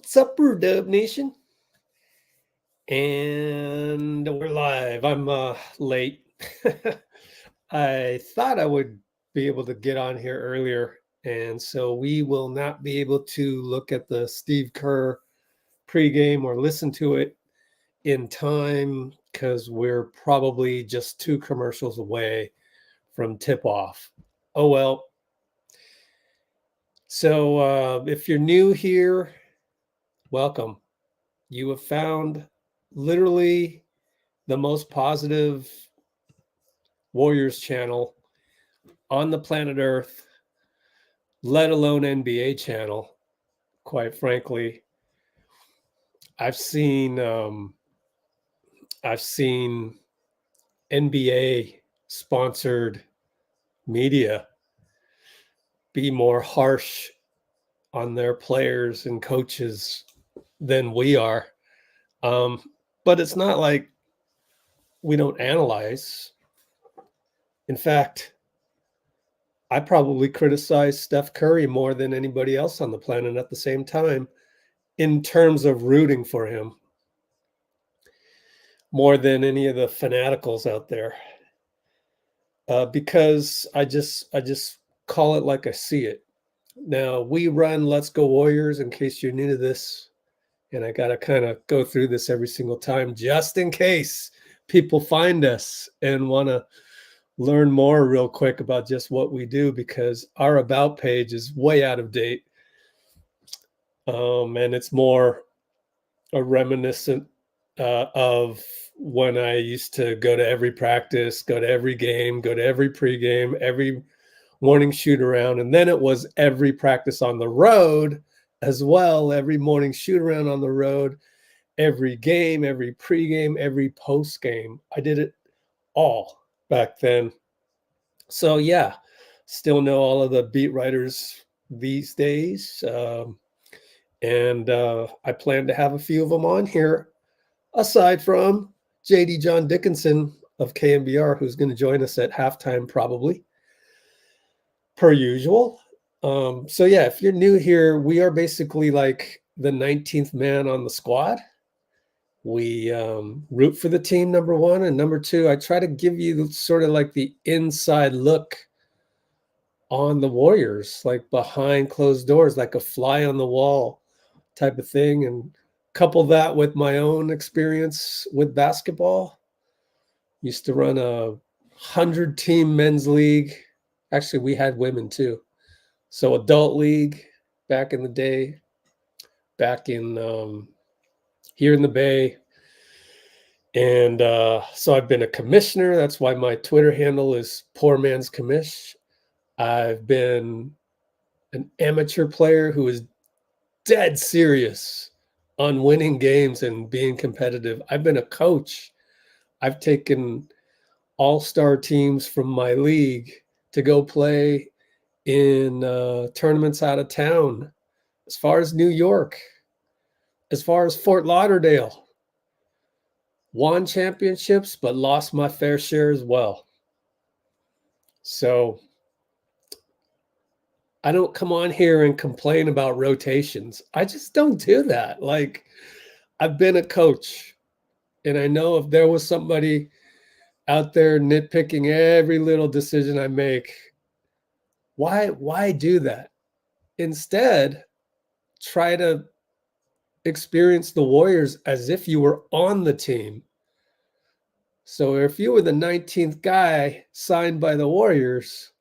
What's up, Dub Nation? And we're live. I'm late. I thought I would be able to get on here earlier, and so we will not be able to look at the Steve Kerr pregame or listen to it in time because we're probably just 2 commercials away from tip-off. Oh, well. So if you're new here, welcome. You have found literally the most positive Warriors channel on the planet Earth, let alone NBA channel. Quite frankly, I've seen NBA sponsored media be more harsh on their players and coaches than we are. But it's not like we don't analyze. In fact, I probably criticize Steph Curry more than anybody else on the planet at the same time in terms of rooting for him, more than any of the fanaticals out there. Because I just call it like I see it. Now, we run Let's Go Warriors, in case you're new to this, and I got to kind of go through this every single time just in case people find us and want to learn more real quick about just what we do, because our about page is way out of date. And it's more a reminiscent of when I used to go to every practice, go to every game, go to every pregame, every morning shoot around. And then it was every practice on the road as well, every morning shoot around on the road, every game, every pregame, every post game. I did it all back then. So yeah, still know all of the beat writers these days. And I plan to have a few of them on here, aside from JD John Dickinson of KMBR, who's going to join us at halftime probably, per usual. So yeah, if you're new here, we are basically like the 19th man on the squad. We root for the team, number one. And number two, I try to give you sort of like the inside look on the Warriors, like behind closed doors, like a fly on the wall type of thing. And couple that with my own experience with basketball. Used to run a 100-team men's league. Actually, we had women too. So adult league back in the day, back in here in the Bay. And so I've been a commissioner. That's why my Twitter handle is Poor Man's Commish. I've been an amateur player who is dead serious on winning games and being competitive. I've been a coach. I've taken all-star teams from my league to go play in tournaments out of town, as far as New York, as far as Fort Lauderdale. Won championships, but lost my fair share as well. So I don't come on here and complain about rotations. I just don't do that. Like, I've been a coach, and I know if there was somebody out there nitpicking every little decision I make, why do that? Instead, try to experience the Warriors as if you were on the team. So if you were the 19th guy signed by the Warriors,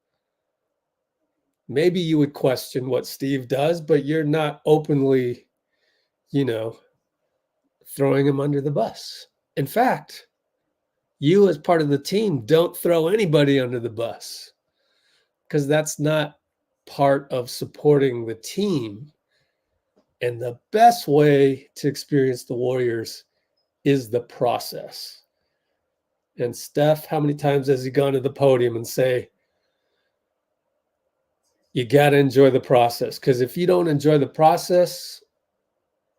maybe you would question what Steve does, but you're not openly, throwing him under the bus. In fact, you as part of the team don't throw anybody under the bus, because that's not part of supporting the team. And the best way to experience the Warriors is the process. And Steph, how many times has he gone to the podium and say, you got to enjoy the process? Because if you don't enjoy the process,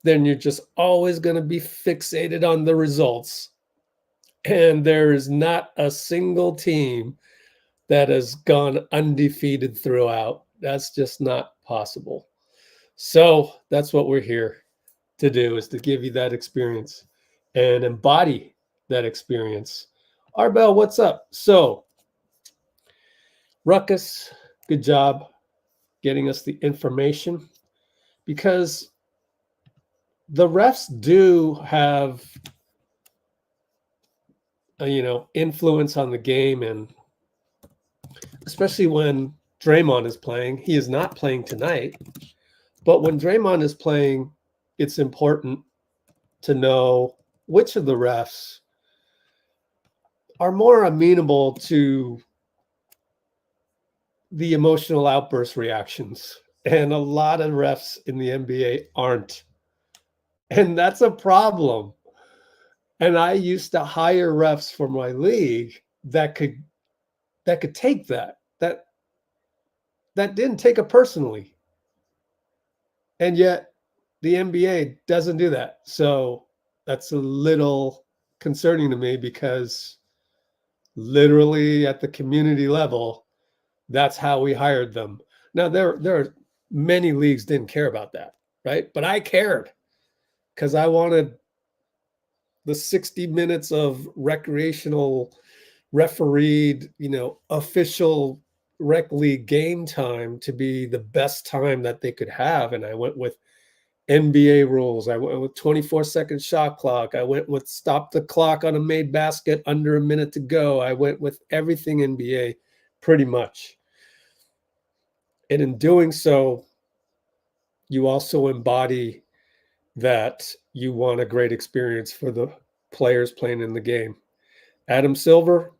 then you're just always going to be fixated on the results. And there is not a single team that has gone undefeated throughout. That's just not possible. So that's what we're here. to do, is to give you that experience and embody that experience. Arbel, what's up? So, Ruckus, good job getting us the information, because the refs do have influence on the game, and especially when Draymond is playing. He is not playing tonight, but when Draymond is playing, it's important to know which of the refs are more amenable to the emotional outburst reactions. And a lot of refs in the NBA aren't. And that's a problem. And I used to hire refs for my league that could take that didn't take it personally. And yet the NBA doesn't do that. So that's a little concerning to me, because literally at the community level, that's how we hired them. Now, there are many leagues didn't care about that, right? But I cared, because I wanted the 60 minutes of recreational refereed, official rec league game time to be the best time that they could have. And I went with NBA rules. I went with 24-second shot clock. I went with stop the clock on a made basket under a minute to go. I went with everything NBA pretty much. And in doing so, you also embody that you want a great experience for the players playing in the game. Adam Silver,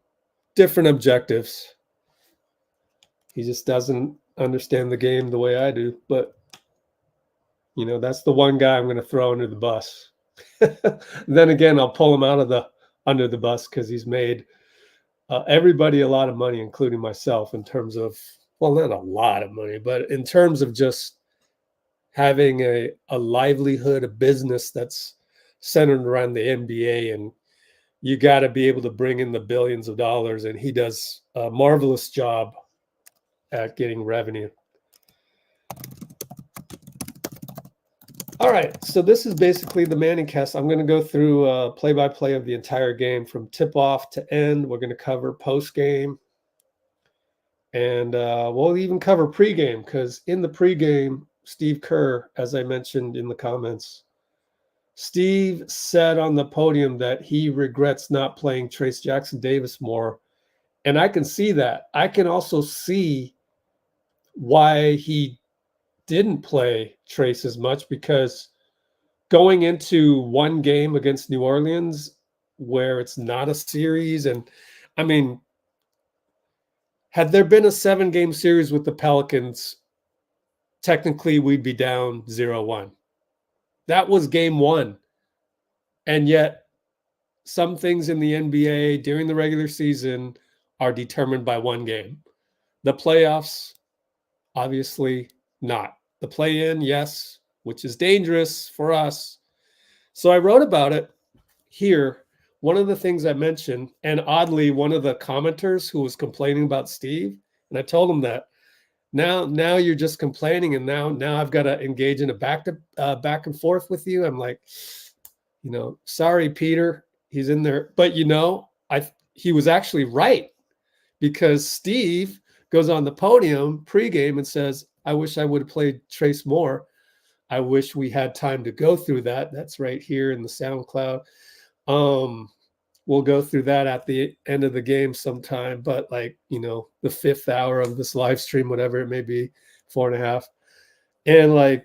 different objectives. He just doesn't understand the game the way I do. But, that's the one guy I'm going to throw under the bus. Then again, I'll pull him out of under the bus, because he's made everybody a lot of money, including myself, in terms of, well, not a lot of money, but in terms of just having a livelihood, a business that's centered around the NBA. And you got to be able to bring in the billions of dollars. And he does a marvelous job at getting revenue. All right, so this is basically the ManningCast. I'm going to go through play-by-play of the entire game from tip-off to end. We're going to cover post-game, and we'll even cover pre-game, because in the pre-game, Steve Kerr, as I mentioned in the comments, Steve said on the podium that he regrets not playing Trayce Jackson-Davis more, and I can see that. I can also see why he didn't play Trayce as much, because going into one game against New Orleans where it's not a series, and I mean, had there been a 7-game series with the Pelicans, technically we'd be down 0-1. That was game one. And yet some things in the NBA during the regular season are determined by one game. The playoffs, obviously not. The play-in, yes, which is dangerous for us. So I wrote about it here. One of the things I mentioned, and oddly, one of the commenters who was complaining about Steve, and I told him that now you're just complaining, and now I've got to engage in a back and forth with you. I'm like, sorry, Peter, he's in there, but he was actually right, because Steve goes on the podium pregame and says, I wish I would have played Trayce more. I wish we had time to go through that. That's right here in the SoundCloud. We'll go through that at the end of the game sometime, but the 5th hour of this live stream, whatever it may be, 4.5. And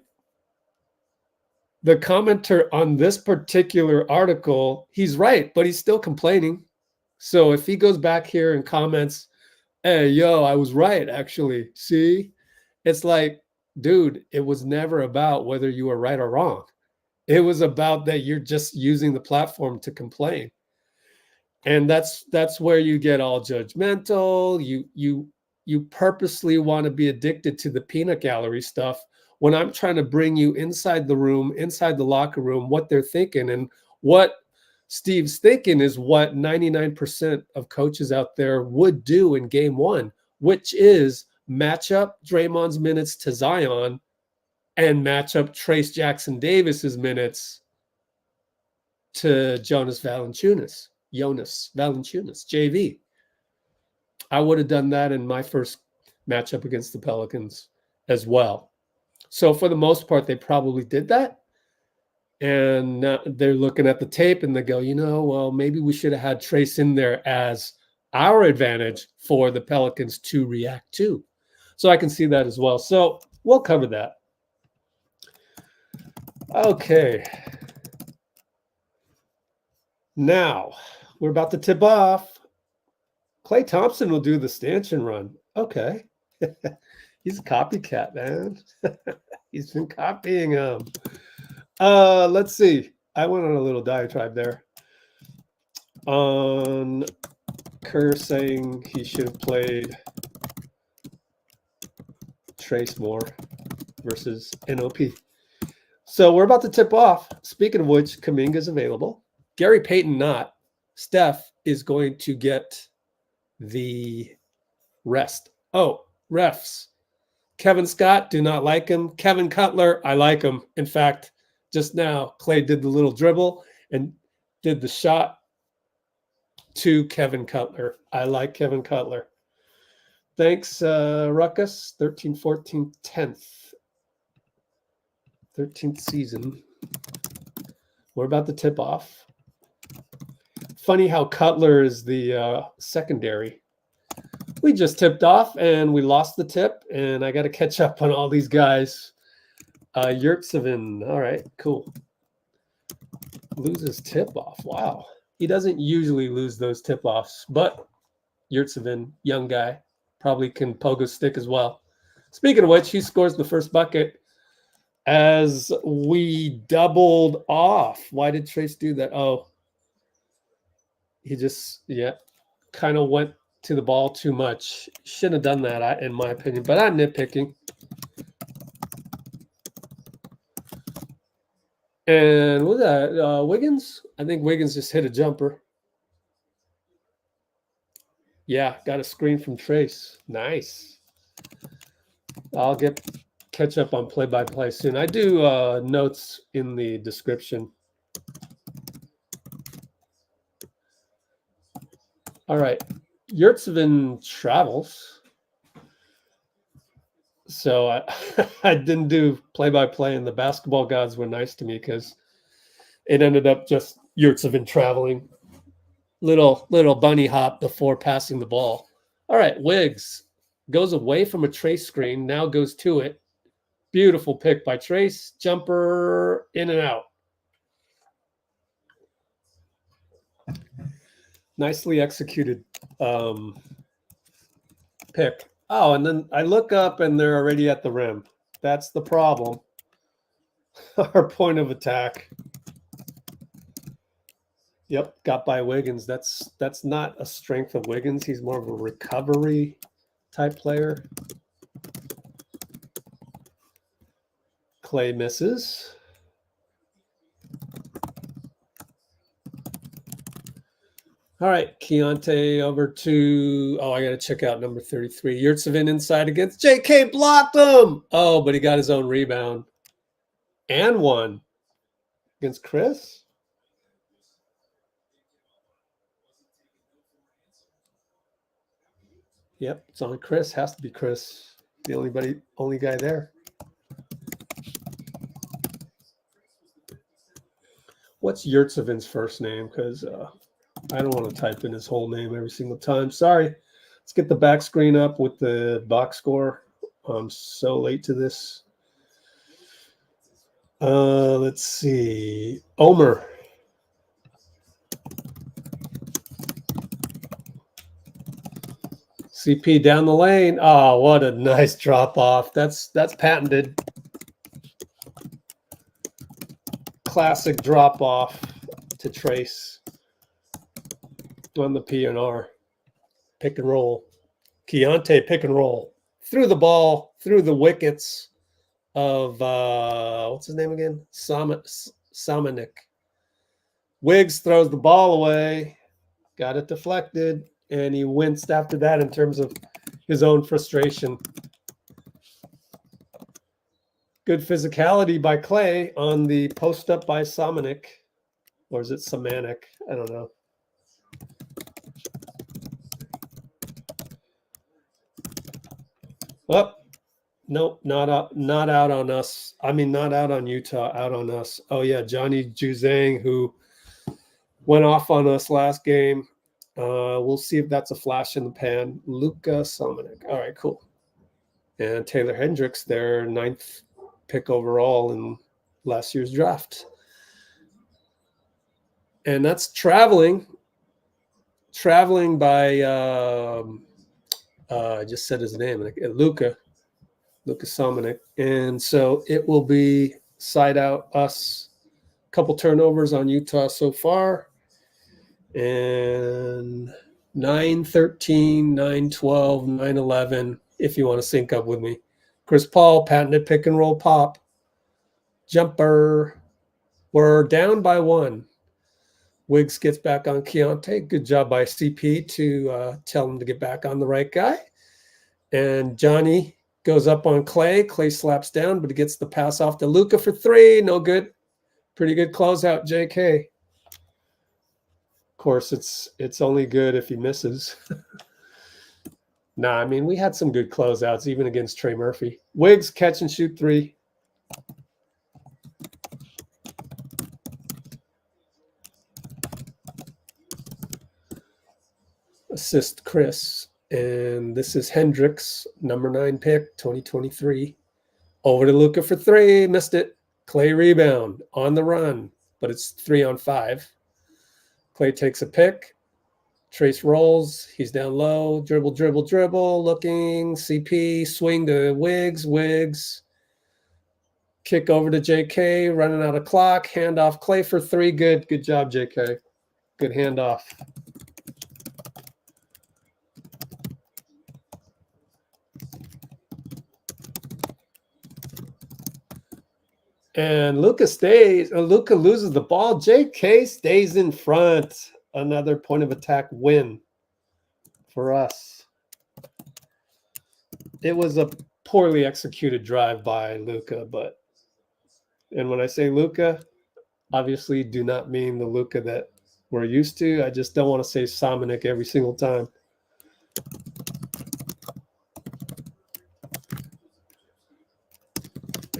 the commenter on this particular article, he's right, but he's still complaining. So if he goes back here and comments, hey, yo, I was right, actually. See? It's like, dude, it was never about whether you were right or wrong. It was about that you're just using the platform to complain. And that's where you get all judgmental. You purposely want to be addicted to the peanut gallery stuff, when I'm trying to bring you inside the room, inside the locker room, what they're thinking. And what Steve's thinking is what 99% of coaches out there would do in game one, which is match up Draymond's minutes to Zion and match up Trayce Jackson Davis's minutes to Jonas Valanciunas, JV. I would have done that in my first matchup against the Pelicans as well. So for the most part, they probably did that. And they're looking at the tape and they go, well, maybe we should have had Trayce in there as our advantage for the Pelicans to react to. So I can see that as well. So we'll cover that. Okay. Now we're about to tip off. Klay Thompson will do the stanchion run. Okay. He's a copycat, man. He's been copying him. Let's see. I went on a little diatribe there on Kerr saying he should have played Trayce more versus NOP. So we're about to tip off. Speaking of which, Kuminga is available. Gary Payton not. Steph is going to get the rest. Oh, refs. Kevin Scott, do not like him. Kevin Cutler, I like him. In fact, just now, Klay did the little dribble and did the shot to Kevin Cutler. I like Kevin Cutler. Thanks, Ruckus. 13, 14, 10th. 13th season. We're about to tip off. Funny how Cutler is the secondary. We just tipped off and we lost the tip, and I got to catch up on all these guys. Yurtseven. All right, cool. Loses tip off. Wow. He doesn't usually lose those tip offs, but Yurtseven, young guy, probably can pogo stick as well. Speaking of which, he scores the first bucket as we doubled off. Why did Trayce do that? Oh, he just, kind of went to the ball too much. Shouldn't have done that, in my opinion, but I'm nitpicking. And what was that? Wiggins? I think Wiggins just hit a jumper. Yeah, got a screen from Trayce. Nice. I'll catch up on play-by-play soon. I do notes in the description. All right. Yurtseven travels. So I didn't do play-by-play, and the basketball gods were nice to me because it ended up just Yurtseven traveling. Little bunny hop before passing the ball. All right, Wiggs goes away from a Trayce screen, now goes to it. Beautiful pick by Trayce. Jumper in and out. Nicely executed pick. Oh, and then I look up and they're already at the rim. That's the problem. Our point of attack. Yep, got by Wiggins. That's not a strength of Wiggins. He's more of a recovery type player. Klay misses. All right, Keontae over to, I got to check out number 33. Yurtseven inside against JK, blocked him. Oh, but he got his own rebound. And one against Chris. Yep, it's on Chris. Has to be Chris. The only guy there. What's Yurtseven's first name? Because I don't want to type in his whole name every single time. Sorry. Let's get the back screen up with the box score. I'm so late to this. Let's see. Omer. CP down the lane. Oh, what a nice drop off. That's patented. Classic drop off to Trayce on the P&R. Pick and roll. Keontae pick and roll. Threw the ball through the wickets of what's his name again? Samanic. Wiggs throws the ball away. Got it deflected. And he winced after that in terms of his own frustration. Good physicality by Klay on the post up by Samanic. Or is it Samanic? I don't know. Oh, nope, not out on us. I mean, not out on Utah, out on us. Oh yeah, Johnny Juzang, who went off on us last game. We'll see if that's a flash in the pan. Luka Samanic. All right, cool. And Taylor Hendricks, their 9th pick overall in last year's draft. And that's traveling by I just said his name, Luka Samanic. And so it will be side out us. Couple turnovers on Utah so far. And 9-13, 9-12, 9-11, if you want to sync up with me. Chris Paul, patented pick and roll pop. Jumper. We're down by 1. Wiggs gets back on Keontae. Good job by CP to tell him to get back on the right guy. And Johnny goes up on Klay. Klay slaps down, but he gets the pass off to Luka for 3. No good. Pretty good closeout, JK. Of course, it's only good if he misses. Nah, I mean, we had some good closeouts, even against Trey Murphy. Wiggs, catch and shoot 3. Assist Chris. And this is Hendricks, number 9 pick, 2023. Over to Luka for 3. Missed it. Klay rebound on the run, but it's 3 on 5. Klay takes a pick. Trayce rolls. He's down low. Dribble. Looking. CP. Swing to Wiggs. Wiggs. Kick over to JK. Running out of clock. Handoff. Klay for 3. Good. Good job, JK. Good handoff. And Luka loses the ball. JK stays in front. Another point of attack win for us. It was a poorly executed drive by Luka, and when I say Luka, obviously do not mean the Luka that we're used to. I just don't want to say Samanic every single time.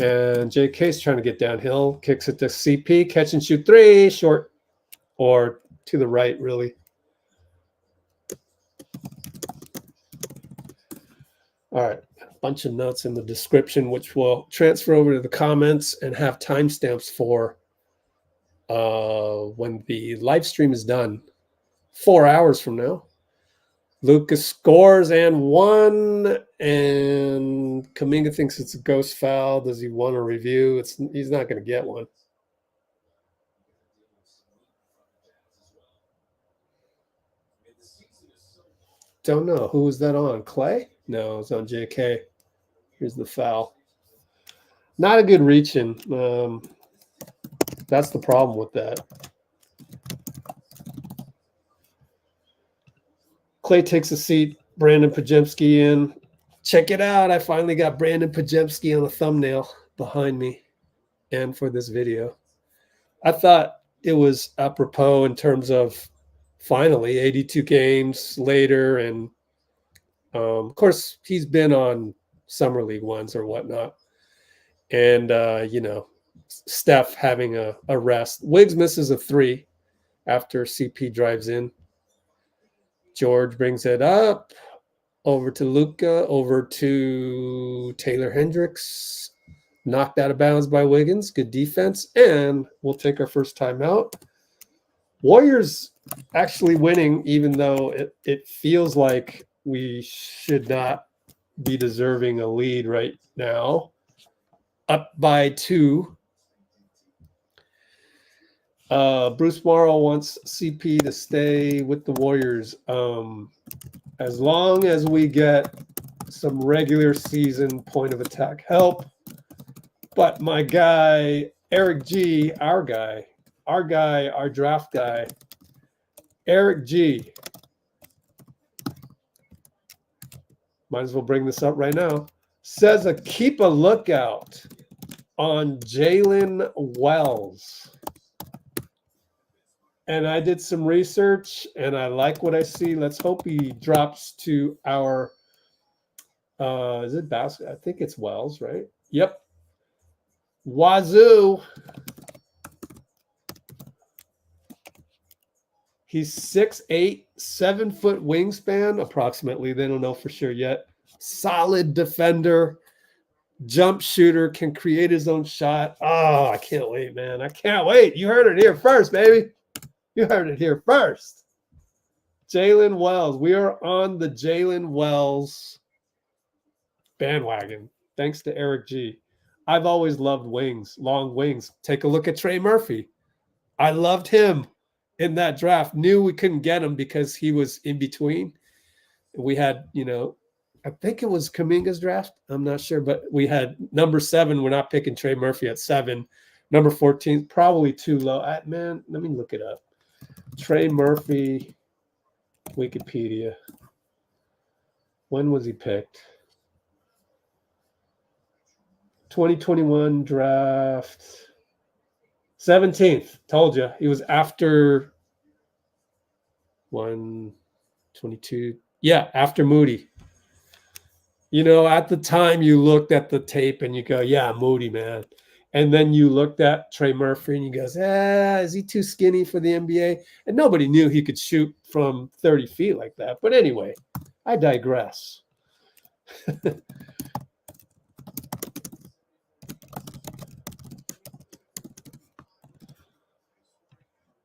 And JK's trying to get downhill, kicks it to CP, catch and shoot 3, short, or to the right, really. All right, a bunch of notes in the description, which will transfer over to the comments and have timestamps for when the live stream is done, 4 hours from now. Luka scores and 1, and Kuminga thinks it's a ghost foul. Does he want a review? He's not going to get one. Don't know. Who was that on? Klay? No, it's on JK. Here's the foul. Not a good reach-in. That's the problem with that. Klay takes a seat. Brandon Pajemski in. Check it out. I finally got Brandon Pajemski on a thumbnail behind me and for this video. I thought it was apropos in terms of finally 82 games later. And, of course, he's been on Summer League ones or whatnot. And, Steph having a rest. Wiggs misses a 3 after CP drives in. George brings it up, over to Luka, over to Taylor Hendricks, knocked out of bounds by Wiggins. Good defense, and we'll take our first timeout. Warriors actually winning, even though it feels like we should not be deserving a lead right now. Up by 2. Bruce Morrow wants CP to stay with the Warriors as long as we get some regular season point of attack help. But my guy, Eric G, our draft guy, Eric G, might as well bring this up right now, says keep a lookout on Jaylen Wells. And I did some research, and I like what I see. Let's hope he drops to our, is it basket? I think it's Wells, right? Yep. Wazu. He's 6'8", 7-foot wingspan, approximately. They don't know for sure yet. Solid defender, jump shooter, can create his own shot. Oh, I can't wait, man. I can't wait. You heard it here first, baby. You heard it here first. Jaylen Wells. We are on the Jaylen Wells bandwagon, thanks to Eric G. I've always loved wings, long wings. Take a look at Trey Murphy. I loved him in that draft. Knew we couldn't get him because he was in between. We had, I think it was Kuminga's draft. I'm not sure, but we had number 7. We're not picking Trey Murphy at 7. Number 14, probably too low. Man, let me look it up. Trey Murphy, Wikipedia. When was he picked? 2021 draft. 17th. Told you. He was after 122. Yeah, after Moody. At the time you looked at the tape and you go, yeah, Moody, man. And then you looked at Trey Murphy and you go, is he too skinny for the NBA? And nobody knew he could shoot from 30 feet like that. But anyway, I digress.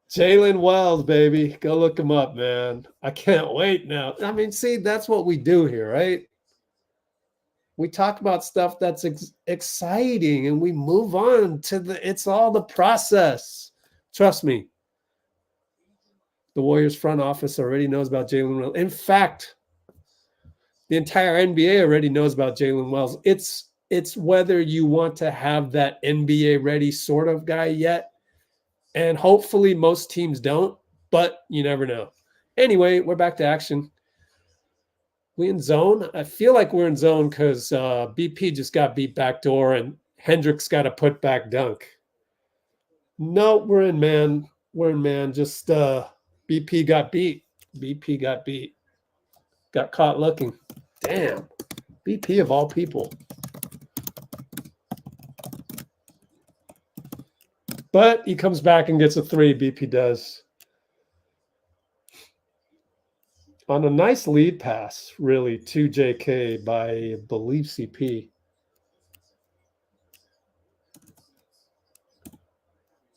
Jaylen Wells, baby. Go look him up, man. I can't wait now. I mean, see, that's what we do here, right? We talk about stuff that's exciting and we move on to it's all the process. Trust me. The Warriors front office already knows about Jaylen Wells. In fact, the entire NBA already knows about Jaylen Wells. It's whether you want to have that NBA ready sort of guy yet. And hopefully most teams don't, but you never know. Anyway, we're back to action. We in zone? I feel like we're in zone because BP just got beat backdoor and Hendricks got a put back dunk. No, we're in man. We're in man. Just BP got beat. BP got beat. Got caught looking. Damn. BP of all people. But he comes back and gets a 3. BP does. On a nice lead pass, really, to JK by, I believe, CP.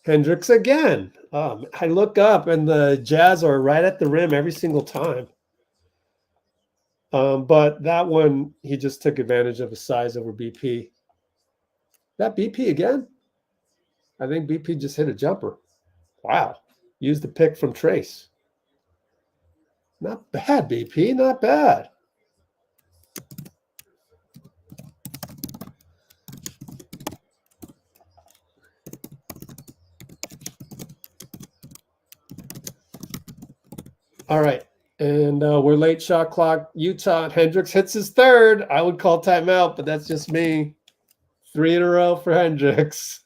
Hendricks again. I look up, and the Jazz are right at the rim every single time. But that one, he just took advantage of his size over BP. That BP again? I think BP just hit a jumper. Wow. Used the pick from Trayce. Not bad, BP. Not bad. All right. And we're late shot clock. Utah. Hendricks hits his 3rd. I would call timeout, but that's just me. 3 in a row for Hendricks.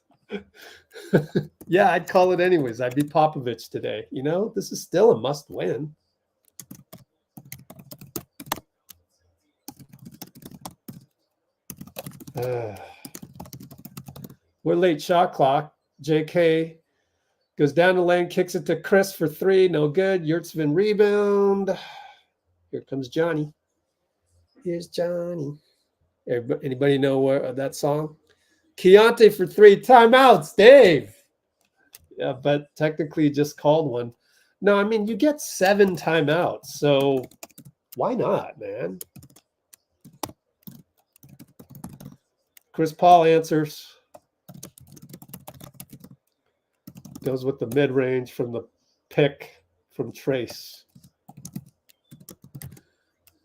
Yeah, I'd call it anyways. I'd be Popovich today. This is still a must win. We're late shot clock. JK goes down the lane, kicks it to Chris for 3. No good. Yurtseven rebound. Here comes Johnny. Here's Johnny. Anybody know that song? Keontae for 3. Timeouts, Dave. Yeah, but technically just called one. No, I mean, you get 7 timeouts, so why not, man? Chris Paul answers. Goes with the mid-range from the pick from Trayce.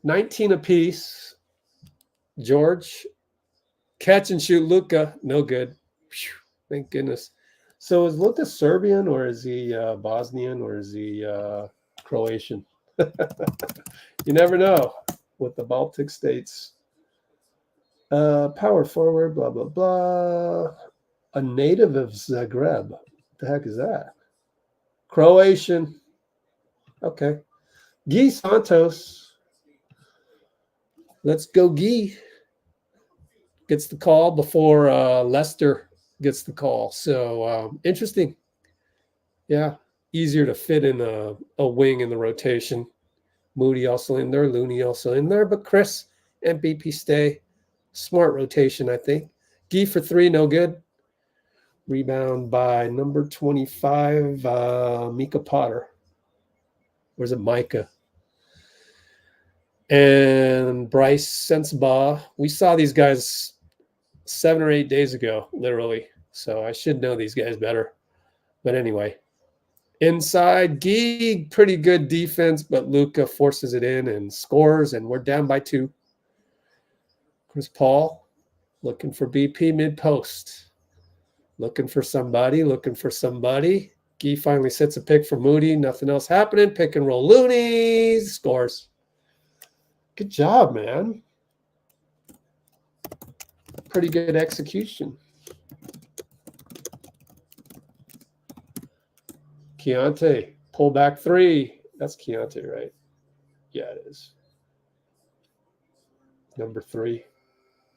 19 apiece. George. Catch and shoot Luka. No good. Whew, thank goodness. So is Luka Serbian or is he Bosnian or is he Croatian? You never know with the Baltic states. Power forward, blah, blah, blah. A native of Zagreb. What the heck is that? Croatian. Okay. Guy Santos. Let's go, Guy. Gets the call before Lester gets the call. So interesting. Yeah. Easier to fit in a wing in the rotation. Moody also in there. Looney also in there. But Chris and BP stay. Smart rotation, I think. Guy for 3, no good. Rebound by number 25, Mika Potter. Or is it Micah? And Bryce Sensabaugh. We saw these guys 7 or 8 days ago, literally. So I should know these guys better. But anyway, inside, Gee, pretty good defense, but Luka forces it in and scores, and we're down by 2. Chris Paul looking for BP mid-post. Looking for somebody. Gee finally sets a pick for Moody. Nothing else happening. Pick and roll. Looney scores. Good job, man. Pretty good execution. Keontae, pull back 3. That's Keontae, right? Yeah, it is. Number 3.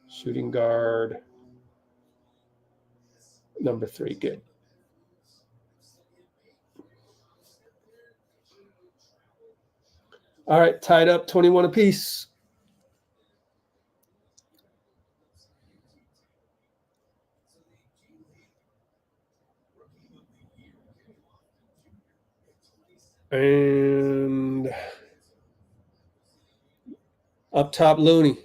Shooting guard. Number 3, good. All right, tied up 21 apiece. And up top, Looney.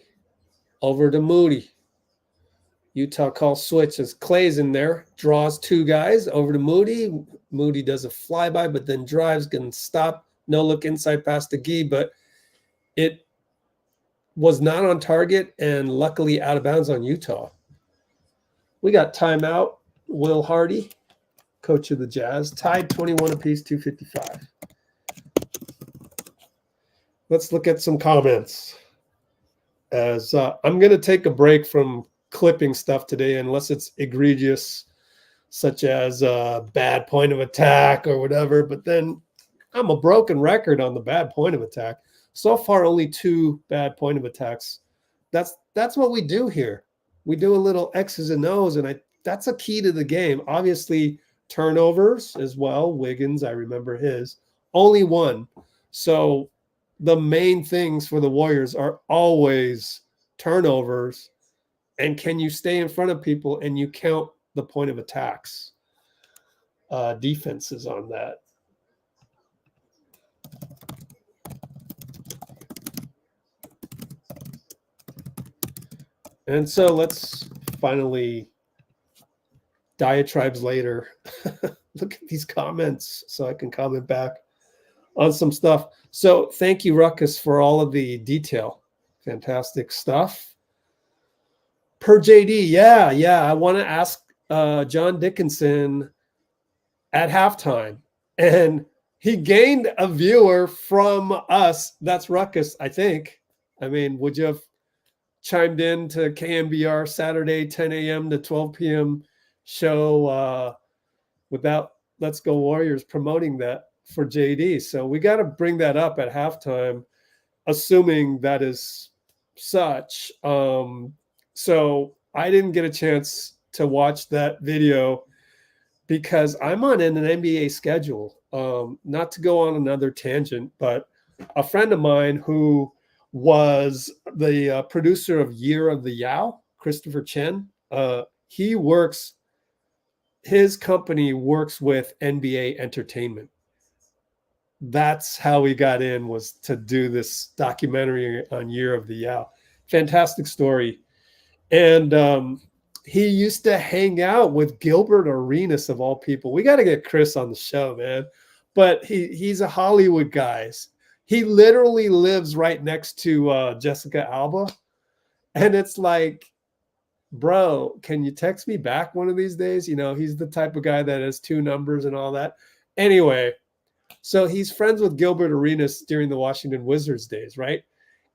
Over to Moody. Utah calls switch as Klay's in there. Draws 2 guys. Over to Moody. Moody does a flyby, but then drives, can stop. No look inside pass to Gee, but it was not on target and luckily out of bounds on Utah. We got timeout. Will Hardy, coach of the Jazz, tied 21 apiece, 2:55. Let's look at some comments. As I'm going to take a break from clipping stuff today unless it's egregious, such as a bad point of attack or whatever. But then I'm a broken record on the bad point of attack. So far, only 2 bad point of attacks. That's what we do here. We do a little X's and O's, and that's a key to the game. Obviously, turnovers as well. Wiggins, I remember his. Only 1. So the main things for the Warriors are always turnovers, and can you stay in front of people and you count the point of attacks. Defenses on that. And so let's finally, diatribes later, look at these comments so I can comment back on some stuff. So thank you, Ruckus, for all of the detail. Fantastic stuff. Per JD, yeah. I want to ask JOHN Dickinson at halftime. And he gained a viewer from us. That's Ruckus, I think. I mean, would you have chimed in to KMBR Saturday, 10 a.m. to 12 p.m. show without Let's Go Warriors promoting that for JD. So we got to bring that up at halftime, assuming that is such. So I didn't get a chance to watch that video because I'm on an NBA schedule. Not to go on another tangent, but a friend of mine who was the producer of Year of the Yao, Christopher Chen, his company works with NBA Entertainment. That's how we got in, was to do this documentary on Year of the Yao. Fantastic story. And he used to hang out with Gilbert Arenas, of all people. We got to get Chris on the show, man. But he's a Hollywood guy. He literally lives right next to Jessica Alba. And it's like, bro, can you text me back one of these days? You know, he's the type of guy that has 2 numbers and all that. Anyway, so he's friends with Gilbert Arenas during the Washington Wizards days, right?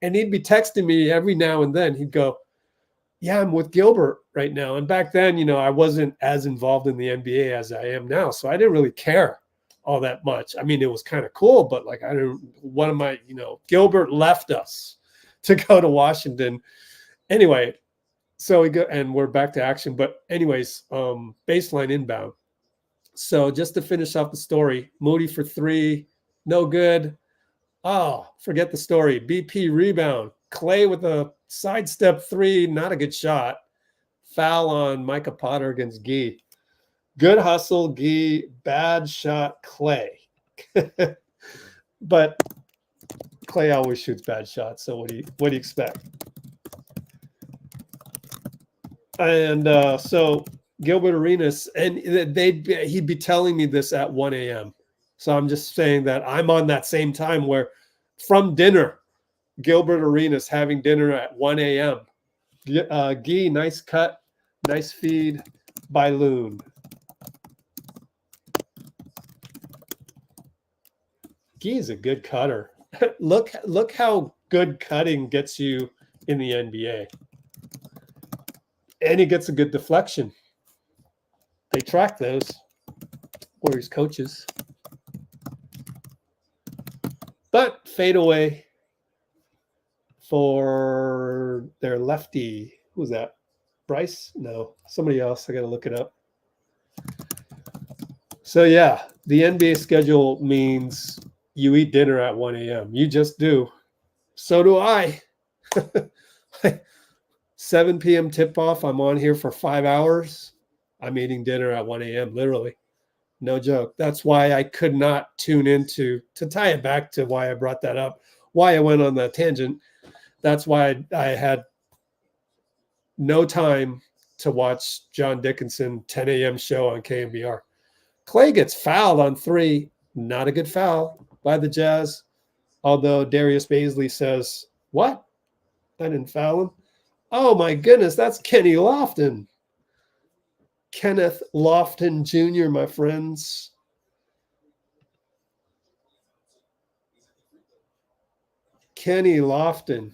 And he'd be texting me every now and then. He'd go, yeah, I'm with Gilbert right now. And back then, you know, I wasn't as involved in the NBA as I am now. So I didn't really care all that much. I mean, it was kind of cool, but like, I didn't, one of my, you know, Gilbert left us to go to Washington. Anyway, so we go, and we're back to action. But anyways, baseline inbound. So just to finish off the story, Moody for three, no good. Oh, forget the story. BP rebound. Klay with a sidestep three, not a good shot. Foul on Micah Potter against Gee. Good hustle, Gee. Bad shot, Klay. But Klay always shoots bad shots. So what do you expect? And so Gilbert Arenas, and he'd be telling me this at 1 a.m. So I'm just saying that I'm on that same time where from dinner, Gilbert Arenas having dinner at 1 a.m. Gee, nice cut, nice feed by Loon. Gee is a good cutter. Look how good cutting gets you in the NBA. And he gets a good deflection. They track those, Warriors coaches. But fade away for their lefty. Who's that? Bryce? No, somebody else. I got to look it up. So, yeah, the NBA schedule means you eat dinner at 1 a.m. You just do. So do I. 7 p.m. tip-off. I'm on here for 5 hours. I'm eating dinner at 1 a.m., literally. No joke. That's why I could not tune into, to tie it back to why I brought that up, why I went on that tangent. That's why I had no time to watch John Dickinson 10 a.m. show on KMBR. Klay gets fouled on three. Not a good foul by the Jazz. Although Darius Baisley says, what? I didn't foul him. Oh, my goodness. That's Kenny Lofton. Kenneth Lofton Jr., my friends. Kenny Lofton.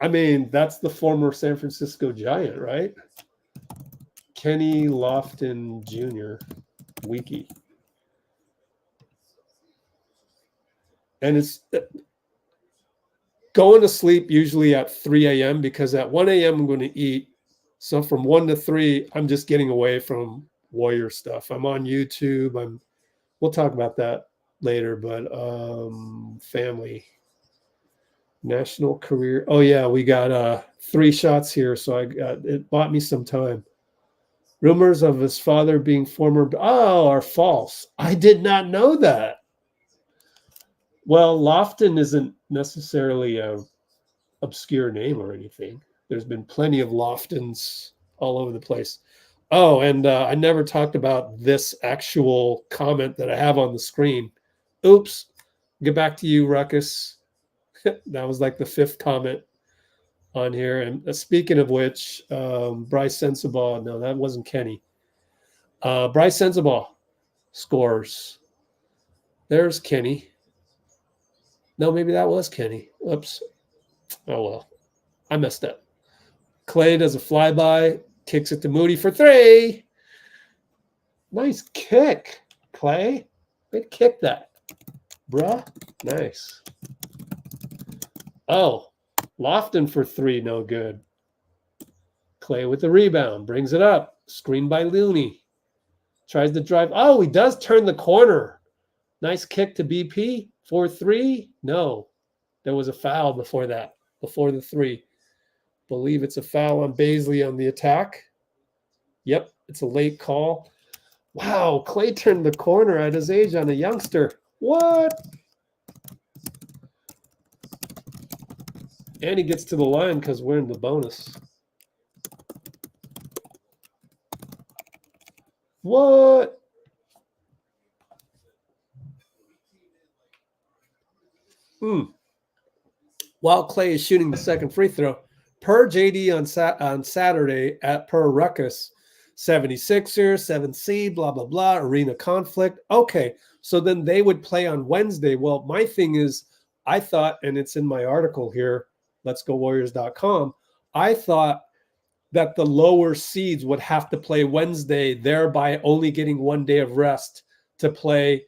I mean, that's the former San Francisco Giant, right? Kenny Lofton Jr. Wiki. And it's going to sleep usually at 3 a.m. because at 1 a.m. I'm going to eat. So from 1 to 3, I'm just getting away from Warrior stuff. I'm on YouTube. We'll talk about that later, but family. National career. Oh, yeah, we got 3 shots here, so it bought me some time. Rumors of his father being former are false. I did not know that. Well, Lofton isn't necessarily a obscure name or anything. There's been plenty of Loftons all over the place. Oh, and I never talked about this actual comment that I have on the screen. Oops. Get back to you, Ruckus. That was like the 5th comment on here. And speaking of which, Bryce Sensabaugh, no, that wasn't Kenny. Bryce Sensabaugh scores. There's Kenny. No, maybe that was Kenny. Oops. Oh, well. I messed up. Klay does a flyby, kicks it to Moody for 3. Nice kick, Klay. Way to kick that, bruh. Nice. Oh, Lofton for 3, no good. Klay with the rebound, brings it up. Screen by Looney. Tries to drive. Oh, he does turn the corner. Nice kick to BP. 4-3. No, there was a foul before that, before the 3. Believe it's a foul on Baisley on the attack. Yep, it's a late call. Wow, Klay turned the corner at his age on a youngster. What? And he gets to the line because we're in the bonus. What? While Klay is shooting the second free throw, per JD on Saturday at per Ruckus, 76ers, 7 seed, blah, blah, blah, arena conflict. Okay, so then they would play on Wednesday. Well, my thing is, I thought, and it's in my article here, letsgowarriors.com, I thought that the lower seeds would have to play Wednesday, thereby only getting 1 day of rest to play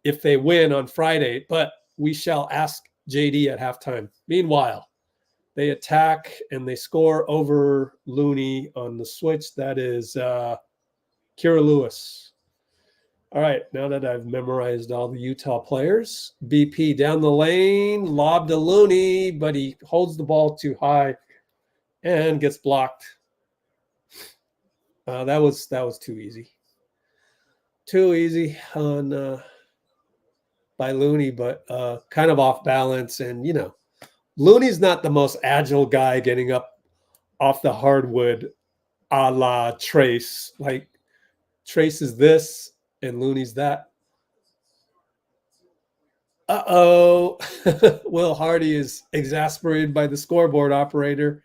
if they win on Friday. But we shall ask JD at halftime. Meanwhile, they attack and they score over Looney on the switch. That is Kira Lewis. All right, now that I've memorized all the Utah players, BP down the lane, lob to Looney, but he holds the ball too high and gets blocked. That was too easy. Too easy on by Looney, but kind of off balance. And, you know, Looney's not the most agile guy getting up off the hardwood a la Trayce. Like, Trayce is this and Looney's that. Uh-oh. Will Hardy is exasperated by the scoreboard operator.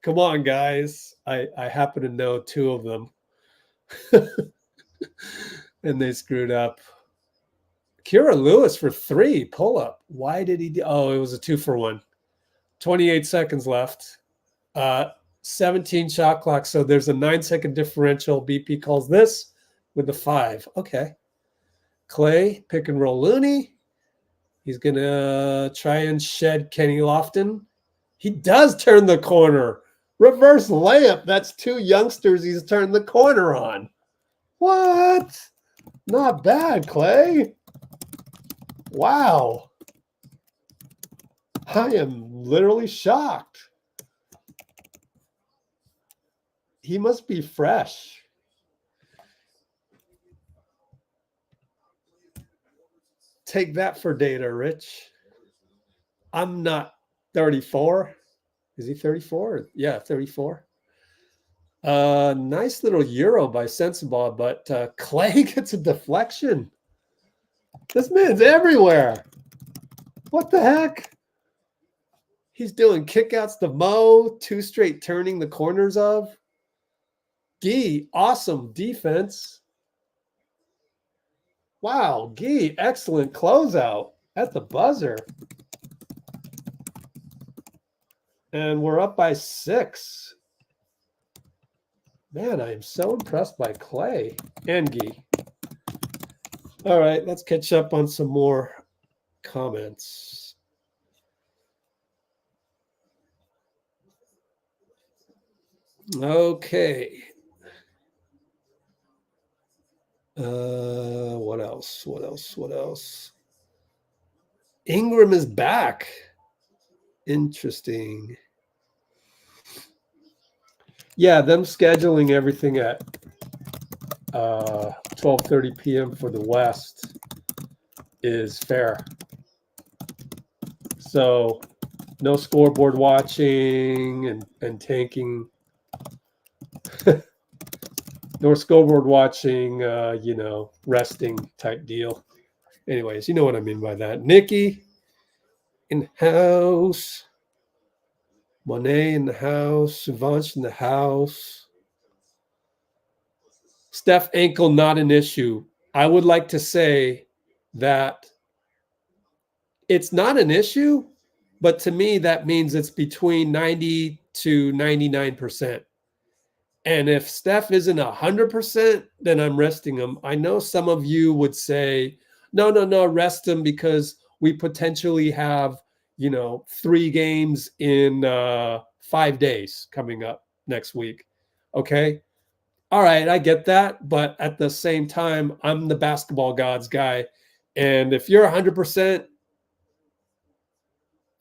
Come on, guys. I happen to know 2 of them. And they screwed up. Kira Lewis for 3 pull-up. Why did he do? Oh, it was a 2-for-1. 28 seconds left. 17 shot clock. So there's a 9-second differential. BP calls this with the 5. Okay. Klay, pick and roll Looney. He's going to try and shed Kenny Lofton. He does turn the corner. Reverse layup. That's 2 youngsters he's turned the corner on. What? Not bad, Klay. Wow. I am literally shocked. He must be fresh. Take that for data, Rich. I'm not 34. Is he 34? Yeah, 34. Nice little Euro by Sensabaugh, but Klay gets a deflection. This man's everywhere. What the heck? He's doing kickouts to Mo, 2 straight turning the corners of. Gee, awesome defense. Wow, Gee, excellent closeout at the buzzer. And we're up by 6. Man, I am so impressed by Klay and Gee. All right, let's catch up on some more comments. Okay. What else? Ingram is back. Interesting. Yeah, them scheduling everything at 12:30 p.m. for the West is fair. So no scoreboard watching and tanking. Nor scoreboard watching, resting type deal. Anyways, you know what I mean by that. Nikki in house. Monet in the house. Suvanch in the house. Steph ankle, not an issue. I would like to say that it's not an issue, but to me, that means it's between 90 to 99%. And if Steph isn't 100%, then I'm resting him. I know some of you would say, no, rest him because we potentially have, 3 games in 5 days coming up next week. Okay. All right. I get that. But at the same time, I'm the basketball gods guy. And if you're 100%,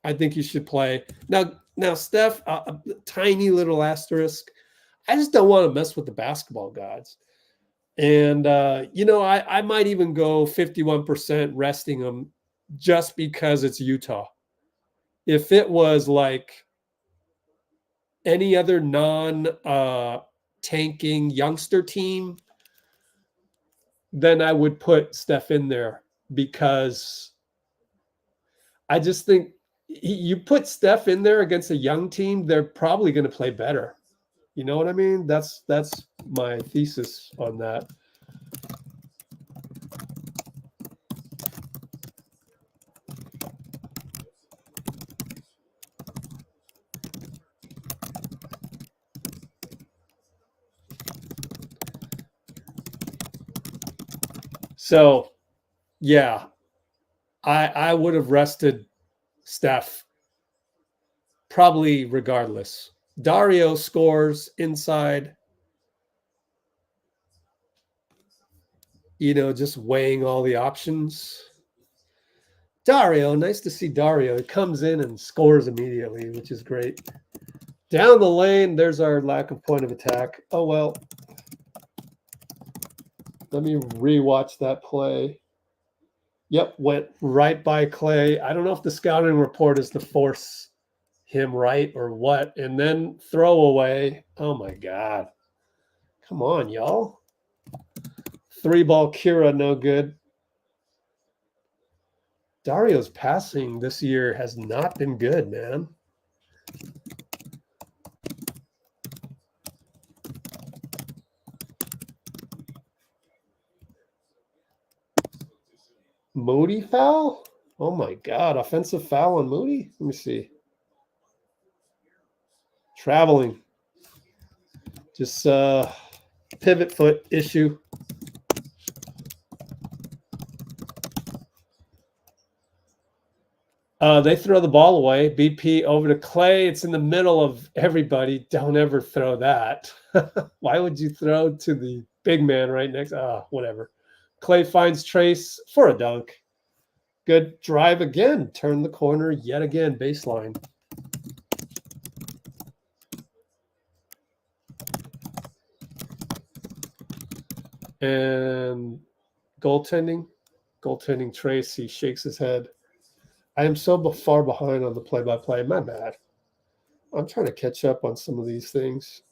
I think you should play. Now, Steph, a tiny little asterisk. I just don't want to mess with the basketball gods. And, I might even go 51% resting them just because it's Utah. If it was like any other non-tanking youngster team, then I would put Steph in there because I just think you put Steph in there against a young team, they're probably going to play better. You know what I mean? That's my thesis on that. So, yeah, I would have rested Steph probably regardless. Dario scores inside, just weighing all the options. Dario, nice to see Dario. He comes in and scores immediately, which is great. Down the lane, there's our lack of point of attack. Oh, well. Let me rewatch that play. Yep, went right by Klay. I don't know if the scouting report is to force him right or what. And then throw away. Oh, my God. Come on, y'all. 3-ball Kira, no good. Dario's passing this year has not been good, man. Moody foul? Oh my God, offensive foul on Moody? Let me see. Traveling. Just pivot foot issue. They throw the ball away. BP over to Klay. It's in the middle of everybody. Don't ever throw that. Why would you throw to the big man right next? Whatever. Klay finds Trayce for a dunk. Good drive again. Turn the corner yet again. Baseline. And goaltending. Goaltending Trayce. He shakes his head. I am so far behind on the play-by-play. My bad. I'm trying to catch up on some of these things.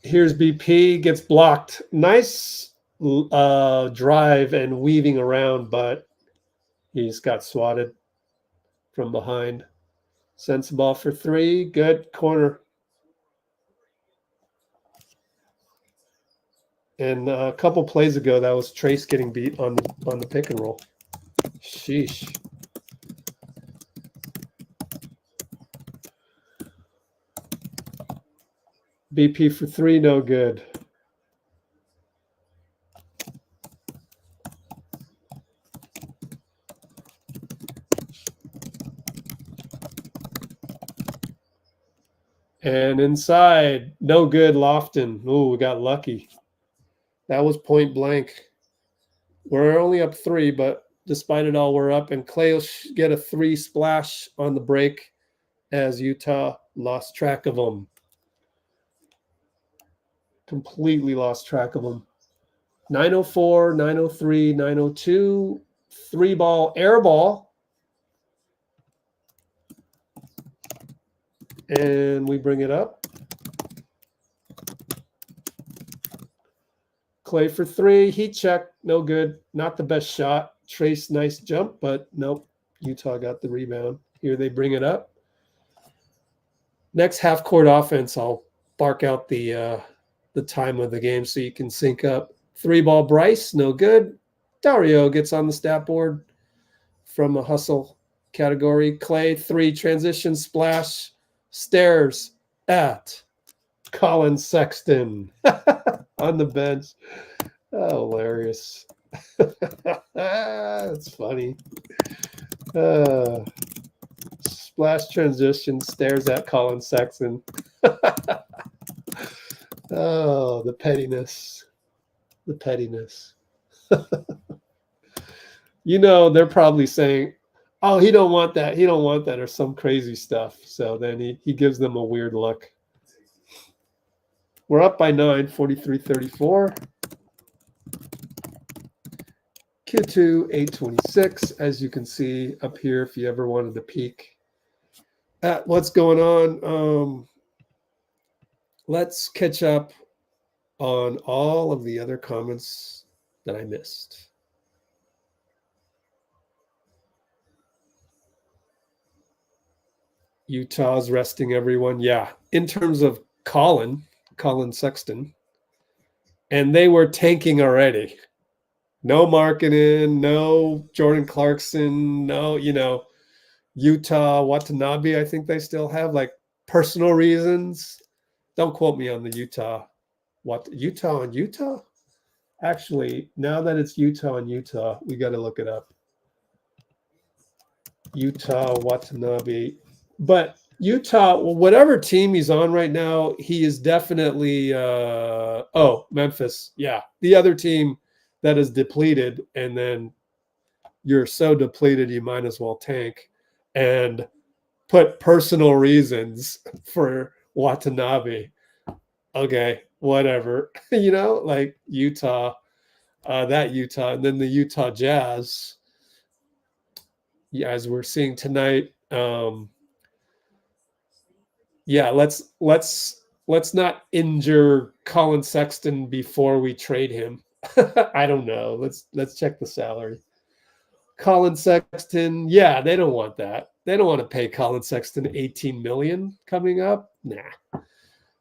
Here's BP, gets blocked. Nice drive and weaving around, but he's got swatted from behind. Sends the ball for 3. Good corner. And a couple plays ago, that was Trayce getting beat on the pick and roll. Sheesh. BP for 3, no good. And inside, no good, Lofton. Ooh, we got lucky. That was point blank. We're only up 3, but despite it all, we're up. And Klay will get a 3 splash on the break as Utah lost track of him. Completely lost track of him. 904, 903, 902. 3-ball, air ball. And we bring it up. Klay for 3, heat check, no good. Not the best shot. Trayce, nice jump, but nope. Utah got the rebound. Here they bring it up. Next half-court offense, I'll bark out the time of the game so you can sync up. 3-ball Bryce, no good. Dario gets on the stat board from a hustle category. Klay, 3, transition, splash, stares at Colin Sexton on the bench. Oh, hilarious. That's funny. Splash transition, stares at Colin Sexton. Oh, the pettiness. The pettiness. They're probably saying, oh, he don't want that. He don't want that, or some crazy stuff. So then he gives them a weird look. We're up by 9, 43-34. Q2, 826, as you can see up here if you ever wanted to peek at what's going on. Let's catch up on all of the other comments that I missed. Utah's resting everyone. Yeah, in terms of Colin Sexton, and they were tanking already. No Markkanen, no Jordan Clarkson, no, Utah Watanabe. I think they still have like personal reasons. Don't quote me on the Utah. What Utah and Utah? Actually, now that it's Utah and Utah, we got to look it up. Utah Watanabe. But Utah, whatever team he's on right now, he is definitely Memphis. Yeah. The other team that is depleted, and then you're so depleted you might as well tank and put personal reasons for Watanabe. Okay, whatever. Like Utah, that Utah, and then the Utah Jazz. Yeah, as we're seeing tonight. Yeah, let's not injure Colin Sexton before we trade him. I don't know. Let's check the salary. Colin Sexton, yeah, they don't want that. They don't want to pay Colin Sexton 18 million coming up. Nah.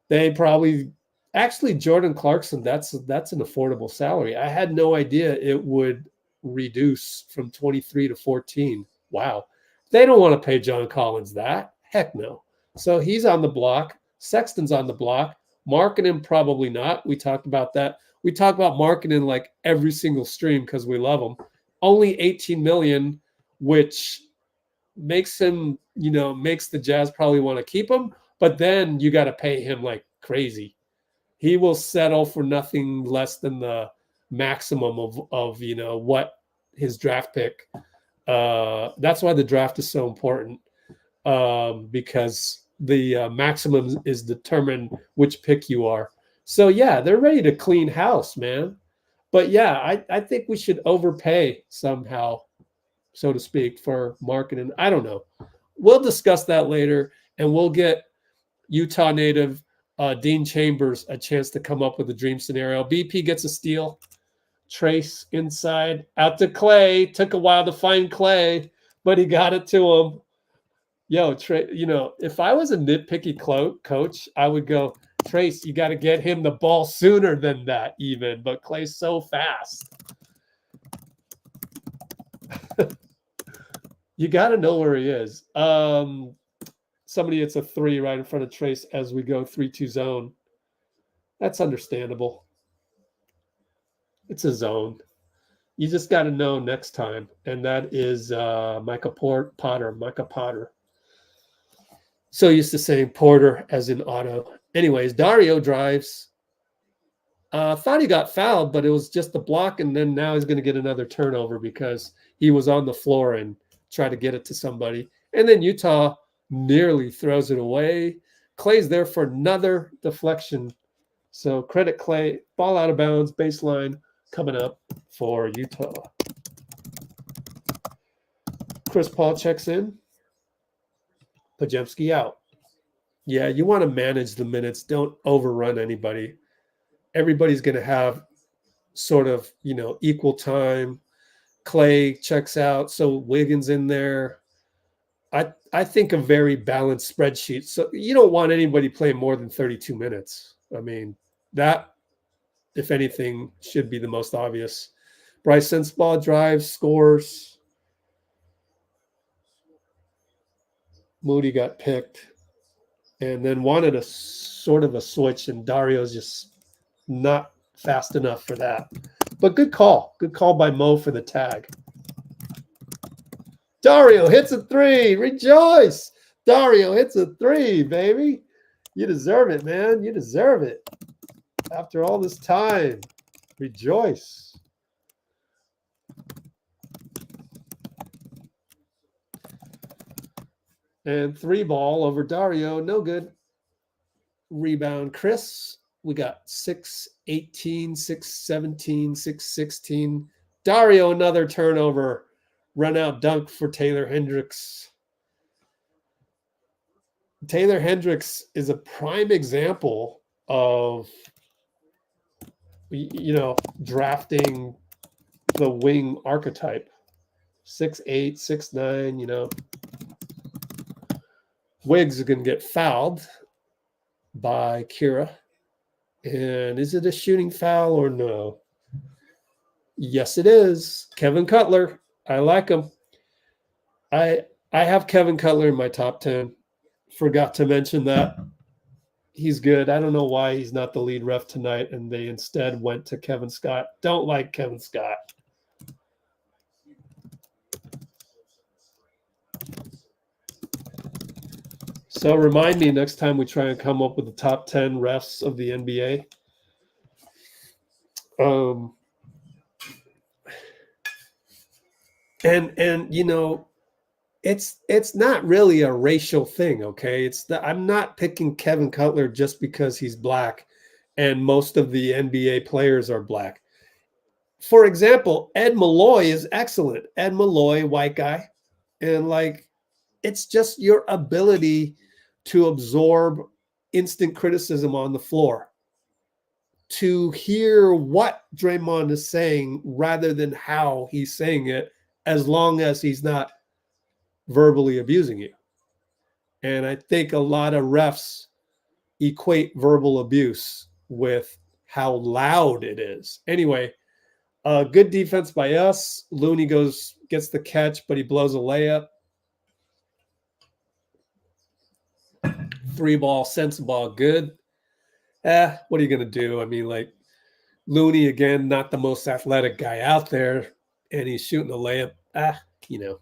They probably actually Jordan Clarkson, that's an affordable salary. I had no idea it would reduce from 23 to 14. Wow. They don't want to pay John Collins that. Heck no. So he's on the block. Sexton's on the block. Markkanen probably not. We talked about that. We talk about Markkanen like every single stream because we love him. Only 18 million, which makes him, makes the Jazz probably want to keep him. But then you got to pay him like crazy. He will settle for nothing less than the maximum of what his draft pick. That's why the draft is so important, because the maximum is determined which pick you are. So yeah, they're ready to clean house, man. But yeah, I think we should overpay somehow, so to speak, for marketing. I don't know. We'll discuss that later, and we'll get Utah native Dean Chambers a chance to come up with a dream scenario. BP gets a steal. Trayce inside, out to Klay. Took a while to find Klay, but he got it to him. Yo, Trey, if I was a nitpicky coach, I would go, Trayce, you got to get him the ball sooner than that even, but Klay's so fast. You got to know where he is. Somebody hits a 3 right in front of Trayce as we go 3-2 zone. That's understandable. It's a zone. You just got to know next time, and that is Micah Potter. So used to saying Porter as in auto. Anyways, Dario drives. Thought he got fouled, but it was just the block, and then now he's going to get another turnover because he was on the floor and tried to get it to somebody. And then Utah nearly throws it away. Klay's there for another deflection. So credit Klay. Ball out of bounds, baseline coming up for Utah. Chris Paul checks in. Podziemski out. Yeah, you want to manage the minutes. Don't overrun anybody. Everybody's going to have sort of, equal time. Klay checks out, so Wiggins in there. I think a very balanced spreadsheet. So you don't want anybody playing more than 32 minutes. I mean, that, if anything, should be the most obvious. Bryce Sensabaugh drives, scores. Moody got picked and then wanted a sort of a switch, and Dario's just not fast enough for that. But good call. Good call by Mo for the tag. Dario hits a 3. Rejoice. Dario hits a 3, baby. You deserve it, man. You deserve it. After all this time, rejoice. And 3 ball over Dario. No good. Rebound, Chris. We got 6-18, 6-17, 6-16. Dario, another turnover. Run out dunk for Taylor Hendricks. Taylor Hendricks is a prime example of, drafting the wing archetype. 6'8", 6'9", Wiggs is going to get fouled by Kira. And is it a shooting foul or no? Yes, it is. Kevin Cutler. I like him. I have Kevin Cutler in my top 10. Forgot to mention that. He's good. I don't know why he's not the lead ref tonight, and they instead went to Kevin Scott. Don't like Kevin Scott. So remind me next time we try and come up with the top 10 refs of the NBA. And you know, it's not really a racial thing, okay? I'm not picking Kevin Cutler just because he's black and most of the NBA players are black. For example, Ed Malloy is excellent. Ed Malloy, white guy. And like, it's just your ability to absorb instant criticism on the floor, to hear what Draymond is saying rather than how he's saying it, as long as he's not verbally abusing you. And I think a lot of refs equate verbal abuse with how loud it is. Anyway, good defense by us. Looney gets the catch, but he blows a layup. 3-ball, sense ball, good. What are you going to do? I mean, like, Looney, again, not the most athletic guy out there, and he's shooting a layup. You know,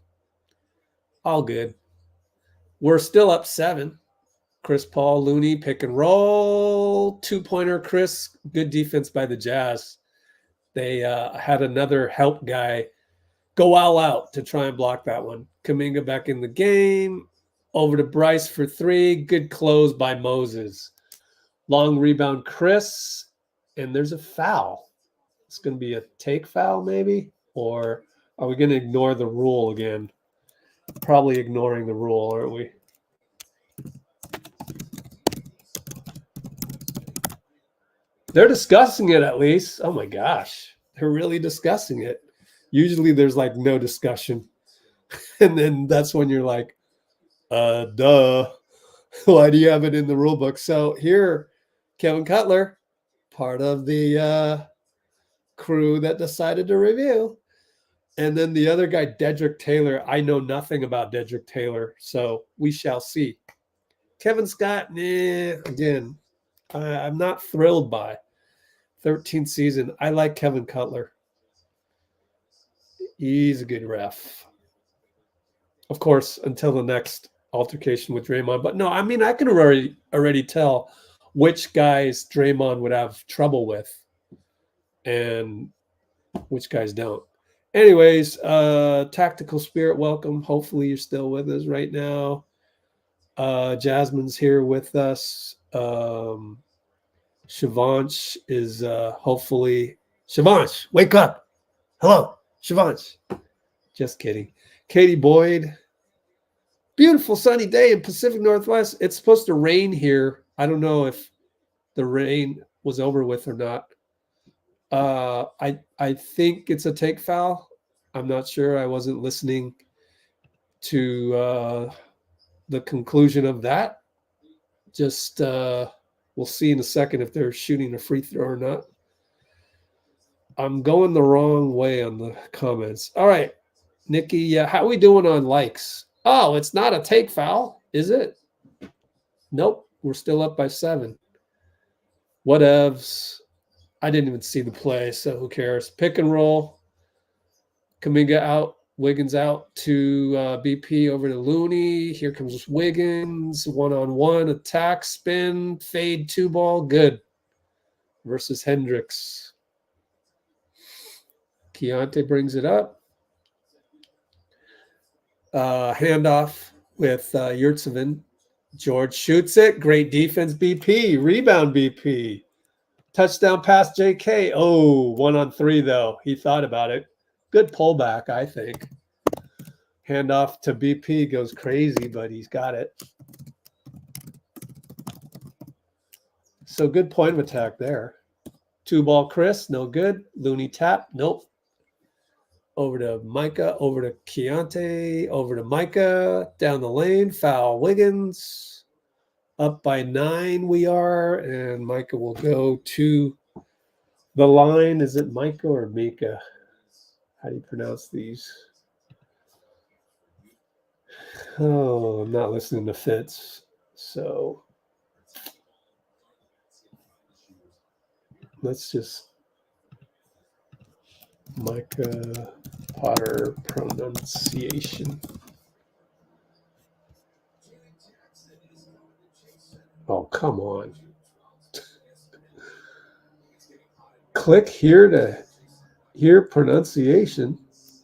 all good. We're still up 7. Chris Paul, Looney, pick and roll. 2-pointer, Chris. Good defense by the Jazz. They had another help guy go all out to try and block that one. Kuminga back in the game. Over to Bryce for 3. Good close by Moses. Long rebound, Chris. And there's a foul. It's going to be a take foul maybe? Or are we going to ignore the rule again? Probably ignoring the rule, aren't we? They're discussing it at least. Oh my gosh. They're really discussing it. Usually there's like no discussion. And then that's when you're like, duh. Why do you have it in the rule book? So here, Kevin Cutler, part of the crew that decided to review. And then the other guy, Dedric Taylor. I know nothing about Dedric Taylor, so we shall see. Kevin Scott, again, I'm not thrilled by 13th season. I like Kevin Cutler. He's a good ref. Of course, until the next altercation with Draymond. But no, I mean, I can already tell which guys Draymond would have trouble with and which guys don't. Anyways, Tactical Spirit, welcome. Hopefully you're still with us right now. Jasmine's here with us. Shivansh is hopefully... Shivansh, wake up. Hello, Shivansh. Just kidding. Katie Boyd. Beautiful sunny day in Pacific Northwest. It's supposed to rain here. I don't know if the rain was over with or not. I think it's a take foul. I'm not sure. I wasn't listening to the conclusion of that. Just we'll see in a second if they're shooting a free throw or not. I'm going the wrong way on the comments. All right, Nikki, how are we doing on likes? Oh, it's not a take foul, is it? Nope, we're still up by 7. Whatevs. I didn't even see the play, so who cares? Pick and roll. Kuminga out. Wiggins out to BP over to Looney. Here comes Wiggins. One-on-one attack, spin, fade, 2-ball. Good. Versus Hendricks. Keontae brings it up. Handoff with Yurtseven. George shoots it. Great defense, BP. Rebound, BP. Touchdown pass, JK. Oh, 1-on-3, though. He thought about it. Good pullback, I think. Handoff to BP goes crazy, but he's got it. So good point of attack there. 2-ball Chris, no good. Looney tap, nope. Over to Micah, over to Keontae, over to Micah, down the lane, foul Wiggins. Up by 9 we are, and Micah will go to the line. Is it Micah or Mika? How do you pronounce these? Oh, I'm not listening to Fitz. So let's just Micah Potter pronunciation. Oh, come on. Click here to hear pronunciation.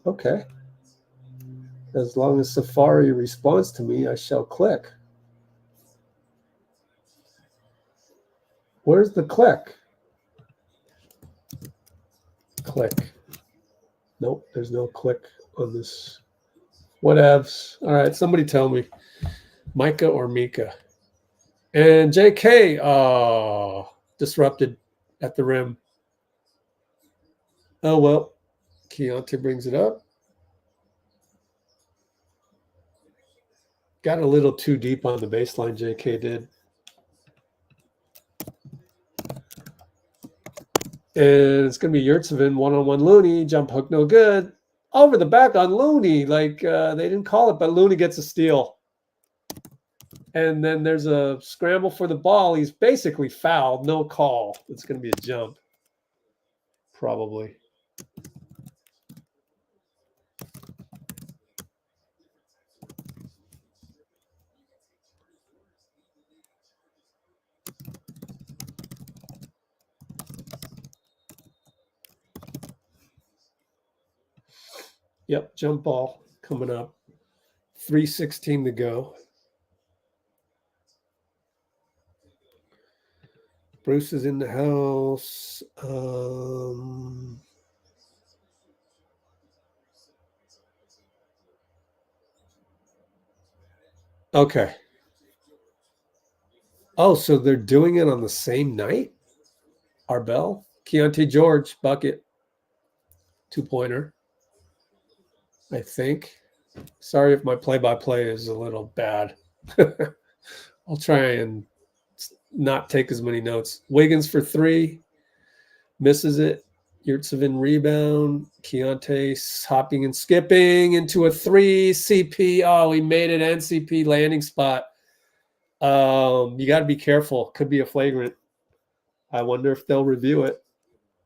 Okay. As long as Safari responds to me, I shall click. Where's the click? Click. Nope, there's no click on this. Whatevs. All right, somebody tell me. Micah or Mika? And JK, disrupted at the rim. Oh, well. Keontae brings it up. Got a little too deep on the baseline, JK did. And it's going to be Yurtseven, one-on-one Looney. Jump hook, no good. Over the back on Looney. Like, they didn't call it, but Looney gets a steal. And then there's a scramble for the ball. He's basically fouled. No call. It's going to be a jump. Probably. Yep, jump ball coming up. 3:16 to go. Bruce is in the house. Okay. Oh, so they're doing it on the same night? Arbel? Keontae George, bucket. 2-pointer. I think. Sorry if my play-by-play is a little bad. I'll try and not take as many notes. Wiggins for 3. Misses it. Yurtseven rebound. Keontae hopping and skipping into a 3. CP. Oh, he made it. NCP landing spot. You got to be careful. Could be a flagrant. I wonder if they'll review it.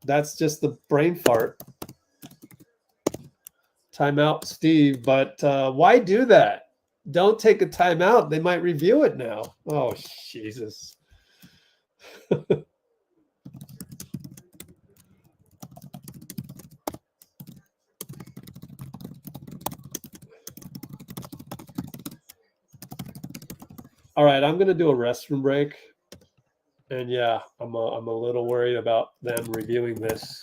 That's just the brain fart. Timeout, Steve. But why do that? Don't take a timeout. They might review it now. Oh, Jesus. All right, I'm going to do a restroom break. And yeah, I'm a little worried about them reviewing this.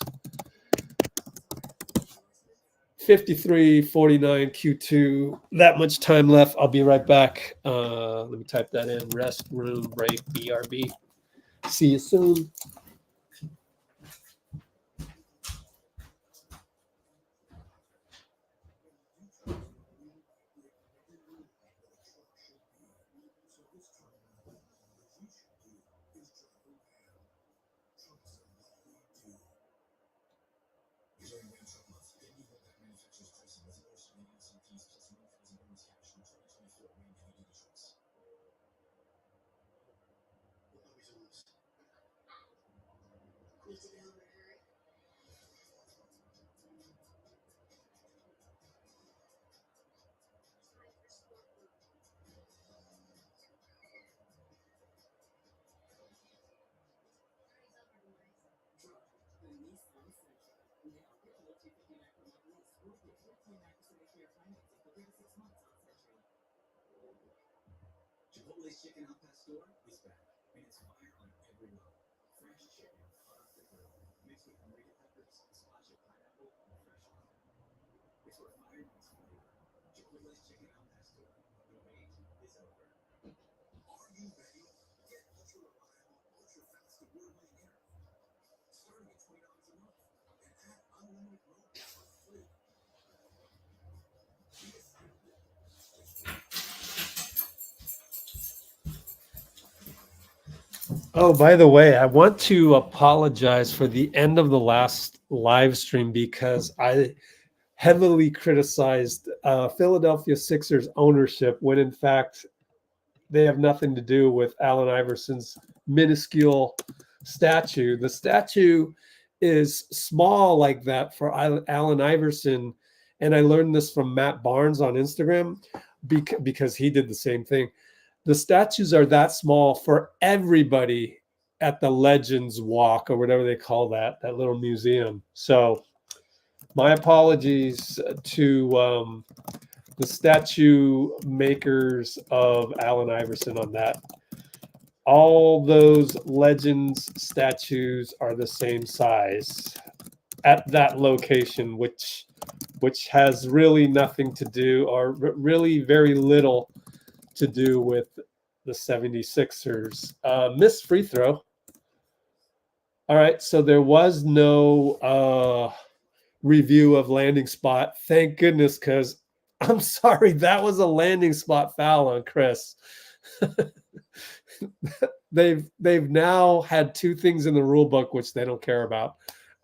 53-49 Q2. That much time left. I'll be right back. Let me type that in. Restroom break, BRB. See you soon. Oh, by the way, I want to apologize for the end of the last live stream because heavily criticized Philadelphia Sixers ownership when in fact they have nothing to do with Allen Iverson's minuscule statue. The statue is small like that for Allen Iverson. And I learned this from Matt Barnes on Instagram because he did the same thing. The statues are that small for everybody at the Legends Walk or whatever they call that little museum. So my apologies to the statue makers of Allen Iverson on that. All those Legends statues are the same size at that location, which has really nothing to do, or really very little to do with the 76ers. Missed free throw. All right, so there was no review of landing spot. Thank goodness, because I'm sorry, that was a landing spot foul on Chris. They've now had two things in the rule book which they don't care about.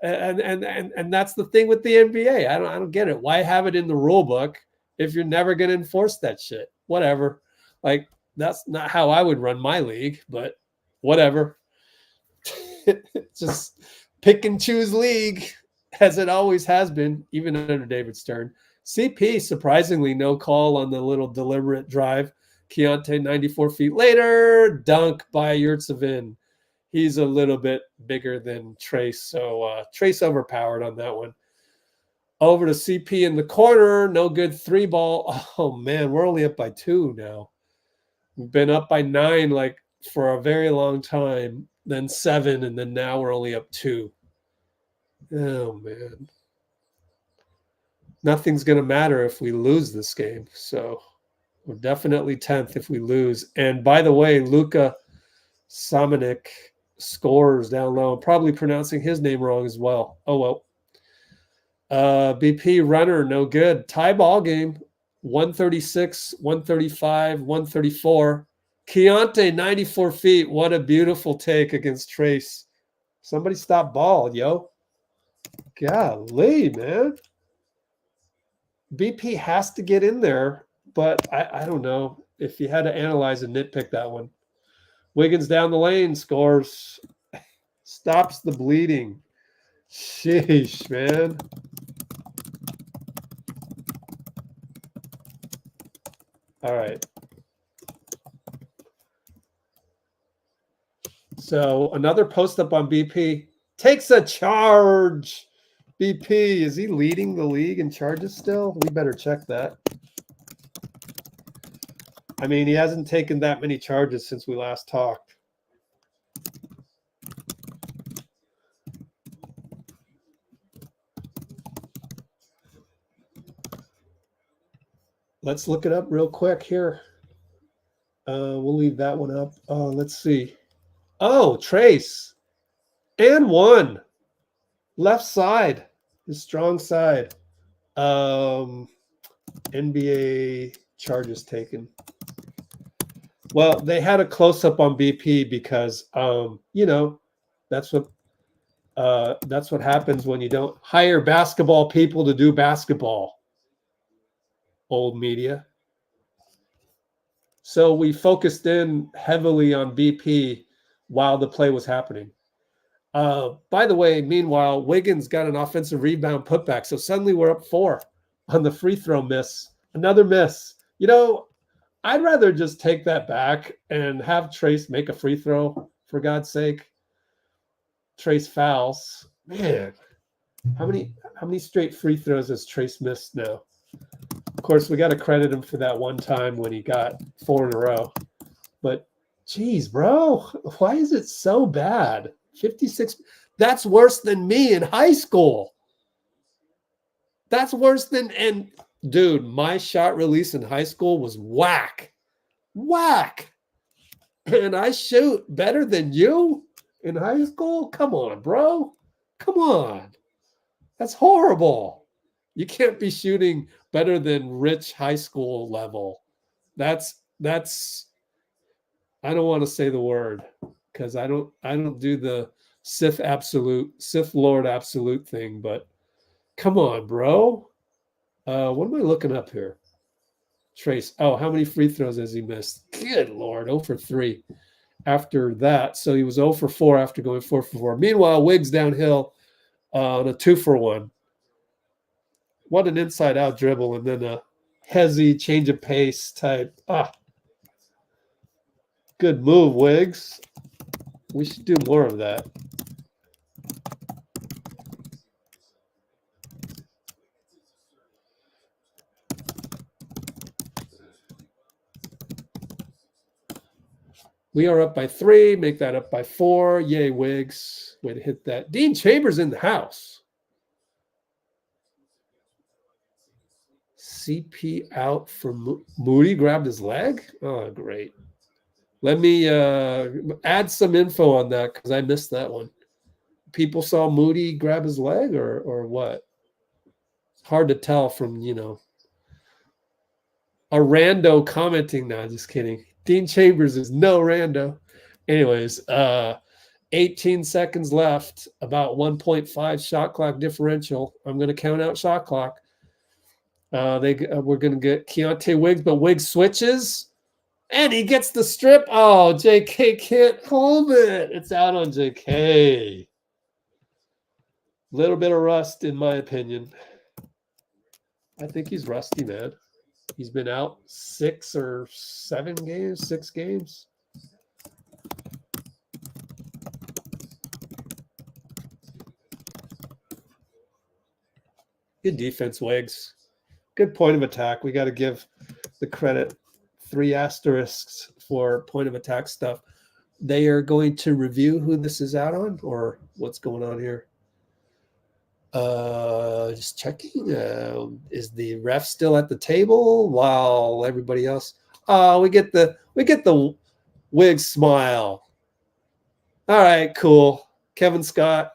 And that's the thing with the NBA. I don't get it. Why have it in the rule book if you're never going to enforce that shit? Whatever. Like, that's not how I would run my league, but whatever. Just pick and choose league, as it always has been, even under David Stern. CP, surprisingly, no call on the little deliberate drive. Keontae 94 feet later, dunk by Yurtseven. He's a little bit bigger than Trayce, so Trayce overpowered on that one. Over to CP in the corner, no good three ball. Oh, man, we're only up by 2 now. We've been up by 9 like for a very long time, then 7, and then now we're only up 2. Oh, man. Nothing's going to matter if we lose this game, so we're definitely 10th if we lose. And by the way, Luka Samanic scores down low. I'm probably pronouncing his name wrong as well. Oh, well. BP runner, no good. Tie ball game, 136, 135, 134. Keontae, 94 feet. What a beautiful take against Trayce. Somebody stop ball, yo. Golly, man. BP has to get in there, but I don't know if you had to analyze and nitpick that one. Wiggins down the lane, scores. Stops the bleeding. Sheesh, man. All right. So another post up on BP. Takes a charge. BP, is he leading the league in charges still? We better check that. I mean, he hasn't taken that many charges since we last talked. Let's look it up real quick here. We'll leave that one up. Let's see. Oh, Trayce. And 1. Left side. His strong side. NBA charges taken. Well, they had a close-up on BP because, you know, that's what happens when you don't hire basketball people to do basketball. Old media. So we focused in heavily on BP while the play was happening. By the way, meanwhile, Wiggins got an offensive rebound putback. So suddenly we're up 4 on the free throw miss. Another miss. You know, I'd rather just take that back and have Trayce make a free throw, for God's sake. Trayce fouls. Man, how many straight free throws has Trayce missed now? Of course, we got to credit him for that one time when he got 4 in a row. But, geez, bro, why is it so bad? 56. That's worse than me in high school. That's worse than, and dude, my shot release in high school was whack. Whack. And I shoot better than you in high school? Come on, bro. Come on. That's horrible. You can't be shooting better than rich high school level. That's I don't want to say the word because I don't do the Sith Lord absolute thing, but come on, bro. What am I looking up here? Trayce. Oh, how many free throws has he missed? Good Lord, 0 for 3 after that. So he was 0 for 4 after going 4 for 4. Meanwhile, Wiggs downhill on a 2 for 1. What an inside-out dribble, and then a hezzy change of pace type. Good move, Wiggs. We should do more of that. We are up by 3. Make that up by 4. Yay, Wiggs. Way to hit that. Dean Chambers in the house. CP out for Moody. Grabbed his leg. Oh, great. Let me add some info on that because I missed that one. People saw Moody grab his leg or what? It's hard to tell from, a rando commenting. No, just kidding. Dean Chambers is no rando. Anyways, 18 seconds left, about 1.5 shot clock differential. I'm going to count out shot clock. We're going to get Keontae Wiggs, but Wiggs switches, and he gets the strip. Oh, JK can't hold it. It's out on JK. Little bit of rust, in my opinion. I think he's rusty, man. He's been out 6 or 7 games, 6 games. Good defense, Wiggs. Good point of attack. We got to give the credit. 3 asterisks for point of attack stuff. They are going to review who this is out on or what's going on here. Just checking. Is the ref still at the table while everybody else? We get the Wiggs smile. All right, cool. Kevin Scott,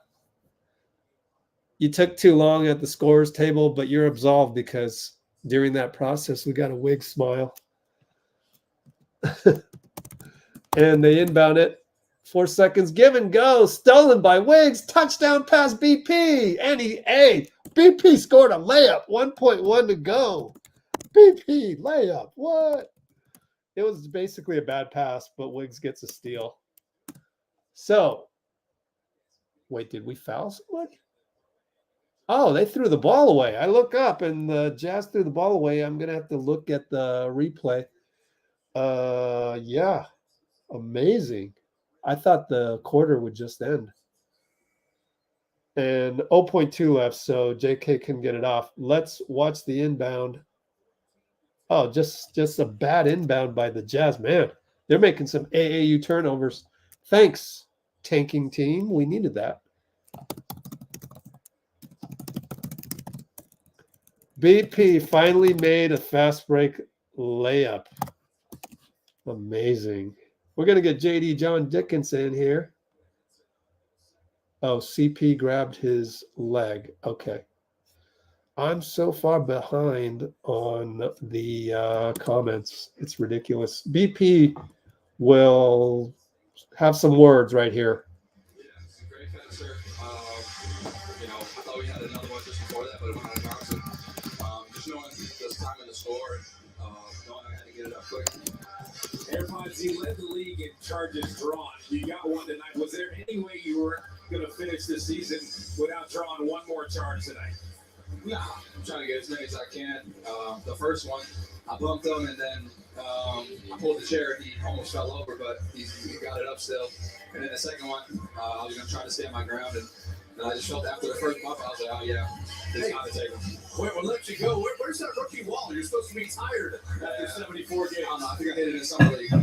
you took too long at the scorers table, but you're absolved because during that process we got a Wiggs smile. And they inbound it. 4 seconds, give and go, stolen by Wiggs, touchdown pass BP, and BP scored a layup, 1.1 to go. BP layup, what? It was basically a bad pass, but Wiggs gets a steal. So, wait, did we foul somebody? Oh, they threw the ball away. I look up and the Jazz threw the ball away. I'm going to have to look at the replay. Yeah, amazing. I thought the quarter would just end. And 0.2 left, so JK can get it off. Let's watch the inbound. Oh, just a bad inbound by the Jazz. Man, they're making some AAU turnovers. Thanks, tanking team. We needed that. BP finally made a fast break layup. Amazing. We're going to get JD John Dickinson in here. Oh, CP grabbed his leg. Okay. I'm so far behind on the comments. It's ridiculous. BP will have some words right here. Yeah, it's a great passer. I thought we had another one just before that, but it went out of bounds. Just knowing the time in the score, knowing I had to get it up quick. AirPods, you led the league in charges drawn. You got one tonight. Was there any way you were going to finish the season without drawing one more charge tonight? Nah, I'm trying to get as many as I can. The first one, I bumped him, and then I pulled the chair. He almost fell over, but he got it up still. And then the second one, I was going to try to stand my ground, and I just felt after the first bump, I was like, oh, yeah, it's got to take him. Wait, we'll let you go. Where's that rookie wall? You're supposed to be tired after 74 games. I don't know. I think I hit it in summer league.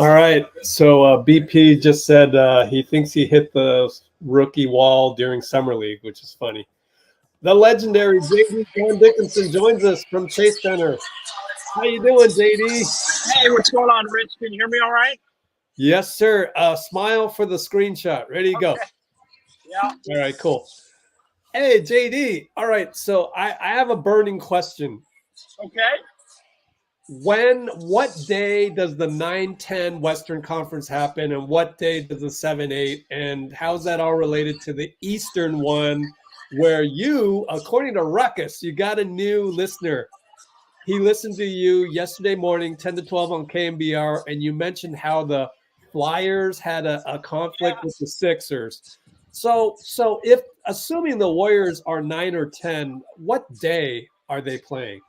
All right. So BP just said he thinks he hit the rookie wall during summer league, which is funny. The legendary JD John Dickinson joins us from Chase Center. How you doing, JD? Hey, what's going on, Rich? Can you hear me all right? Yes, sir. Smile for the screenshot. Ready to go. Yeah. All right, cool. Hey, JD. All right, so I have a burning question. Okay. What day does the 9-10 Western Conference happen, and what day does the 7-8, and how's that all related to the Eastern one where you, according to Ruckus, you got a new listener. He listened to you yesterday morning, 10 to 12 on KMBR, and you mentioned how the Flyers had a conflict with the Sixers. So if assuming the Warriors are 9 or 10, what day are they playing?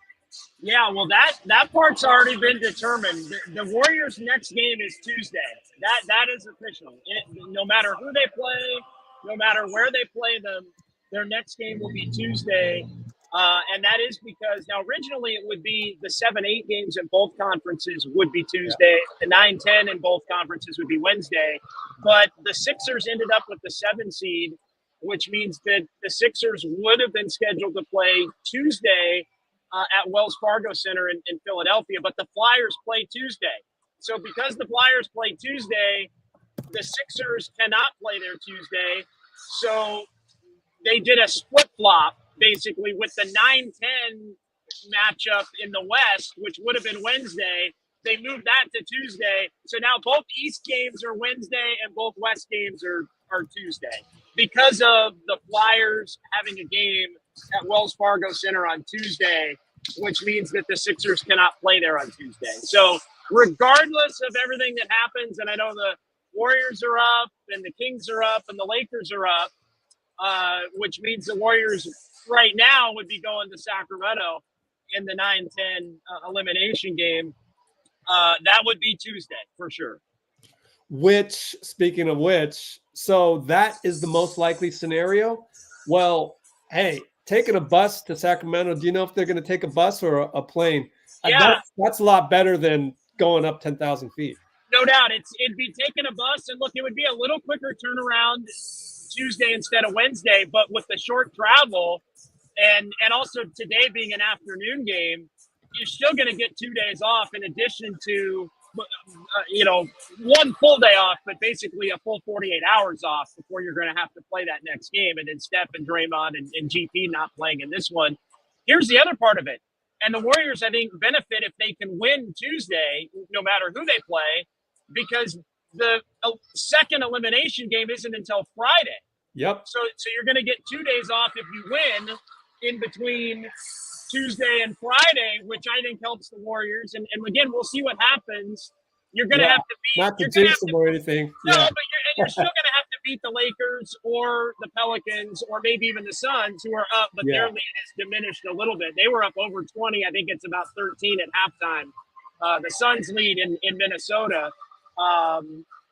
Yeah, well, that part's already been determined. The Warriors' next game is Tuesday. That is official. No matter who they play, no matter where they play them, their next game will be Tuesday. And that is because now originally it would be the 7-8 games in both conferences would be Tuesday. The 9-10 in both conferences would be Wednesday. But the Sixers ended up with the 7 seed, which means that the Sixers would have been scheduled to play Tuesday at Wells Fargo Center in Philadelphia. But the Flyers play Tuesday. So because the Flyers play Tuesday, the Sixers cannot play their Tuesday. So they did a split flop, basically, with the 9-10 matchup in the West, which would have been Wednesday. They moved that to Tuesday. So now both East games are Wednesday and both West games are Tuesday because of the Flyers having a game at Wells Fargo Center on Tuesday, which means that the Sixers cannot play there on Tuesday. So regardless of everything that happens, and I know the Warriors are up and the Kings are up and the Lakers are up, which means the Warriors right now would be going to Sacramento in the 9-10 elimination game. That would be Tuesday for sure. Which, speaking of which, so that is the most likely scenario. Well, hey, taking a bus to Sacramento, do you know if they're going to take a bus or a plane? Yeah. That's a lot better than going up 10,000 feet. No doubt. It'd be taking a bus, and look, it would be a little quicker turnaround Tuesday instead of Wednesday, but with the short travel and also today being an afternoon game, you're still going to get 2 days off in addition to, one full day off, but basically a full 48 hours off before you're going to have to play that next game. And then Steph and Draymond and GP not playing in this one. Here's the other part of it. And the Warriors, I think, benefit if they can win Tuesday, no matter who they play, because the second elimination game isn't until Friday. Yep. So you're going to get 2 days off if you win in between Tuesday and Friday, which I think helps the Warriors. And again, we'll see what happens. You're going to have to beat. Not to jinx them or anything. No, but you're still going to have to beat the Lakers or the Pelicans or maybe even the Suns, who are up, but their lead has diminished a little bit. They were up over 20. I think it's about 13 at halftime. The Suns lead in Minnesota.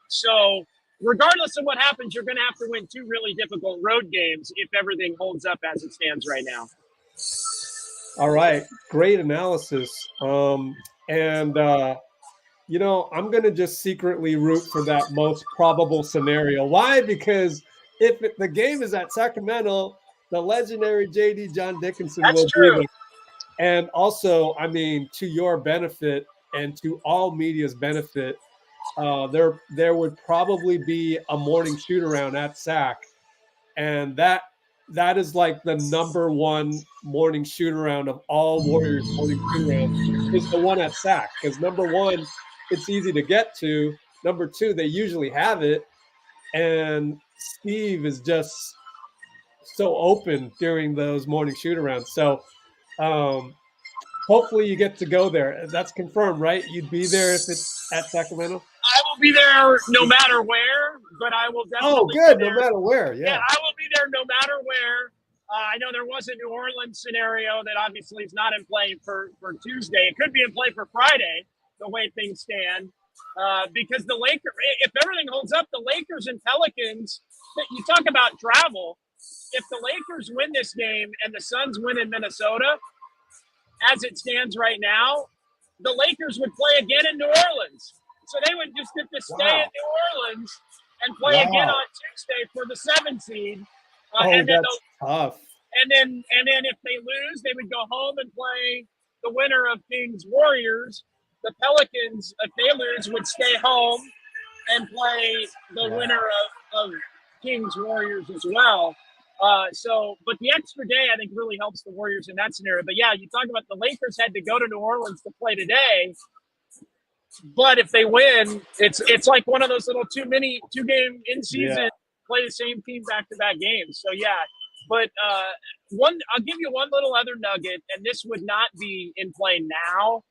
So regardless of what happens, you're going to have to win 2 really difficult road games if everything holds up as it stands right now. All right. Great analysis. I'm going to just secretly root for that most probable scenario. Why? Because if the game is at Sacramento, the legendary JD John Dickinson will be there. And also, I mean, to your benefit and to all media's benefit, there would probably be a morning shoot around at SAC. And that is like the number one morning shoot around of all Warriors morning shoot around is the one at SAC. Because number one, it's easy to get to. Number two, they usually have it. And Steve is just so open during those morning shoot arounds. So hopefully you get to go there. That's confirmed, right? You'd be there if it's at Sacramento? I will be there no matter where, but I will definitely good, no matter where, yeah. I will be there no matter where. I know there was a New Orleans scenario that obviously is not in play for Tuesday. It could be in play for Friday, the way things stand, because the Lakers, if everything holds up, the Lakers and Pelicans, you talk about travel, if the Lakers win this game and the Suns win in Minnesota, as it stands right now, the Lakers would play again in New Orleans. So they would just get to stay in New Orleans and play again on Tuesday for the 7 seed. And that's tough. And then if they lose, they would go home and play the winner of Kings Warriors. The Pelicans, if they lose, would stay home and play the winner of Kings Warriors as well. But the extra day, I think, really helps the Warriors in that scenario. But yeah, you talk about the Lakers had to go to New Orleans to play today. But if they win, it's like one of those little 2 game in season, play the same team back-to-back games. So yeah, But I'll give you one little other nugget, and this would not be in play now,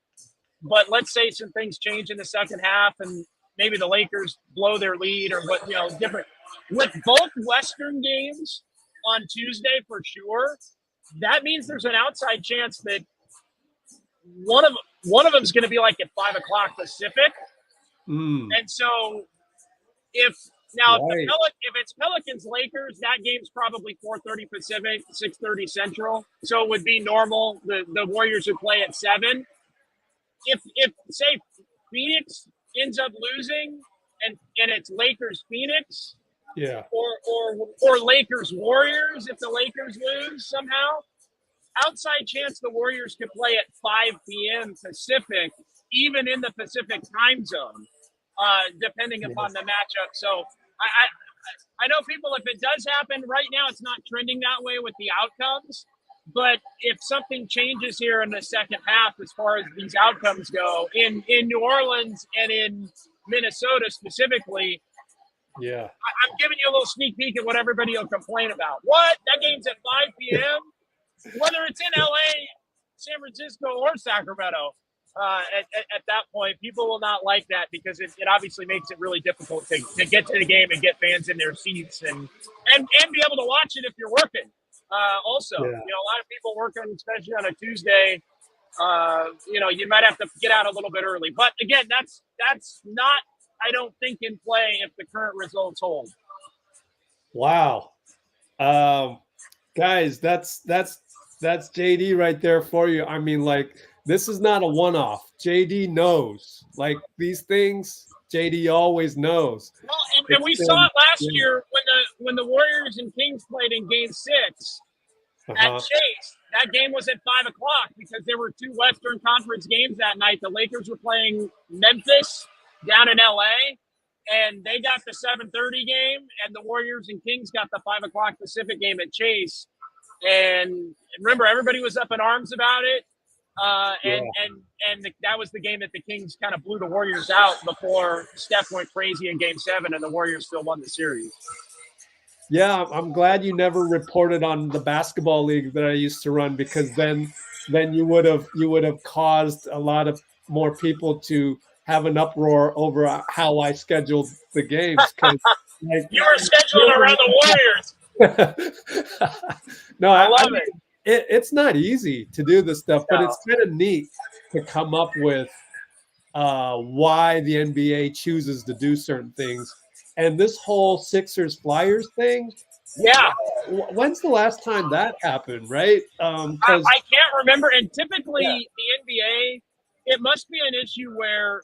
but let's say some things change in the second half and maybe the Lakers blow their lead or what, different. With both Western games on Tuesday for sure, that means there's an outside chance that one of them is going to be like at 5 o'clock Pacific. And so if it's Pelicans Lakers, that game's probably 4:30 Pacific, 6:30 Central. So it would be normal. The Warriors would play at 7. If say Phoenix ends up losing and it's Lakers Phoenix, or Lakers Warriors, if the Lakers lose somehow, outside chance the Warriors could play at 5 p.m. Pacific, even in the Pacific time zone, depending upon the matchup. So I know people, if it does happen right now, it's not trending that way with the outcomes. But if something changes here in the second half, as far as these outcomes go, in New Orleans and in Minnesota specifically, I'm giving you a little sneak peek at what everybody will complain about. What? That game's at 5 p.m.? Whether it's in LA, San Francisco, or Sacramento, at that point, people will not like that because it obviously makes it really difficult to get to the game and get fans in their seats and be able to watch it if you're working. Also, a lot of people working, especially on a Tuesday. You might have to get out a little bit early. But again, that's not, I don't think, in play if the current results hold. Wow, guys, that's JD right there for you. I mean, like, this is not a one-off. JD knows, like, these things. JD always knows. Well, and we saw it last year when the Warriors and Kings played in Game 6 at Chase. That game was at 5 o'clock because there were 2 Western Conference games that night. The Lakers were playing Memphis down in LA, and they got the 7:30 game, and the Warriors and Kings got the 5 o'clock Pacific game at Chase. And remember, everybody was up in arms about it. And that was the game that the Kings kind of blew the Warriors out before Steph went crazy in Game 7, and the Warriors still won the series. Yeah, I'm glad you never reported on the basketball league that I used to run, because then you would have caused a lot of more people to have an uproar over how I scheduled the games. Like, you were scheduling around the Warriors. No, I love it. It's not easy to do this stuff, but it's kind of neat to come up with why the NBA chooses to do certain things. And this whole Sixers Flyers thing, when's the last time that happened, right? I can't remember. And typically the NBA, it must be an issue where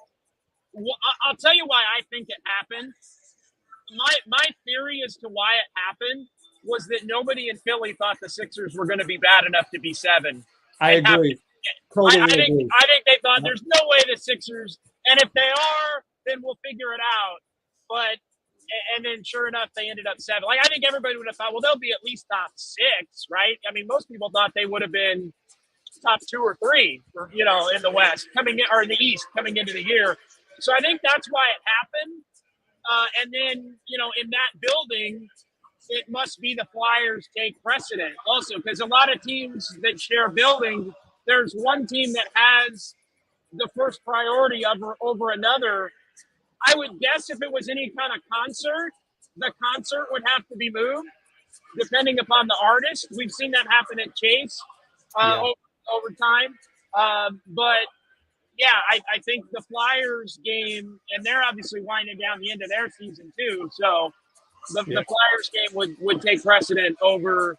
I'll tell you why I think it happened. My theory as to why it happened was that nobody in Philly thought the Sixers were going to be bad enough to be 7. I agree. Totally agree. I think they thought there's no way the Sixers, and if they are, then we'll figure it out. And then sure enough, they ended up 7. Like, I think everybody would have thought, well, they'll be at least top 6, right? I mean, most people thought they would have been top 2 or 3, in the West or in the East coming into the year. So I think that's why it happened. And then, in that building, it must be the Flyers take precedent also, because a lot of teams that share building, there's one team that has the first priority over another. I would guess if it was any kind of concert, the concert would have to be moved depending upon the artist. We've seen that happen at Chase over time. But yeah, I think the Flyers game, and they're obviously winding down the end of their season too. So the Flyers game would take precedent over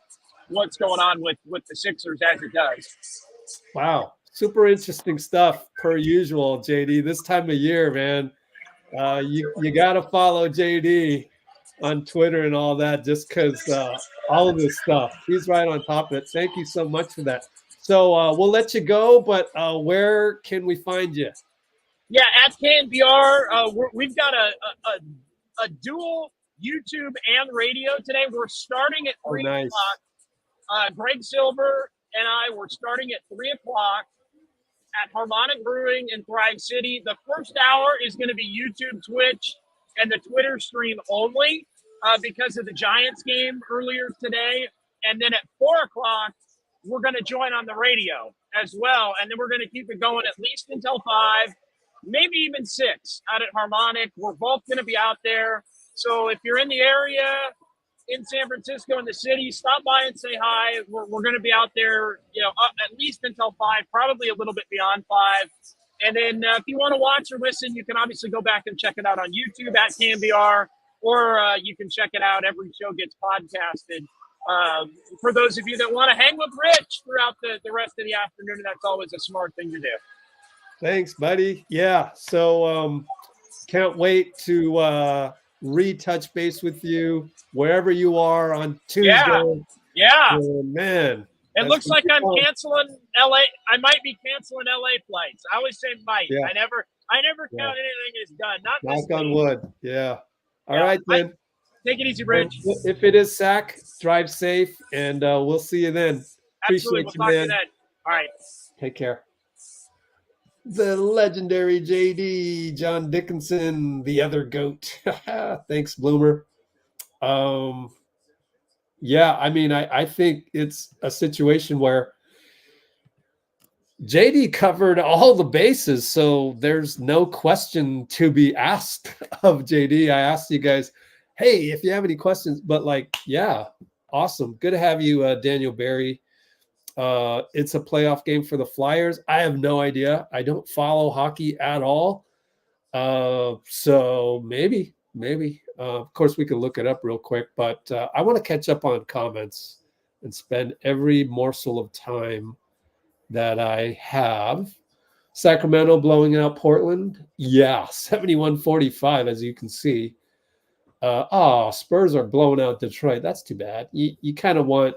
what's going on with the Sixers as it does. Wow. Super interesting stuff per usual, JD. This time of year, man, you got to follow JD on Twitter and all that, just because all of this stuff, he's right on top of it. Thank you so much for that. So we'll let you go, but where can we find you? Yeah, at KNBR. We've got a dual YouTube and radio today. We're starting at 3 o'clock. Greg Silver and I were starting at 3 o'clock at Harmonic Brewing in Thrive City. The first hour is going to be YouTube, Twitch, and the Twitter stream only because of the Giants game earlier today. And then at 4 o'clock, we're going to join on the radio as well. And then we're going to keep it going at least until 5, maybe even 6 out at Harmonic. We're both going to be out there. So if you're in the area in San Francisco, in the city, stop by and say hi. We're going to be out there, at least until 5, probably a little bit beyond 5. And then if you want to watch or listen, you can obviously go back and check it out on YouTube at KMBR, or you can check it out. Every show gets podcasted. For those of you that want to hang with Rich throughout the rest of the afternoon, that's always a smart thing to do. Thanks, buddy. Yeah. So can't wait to retouch base with you wherever you are on Tuesday. Yeah. Oh, man. It looks like I'm canceling LA. I might be canceling LA flights. I always say might. Yeah. I never count anything as done. Not knock on wood. Yeah. All right, then. Take it easy, Rich. If it is SAC, drive safe, and we'll see you then. Absolutely. Appreciate we'll you, talk man. to you then. All right. Take care. The legendary JD, John Dickinson, the other GOAT. Thanks, Bloomer. Yeah, I mean, I think it's a situation where JD covered all the bases, so there's no question to be asked of JD. I asked you guys, hey, if you have any questions, but yeah, awesome. Good to have you, Daniel Berry. It's a playoff game for the Flyers. I have no idea. I don't follow hockey at all. So maybe. Of course, we can look it up real quick, but I want to catch up on comments and spend every morsel of time that I have. Sacramento blowing out Portland. Yeah, 71-45, as you can see. Spurs are blowing out Detroit. That's too bad. You kind of want,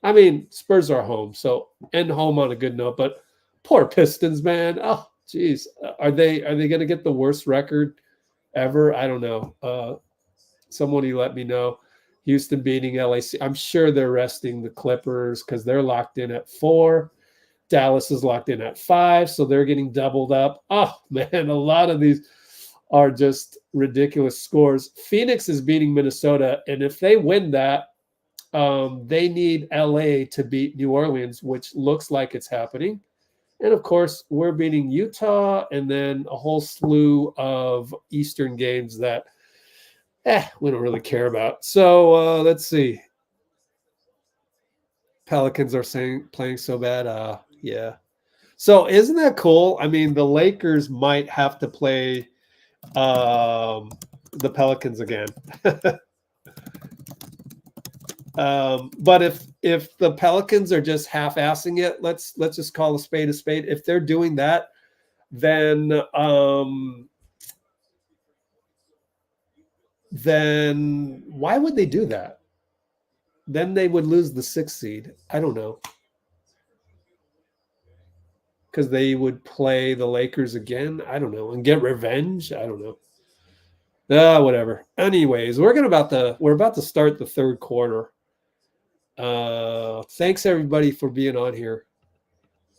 I mean, Spurs are home, so end home on a good note. But poor Pistons, man. Oh, geez, are they going to get the worst record ever? I don't know. Somebody let me know. Houston beating LAC. I'm sure they're resting the Clippers because they're locked in at 4. Dallas is locked in at 5, so they're getting doubled up. Oh man, a lot of these are just ridiculous scores. Phoenix is beating Minnesota, and if they win that, they need LA to beat New Orleans, which looks like it's happening. And of course, we're beating Utah, and then a whole slew of Eastern games that we don't really care about. So let's see. Pelicans are playing so bad. Yeah. So isn't that cool? I mean, the Lakers might have to play the Pelicans again. But if the Pelicans are just half-assing it, let's just call a spade a spade. If they're doing that, then why would they do that? Then they would lose the 6th seed. I don't know. Because they would play the Lakers again. I don't know. And get revenge. I don't know. Whatever. Anyways, we're about to start the third quarter. Thanks everybody for being on here.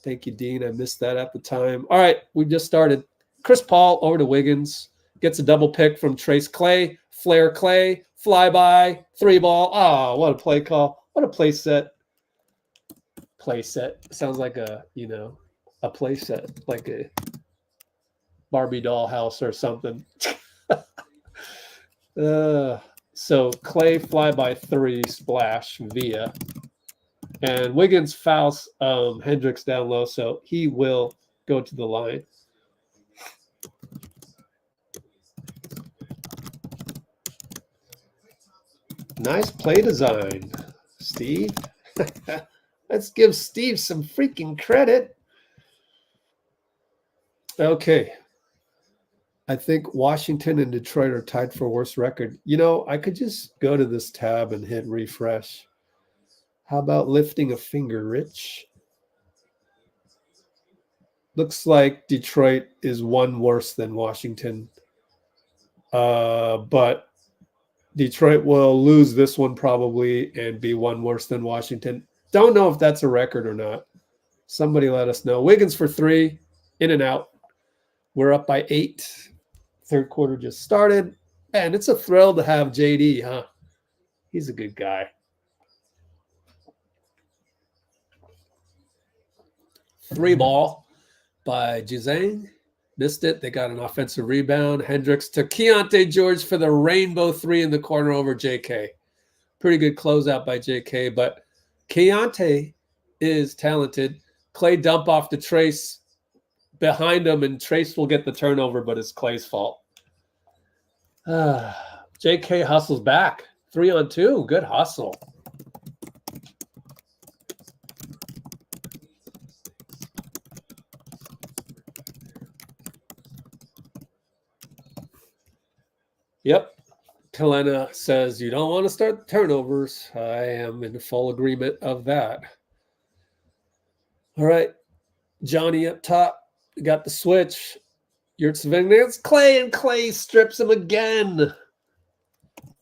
Thank you, Dean. I missed that at the time. All right, we just started. Chris Paul over to Wiggins. Gets a double pick from Trayce Klay. Flare Klay. Flyby. 3-ball. Oh, what a play call. What a play set. Play set. Sounds like a play set, like a Barbie doll house or something. So Klay fly by 3 splash via, and Wiggins fouls Hendricks down low, so he will go to the line. Nice play design, Steve. Let's give Steve some freaking credit. Okay. I think Washington and Detroit are tied for worst record. I could just go to this tab and hit refresh. How about lifting a finger, Rich? Looks like Detroit is 1 worse than Washington. But Detroit will lose this one probably and be 1 worse than Washington. Don't know if that's a record or not. Somebody let us know. Wiggins for 3, in and out. We're up by 8. Third quarter just started. Man, it's a thrill to have JD, huh? He's a good guy. Three ball by Jaylen. Missed it. They got an offensive rebound. Hendricks to Keyonte George for the rainbow three in the corner over JK. Pretty good closeout by JK, but Keyonte is talented. Klay dump off to Trayce behind him, and Trayce will get the turnover, but it's Klay's fault. JK hustles back. 3-on-2. Good hustle. Yep. Kalena says you don't want to start turnovers. I am in full agreement of that. All right. Johnny up top. Got the switch. Yurtseven. There's Klay, and Klay strips him again.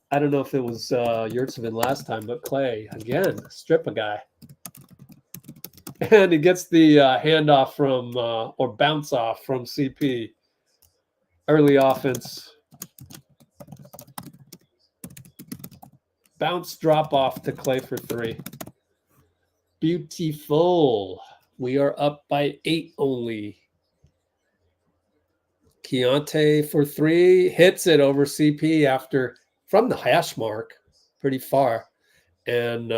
I don't know if it was Yurtseven last time, but Klay, again, strip a guy. And he gets the handoff from, or bounce off from CP. Early offense. Bounce drop off to Klay for three. Beautiful. We are up by 8 only. Keyonte for three. Hits it over CP after from the hash mark. Pretty far. And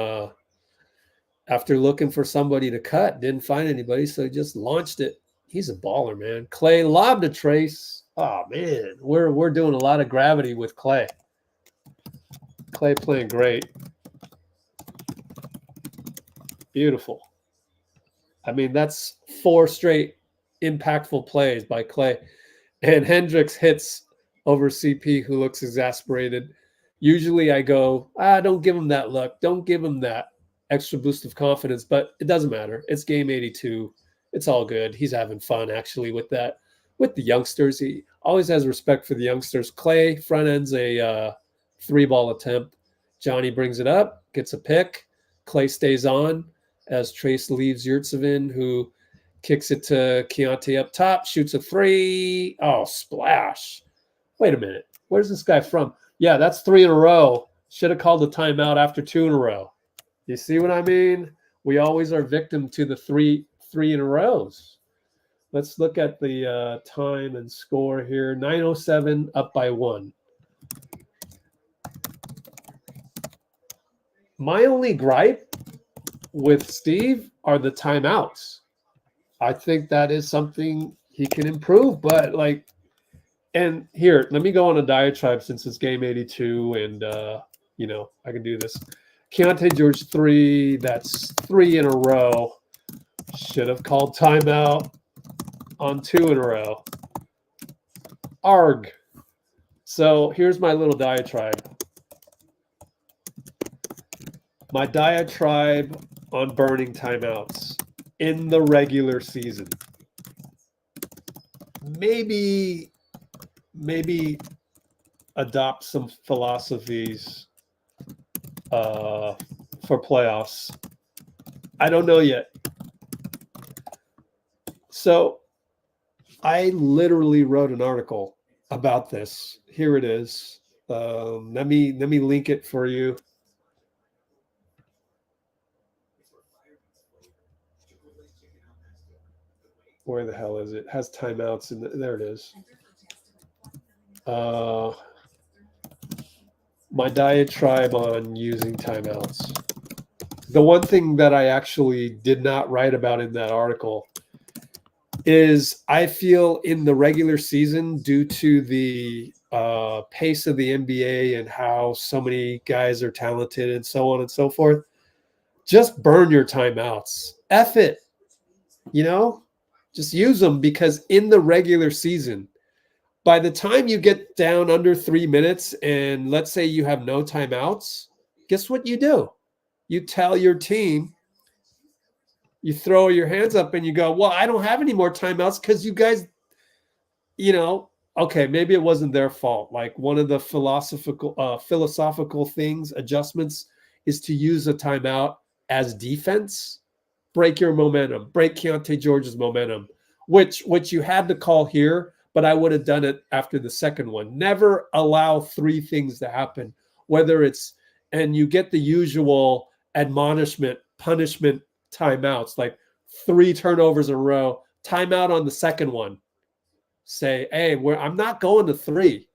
after looking for somebody to cut, didn't find anybody, so he just launched it. He's a baller, man. Klay lobbed to Trayce. Oh, man. We're doing a lot of gravity with Klay. Klay playing great. Beautiful. I mean, that's 4 straight impactful plays by Klay. And Hendricks hits over CP, who looks exasperated. Usually I go, don't give him that look. Don't give him that extra boost of confidence. But it doesn't matter. It's game 82. It's all good. He's having fun, actually, with that. With the youngsters, he always has respect for the youngsters. Klay front ends a 3-ball attempt. Johnny brings it up, gets a pick. Klay stays on as Trayce leaves Yurtseven, who kicks it to Keyonte up top, shoots a 3. Oh, splash. Wait a minute. Where's this guy from? Yeah, that's 3 in a row. Should have called a timeout after 2 in a row. You see what I mean? We always are victim to the three in a rows. Let's look at the time and score here. 9:07, up by 1. My only gripe with Steve are the timeouts. I think that is something he can improve, but and here, let me go on a diatribe since it's game 82 and, I can do this. Keyonte George 3, that's 3 in a row. Should have called timeout on 2 in a row. Arg. So here's my little diatribe. My diatribe on burning timeouts in the regular season. Maybe adopt some philosophies for playoffs. I don't know yet. So I literally wrote an article about this. Here it is. Let me link it for you. Where the hell is it? It has timeouts in there. It is. My diatribe on using timeouts. The one thing that I actually did not write about in that article is I feel in the regular season, due to the pace of the NBA and how so many guys are talented and so on and so forth, just burn your timeouts. F it. Just use them, because in the regular season, by the time you get down under 3 minutes and let's say you have no timeouts, guess what you do? You tell your team, you throw your hands up and you go, well, I don't have any more timeouts because you guys, okay, maybe it wasn't their fault. Like one of the philosophical things, adjustments, is to use a timeout as defense. Break your momentum, break Keyonte George's momentum, which you had to call here, but I would have done it after the second one. Never allow 3 things to happen, whether it's, and you get the usual admonishment, punishment timeouts, like 3 turnovers in a row, timeout on the second one. Say, hey, I'm not going to 3.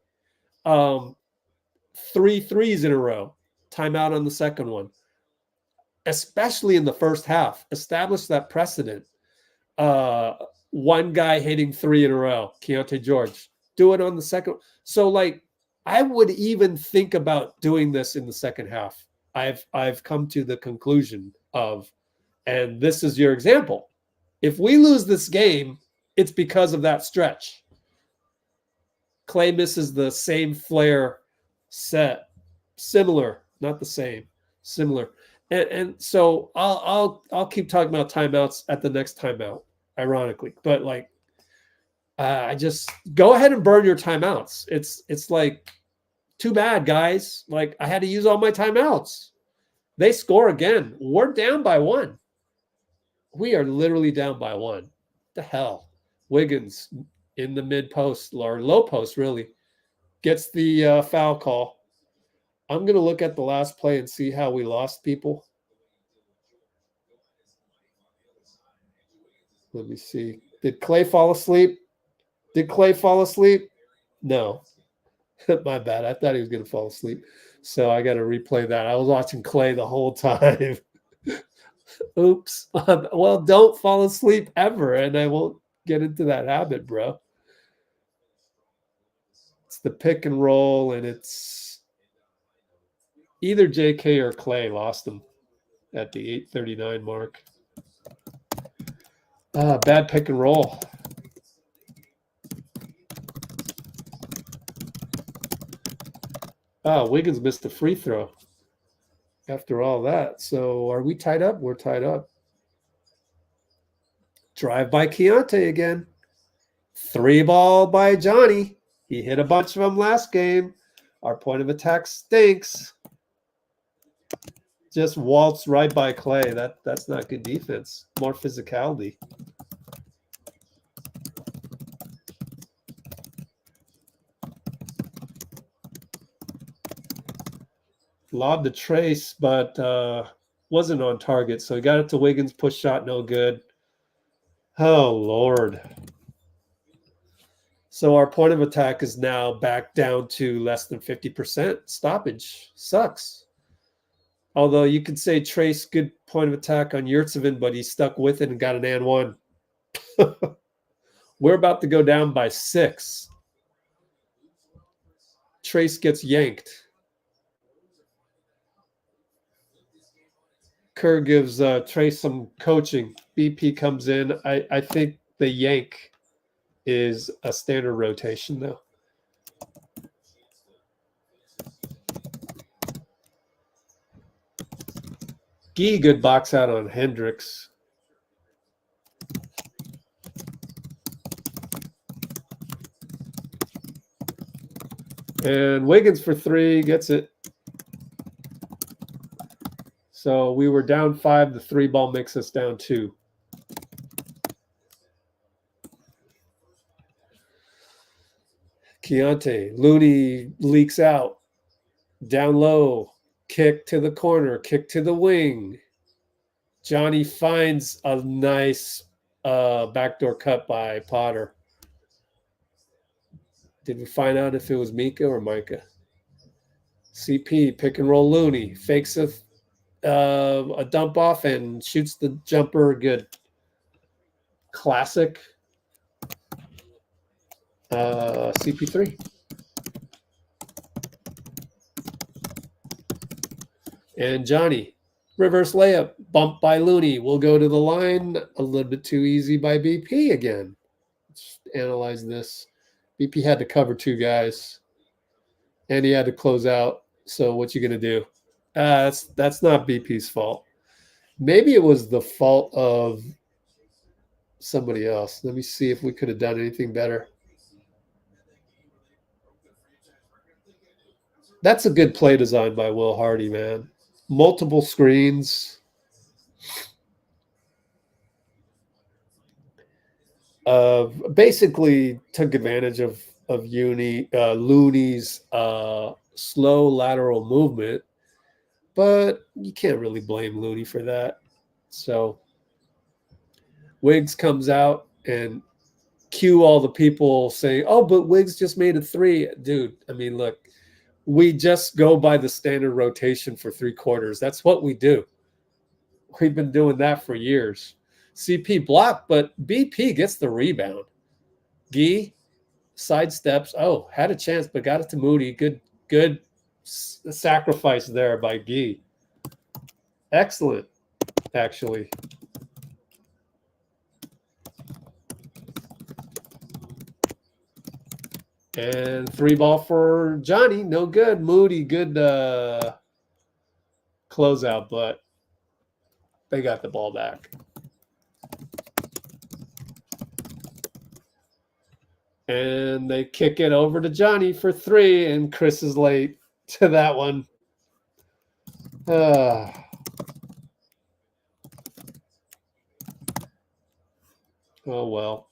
3 threes in a row, timeout on the second one. Especially in the first half, establish that precedent. One guy hitting 3 in a row, Keyonte George. Do it on the second. So, like, I would even think about doing this in the second half. I've come to the conclusion of, and this is your example. If we lose this game, it's because of that stretch. Klay misses the same flare set, similar, not the same, similar. And so I'll keep talking about timeouts at the next timeout, ironically. But like, I just go ahead and burn your timeouts. It's like, too bad, guys. Like, I had to use all my timeouts. They score again. We're down by 1. We are literally down by 1. What the hell? Wiggins in the mid post or low post, really, gets the foul call. I'm going to look at the last play and see how we lost people. Let me see. Did Klay fall asleep? No. My bad. I thought he was going to fall asleep. So I got to replay that. I was watching Klay the whole time. Oops. Well, don't fall asleep ever, and I won't get into that habit, bro. It's the pick and roll, and it's either JK or Klay lost them at the 8:39 mark. Bad pick and roll. Wiggins missed a free throw after all that. So are we tied up? We're tied up. Drive by Keyonte again. 3 ball by Johnny. He hit a bunch of them last game. Our point of attack stinks. Just waltz right by Klay. That's not good defense. More physicality. Lobbed the Trayce, but wasn't on target. So he got it to Wiggins. Push shot, no good. Oh, Lord. So our point of attack is now back down to less than 50% stoppage. Sucks. Although you could say Trayce, good point of attack on Yurtseven, but he stuck with it and got an and 1. We're about to go down by 6. Trayce gets yanked. Kerr gives Trayce some coaching. BP comes in. I think the yank is a standard rotation, though. Gee, good box out on Hendricks. And Wiggins for 3 gets it. So we were down 5. The 3 ball makes us down 2. Keyonte. Looney leaks out. Down low. Kick to the corner. Kick to the wing. Johnny finds a nice backdoor cut by Potter. Did we find out if it was Mika or Micah? CP, pick and roll Looney. Fakes a dump off and shoots the jumper. Good. Classic. CP3. And Johnny. Reverse layup. Bump by Looney. We'll go to the line. A little bit too easy by BP again. Let's analyze this. BP had to cover 2 guys. And he had to close out. So what you going to do? That's not BP's fault. Maybe it was the fault of somebody else. Let me see if we could have done anything better. That's a good play design by Will Hardy, man. Multiple screens. Basically took advantage of Looney's slow lateral movement, but you can't really blame Looney for that. So Wiggs comes out and cue all the people saying, oh, but Wiggs just made a 3. Dude, I mean, look, we just go by the standard rotation for 3 quarters. That's what we do. We've been doing that for years. CP blocked, but BP gets the rebound. Gee sidesteps. Oh, had a chance, but got it to Moody. Good sacrifice there by Gee. Excellent, actually. And 3 ball for Johnny. No good. Moody, good closeout, but they got the ball back. And they kick it over to Johnny for 3, and Chris is late to that one. Oh, well.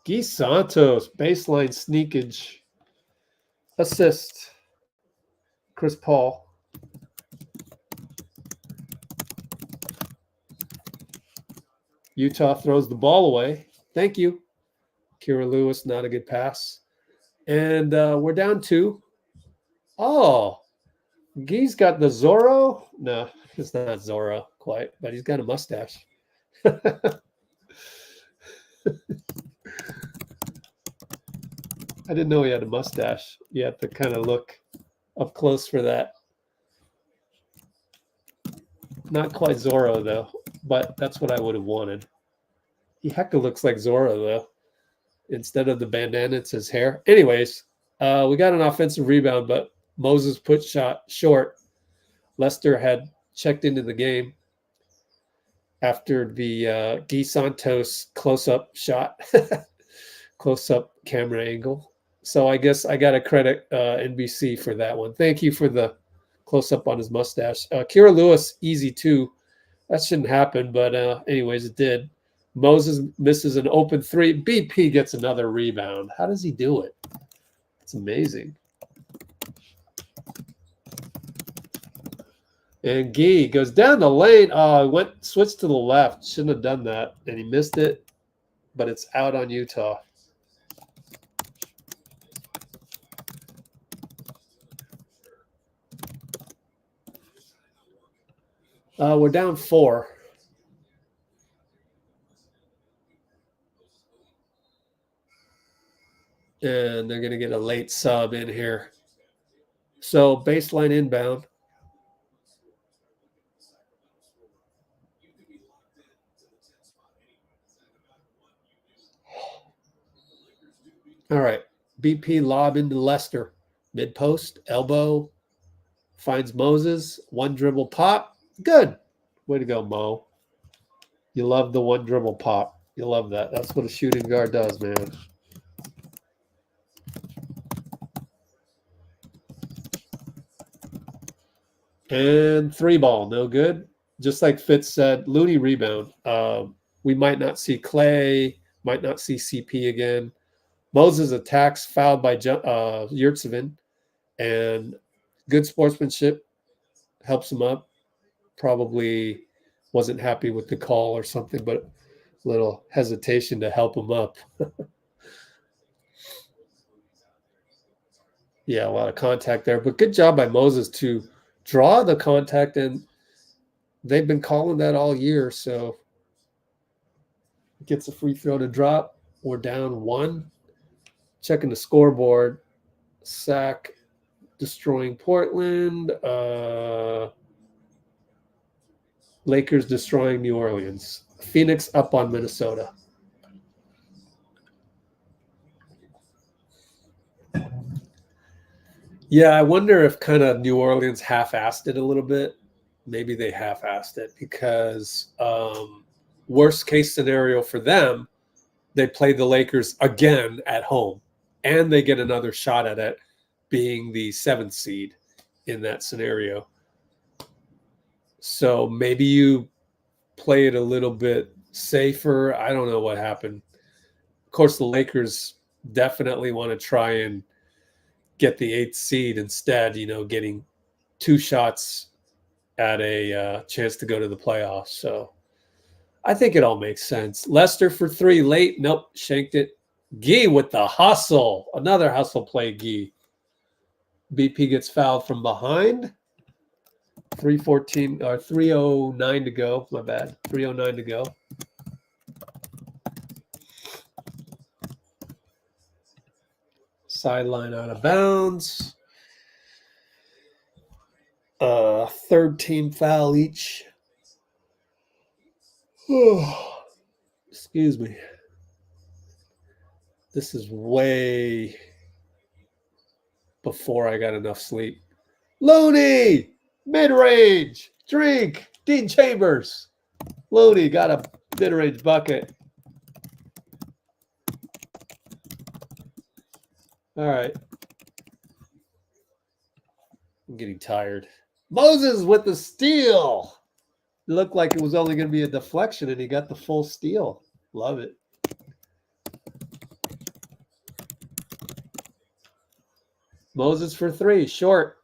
Guy Santos, baseline sneakage. Assist. Chris Paul. Utah throws the ball away. Thank you. Kira Lewis, not a good pass. And we're down 2. Oh, Guy's got the Zorro. No, it's not Zorro quite, but he's got a mustache. I didn't know he had a mustache. You have to kind of look up close for that. Not quite Zorro, though, but that's what I would have wanted. He hecka looks like Zorro, though. Instead of the bandana, it's his hair. Anyways, we got an offensive rebound, but Moses put shot short. Lester had checked into the game after the Guy Santos close-up shot, close-up camera angle. So I guess I got to credit NBC for that one. Thank you for the close-up on his mustache. Kira Lewis, easy too. That shouldn't happen, but anyways, it did. Moses misses an open 3. BP gets another rebound. How does he do it? It's amazing. And Guy goes down the lane. Oh, switched to the left. Shouldn't have done that. And he missed it, but it's out on Utah. We're down 4. And they're going to get a late sub in here. So baseline inbound. All right. BP lob into Lester. Mid post, elbow. Finds Moses. 1 dribble pop. Good. Way to go, Mo. You love the 1 dribble pop. You love that. That's what a shooting guard does, man. And 3 ball, no good. Just like Fitz said, Looney rebound. We might not see Klay, might not see CP again. Moses attacks, fouled by Yurtseven, and good sportsmanship helps him up. Probably wasn't happy with the call or something, but a little hesitation to help him up. Yeah, a lot of contact there, but good job by Moses to draw the contact, and they've been calling that all year, so gets a free throw to drop. We're down 1. Checking the scoreboard. Sack destroying Portland. Lakers destroying New Orleans. Phoenix up on Minnesota. Yeah, I wonder if kind of New Orleans half-assed it a little bit. Maybe they half-assed it because worst case scenario for them, they play the Lakers again at home, and they get another shot at it being the 7th seed in that scenario. So maybe you play it a little bit safer. I don't know what happened. Of course, the Lakers definitely want to try and get the 8th seed instead, getting 2 shots at a chance to go to the playoffs. So I think it all makes sense. Lester for 3 late. Nope, shanked it. Gee with the hustle. Another hustle play, Gee. BP gets fouled from behind. 3:14 or 3:09 to go. My bad. 3:09 to go. Sideline out of bounds. Third team foul each. Excuse me. This is way before I got enough sleep. Looney! Mid-range! Drink! Dean Chambers! Looney got a mid-range bucket. All right. I'm getting tired. Moses with the steal. It looked like it was only going to be a deflection, and he got the full steal. Love it. Moses for 3, short.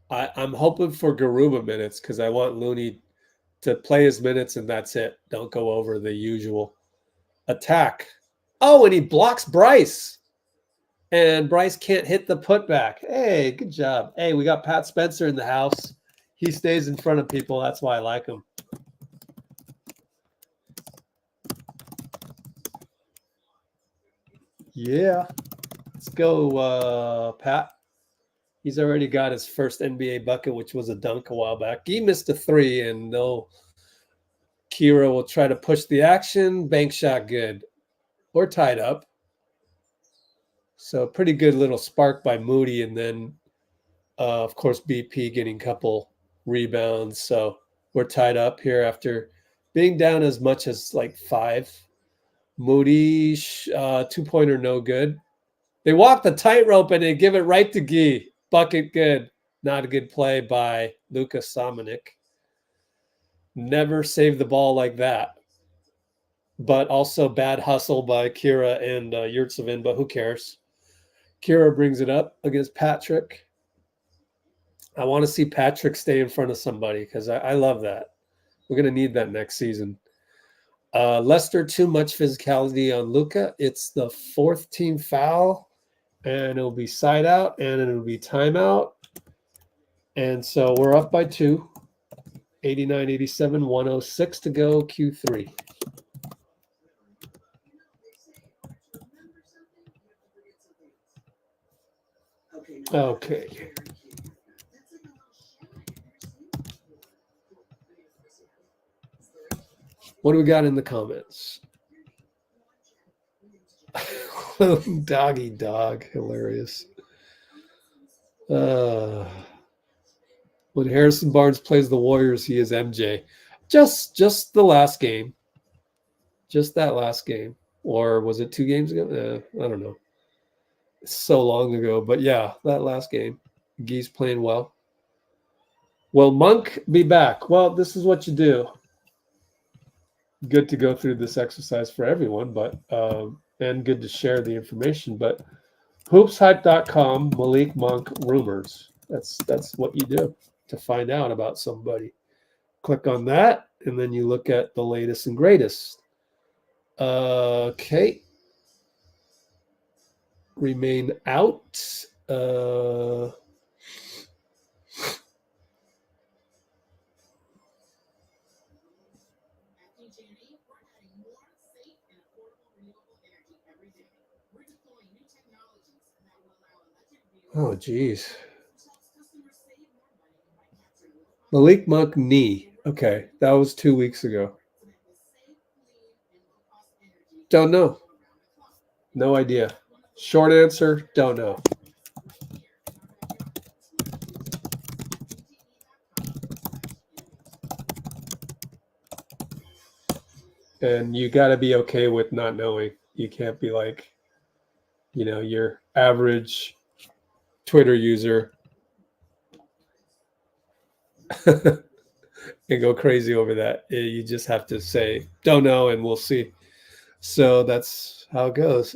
I'm hoping for Garuba minutes because I want Looney to play his minutes, and that's it. Don't go over the usual. Attack. Oh, and he blocks Bryce. And Bryce can't hit the putback. Hey, good job. Hey, we got Pat Spencer in the house. He stays in front of people. That's why I like him. Yeah. Let's go, Pat. He's already got his first NBA bucket, which was a dunk a while back. He missed a 3, and Kira will try to push the action. Bank shot good. Or tied up. So pretty good little spark by Moody, and then, of course, BP getting a couple rebounds. So we're tied up here after being down as much as like 5. Moody, 2-pointer, no good. They walk the tightrope and they give it right to Gee. Bucket good. Not a good play by Luka Samanic. Never saved the ball like that. But also bad hustle by Kira and Yurtseven, but who cares? Kira brings it up against Patrick. I want to see Patrick stay in front of somebody because I love that. We're going to need that next season. Lester, too much physicality on Luka. It's the 4th team foul, and it'll be side out, and it'll be timeout. And so we're up by 2. 89-87, 106 to go, Q3. Okay. What do we got in the comments? Doggy dog, hilarious. When Harrison Barnes plays the Warriors, he is MJ. Just the last game. Just that last game. Or was it 2 games ago? I don't know. It's so long ago. But yeah, that last game. Gee's playing well. Will Monk be back? Well, this is what you do. Good to go through this exercise for everyone, but and good to share the information. But hoopshype.com, Malik Monk rumors. That's what you do to find out about somebody. Click on that, and then you look at the latest and greatest. Okay. Remain out. Oh, geez. Malik Monk knee. Okay, that was 2 weeks ago. Don't know. No idea. Short answer, don't know. And you got to be okay with not knowing. You can't be like, your average Twitter user and go crazy over that. You just have to say, don't know, and we'll see. So that's how it goes.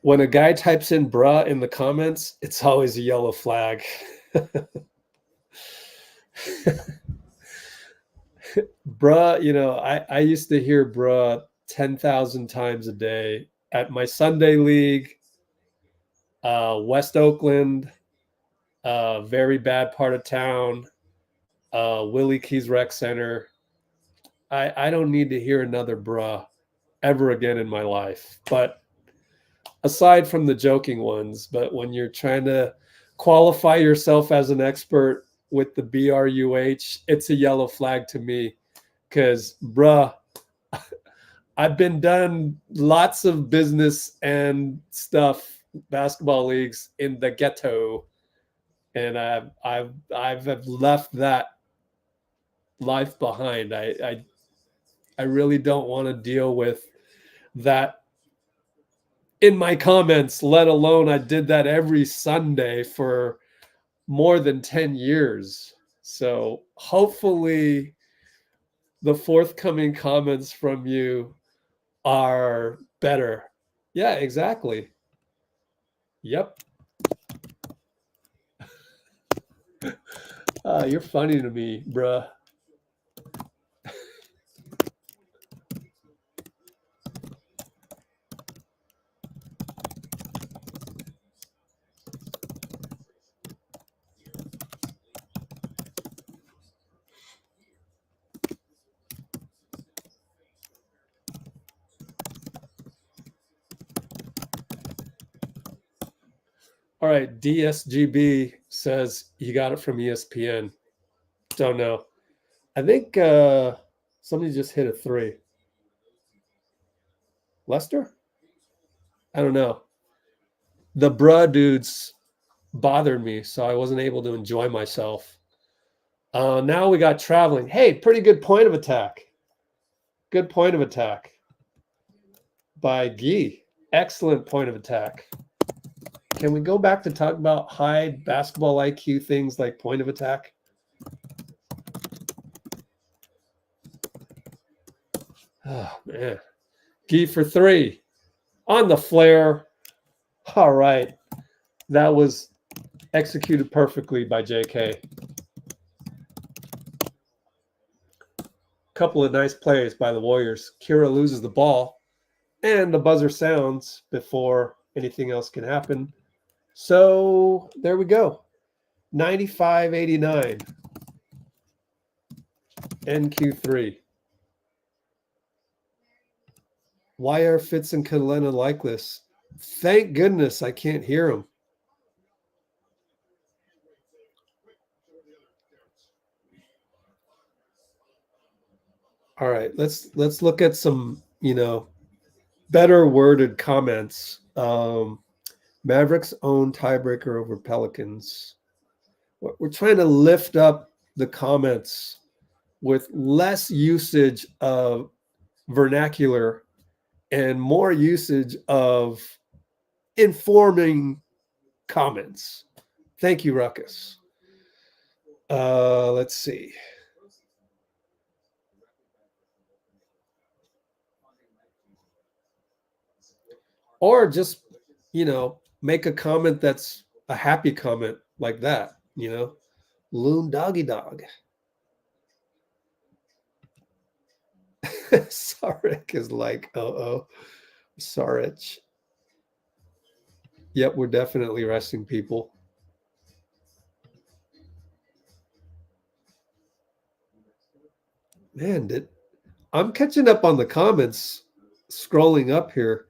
When a guy types in bruh in the comments, it's always a yellow flag. Bruh, you know, I used to hear bruh 10,000 times a day at my Sunday league, West Oakland, very bad part of town, Willie Keys Rec Center. I don't need to hear another bruh ever again in my life. But aside from the joking ones, but when you're trying to qualify yourself as an expert with the BRUH, it's a yellow flag to me because, bruh, I've been done lots of business and stuff, basketball leagues in the ghetto, and I've left that life behind. I really don't want to deal with that in my comments, let alone I did that every Sunday for more than 10 years. So hopefully the forthcoming comments from you are better. Yeah, exactly. Yep. You're funny to me, bruh. All right, DSGB says you got it from ESPN. Don't know. I think somebody just hit a 3. Lester? I don't know. The bruh dudes bothered me, so I wasn't able to enjoy myself. Now we got traveling. Hey, pretty good point of attack. Good point of attack by Guy. Excellent point of attack. Can we go back to talk about high basketball IQ things like point of attack? Oh, man. Guy for 3. On the flare. All right. That was executed perfectly by JK. Couple of nice plays by the Warriors. Kira loses the ball, and the buzzer sounds before anything else can happen. So there we go. 95-89. NQ3. Why are Fitz and Kalena like this? Thank goodness I can't hear them. All right, let's look at some, better worded comments. Mavericks own tiebreaker over Pelicans. We're trying to lift up the comments with less usage of vernacular and more usage of informing comments. Thank you, Ruckus. Let's see. Or just, make a comment that's a happy comment like that, Loon doggy dog. Sarek is like, Sarich. Yep, we're definitely resting people. Man, I'm catching up on the comments, scrolling up here.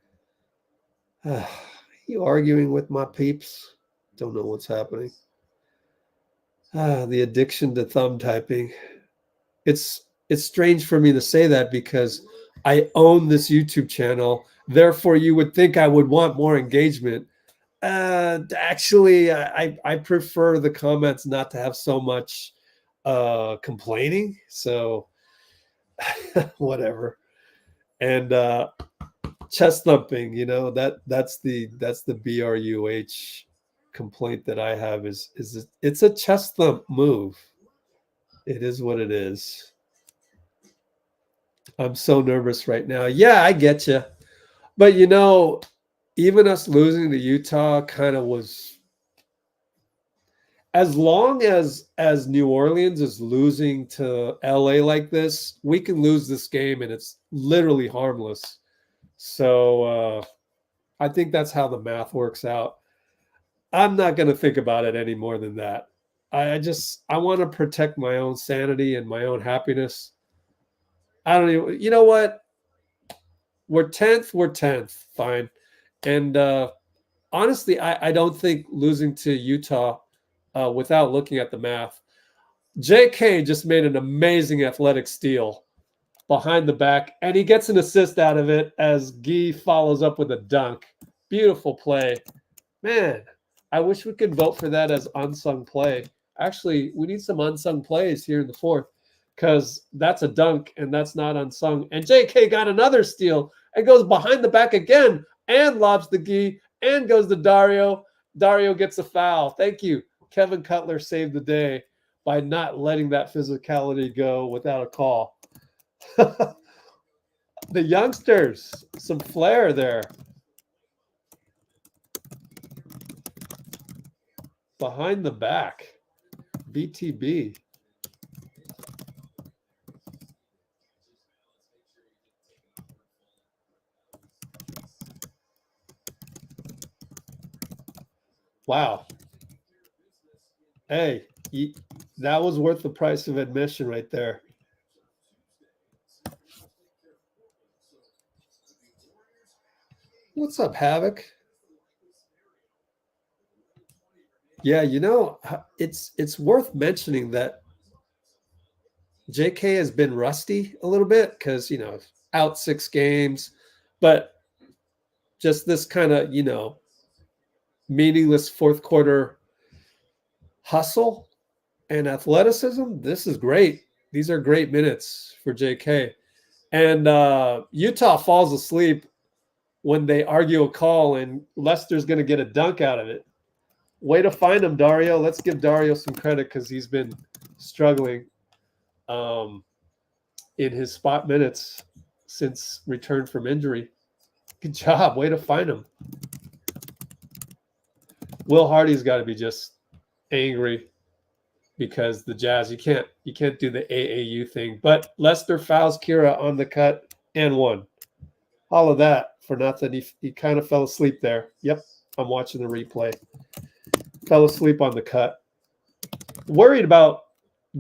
You arguing with my peeps? Don't know what's happening. The addiction to thumb typing. It's it's strange for me to say that because I own this YouTube channel. Therefore, you would think I would want more engagement. Actually, I prefer the comments not to have so much complaining. So whatever. And chest thumping, that's the BRUH complaint that I have is it's a chest thump move. It is what it is. I'm so nervous right now. Yeah, I get you. But even us losing to Utah kind of was, as long as New Orleans is losing to LA like this, we can lose this game and it's literally harmless. So I think that's how the math works out. I'm not going to think about it any more than that. I want to protect my own sanity and my own happiness. I don't even, you know what? We're 10th, fine. And honestly, I don't think losing to Utah without looking at the math. JK just made an amazing athletic steal behind the back, and he gets an assist out of it as Guy follows up with a dunk. Beautiful play. Man, I wish we could vote for that as unsung play. Actually, we need some unsung plays here in the fourth because that's a dunk and that's not unsung. And JK got another steal and goes behind the back again and lobs the Guy and goes to Dario. Dario gets a foul. Thank you. Kevin Cutler saved the day by not letting that physicality go without a call. The youngsters, some flair there. Behind the back. BTB. Wow. Hey, that was worth the price of admission right there. What's up, Havoc? Yeah, it's worth mentioning that JK has been rusty a little bit because, out 6 games, but just this kind of, meaningless fourth quarter hustle and athleticism. This is great. These are great minutes for JK. And Utah falls asleep when they argue a call and Lester's going to get a dunk out of it. Way to find him, Dario. Let's give Dario some credit because he's been struggling in his spot minutes since return from injury. Good job. Way to find him. Will Hardy's got to be just angry because the Jazz, you can't do the AAU thing. But Lester fouls Kira on the cut and won. All of that for nothing. He kind of fell asleep there. Yep, I'm watching the replay. Fell asleep on the cut. Worried about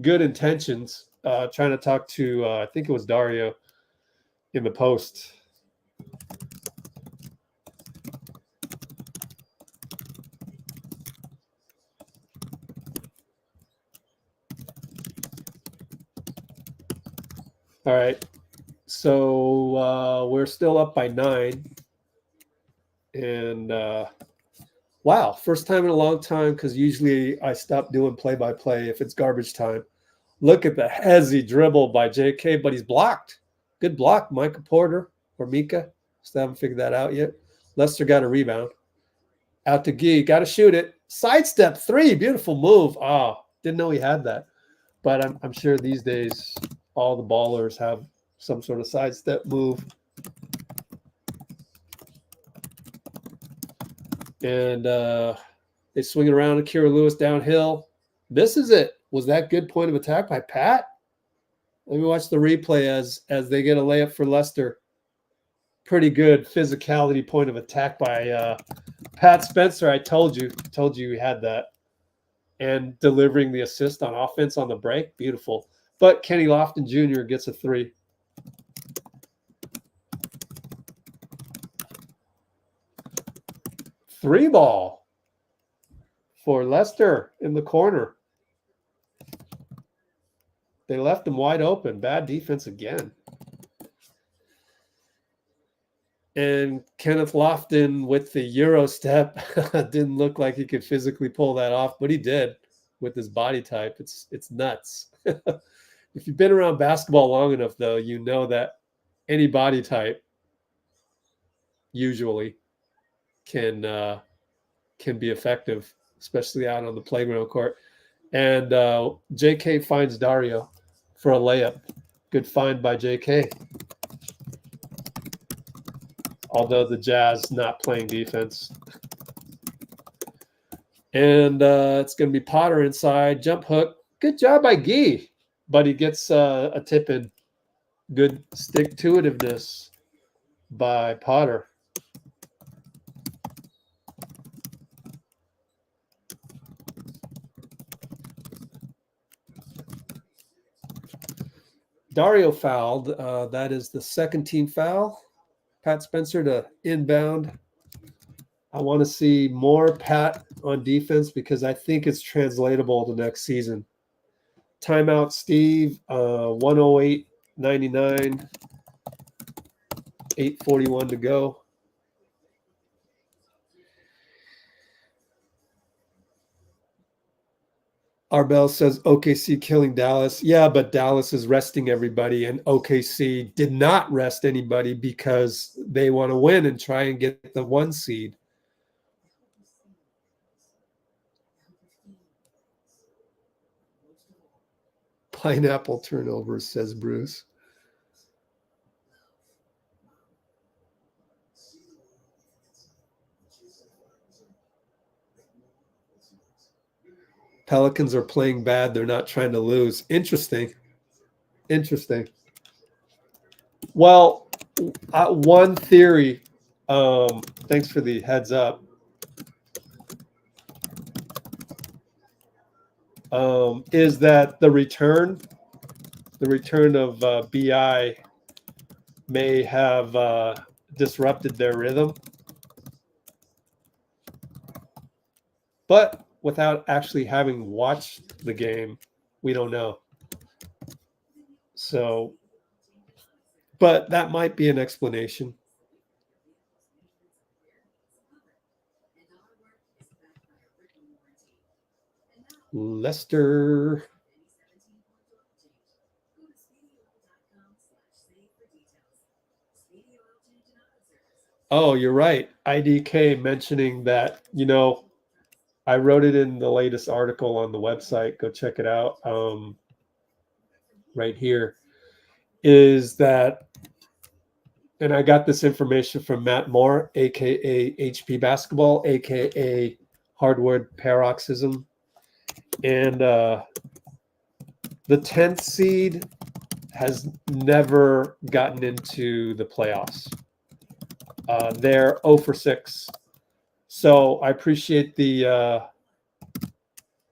good intentions. Trying to talk to, I think it was Dario in the post. All right. So we're still up by 9. And wow, first time in a long time because usually I stop doing play-by-play if it's garbage time. Look at the hezzy dribble by JK, but he's blocked. Good block, Micah Porter or Mika. Still haven't figured that out yet. Lester got a rebound. Out to Guy. Got to shoot it. Sidestep 3. Beautiful move. Oh, didn't know he had that. But I'm sure these days all the ballers have some sort of sidestep move. And they swing it around to Kira Lewis downhill. Misses it. Was that good point of attack by Pat? Let me watch the replay as they get a layup for Lester. Pretty good physicality point of attack by Pat Spencer. I told you we had that. And delivering the assist on offense on the break. Beautiful. But Kenny Lofton Jr. gets a 3. Three ball for Lester in the corner. They left him wide open. Bad defense again. And Kenneth Lofton with the Euro step didn't look like he could physically pull that off, but he did with his body type. It's nuts. If you've been around basketball long enough, though, you know that any body type usually can be effective, especially out on the playground court. And JK finds Dario for a layup. Good find by JK. Although the Jazz not playing defense. And it's going to be Potter inside. Jump hook. Good job by Gee. But he gets a tip in. Good stick-to-itiveness by Potter. Dario fouled. That is the second team foul. Pat Spencer to inbound. I want to see more Pat on defense because I think it's translatable to next season. Timeout, Steve. 108.99. 8:41 to go. Arbel says OKC killing Dallas. Yeah, but Dallas is resting everybody, and OKC did not rest anybody because they want to win and try and get the 1 seed. Pineapple turnovers, says Bruce. Pelicans are playing bad. They're not trying to lose. Interesting. Well, one theory, thanks for the heads up, is that the return of BI may have disrupted their rhythm. But without actually having watched the game, we don't know. So, but that might be an explanation. Lester. Oh, you're right. IDK mentioning that, I wrote it in the latest article on the website. Go check it out. Right here is that, and I got this information from Matt Moore, aka HP Basketball, aka Hardwood Paroxysm, and the 10th seed has never gotten into the playoffs. They're 0 for 6. So I appreciate the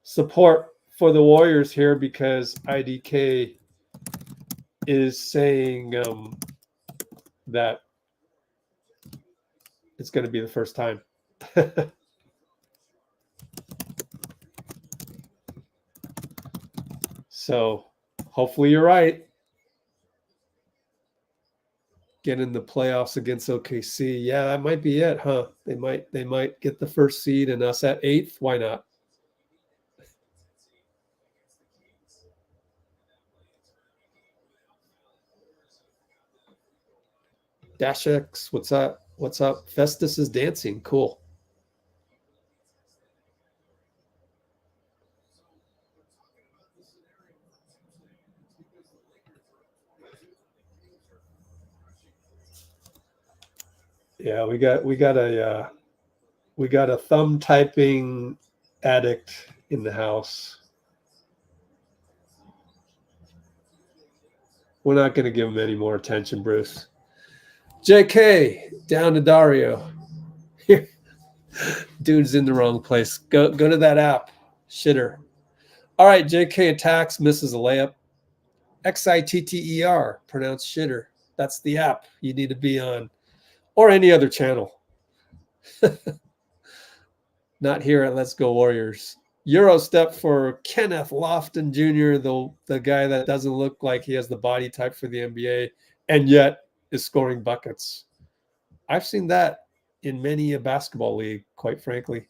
support for the Warriors here because IDK is saying that it's going to be the first time. So hopefully you're right. Get in the playoffs against OKC. Yeah, that might be it, huh? They might get the first seed and us at 8th. Why not? Dash X, what's up? What's up? Festus is dancing. Cool. Yeah, we got a thumb typing addict in the house. We're not going to give him any more attention, Bruce. JK, down to Dario. Dude's in the wrong place. Go to that app. Shitter. All right, JK attacks, misses a layup. XITTER, pronounced shitter. That's the app you need to be on. Or any other channel. Not here at Let's Go Warriors. Euro step for Kenneth Lofton Jr., the guy that doesn't look like he has the body type for the NBA and yet is scoring buckets. I've seen that in many a basketball league, quite frankly.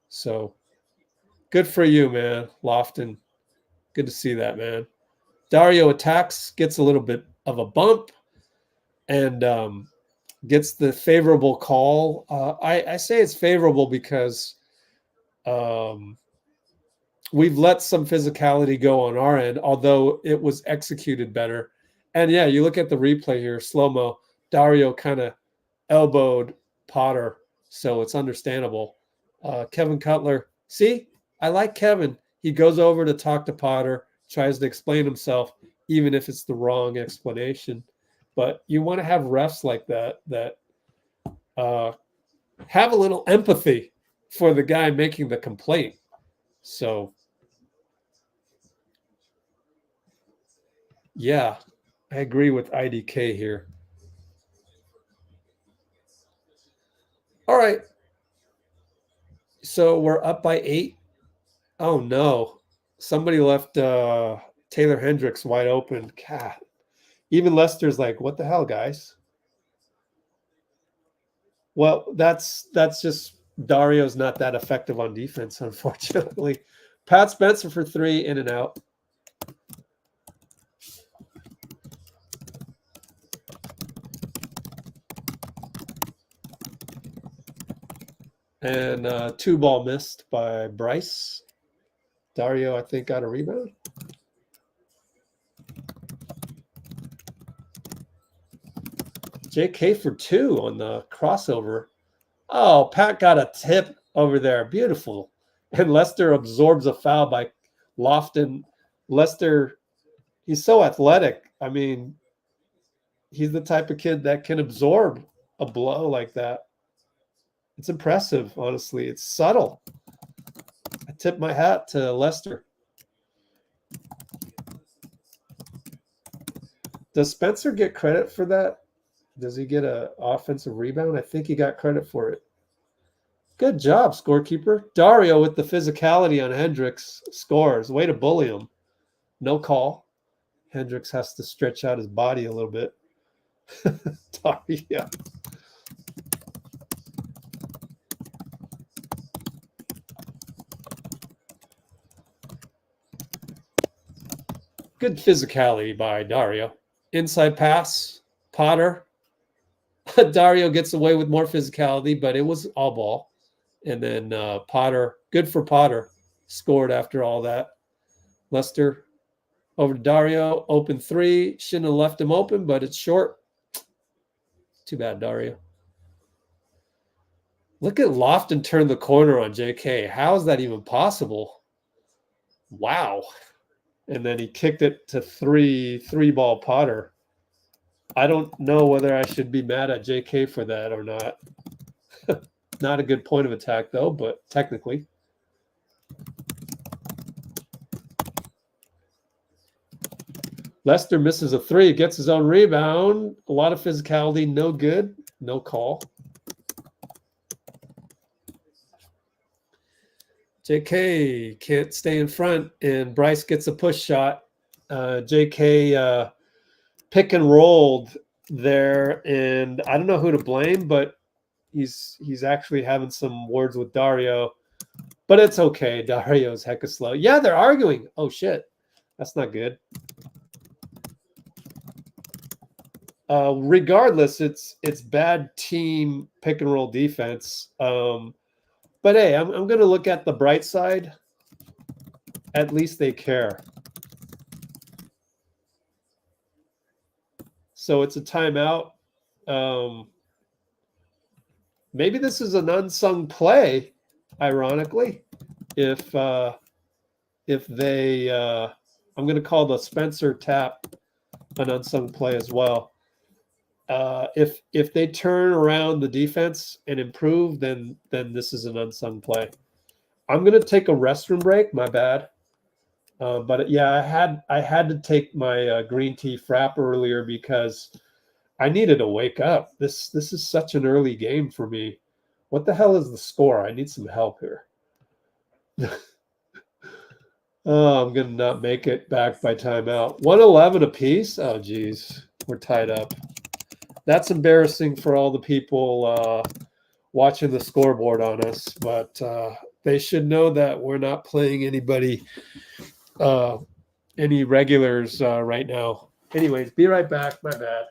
So good for you, man, Lofton. Good to see that, man. Dario attacks, gets a little bit of a bump, and gets the favorable call. I say it's favorable because we've let some physicality go on our end, although it was executed better. And yeah, you look at the replay here, slow-mo, Dario kind of elbowed Potter, so it's understandable. Kevin Cutler, see, I like Kevin. He goes over to talk to Potter, tries to explain himself, even if it's the wrong explanation. But you want to have refs like that have a little empathy for the guy making the complaint. So, yeah, I agree with IDK here. All right. So we're up by 8. Oh, no. Somebody left Taylor Hendricks wide open. God. Even Lester's like, what the hell, guys? Well, that's just Dario's not that effective on defense, unfortunately. Pat Spencer for 3, in and out. And 2-ball missed by Bryce. Dario, I think, got a rebound. JK for 2 on the crossover. Oh, Pat got a tip over there. Beautiful. And Lester absorbs a foul by Lofton. Lester, he's so athletic. I mean, he's the type of kid that can absorb a blow like that. It's impressive, honestly. It's subtle. I tip my hat to Lester. Does Spencer get credit for that? Does he get an offensive rebound? I think he got credit for it. Good job, scorekeeper. Dario with the physicality on Hendricks scores. Way to bully him. No call. Hendricks has to stretch out his body a little bit. Dario. Good physicality by Dario. Inside pass. Potter. Dario gets away with more physicality, but it was all ball. And then Potter, good for Potter, scored after all that. Lester over to Dario, open 3. Shouldn't have left him open, but it's short. Too bad, Dario. Look at Lofton turn the corner on JK. How is that even possible? Wow. And then he kicked it to 3-ball Potter. I don't know whether I should be mad at JK for that or not. Not a good point of attack, though, but technically. Lester misses a 3, gets his own rebound. A lot of physicality, no good, no call. JK can't stay in front, and Bryce gets a push shot. JK pick and rolled there, and I don't know who to blame, but he's actually having some words with Dario. But it's okay. Dario's hecka slow. Yeah, they're arguing. Oh, shit. That's not good. Regardless, it's bad team pick and roll defense. But hey, I'm going to look at the bright side. At least they care. So it's a timeout. Maybe this is an unsung play, ironically. If they, I'm going to call the Spencer tap an unsung play as well. If they turn around the defense and improve, then this is an unsung play. I'm going to take a restroom break. My bad. But yeah, I had to take my green tea frap earlier because I needed to wake up. This is such an early game for me. What the hell is the score? I need some help here. Oh, I'm going to not make it back by timeout. 111 apiece? Oh, geez. We're tied up. That's embarrassing for all the people watching the scoreboard on us, but they should know that we're not playing anybody, any regulars right now. Anyways, be right back. My bad.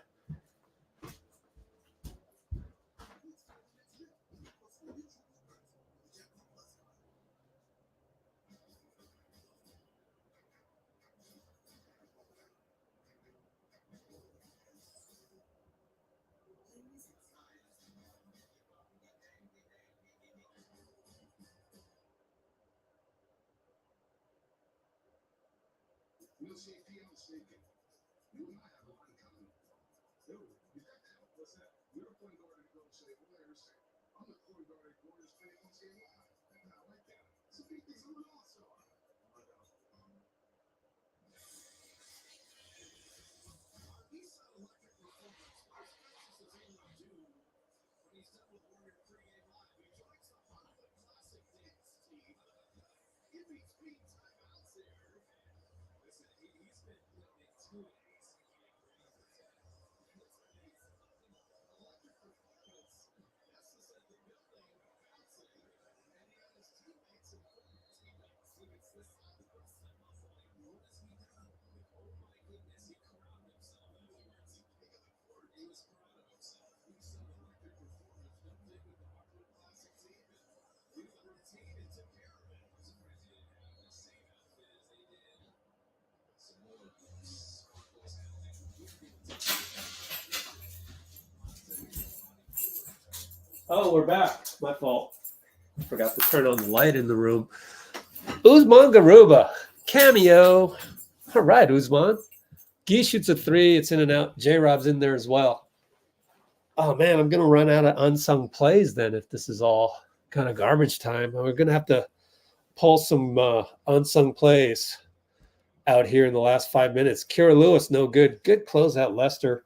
Oh, we're back. My fault. Forgot to turn on the light in the room. Usman Garuba. Cameo. All right, Usman. Gee shoots a 3. It's in and out. J-Rob's in there as well. Oh, man, I'm going to run out of unsung plays then if this is all kind of garbage time. We're going to have to pull some unsung plays out here in the last 5 minutes. Kira Lewis, no good. Good closeout, Lester.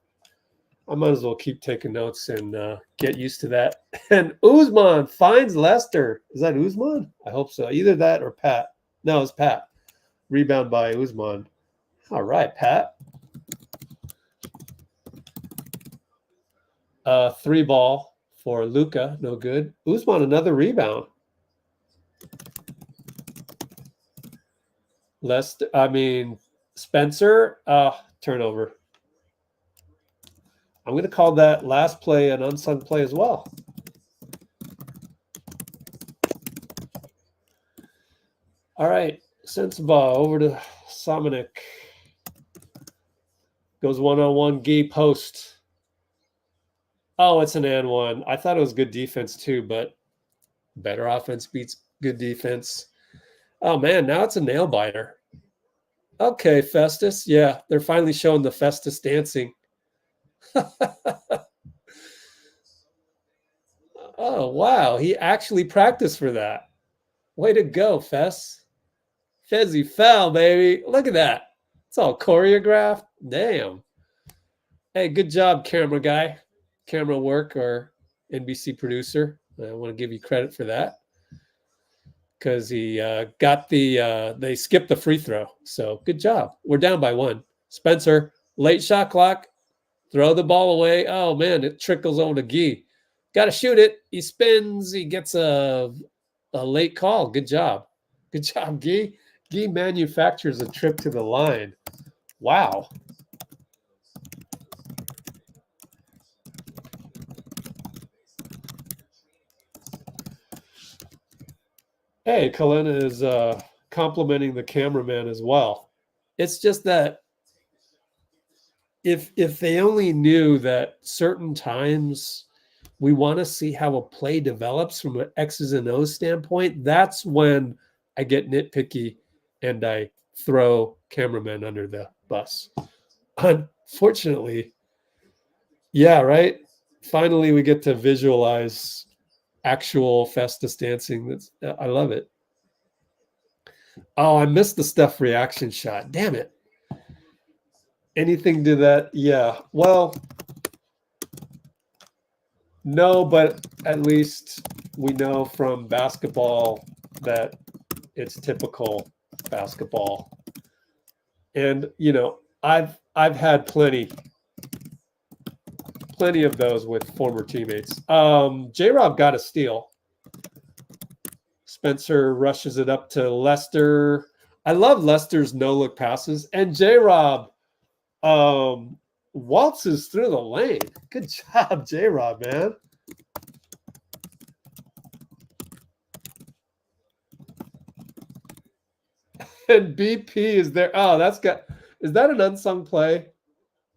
I might as well keep taking notes and get used to that. And Usman finds Lester. Is that Usman? I hope so. Either that or Pat. No, it's Pat. Rebound by Usman. All right, Pat. 3 ball for Luka. No good. Usman, another rebound. Spencer, turnover. I'm going to call that last play an unsung play as well. All right, Sensabaugh over to Samanic. Goes one-on-one, Gee post. Oh, it's an and one. I thought it was good defense too, but better offense beats good defense. Oh, man, now it's a nail biter. Okay, Festus. Yeah, they're finally showing the Festus dancing. Oh, wow. He actually practiced for that. Way to go, Fess. Fezzy foul, baby. Look at that. It's all choreographed. Damn. Hey, good job, camera guy. Camera work or NBC producer. I want to give you credit for that. Because he got they skipped the free throw. So good job. We're down by 1. Spencer, late shot clock. Throw the ball away. Oh, man, it trickles over to Gee. Got to shoot it. He spins. He gets a late call. Good job. Good job, Gee. Gee manufactures a trip to the line. Wow. Hey, Kalena is complimenting the cameraman as well. It's just that if they only knew that certain times we want to see how a play develops from an X's and O's standpoint, that's when I get nitpicky and I throw cameramen under the bus. Unfortunately, yeah, right? Finally, we get to visualize actual Festus dancing. I love it. Oh, I missed the Steph reaction shot. Damn it. Anything to that? Yeah. Well, no, but at least we know from basketball that it's typical basketball. And, you know, I've had plenty of those with former teammates. J-Rob got a steal. Spencer rushes it up to Lester. I love Lester's no-look passes. And J-Rob waltzes through the lane. Good job, J-Rob, man. And BP is there. Oh, is that an unsung play?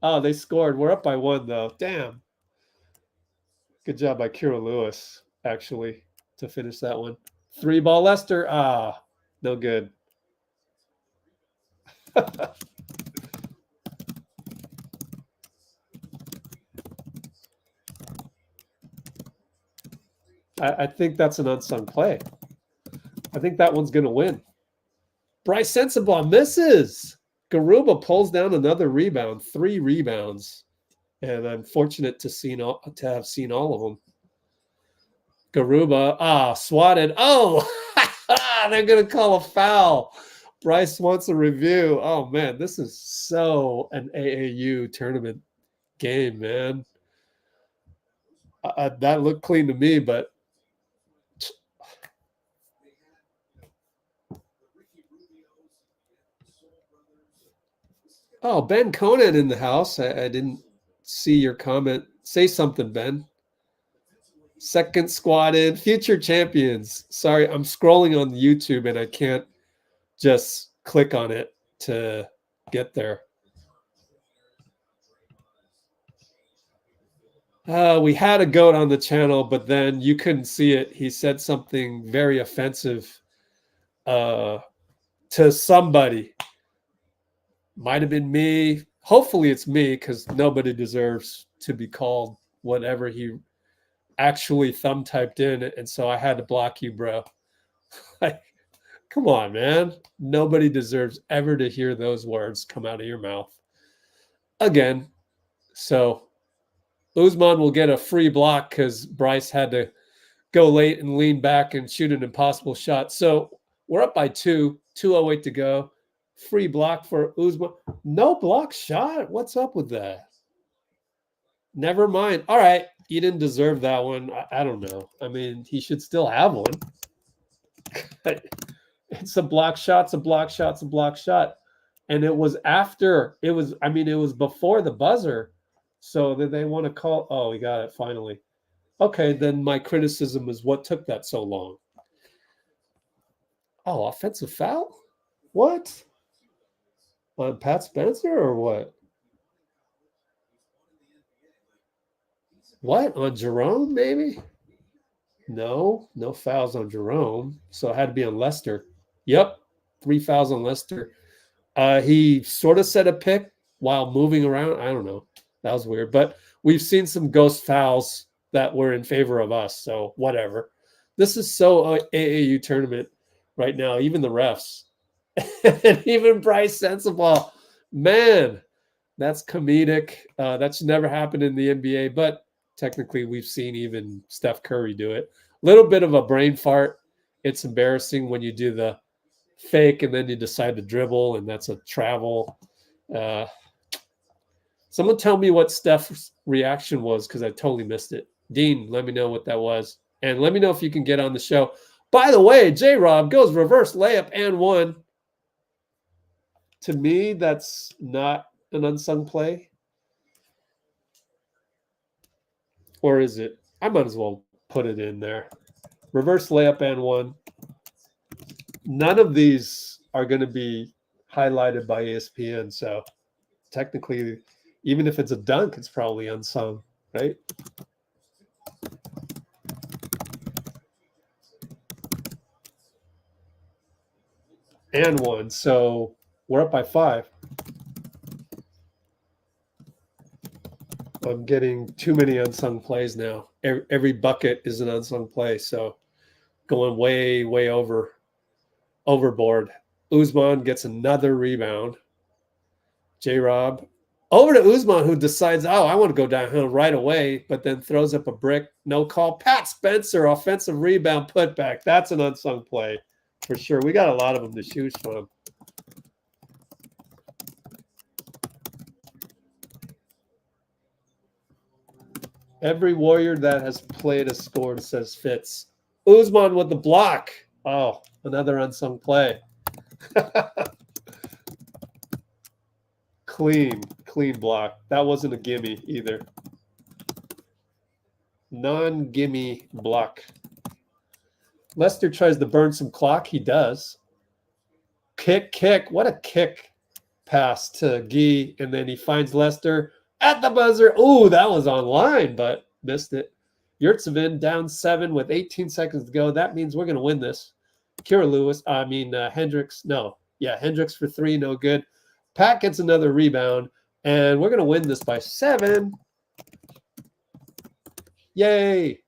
Oh, they scored. We're up by 1, though. Damn. Good job by Kira Lewis, actually, to finish that one. 3-ball Lester. Ah, no good. I think that's an unsung play. I think that one's going to win. Bryce Sensabaugh misses. Garuba pulls down another rebound, 3 rebounds. And I'm fortunate to have seen all of them. Garuba, swatted. Oh, they're going to call a foul. Bryce wants a review. Oh, man, this is so an AAU tournament game, man. That looked clean to me, but oh, Ben Conan in the house. I didn't see your comment. Say something, Ben. Second squatted, future champions. Sorry, I'm scrolling on YouTube and I can't just click on it to get there. We had a goat on the channel, but then you couldn't see it. He said something very offensive to somebody. Might have been me. Hopefully it's me, because nobody deserves to be called whatever he actually thumb typed in. And so I had to block you, bro. Like, come on, man. Nobody deserves ever to hear those words come out of your mouth again. So Usman will get a free block because Bryce had to go late and lean back and shoot an impossible shot. So we're up by 2, 2:08 to go. Free block for Usman. No block shot? What's up with that? Never mind. All right. You didn't deserve that one. I don't know. I mean, he should still have one. It's a block shot. It's a block shot. It's a block shot. And it was after. It was before the buzzer. So that they want to call. Oh, we got it finally. Okay, then my criticism is what took that so long. Oh, offensive foul? What? On Pat Spencer or what? What? On Jerome, maybe? No fouls on Jerome. So it had to be on Lester. Yep, 3 fouls on Lester. He sort of set a pick while moving around. I don't know. That was weird. But we've seen some ghost fouls that were in favor of us. So whatever. This is so AAU tournament right now. Even the refs. And even Bryce Sensabaugh. Man, that's comedic. That's never happened in the NBA. But technically, we've seen even Steph Curry do it. Little bit of a brain fart. It's embarrassing when you do the fake and then you decide to dribble, and that's a travel. Someone tell me what Steph's reaction was, because I totally missed it. Dean, let me know what that was. And let me know if you can get on the show. By the way, J-Rob goes reverse layup and 1. To me, that's not an unsung play. Or is it? I might as well put it in there. Reverse layup and 1. None of these are going to be highlighted by ESPN. So technically, even if it's a dunk, it's probably unsung, right? And 1. So we're up by 5. I'm getting too many unsung plays now. Every bucket is an unsung play. So going way, way overboard. Usman gets another rebound. J-Rob. Over to Usman, who decides, I want to go downhill right away, but then throws up a brick. No call. Pat Spencer, offensive rebound putback. That's an unsung play for sure. We got a lot of them to choose from. Every Warrior that has played has scored, says Fitz. Usman with the block. Oh, another unsung play. Clean block. That wasn't a gimme either. Non-gimme block. Lester tries to burn some clock. He does. Kick. What a kick pass to Gee. And then he finds Lester at the buzzer. Ooh, that was online, but missed it. Yurtseven down 7 with 18 seconds to go. That means we're going to win this. Hendricks. No. Yeah, Hendricks for 3. No good. Pat gets another rebound. And we're going to win this by 7. Yay.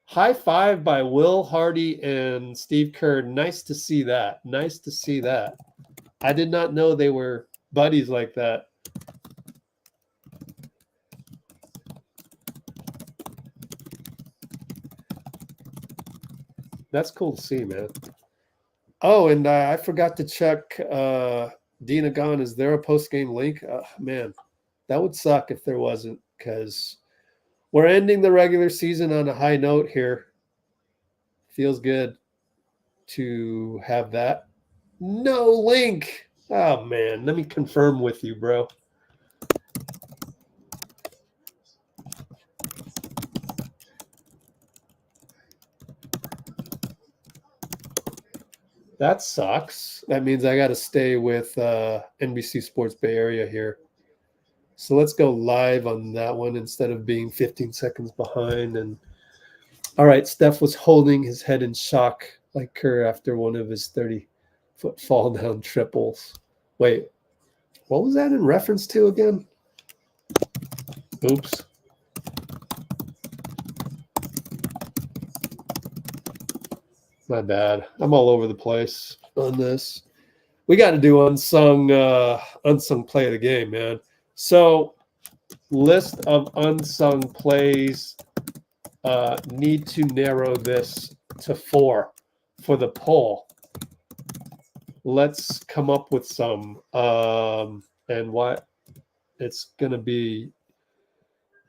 High five by Will Hardy and Steve Kerr. Nice to see that. I did not know they were buddies like that. That's cool to see, man. Oh, and I forgot to check Dina Gone. Is there a post-game link? Man, that would suck if there wasn't, because we're ending the regular season on a high note here. Feels good to have that. No link. Oh, man. Let me confirm with you, bro. That sucks. That means I got to stay with NBC Sports Bay Area here. So let's go live on that one instead of being 15 seconds behind. And all right, Steph was holding his head in shock like Kerr after one of his 30-foot fall down triples. Wait, what was that in reference to again? Oops. My bad. I'm all over the place on this. We got to do unsung play of the game, man. So, list of unsung plays. Need to narrow this to 4 for the poll. Let's come up with some. And what? It's going to be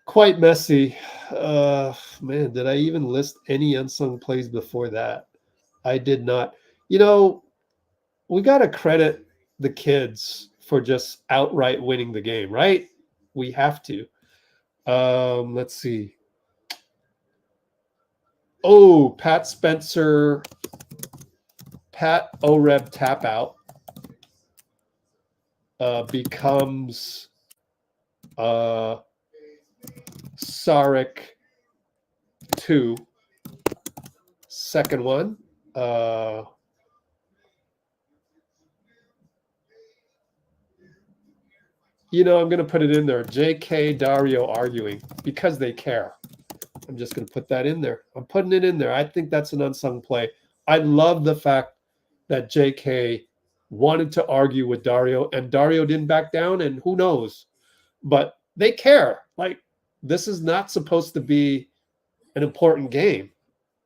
quite messy. Man, did I even list any unsung plays before that? I did not. You know, we got to credit the kids for just outright winning the game, right? We have to. Let's see. Oh, Pat Oreb tap out becomes Sarek 2. Second one. I'm going to put it in there. JK Dario arguing because they care. I'm just going to put that in there. I'm putting it in there. I think that's an unsung play. I love the fact that JK wanted to argue with Dario and Dario didn't back down, and who knows, but they care. Like, this is not supposed to be an important game,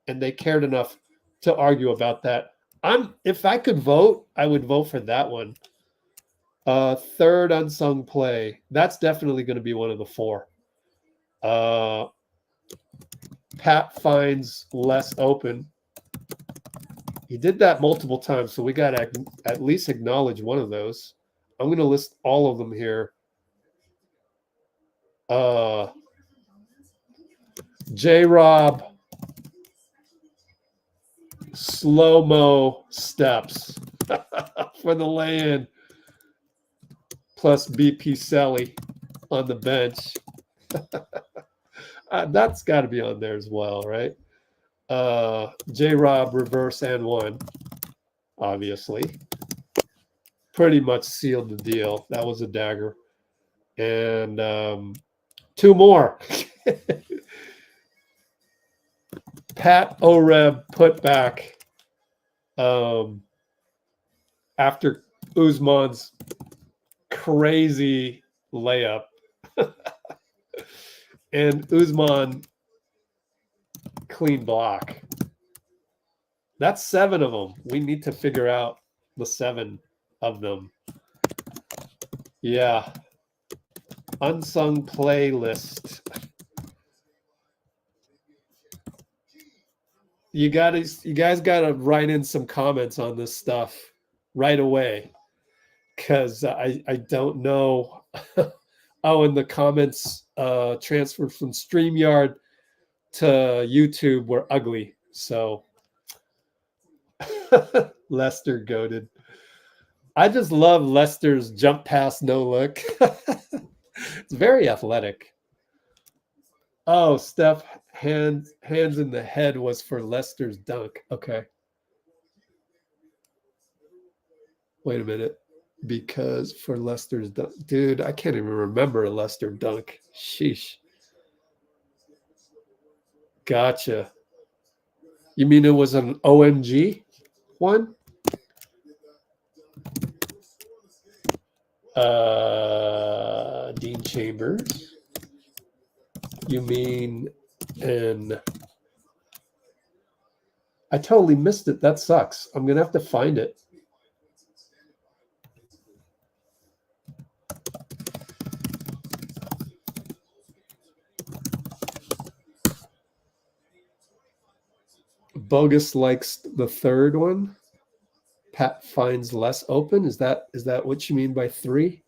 and they cared enough to argue about that. If I could vote, I would vote for that one. Third unsung play. That's definitely going to be one of the 4. Pat finds less open. He did that multiple times, so we got to at least acknowledge one of those. I'm going to list all of them here. J-Rob slow-mo steps for the lay-in, plus BP Selly on the bench. That's got to be on there as well, right? J-Rob reverse and 1, obviously. Pretty much sealed the deal. That was a dagger. And 2 more. Pat Oreb put back after Usman's crazy layup. And Usman clean block. That's 7 of them. We need to figure out the 7 of them. Yeah. Unsung playlist. You guys gotta write in some comments on this stuff right away, because I don't know. Oh, and the comments transferred from StreamYard to YouTube were ugly. So Lester goated. I just love Lester's jump pass no look. It's very athletic. Oh, Steph hands in the head was for Lester's dunk. Okay. Wait a minute. Because for Lester's dunk, dude, I can't even remember a Lester dunk. Sheesh. Gotcha. You mean it was an OMG one? Dean Chambers. You mean an... I totally missed it. That sucks. I'm going to have to find it. Bogus likes the third one. Pat finds less open. Is that what you mean by 3?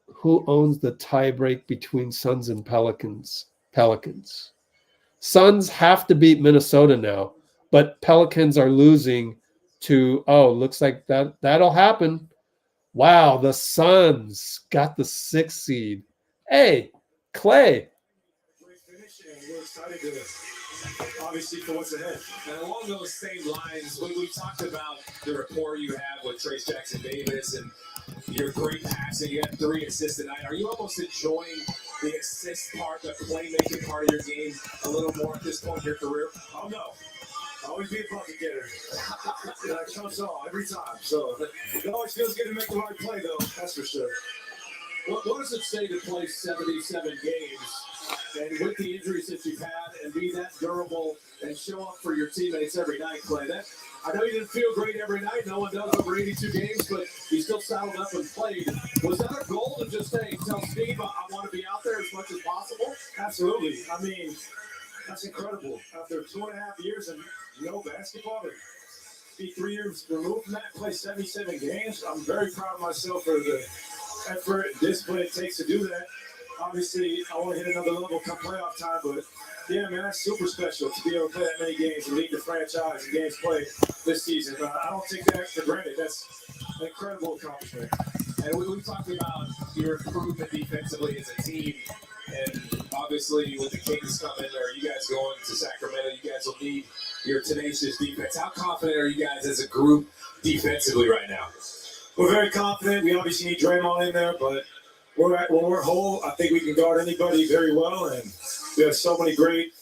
Who owns the tiebreak between Suns and Pelicans? Pelicans. Suns have to beat Minnesota now, but Pelicans are losing to, looks like that'll happen. Wow, the Suns got the 6th seed. Hey, Klay. Great finish, and we're excited to, obviously, for what's ahead. And along those same lines, when we talked about the rapport you have with Trayce Jackson-Davis and your great passing, you had 3 assists tonight. Are you almost enjoying the assist part, the playmaking part of your game a little more at this point in your career? Oh, no. Always be a bucket getter. That comes on every time. So it always feels good to make the right play, though. That's for sure. What does it say to play 77 games and with the injuries that you've had and be that durable and show up for your teammates every night, Klay? I know you didn't feel great every night. No one does over 82 games, but you still saddled up and played. Was that a goal to just say, tell Steve I want to be out there as much as possible? Absolutely. I mean, that's incredible. After 2.5 years and no basketball, to be 3 years removed from that, play 77 games, I'm very proud of myself for the effort and discipline it takes to do that. Obviously, I want to hit another level come playoff time, but yeah, man, that's super special to be able to play that many games and lead the franchise in games played this season. I don't take that for granted. That's an incredible accomplishment. And we talked about your improvement defensively as a team, and obviously with the Kings coming, or you guys going to Sacramento, you guys will need your tenacious defense. How confident are you guys as a group defensively right now? We're very confident. We obviously need Draymond in there, but when we're whole, I think we can guard anybody very well, and we have so many great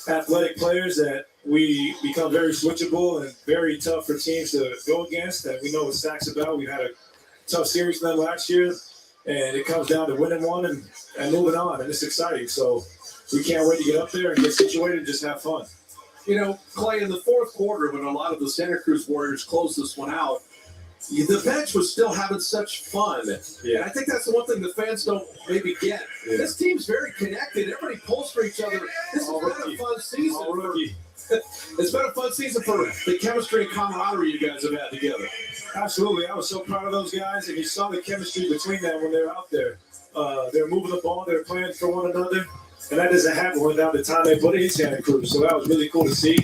athletic players that we become very switchable and very tough for teams to go against. And we know what Sac's about. We've had a tough series with them last year, and it comes down to winning one and moving on, and it's exciting. So we can't wait to get up there and get situated and just have fun. You know, Klay, in the fourth quarter, when a lot of the Santa Cruz Warriors closed this one out, the bench was still having such fun. Yeah. And I think that's the one thing the fans don't maybe get. Yeah. This team's very connected. Everybody pulls for each other. This has been a fun season. It's been a fun season for the chemistry and camaraderie you guys have had together. Absolutely. I was so proud of those guys, and you saw the chemistry between them when they were out there. They're moving the ball. They're playing for one another. And that doesn't happen without the time they put in Santa Cruz. So that was really cool to see.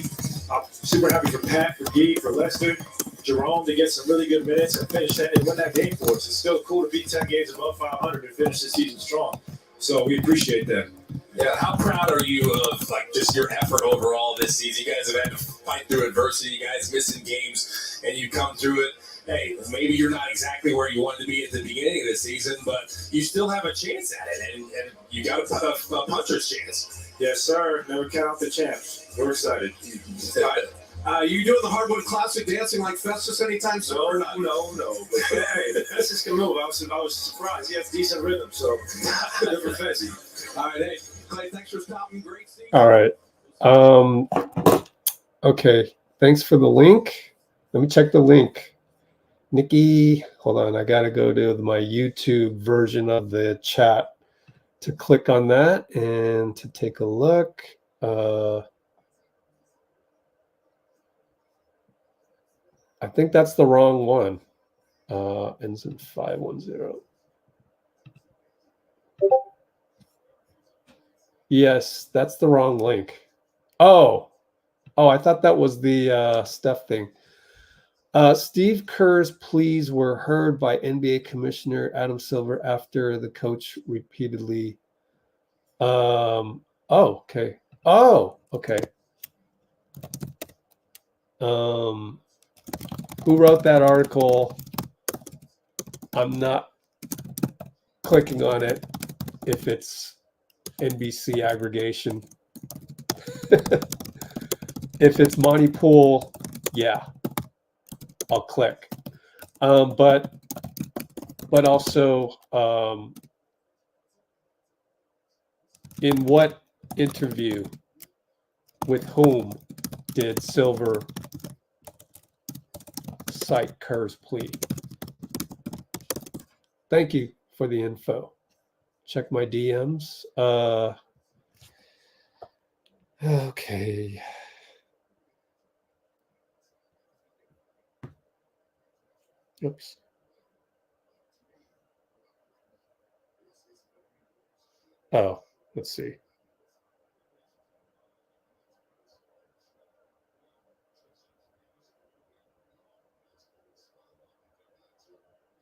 I'm super happy for Pat, for Guy, for Lester, Jerome to get some really good minutes and finish that and win that game for us. It's still cool to be 10 games above 500 and finish the season strong. So we appreciate that. Yeah, how proud are you of just your effort overall this season? You guys have had to fight through adversity. You guys missing games, and you come through it. Hey, maybe you're not exactly where you wanted to be at the beginning of the season, but you still have a chance at it, and you got a puncher's chance. Yes, sir. Never count out the champs. We're excited. You doing the Hardwood Classic dancing like Festus anytime soon? No. But hey, Festus can move. I was surprised. He has decent rhythm, so good for Festy. All right, hey, Klay, thanks for stopping. Great seeing you. All right. Okay. Thanks for the link. Let me check the link. Nikki, hold on. I got to go to my YouTube version of the chat to click on that and to take a look. I think that's the wrong one. Ends in 510. Yes, that's the wrong link. Oh, I thought that was the Steph thing. Steve Kerr's pleas were heard by NBA Commissioner Adam Silver after the coach repeatedly. Okay. Okay. Who wrote that article? I'm not clicking on it if it's NBC aggregation. If it's Monty Pool, yeah, I'll click. But also, in what interview with whom did Silver cite Kerr's plea? Thank you for the info. Check my DMs. Okay. Oops. Oh, let's see.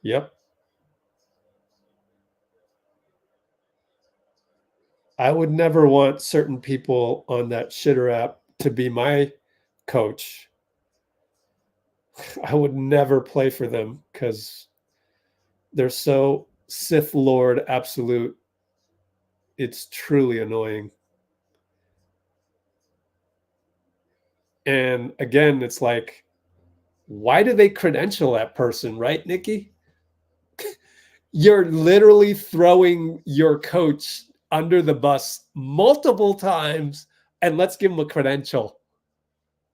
Yep. I would never want certain people on that shitter app to be my coach. I would never play for them because they're so Sith Lord absolute. It's truly annoying. And again, it's like, why do they credential that person, right, Nikki? You're literally throwing your coach under the bus multiple times, and let's give him a credential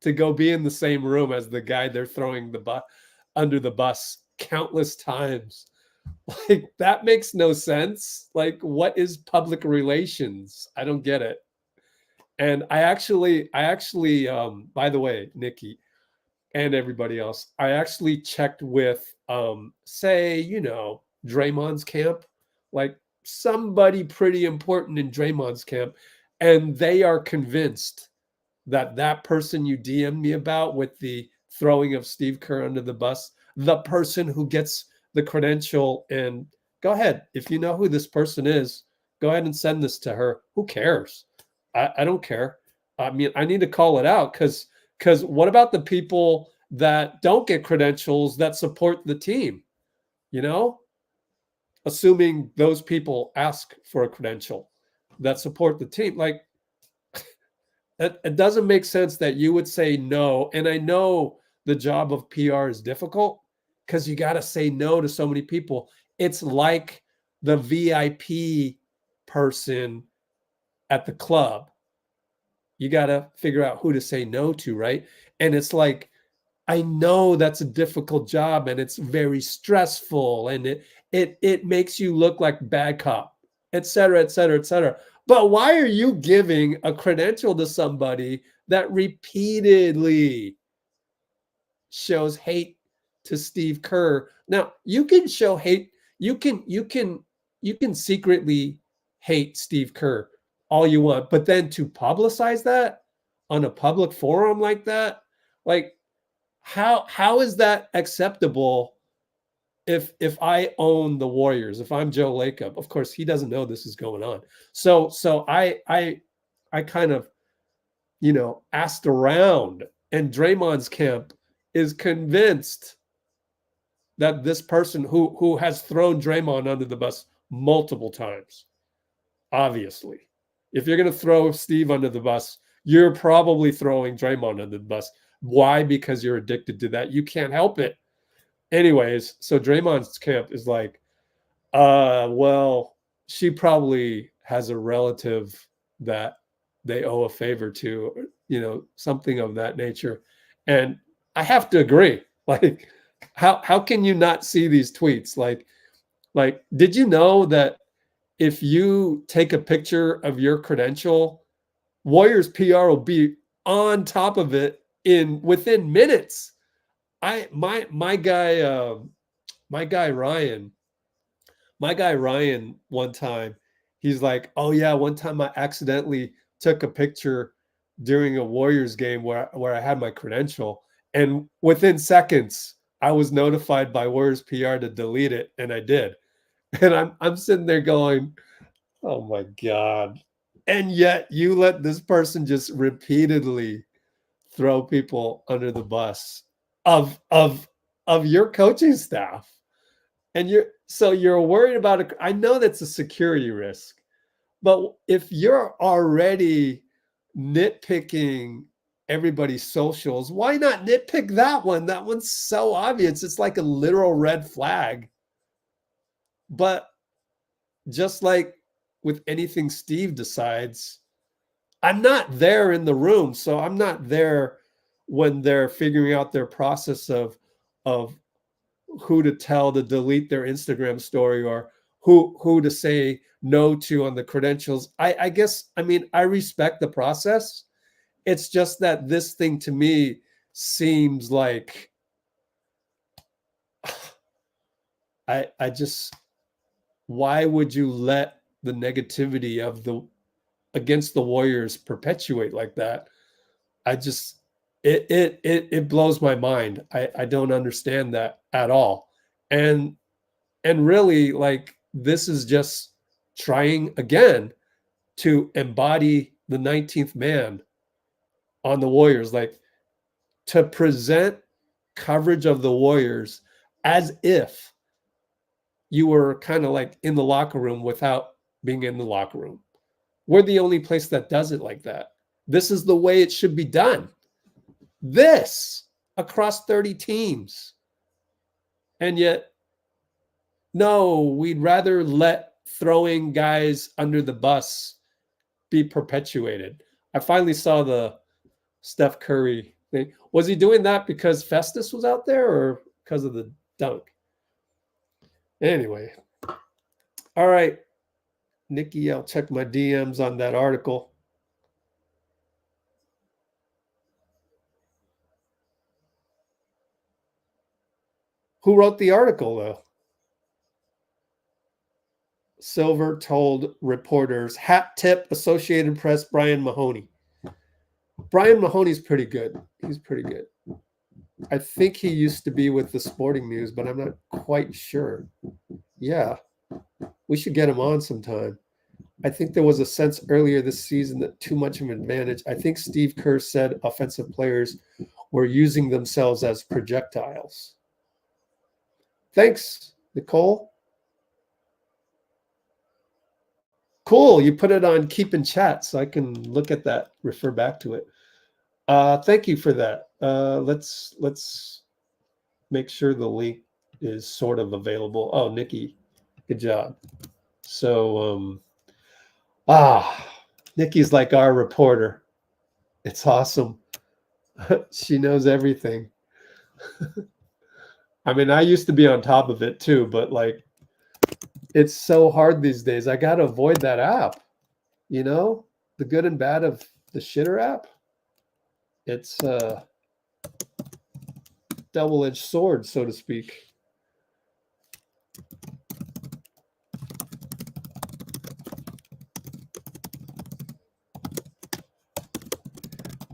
to go be in the same room as the guy they're throwing the under the bus countless times. Like, that makes no sense. Like, what is public relations? I don't get it. And I actually, by the way, Nikki and everybody else, I actually checked with, say, Draymond's camp, like somebody pretty important in Draymond's camp, and they are convinced that that person you DM'd me about with the throwing of Steve Kerr under the bus, the person who gets the credential, and go ahead, if you know who this person is, go ahead and send this to her. Who cares? I don't care. I mean, I need to call it out because what about the people that don't get credentials that support the team? Assuming those people ask for a credential that support the team, like, it doesn't make sense that you would say no. And I know the job of PR is difficult because you got to say no to so many people. It's like the VIP person at the club. You got to figure out who to say no to, right? And it's like, I know that's a difficult job and it's very stressful and it makes you look like bad cop, et cetera, et cetera, et cetera. But why are you giving a credential to somebody that repeatedly shows hate to Steve Kerr? Now, you can show hate. You can secretly hate Steve Kerr all you want, but then to publicize that on a public forum like that, like, how is that acceptable? If I own the Warriors, if I'm Joe Lacob, of course he doesn't know this is going on. So I kind of, asked around, and Draymond's camp is convinced that this person who has thrown Draymond under the bus multiple times, obviously, if you're going to throw Steve under the bus, you're probably throwing Draymond under the bus. Why? Because you're addicted to that. You can't help it. Anyways, so Draymond's camp is like, well, she probably has a relative that they owe a favor to, something of that nature. And I have to agree. Like, how can you not see these tweets? Like, did you know that if you take a picture of your credential, Warriors PR will be on top of it within minutes my guy Ryan one time, he's like, oh yeah, one time I accidentally took a picture during a Warriors game where I had my credential, and within seconds I was notified by Warriors PR to delete it, and I did. And I'm sitting there going, oh my God. And yet you let this person just repeatedly throw people under the bus of your coaching staff. And you're worried about it. I know that's a security risk, but if you're already nitpicking everybody's socials, why not nitpick that one? That one's so obvious. It's like a literal red flag. But just like with anything Steve decides, I'm not there in the room, so I'm not there when they're figuring out their process of who to tell to delete their Instagram story or who to say no to on the credentials. I guess, I mean, I respect the process. It's just that this thing to me seems like I just, why would you let the negativity of against the Warriors perpetuate like that? I just, it blows my mind. I don't understand that at all. And really, like, this is just trying again to embody the 19th man on the Warriors, like to present coverage of the Warriors as if you were kind of like in the locker room without being in the locker room. We're the only place that does it like that. This is the way it should be done. This across 30 teams. And yet, no, we'd rather let throwing guys under the bus be perpetuated. I finally saw the Steph Curry thing. Was he doing that because Festus was out there or because of the dunk? Anyway. All right. Nikki, I'll check my DMs on that article. Who wrote the article, though? Silver told reporters, hat tip, Associated Press, Brian Mahoney. Brian Mahoney's pretty good. He's pretty good. I think he used to be with the Sporting News, but I'm not quite sure. Yeah. We should get him on sometime. I think there was a sense earlier this season that too much of an advantage. I think Steve Kerr said offensive players were using themselves as projectiles. Thanks, Nicole. Cool. You put it on Keep in Chat so I can look at that, refer back to it. Thank you for that. Let's make sure the link is sort of available. Oh, Nikki, good job. So, Nikki's like our reporter. It's awesome. She knows everything. I mean, I used to be on top of it too, but like, it's so hard these days. I got to avoid that app, you know, the good and bad of the shitter app. It's a double-edged sword, so to speak.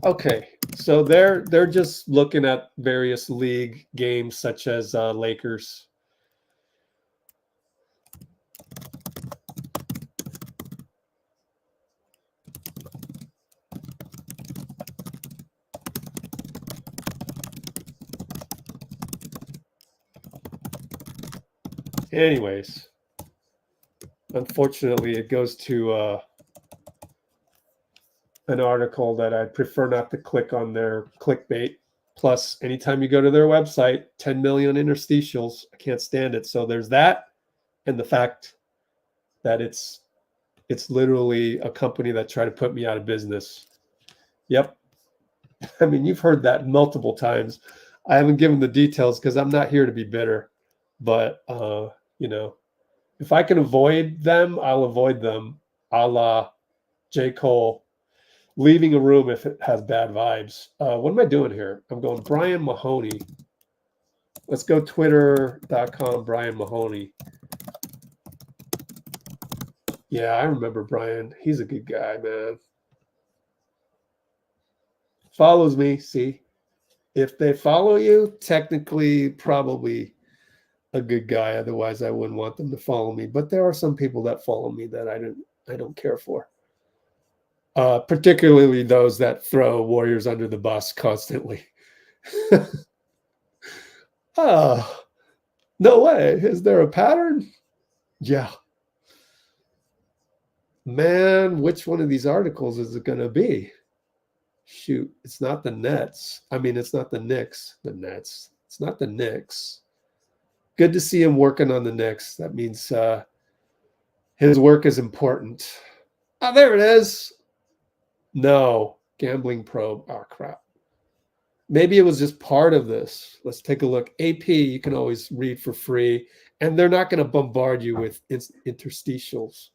Okay, so they're just looking at various league games such as Lakers. Anyways, unfortunately, it goes to an article that I'd prefer not to click on their clickbait. Plus, anytime you go to their website, 10 million interstitials. I can't stand it. So there's that, and the fact that it's literally a company that tried to put me out of business. Yep. I mean, you've heard that multiple times. I haven't given the details because I'm not here to be bitter. But, you know, if I can avoid them, I'll avoid them, a la J. Cole leaving a room if it has bad vibes. What am I doing here? I'm going Brian Mahoney. Let's go twitter.com, Brian Mahoney. Yeah, I remember Brian. He's a good guy, man. Follows me, see? If they follow you, technically probably a good guy. Otherwise, I wouldn't want them to follow me. But there are some people that follow me that I don't care for. Particularly those that throw Warriors under the bus constantly. Oh, no way. Is there a pattern? Yeah. Man, which one of these articles is it going to be? Shoot, it's not the Nets. I mean, it's not the Knicks. The Nets. It's not the Knicks. Good to see him working on the Knicks. That means his work is important. Oh, there it is. No, gambling probe. Oh, crap. Maybe it was just part of this. Let's take a look. AP, you can always read for free, and they're not going to bombard you with interstitials.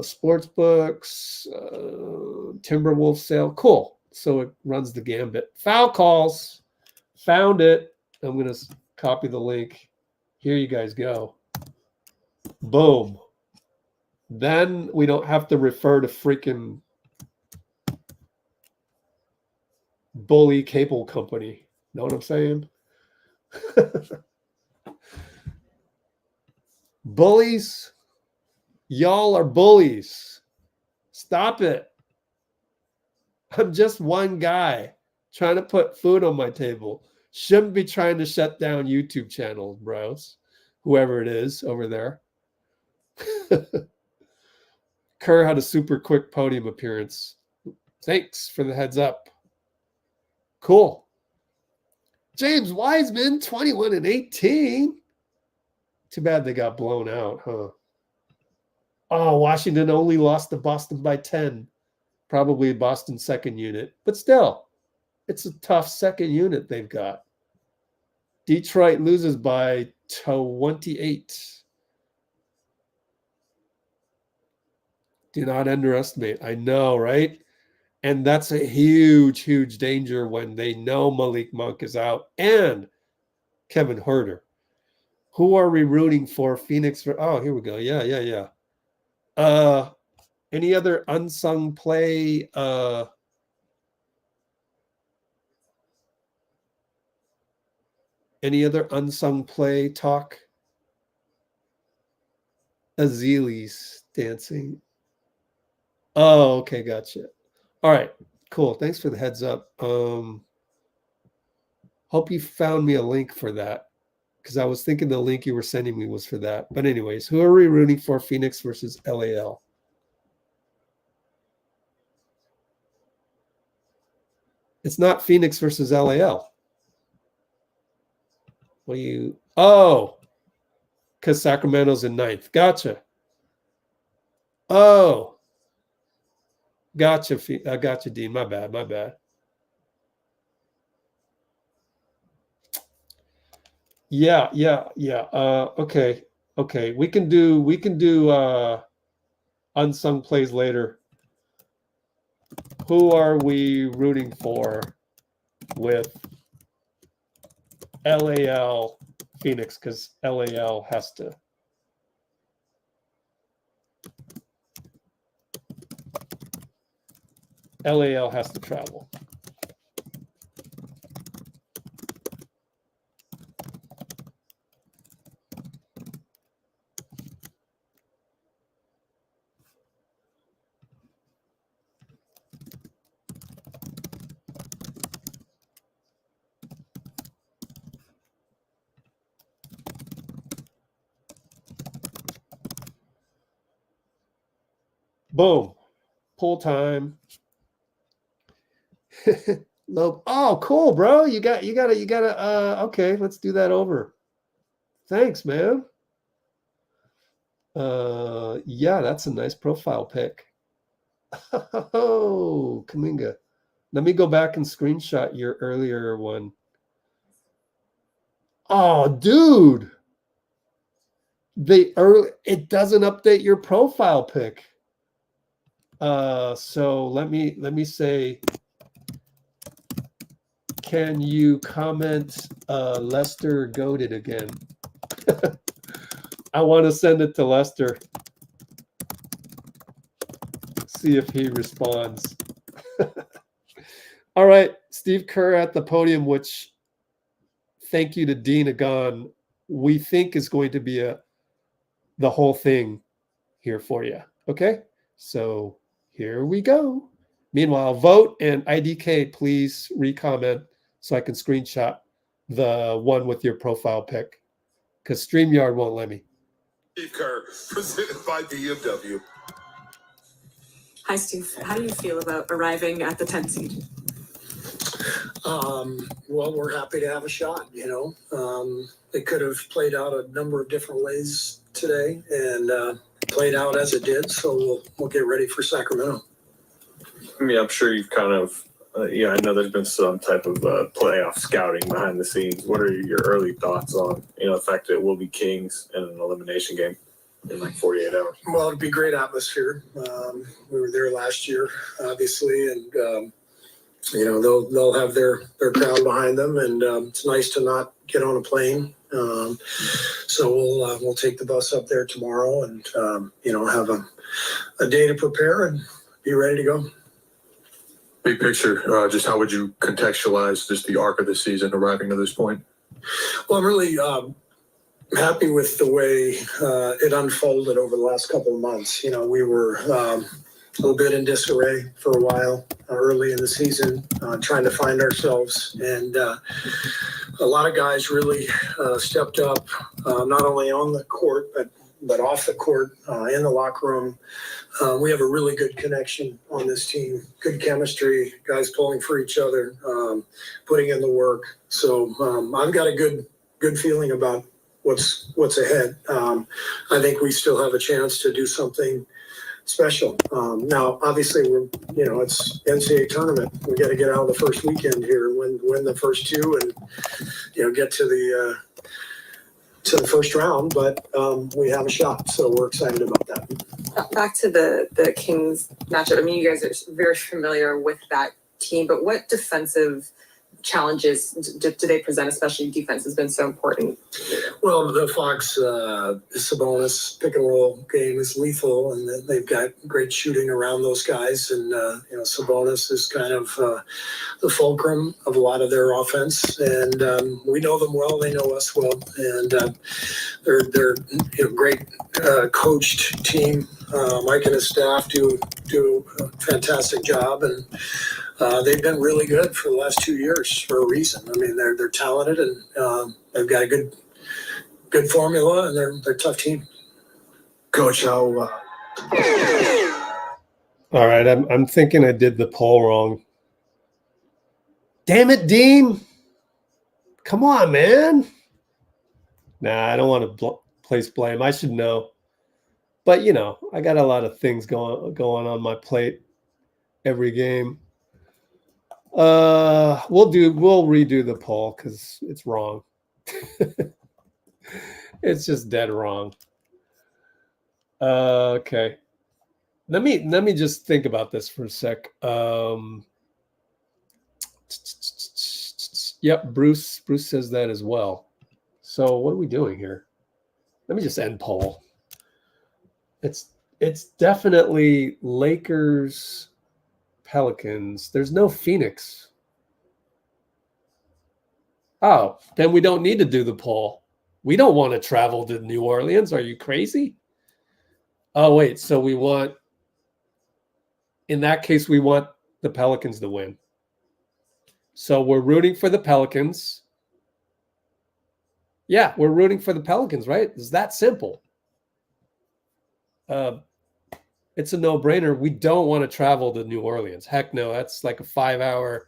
Sports books, Timberwolves sale. Cool. So it runs the gambit. Foul calls. Found it. I'm going to copy the link. Here you guys go. Boom. Then we don't have to refer to freaking bully cable company. Know what I'm saying? Bullies. Y'all are bullies. Stop it. I'm just one guy trying to put food on my table. Shouldn't be trying to shut down YouTube channels, bros. Whoever it is over there. Kerr had a super quick podium appearance. Thanks for the heads up. Cool. James Wiseman, 21 and 18. Too bad they got blown out, huh? Oh, Washington only lost to Boston by 10. Probably Boston's second unit. But still, it's a tough second unit they've got. Detroit loses by 28. Do not underestimate. I know, right? And that's a huge, huge danger when they know Malik Monk is out and Kevin Huerter. Who are we rooting for? Phoenix? Oh, here we go. Yeah. Any other unsung play? Any other unsung play talk? Azilis dancing. Oh, okay, gotcha. All right, cool. Thanks for the heads up. Hope you found me a link for that because I was thinking the link you were sending me was for that. But anyways, who are we rooting for? Phoenix versus LAL. It's not Phoenix versus LAL. What do you? Oh, because Sacramento's in 9th. Gotcha. Oh. Gotcha, Dean. My bad. Yeah. Okay. We can do unsung plays later. Who are we rooting for with LAL Phoenix? Because LAL has to. LAL has to travel. Boom. Pull time. Oh, cool, bro. You gotta okay, let's do that over. Thanks, man. Yeah, that's a nice profile pic. Oh, Kuminga. Let me go back and screenshot your earlier one. Oh, dude. It doesn't update your profile pic. So let me say can you comment Lester goated again? I want to send it to Lester. See if he responds. All right, Steve Kerr at the podium, which thank you to Dean Agon, we think is going to be the whole thing here for you. Okay, so here we go. Meanwhile, vote and IDK, please re-comment so I can screenshot the one with your profile pic because StreamYard won't let me. Steve Kerr, presented by BMW. Hi, Steve. How do you feel about arriving at the 10th seed? Well, we're happy to have a shot, you know. It could have played out a number of different ways today and played out as it did, so we'll get ready for Sacramento. I mean, I'm sure you've kind of, I know there's been some type of playoff scouting behind the scenes. What are your early thoughts on, the fact that it will be Kings in an elimination game in like 48 hours? Well, it'd be great atmosphere. We were there last year, obviously, and they'll have their crowd behind them, and it's nice to not get on a plane. So we'll take the bus up there tomorrow, and have a day to prepare and be ready to go. Big picture, just how would you contextualize just the arc of the season arriving to this point? Well, I'm really happy with the way it unfolded over the last couple of months. We were a little bit in disarray for a while early in the season, trying to find ourselves. And a lot of guys really stepped up, not only on the court, but off the court, in the locker room. We have a really good connection on this team, good chemistry, guys pulling for each other, putting in the work. So I've got a good feeling about what's ahead. I think we still have a chance to do something special. Now, obviously, it's NCAA tournament. We got to get out of the first weekend here, win the first two, and get to the first round. But we have a shot, so we're excited about that. Back to the Kings matchup. I mean, you guys are very familiar with that team, but what defensive challenges do they present? Especially defense has been so important. Well, the Fox Sabonis pick and roll game is lethal, and they've got great shooting around those guys. And Sabonis is kind of the fulcrum of a lot of their offense, and we know them well. They know us well, and they're great coached team. Mike and his staff do a fantastic job, and they've been really good for the last 2 years for a reason. I mean, they're talented, and they've got a good formula, and they're a tough team. Coach, how? All right, I'm thinking I did the poll wrong. Damn it, Dean! Come on, man. Nah, I don't want to place blame. I should know, but I got a lot of things going on my plate every game. We'll redo the poll because it's wrong. It's just dead wrong. Okay. Let me just think about this for a sec. Yep, Bruce says that as well. So what are we doing here? Let me just end poll. It's definitely Lakers, Pelicans. There's no Phoenix. Oh, then we don't need to do the poll. We don't want to travel to New Orleans. Are you crazy? Oh, wait. So in that case, we want the Pelicans to win. So we're rooting for the Pelicans. Yeah, we're rooting for the Pelicans, right? It's that simple. It's a no-brainer. We don't want to travel to New Orleans. Heck no, that's like a 5-hour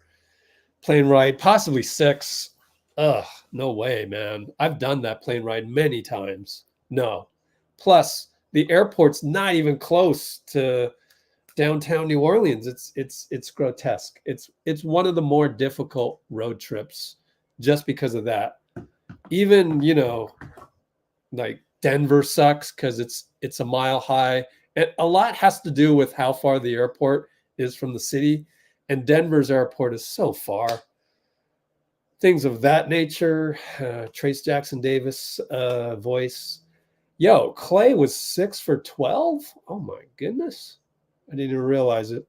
plane ride, possibly 6. Ugh, no way, man. I've done that plane ride many times. No. Plus, the airport's not even close to downtown New Orleans. It's grotesque. It's one of the more difficult road trips just because of that. Even, like Denver sucks because it's a mile high. And a lot has to do with how far the airport is from the city. And Denver's airport is so far. things of that nature. Trayce Jackson Davis voice. Yo, Klay was 6 for 12. Oh my goodness. I didn't even realize it.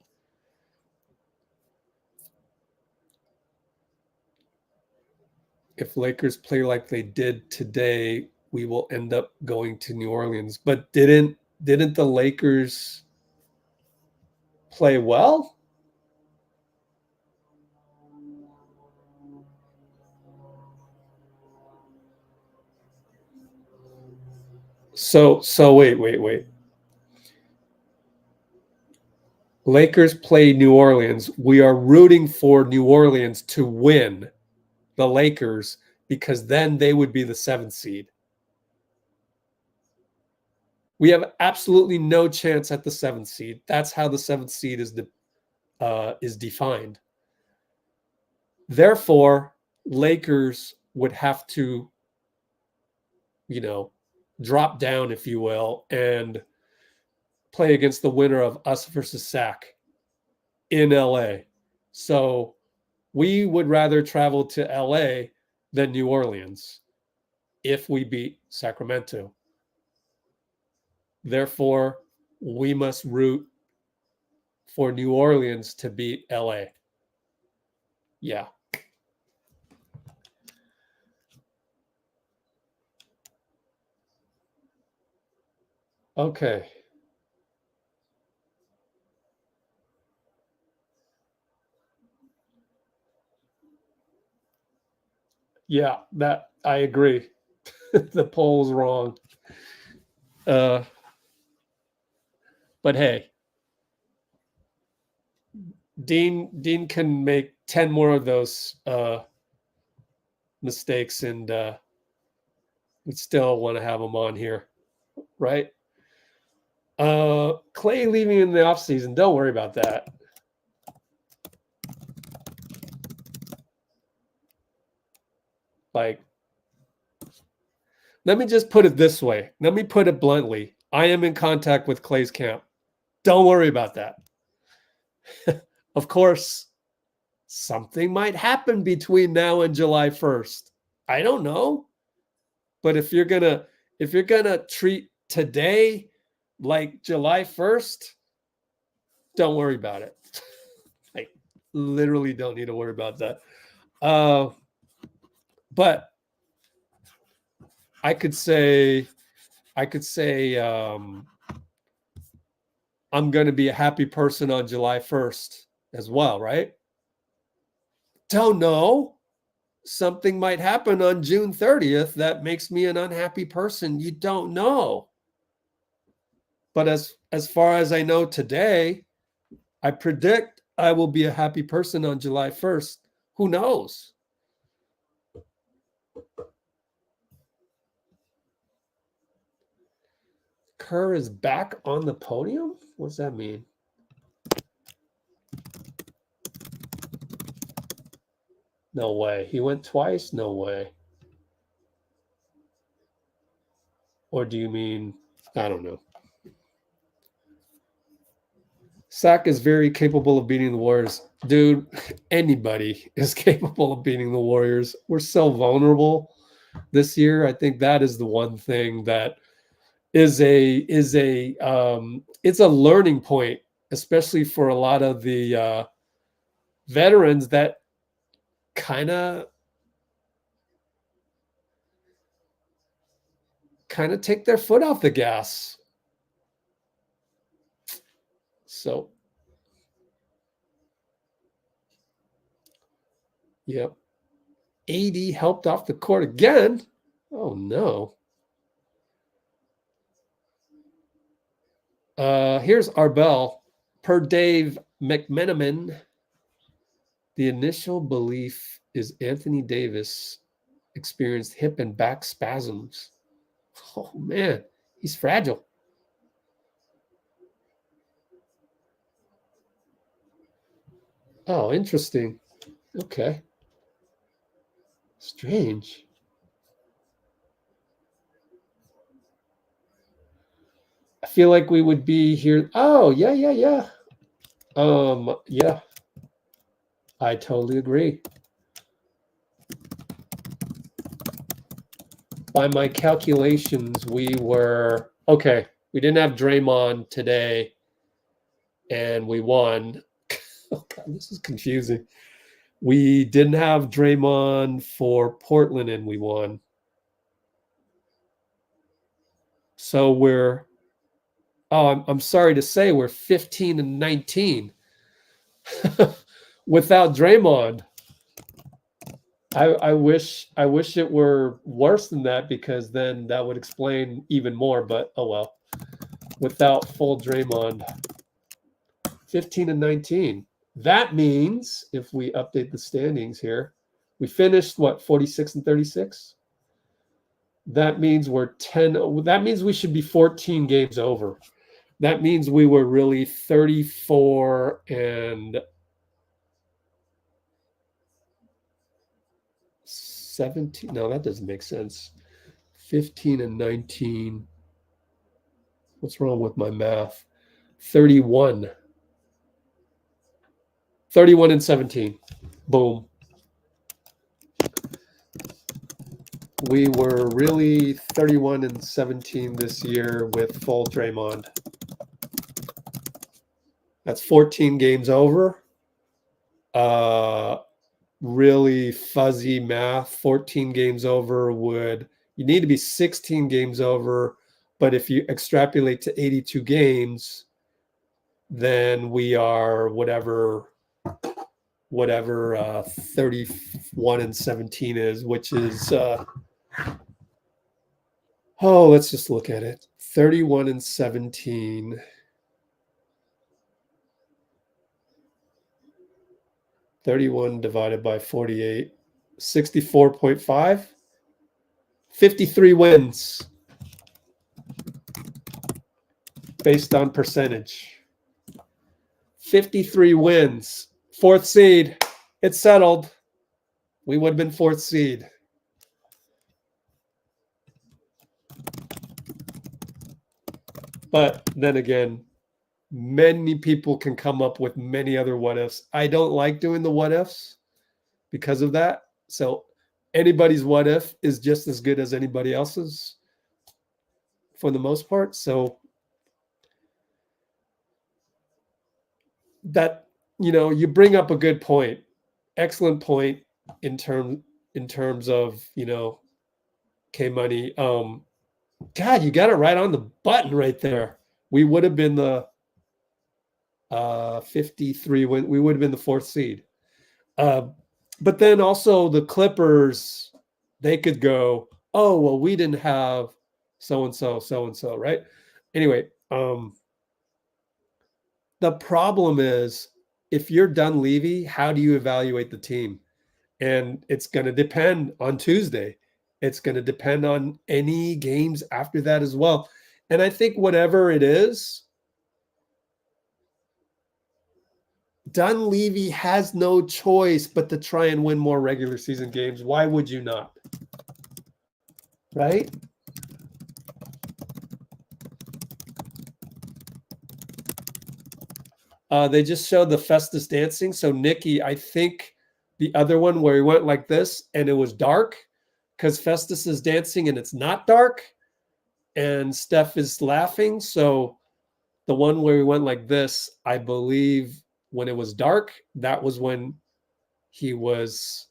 If Lakers play like they did today, we will end up going to New Orleans. But didn't the Lakers play well? So wait. Lakers play New Orleans. We are rooting for New Orleans to win the Lakers because then they would be the 7th seed. We have absolutely no chance at the 7th seed. That's how the 7th seed is defined. Therefore, Lakers would have to, drop down, if you will, and play against the winner of us versus SAC in LA. So we would rather travel to LA than New Orleans if we beat Sacramento. Therefore, we must root for New Orleans to beat LA. Yeah. Okay. Yeah, that I agree. The poll's wrong. But hey, Dean can make 10 more of those mistakes and we'd still want to have him on here, right? Klay leaving in the offseason, don't worry about that. Like, let me just put it this way. Let me put it bluntly. I am in contact with Klay's camp. Don't worry about that. Of course, something might happen between now and July 1st. I don't know. But if you're gonna treat today like July 1st, don't worry about it. I literally don't need to worry about that. But I could say I'm going to be a happy person on July 1st as well, right? Don't know. Something might happen on June 30th that makes me an unhappy person. You don't know. But as far as I know today, I predict I will be a happy person on July 1st. Who knows? Kerr is back on the podium? What does that mean? No way. He went twice? No way. Or do you mean, I don't know. Sac is very capable of beating the Warriors. Dude, anybody is capable of beating the Warriors. We're so vulnerable this year. I think that is the one thing that it's a learning point, especially for a lot of the veterans that kind of take their foot off the gas. So, yep. AD helped off the court again. Oh no. Here's Arbel. Per Dave McMenamin, the initial belief is Anthony Davis experienced hip and back spasms. Oh man, he's fragile. Oh, interesting. Okay. Strange. I feel like we would be here. Oh, yeah. Yeah. I totally agree. by my calculations, we were okay. We didn't have Draymond today, and we won. Oh God, this is confusing. We didn't have Draymond for Portland, and we won. So we're, I'm sorry to say, we're 15-19 without Draymond. I wish it were worse than that, because then that would explain even more. But oh well. Without full Draymond, 15-19. That means if we update the standings here, we finished what, 46-36. That means we're 10. That means we should be 14 games over. That means we were really 34 and 17. No, that doesn't make sense. 15-19. What's wrong with my math? 31. 31-17. Boom. We were really 31-17 this year with full Draymond. That's 14 games over. Really fuzzy math. 14 games over you need to be 16 games over, but if you extrapolate to 82 games, then we are whatever 31-17 is, which is let's just look at it. 31-17. 31 divided by 48, 64.5. 53 wins based on percentage. 53 wins. Fourth seed. It's settled. We would have been fourth seed. But then again, many people can come up with many other what ifs. I don't like doing the what ifs because of that. So anybody's what if is just as good as anybody else's for the most part. So that, you bring up a good point. Excellent point in terms of, K-Money. God, you got it right on the button right there. We would have been the 53 when we would have been the fourth seed. But then also the Clippers, they could go, oh, well, we didn't have so-and-so, right? Anyway, the problem is, if you're Dunleavy, how do you evaluate the team? And it's going to depend on Tuesday. It's going to depend on any games after that as well. And I think whatever it is, Dunleavy has no choice but to try and win more regular season games. Why would you not? Right? They just showed the Festus dancing. So Nikki, I think the other one where he went like this and it was dark, because Festus is dancing and it's not dark, and Steph is laughing. So the one where he went like this, I believe when it was dark, that was when he was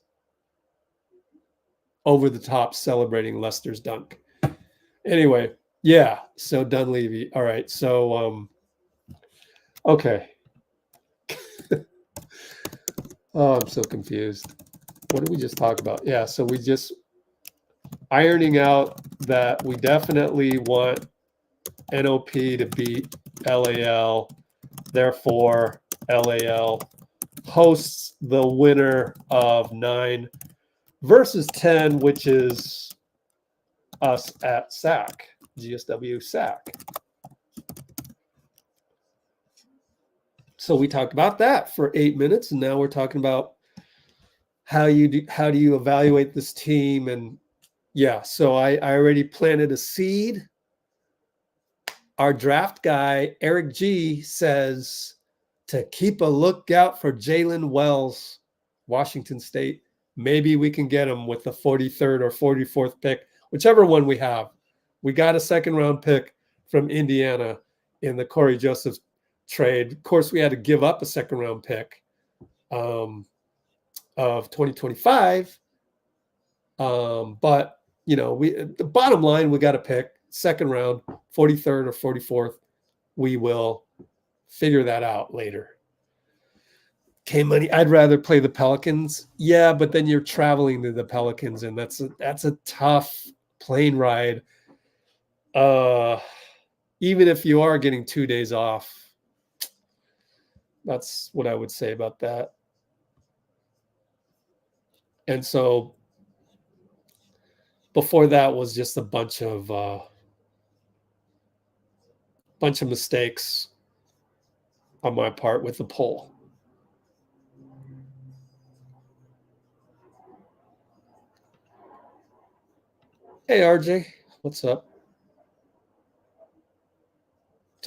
over the top celebrating Lester's dunk. Anyway, yeah, so Dunleavy. All right, so, okay. Oh, I'm so confused. What did we just talk about? Yeah, so we just ironing out that we definitely want NOP to beat LAL. Therefore, LAL hosts the winner of 9 versus 10, which is us at SAC, GSW SAC. So we talked about that for 8 minutes, and now we're talking about how do you evaluate this team. And yeah, so I already planted a seed. Our draft guy, Eric G, says to keep a lookout for Jaylen Wells, Washington State. Maybe we can get him with the 43rd or 44th pick. whichever one we have. We got a second round pick from Indiana in the Corey Joseph trade. Of course, we had to give up a second round pick of 2025. But the bottom line, we got to pick second round, 43rd or 44th. We will figure that out later. Okay, money. I'd rather play the Pelicans. Yeah, but then you're traveling to the Pelicans, and that's a tough plane ride. Even if you are getting 2 days off, that's what I would say about that. And so before that was just a bunch of mistakes on my part with the poll. Hey, RJ, what's up?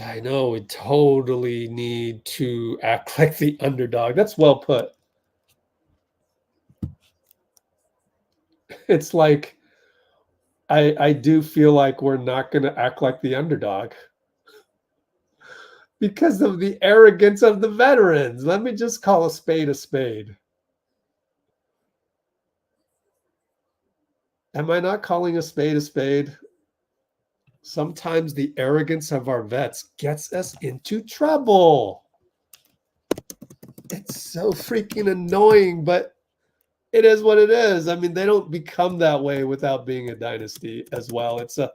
I know we totally need to act like the underdog. That's well put. It's like I do feel like we're not going to act like the underdog because of the arrogance of the veterans. Let me just call a spade a spade. Am I not calling a spade a spade? Sometimes the arrogance of our vets gets us into trouble. It's so freaking annoying, but it is what it is. I mean, they don't become that way without being a dynasty as well. It's a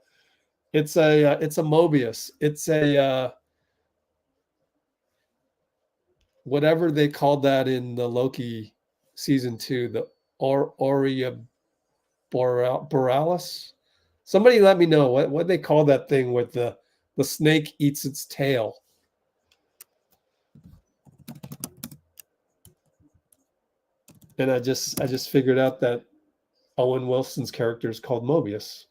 Mobius. It's a whatever they called that in the Loki season 2, the oreb borealis. Somebody let me know what they call that thing with the snake eats its tail. And I just figured out that Owen Wilson's character is called Mobius.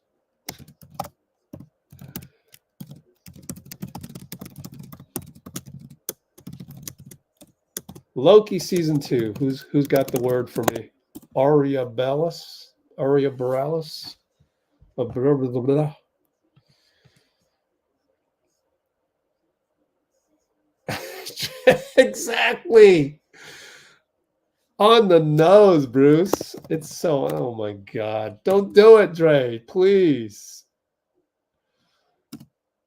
Loki season 2. Who's got the word for me? Aria Borealis. Exactly. On the nose, Bruce. It's so, oh my God. Don't do it, Dre, please.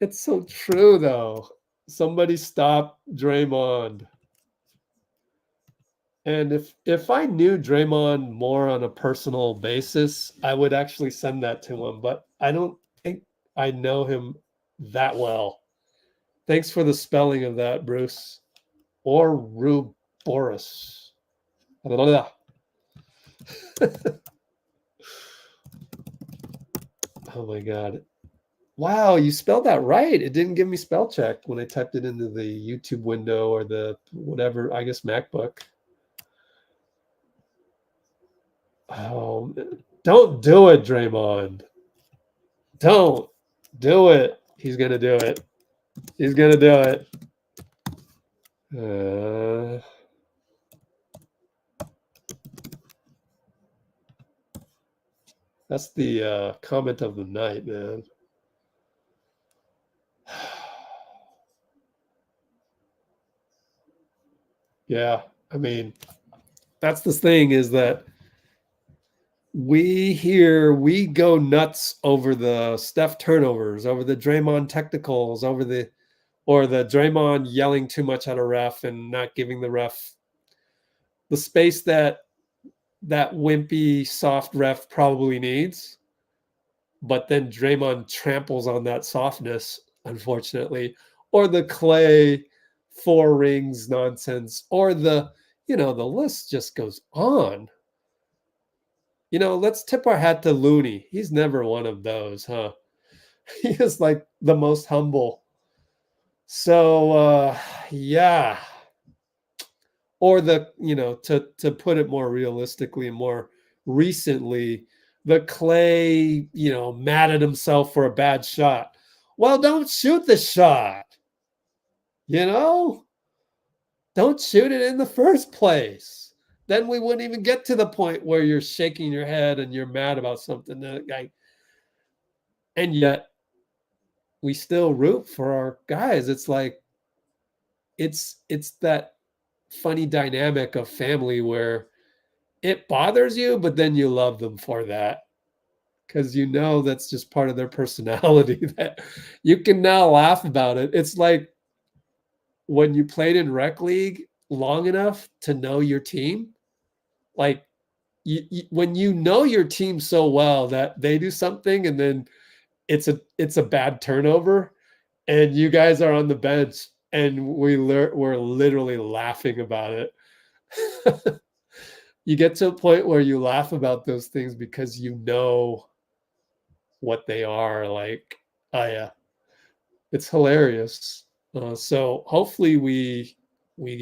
It's so true, though. Somebody stop Draymond. And if I knew Draymond more on a personal basis, I would actually send that to him. But I don't think I know him that well. Thanks for the spelling of that, Bruce. Ouroboros. Oh my God. Wow, you spelled that right. It didn't give me spell check when I typed it into the YouTube window or the whatever, I guess MacBook. Oh, don't do it, Draymond. Don't do it. He's going to do it. He's going to do it. That's the comment of the night, man. Yeah, I mean, that's the thing is that we go nuts over the Steph turnovers, over the Draymond technicals, or the Draymond yelling too much at a ref and not giving the ref the space that wimpy soft ref probably needs. But then Draymond tramples on that softness, unfortunately, or the Klay 4 rings nonsense, or the list just goes on. Let's tip our hat to Looney. He's never one of those, huh? He is like the most humble. So, yeah. Or to put it more realistically and more recently, the Klay, mad at himself for a bad shot. Well, don't shoot the shot. Don't shoot it in the first place. Then we wouldn't even get to the point where you're shaking your head and you're mad about something. And yet we still root for our guys. It's like, it's that funny dynamic of family where it bothers you, but then you love them for that. Because you know that's just part of their personality, that you can now laugh about it. It's like when you played in rec league long enough to know your team, like when you know your team so well that they do something and then it's a bad turnover and you guys are on the bench and we're literally laughing about it. You get to a point where you laugh about those things because you know what they are. Like, oh yeah, it's hilarious. So hopefully we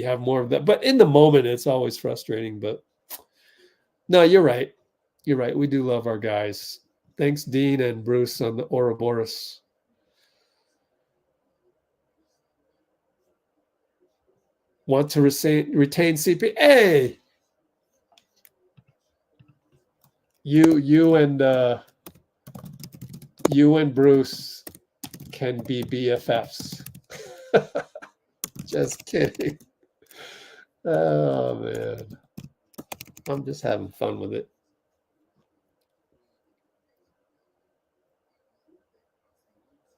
have more of that. But in the moment, it's always frustrating. But no, you're right. You're right. We do love our guys. Thanks, Dean and Bruce on the Ouroboros. Want to retain CP? Hey, you and Bruce can be BFFs. Just kidding. Oh man, I'm just having fun with it.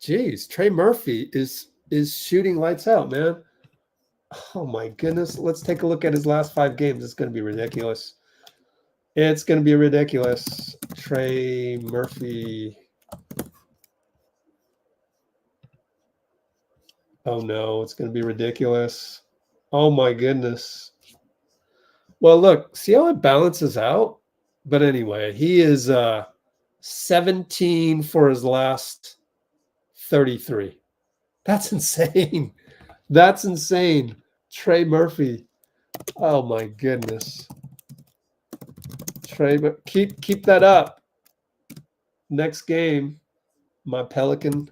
Jeez, Trey Murphy is shooting lights out, man. Oh my goodness. Let's take a look at his last 5 games. It's going to be ridiculous. It's going to be ridiculous. Trey Murphy. Oh no, it's going to be ridiculous. Oh my goodness. Well, look, see how it balances out? But anyway, he is 17 for his last 33. That's insane. That's insane. Trey Murphy. Oh my goodness. Trey, keep that up. Next game, my Pelican.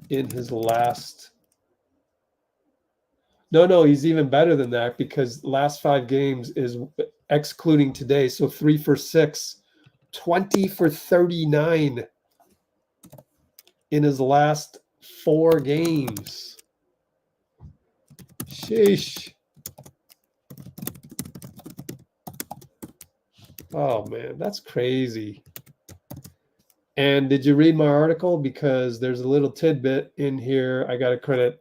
In his last. No, he's even better than that because last 5 games is excluding today. So 3 for 6, 20 for 39 in his last 4 games. Sheesh. Oh man, that's crazy. And did you read my article? Because there's a little tidbit in here. I got to credit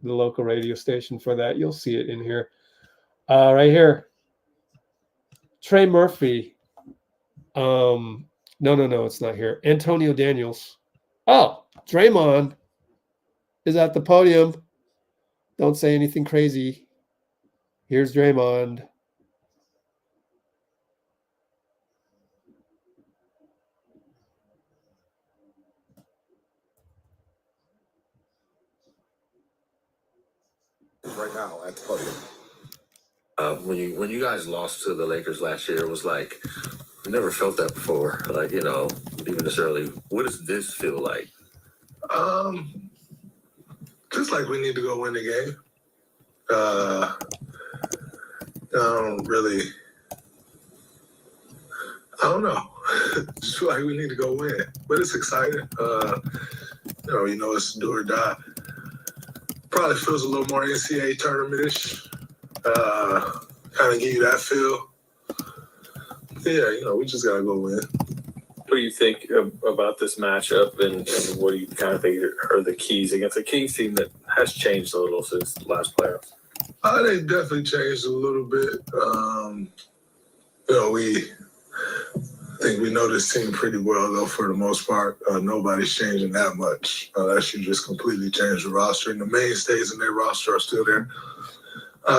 the local radio station for that. You'll see it in here. Right here. Trey Murphy. No, it's not here. Antonio Daniels. Oh, Draymond is at the podium. Don't say anything crazy. Here's Draymond. Right now at the podium. When you guys lost to the Lakers last year, it was like I never felt that before. Like, even this early. What does this feel like? Just like we need to go win the game. I don't know. Just feel like we need to go win. But it's exciting. It's do or die. Probably feels a little more NCAA tournament-ish. Kind of give you that feel. Yeah, we just got to go win. What do you think about this matchup, and what do you kind of think are the keys against a Kings team that has changed a little since the last playoffs? They definitely changed a little bit. I think we know this team pretty well, though, for the most part. Nobody's changing that much. Unless you just completely change the roster. And the mainstays in their roster are still there.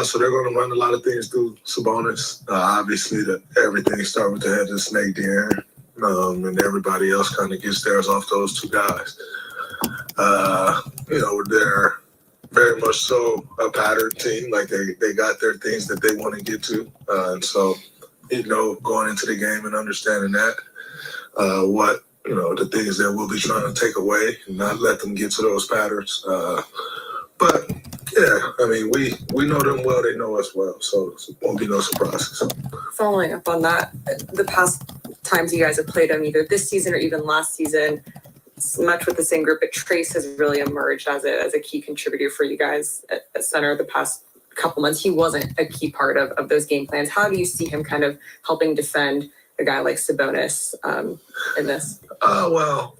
So they're going to run a lot of things through Sabonis. Obviously, everything starts with the head of the snake, De'Aaron. And everybody else kind of gets theirs off those 2 guys. They're very much so a pattern team. Like, they got their things that they want to get to. And so, going into the game and understanding that, the things that we'll be trying to take away and not let them get to those patterns. But Yeah, I mean, we know them well, they know us well, so it won't be no surprises. Following up on that, the past times you guys have played them, either this season or even last season, much with the same group, but Trayce has really emerged as a key contributor for you guys at center the past couple months. He wasn't a key part of those game plans. How do you see him kind of helping defend a guy like Sabonis in this? Well,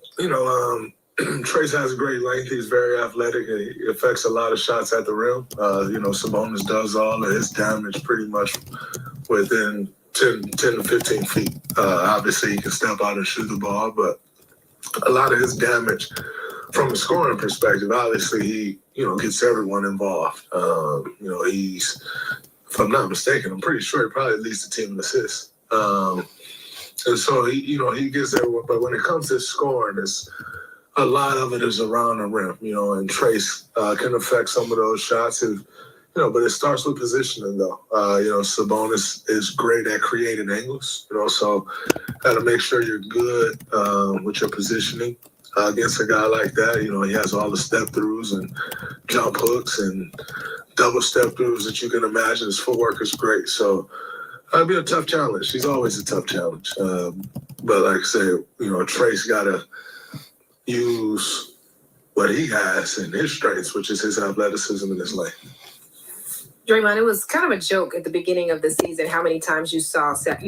Trayce has great length. He's very athletic. He affects a lot of shots at the rim. Sabonis does all of his damage pretty much within 10 to 15 feet. Obviously, he can step out and shoot the ball, but a lot of his damage from a scoring perspective, obviously, he, gets everyone involved. He's, if I'm not mistaken, I'm pretty sure he probably leads the team in assists. And so, he gets everyone. But when it comes to scoring, a lot of it is around the rim, and Trayce can affect some of those shots. But it starts with positioning, though. Sabonis is great at creating angles, so got to make sure you're good with your positioning against a guy like that. He has all the step-throughs and jump hooks and double step-throughs that you can imagine. His footwork is great, so it'll be a tough challenge. He's always a tough challenge. But like I said, Trayce got to use what he has and his strengths, which is his athleticism and his length. Draymond, it was kind of a joke at the beginning of the season how many times you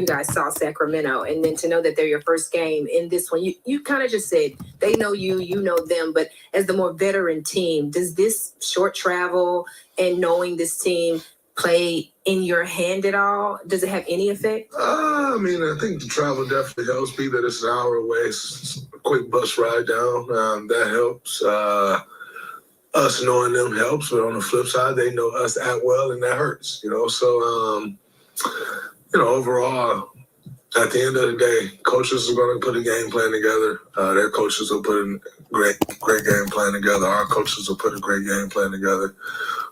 guys saw Sacramento, and then to know that they're your first game in this one, you kind of just said they know you know them, but as the more veteran team, does this short travel and knowing this team play in your hand at all? Does it have any effect? I think the travel definitely helps. Be that it's an hour away, it's a quick bus ride down. That helps. Us knowing them helps, but on the flip side, they know us at well, and that hurts. So overall, at the end of the day, coaches are going to put a game plan together. Their coaches will put a great game plan together. Our coaches will put a great game plan together.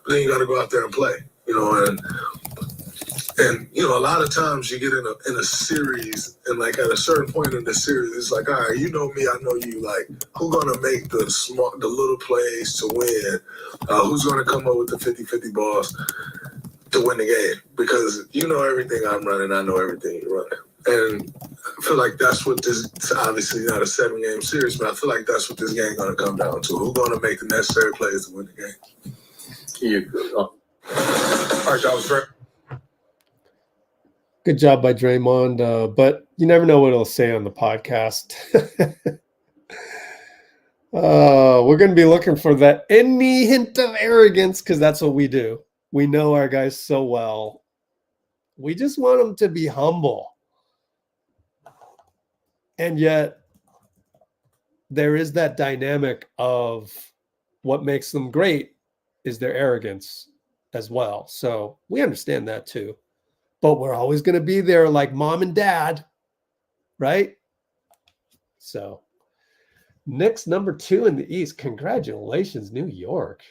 But then you got to go out there and play. And a lot of times you get in a series, and like at a certain point in the series, it's like, all right, you know me, I know you. Like, who's gonna make the little plays to win? Who's gonna come up with the 50-50 balls to win the game? Because you know everything I'm running, I know everything you're running, and I feel like that's what this. It's obviously not a 7-game series, but I feel like that's what this game gonna come down to. Who's gonna make the necessary plays to win the game? All right, that was great. Good job by Draymond, but you never know what he'll say on the podcast. We're going to be looking for that any hint of arrogance, because that's what we do. We know our guys so well. We just want them to be humble. And yet, there is that dynamic of what makes them great is their arrogance as well. So we understand that too. But we're always going to be there like mom and dad, right? So, Knicks number 2 in the East. Congratulations, New York.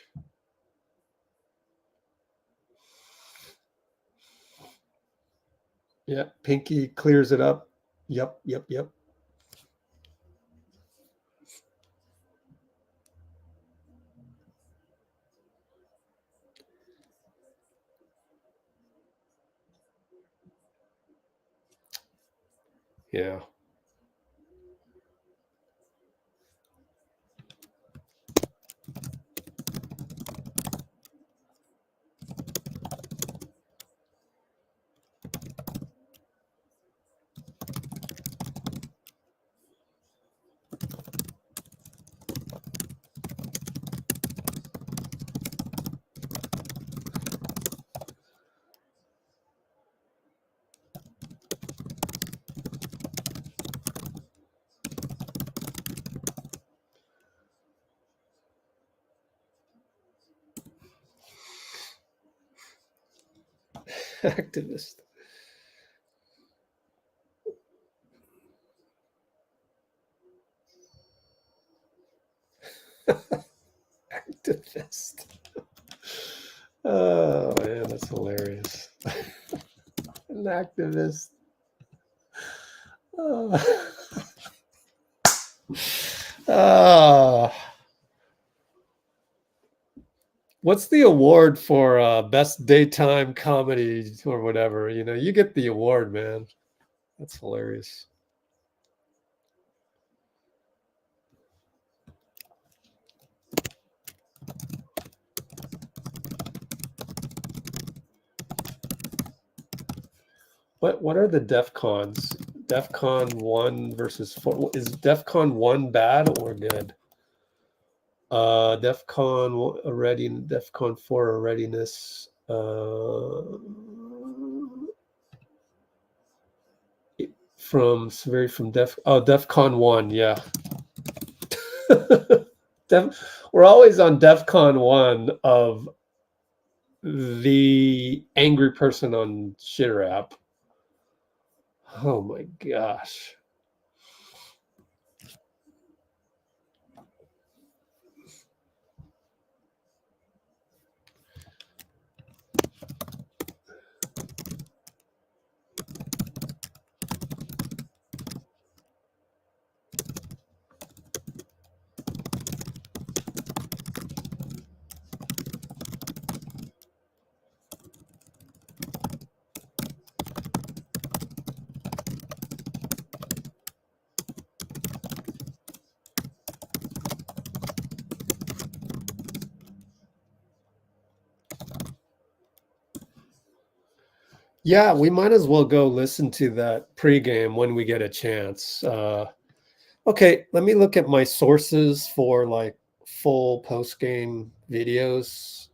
Yeah, Pinky clears it up. Yep. Yeah. Activist. Activist. Oh man, that's hilarious. An activist. What's the award for best daytime comedy or whatever? You know, you get the award, man. That's hilarious. What are the DEF CONs? DEF CON 1 versus 4. Is DEF CON 1 bad or good? DEF CON already, DEF CON 4 readiness. From DEF CON 1, yeah. We're always on DEF CON 1 of the angry person on Shitter app. Oh my gosh. Yeah, we might as well go listen to that pregame when we get a chance. Okay, let me look at my sources for like full postgame videos.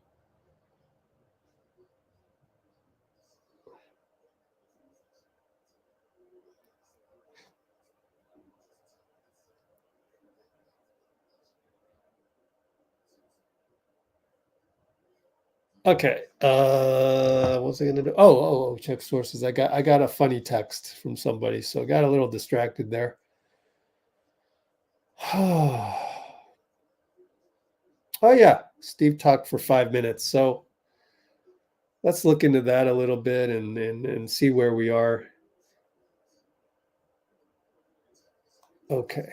Okay, what was I gonna do? Oh, check sources. I got a funny text from somebody, so I got a little distracted there. Oh yeah, Steve talked for 5 minutes, so let's look into that a little bit and see where we are. Okay.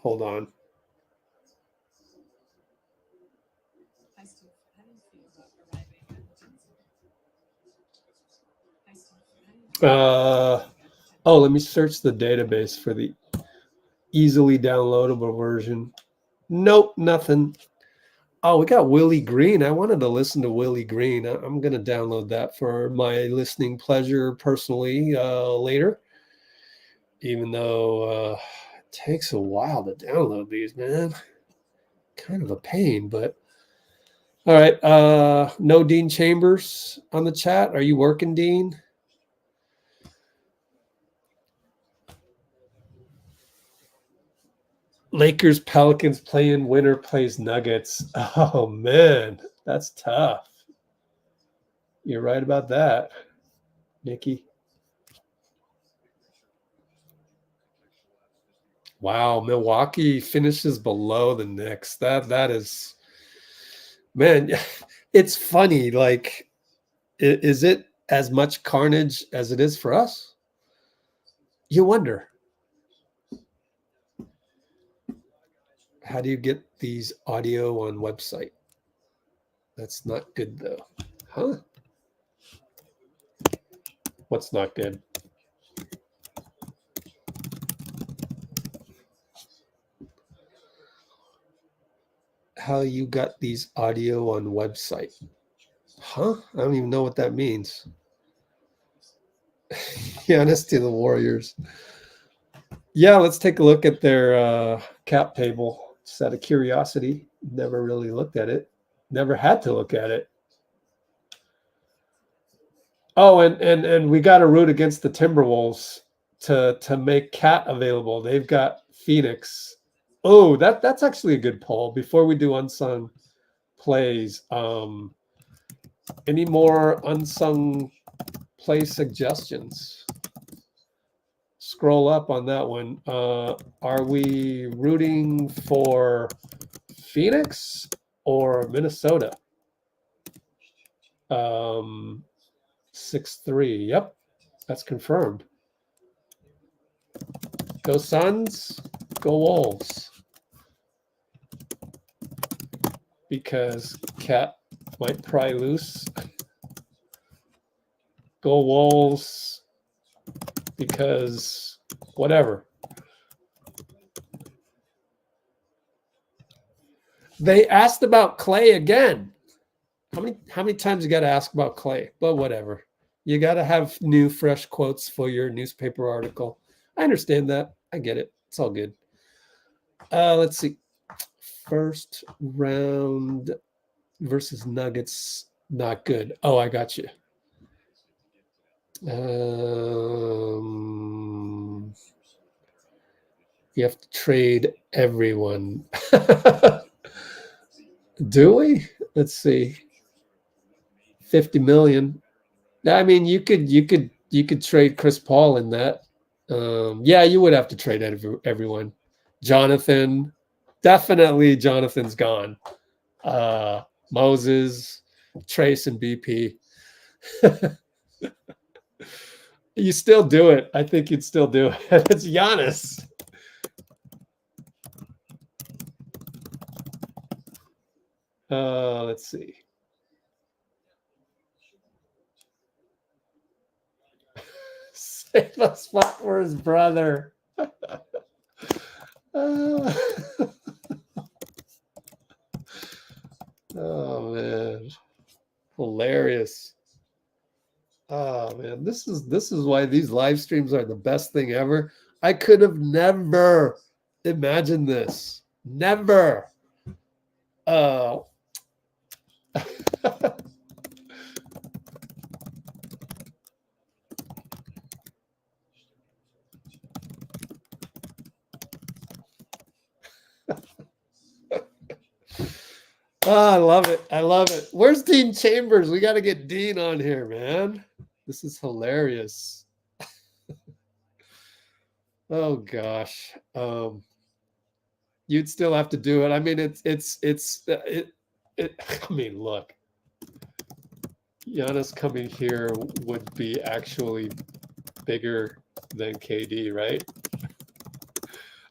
Hold on. Let me search the database for the easily downloadable version. Nope, nothing. Oh, we got Willie Green. I wanted to listen to Willie Green. I'm going to download that for my listening pleasure personally later, even though it takes a while to download these, man. Kind of a pain, but all right. No Dean Chambers on the chat. Are you working, Dean? Lakers, Pelicans playing, winner plays Nuggets. Oh, man, that's tough. You're right about that, Nikki. Wow, Milwaukee finishes below the Knicks. That is, man, it's funny. Like, is it as much carnage as it is for us? You wonder. How do you get these audio on website? That's not good though. Huh? What's not good? How you got these audio on website? Huh? I don't even know what that means. Giannis to the Warriors. Yeah, let's take a look at their cap table. Just out of curiosity. Never really looked at it. Never had to look at it. Oh, and we got to root against the Timberwolves to make Cat available. They've got Phoenix. Oh, that's actually a good poll. Before we do unsung plays, any more unsung play suggestions? Scroll up on that one. Are we rooting for Phoenix or Minnesota? 6-3. Yep, that's confirmed. Go Suns. Go Wolves. Because Cat might pry loose. Go Wolves. Because whatever. They asked about Klay again. How many times you got to ask about Klay? But whatever. You got to have new, fresh quotes for your newspaper article. I understand that. I get it. It's all good. Let's see. First round versus Nuggets. Not good. Oh, I got you. You have to trade everyone. Do we? Let's see. 50 million. I mean, you could trade Chris Paul in that. Yeah, you would have to trade everyone. Jonathan, definitely Jonathan's gone. Moses, Trayce, and BP. You still do it. I think you'd still do it. It's Giannis. Let's see. Save a spot for his brother. Oh man, hilarious. Oh man, this is why these live streams are the best thing ever. I could have never imagined this. Never. Oh. Oh, I love it. I love it. Where's Dean Chambers? We got to get Dean on here, man. This is hilarious. Oh gosh. You'd still have to do it. I mean, I mean, look. Giannis coming here would be actually bigger than KD, right?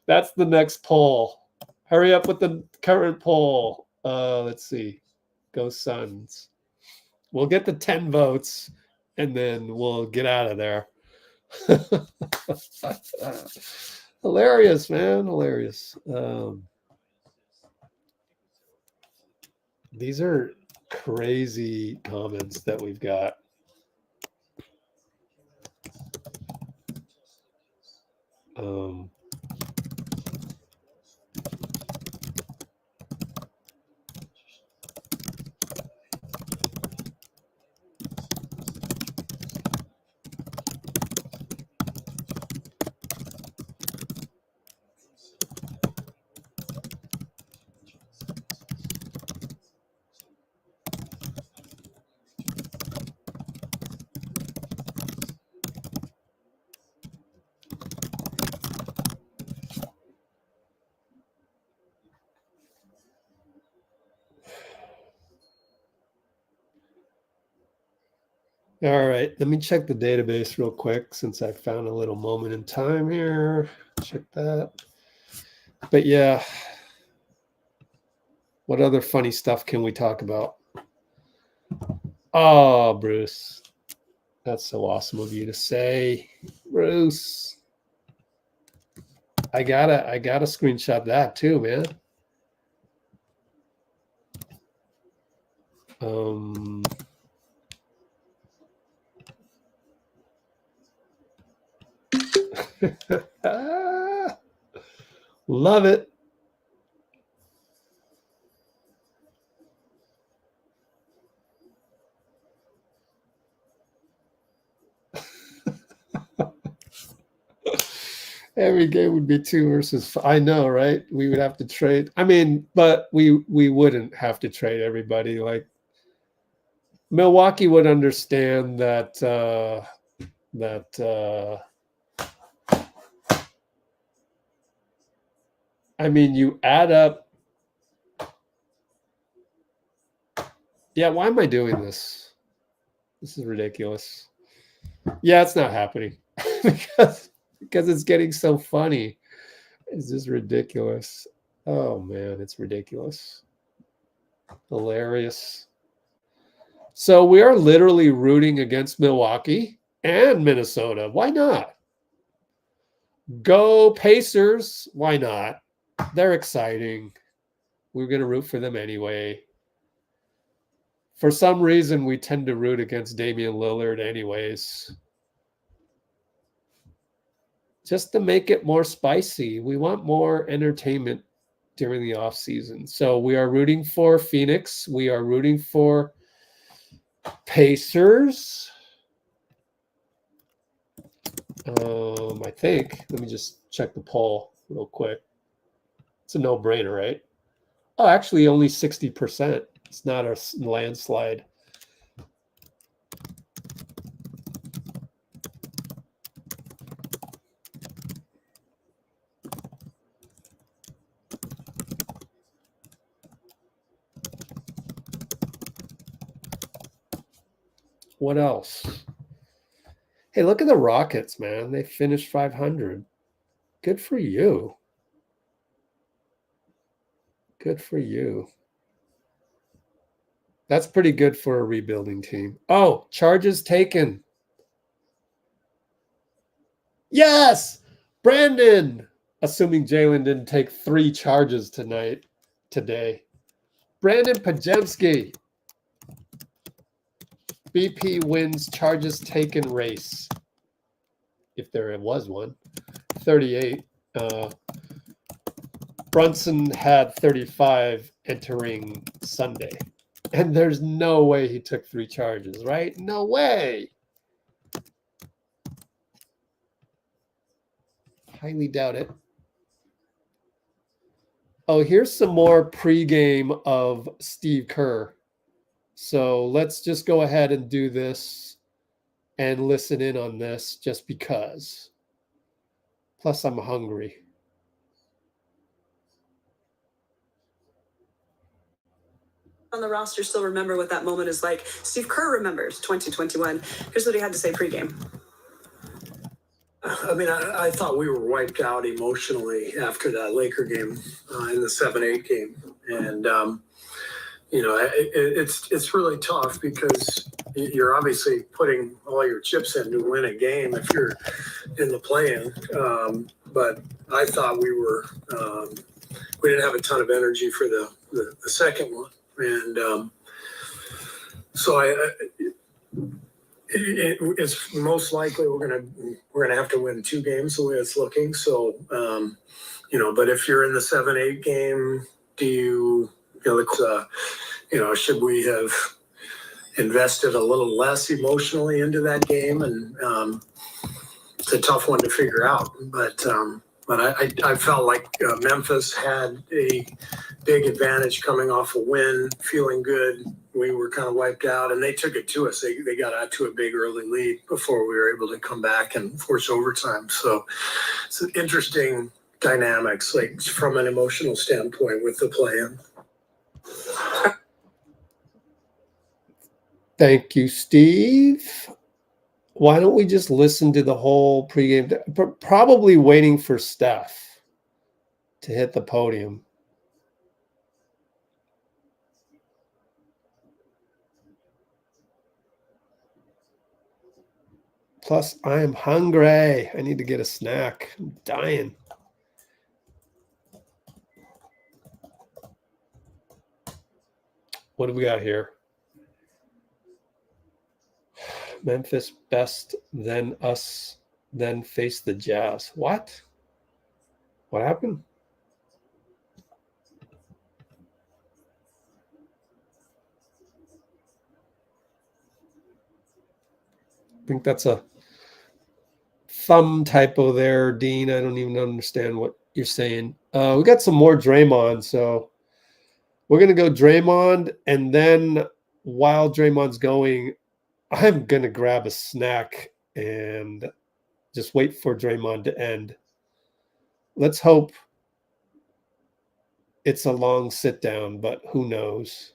That's the next poll. Hurry up with the current poll. Let's see. Go Suns. We'll get the 10 votes and then we'll get out of there. Hilarious, man. Hilarious. These are crazy comments that we've got. All right, let me check the database real quick since I found a little moment in time here. Check that. But yeah, what other funny stuff can we talk about? Oh, Bruce, that's so awesome of you to say, Bruce. I gotta screenshot that too, man. Love it. Every game would be 2 versus 5. I know, right? We would have to trade. I mean, but we wouldn't have to trade everybody. Like Milwaukee would understand that I mean, you add up. Yeah, why am I doing this? This is ridiculous. Yeah, it's not happening because it's getting so funny. Is this ridiculous? Oh man, it's ridiculous. Hilarious. So we are literally rooting against Milwaukee and Minnesota. Why not? Go Pacers. Why not? They're exciting. We're going to root for them anyway. For some reason, we tend to root against Damian Lillard anyways. Just to make it more spicy. We want more entertainment during the offseason. So we are rooting for Phoenix. We are rooting for Pacers. I think. Let me just check the poll real quick. It's a no-brainer, right? Oh, actually, only 60%. It's not a landslide. What else? Hey, look at the Rockets, man. They finished 500. Good for you. Good for you. That's pretty good for a rebuilding team. Oh, charges taken. Yes! Brandon! Assuming Jaylen didn't take 3 charges today. Brandon Pajemski. BP wins charges taken race. If there was one. 38. Brunson had 35 entering Sunday. And there's no way he took 3 charges, right? No way. Highly doubt it. Oh, here's some more pregame of Steve Kerr. So let's just go ahead and do this and listen in on this just because. Plus, I'm hungry. On the roster still remember what that moment is like. Steve Kerr remembers 2021. Here's what he had to say pregame. I mean, I thought we were wiped out emotionally after that Laker game in the 7-8 game. And, you know, it's really tough because you're obviously putting all your chips in to win a game if you're in the play-in. But I thought we didn't have a ton of energy for the second one. And so it's most likely we're gonna have to win 2 games the way it's looking. So you know, but if you're in the 7-8 game, should we have invested a little less emotionally into that game? And it's a tough one to figure out. But I felt like Memphis had a big advantage coming off a win, feeling good. We were kind of wiped out, and they took it to us. They got out to a big early lead before we were able to come back and force overtime. So it's an interesting dynamics, like from an emotional standpoint with the play-in. Thank you, Steve. Why don't we just listen to the whole pregame? Probably waiting for Steph to hit the podium. Plus, I am hungry. I need to get a snack. I'm dying. What do we got here? Memphis best, then us, then face the Jazz. What? What happened? I think that's a thumb typo there, Dean. I don't even understand what you're saying. We got some more Draymond, so we're going to go Draymond, and then while Draymond's going, I'm going to grab a snack and just wait for Draymond to end. Let's hope it's a long sit down, but who knows?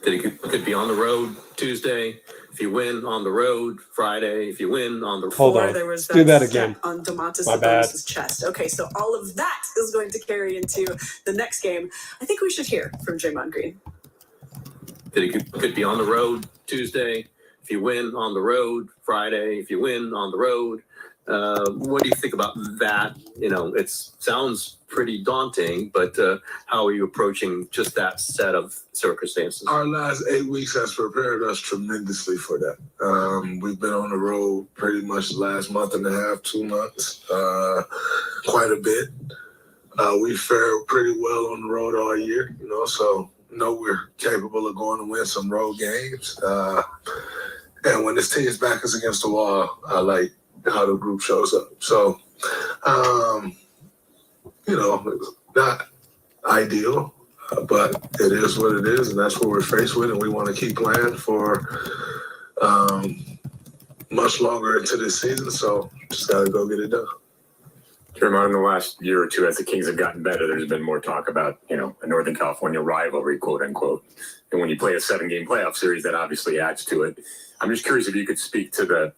that it could be on the road Tuesday. If you win on the road Friday, if you win on the Hold on. There was Let's do that step again. on Domantas My bad. Sabonis's chest. Okay, so all of that is going to carry into the next game. I think we should hear from Draymond Green. that it could be on the road Tuesday. If you win on the road Friday, if you win on the road, what do you think about that? You know, it sounds pretty daunting, but how are you approaching just that set of circumstances? Our last 8 weeks has prepared us tremendously for that. We've been on the road pretty much the last month and a half, 2 months, quite a bit. We fared pretty well on the road all year, you know, so we're capable of going to win some road games. And when this team's back is against the wall, I like how the group shows up. So, you know, it's not ideal, but it is what it is, and that's what we're faced with, and we want to keep playing for much longer into this season, so just got to go get it done. Draymond, in the last year or two, as the Kings have gotten better, there's been more talk about, you know, a Northern California rivalry, quote unquote. And when you play a 7-game playoff series, that obviously adds to it. I'm just curious if you could speak to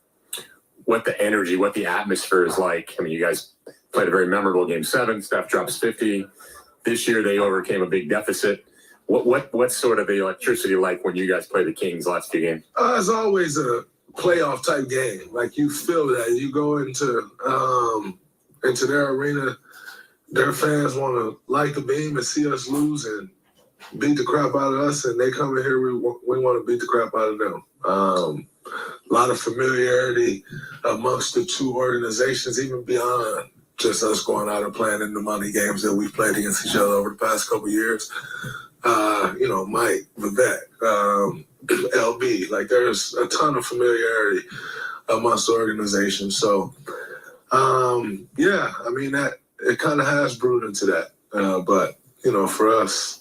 what the energy, what the atmosphere is like. I mean, you guys played a very memorable Game 7. Steph drops 50. This year, they overcame a big deficit. What's sort of the electricity like when you guys play the Kings last few games? It's always a playoff type game. Like, you feel that. You go into their arena, their fans want to light the beam and see us lose and beat the crap out of us, and they come in here, we want to beat the crap out of them. A lot of familiarity amongst the two organizations, even beyond just us going out and playing in the money games that we've played against each other over the past couple of years. You know, Mike, Vivek, LB, like there's a ton of familiarity amongst the organization. So, yeah, I mean, that it kind of has brewed into that. But, you know, for us,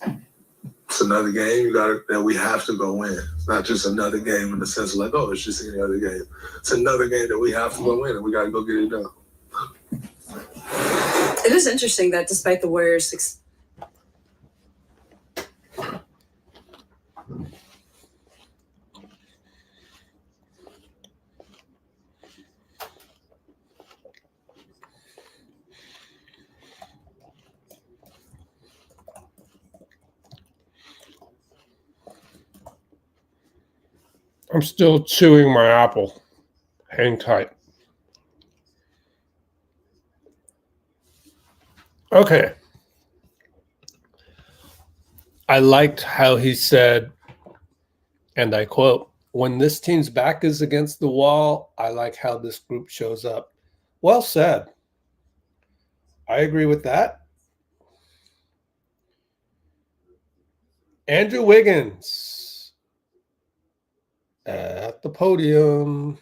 it's another game that we have to go win. It's not just another game in the sense of like, oh, it's just any other game. It's another game that we have to go win, and we got to go get it done. It is interesting that despite the Warriors' success, I'm still chewing my apple. Hang tight. Okay. I liked how he said, and I quote, "When this team's back is against the wall, I like how this group shows up." Well said. I agree with that. Andrew Wiggins at the podium.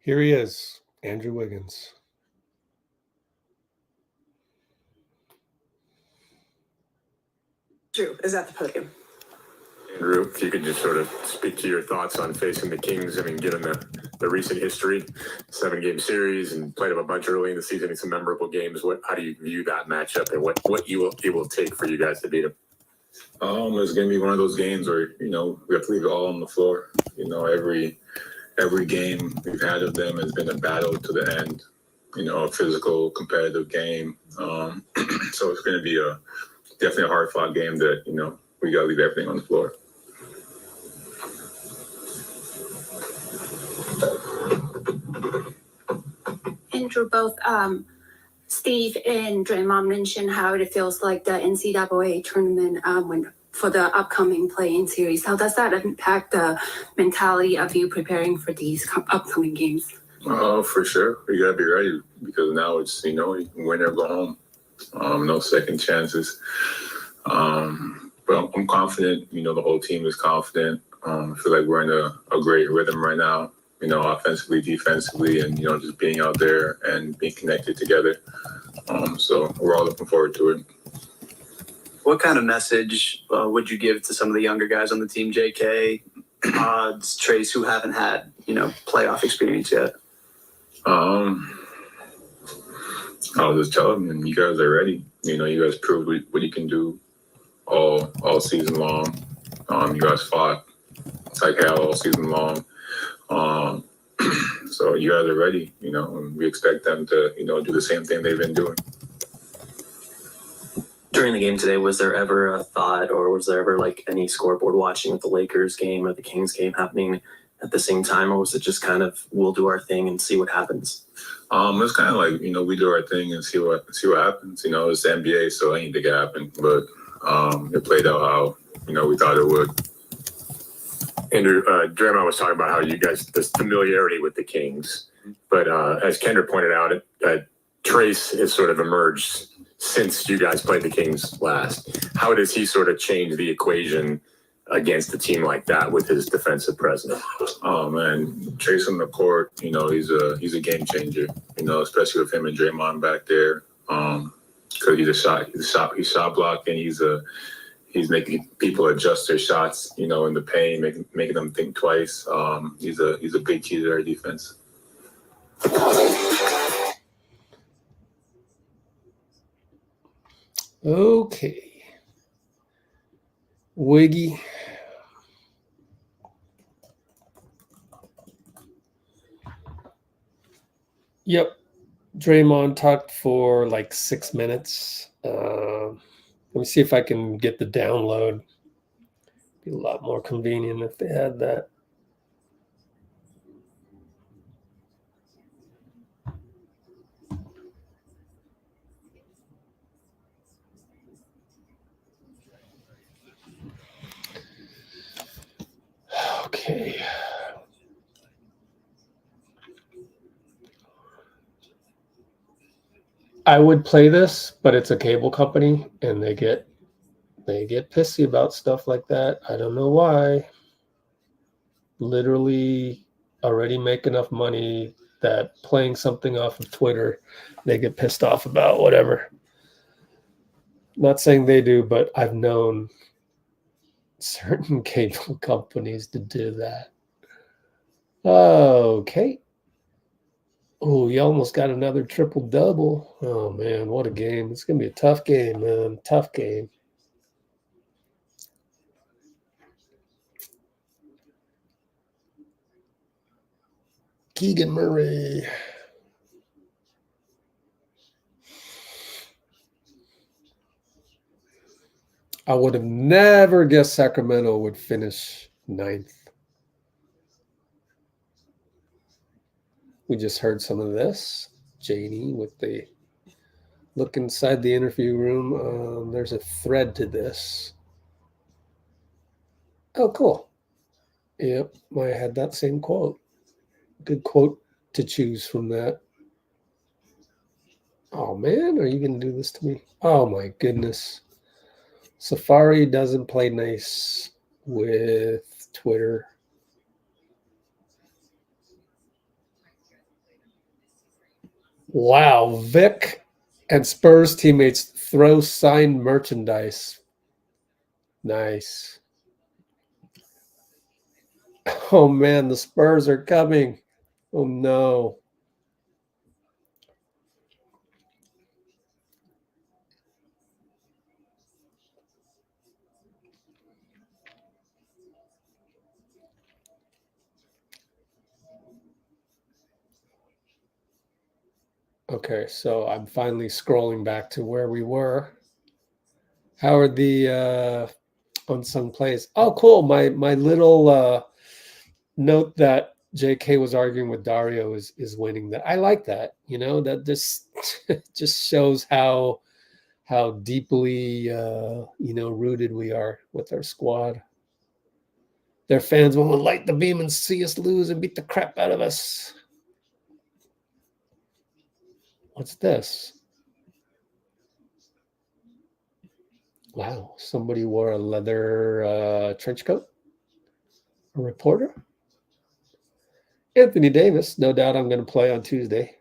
Here he is, Andrew Wiggins. Drew is at the podium. Andrew, if you could just sort of speak to your thoughts on facing the Kings. I mean, given the recent history, 7-game series, and played them a bunch early in the season in some memorable games. How do you view that matchup, and what it will take for you guys to beat them? It's going to be one of those games where, you know, we have to leave it all on the floor. You know, every game we've had of them has been a battle to the end, you know, a physical, competitive game. So it's going to be definitely a hard-fought game that, you know, we got to leave everything on the floor. Andrew, both Steve and Draymond mentioned how it feels like the NCAA tournament for the upcoming play-in series. How does that impact the mentality of you preparing for these upcoming games? For sure. We got to be ready because now it's, you know, you can win or go home. No second chances. But I'm confident. You know, the whole team is confident. I feel like we're in a great rhythm right now, you know, offensively, defensively, and, you know, just being out there and being connected together. So we're all looking forward to it. What kind of message would you give to some of the younger guys on the team, JK, Odds, Trayce, who haven't had, you know, playoff experience yet? I'll just tell them, you guys are ready. You guys proved what you can do all season long. You guys fought like hell all season long. So you guys are ready, and we expect them to, do the same thing they've been doing. During the game today, was there ever a thought, or was there ever like any scoreboard watching with the Lakers game or the Kings game happening at the same time, or was it just kind of we'll do our thing and see what happens? It's kind of like, we do our thing and see what happens. It's the NBA, so anything can happen. But it played out how we thought it would. Andrew, Draymond was talking about how you guys, this familiarity with the Kings, but as Kendra pointed out, Trayce has sort of emerged since you guys played the Kings last. How does he sort of change the equation against a team like that with his defensive presence? Oh man, Trayce on the court, he's a game changer. Especially with him and Draymond back there. Because he's shot blocking. He's making people adjust their shots, in the paint, making them think twice. He's a big key to our defense. Okay. Wiggy. Yep. Draymond talked for like 6 minutes. Let me see if I can get the download. Be a lot more convenient if they had that. Okay. I would play this, but it's a cable company and they get pissy about stuff like that. I don't know why. Literally already make enough money that playing something off of Twitter, they get pissed off about, whatever. Not saying they do, but I've known certain cable companies to do that. Okay. Oh, you almost got another triple-double. Oh, man, what a game. It's going to be a tough game, man. Tough game. Keegan Murray. I would have never guessed Sacramento would finish 9th. We just heard some of this. JD with the look inside the interview room. There's a thread to this. Oh, cool. Yep, I had that same quote. Good quote to choose from that. Oh, man, are you going to do this to me? Oh, my goodness. Safari doesn't play nice with Twitter. Wow, Vic and Spurs teammates throw signed merchandise. Nice. Oh, man, the Spurs are coming. Oh, no. Okay, so I'm finally scrolling back to where we were. How are the unsung plays? Oh, cool. My little note that JK was arguing with Dario is winning that. I like that. That just shows how deeply rooted we are with our squad. Their fans will light the beam and see us lose and beat the crap out of us. What's this? Wow, somebody wore a leather trench coat. A reporter? Anthony Davis. No doubt I'm going to play on Tuesday.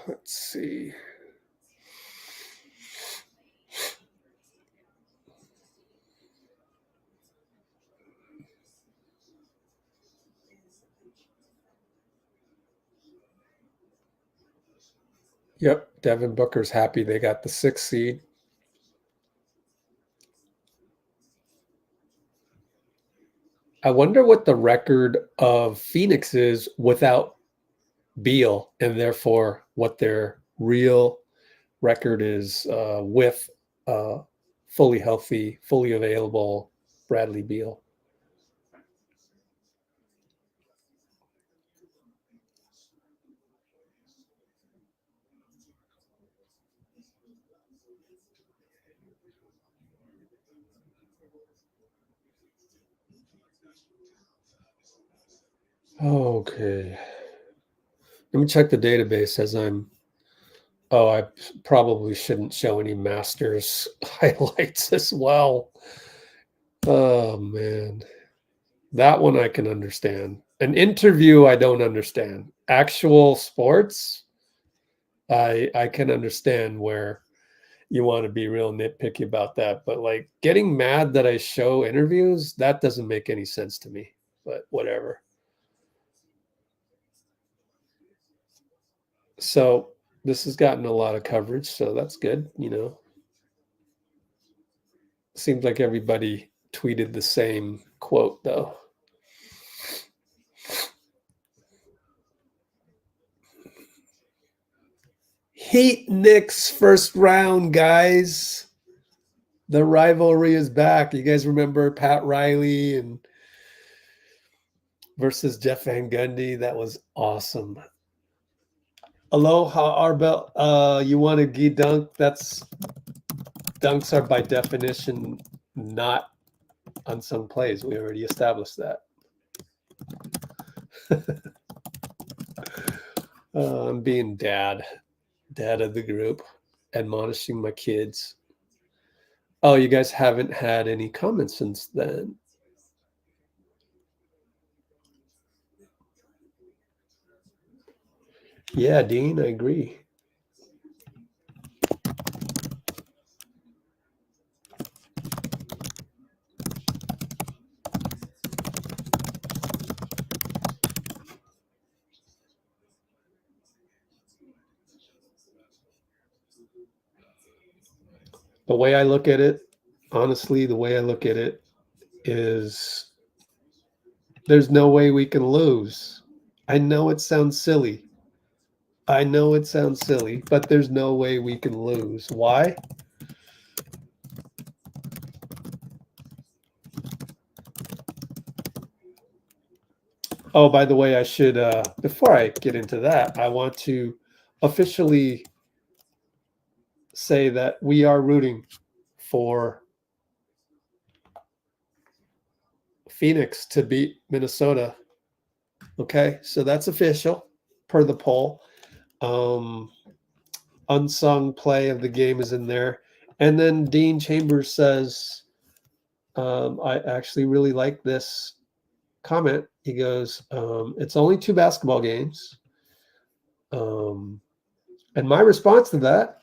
Let's see. Yep, Devin Booker's happy they got the 6th seed. I wonder what the record of Phoenix is without Beal, and therefore what their real record is with fully healthy, fully available Bradley Beal. Okay. Let me check the database as I'm. Oh, I probably shouldn't show any Masters highlights as well. Oh, man. That one I can understand. An interview, I don't understand. Actual sports, I can understand where you want to be real nitpicky about that. But like getting mad that I show interviews, that doesn't make any sense to me. But whatever. So this has gotten a lot of coverage, so that's good, you know. Seems like everybody tweeted the same quote, though. Heat Knicks first round, guys. The rivalry is back. You guys remember Pat Riley and versus Jeff Van Gundy? That was awesome. Aloha, Arbel. You want a gi dunk? That's dunks are by definition not unsung plays. We already established that. I'm being dad of the group, admonishing my kids. Oh, you guys haven't had any comments since then. Yeah, Dean, I agree. The way I look at it, honestly, the way I look at it is there's no way we can lose. I know it sounds silly. But there's no way we can lose. Why? Oh, by the way, I should, before I get into that, I want to officially say that we are rooting for Phoenix to beat Minnesota. Okay, so that's official per the poll. Unsung play of the game is in there. And then Dean Chambers says, I actually really like this comment. He goes, it's only 2 basketball games. And my response to that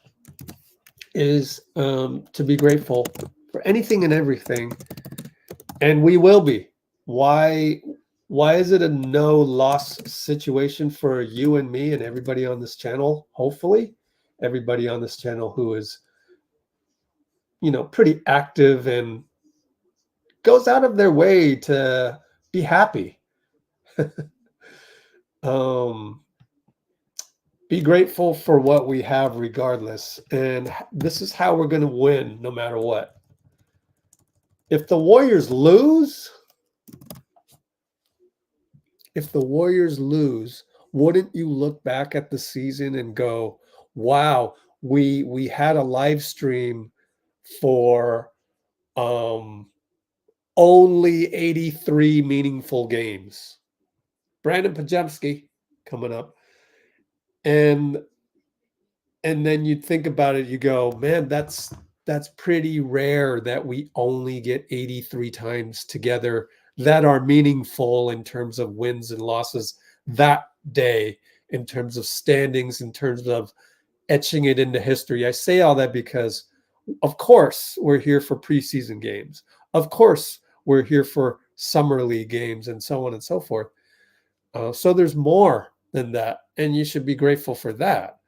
is to be grateful for anything and everything. And we will be. Why is it a no loss situation for you and me and everybody on this channel? Hopefully everybody on this channel who is, you know, pretty active and goes out of their way to be happy. Be grateful for what we have regardless. And this is how we're going to win no matter what. If the Warriors lose, wouldn't you look back at the season and go, wow, we had a live stream for only 83 meaningful games. Brandon Pajemski coming up. And then you think about it, you go, man, that's pretty rare that we only get 83 times together that are meaningful in terms of wins and losses that day in terms of standings, in terms of etching it into history. I say all that because, of course, we're here for preseason games. Of course, we're here for summer league games and so on and so forth. So there's more than that, and you should be grateful for that.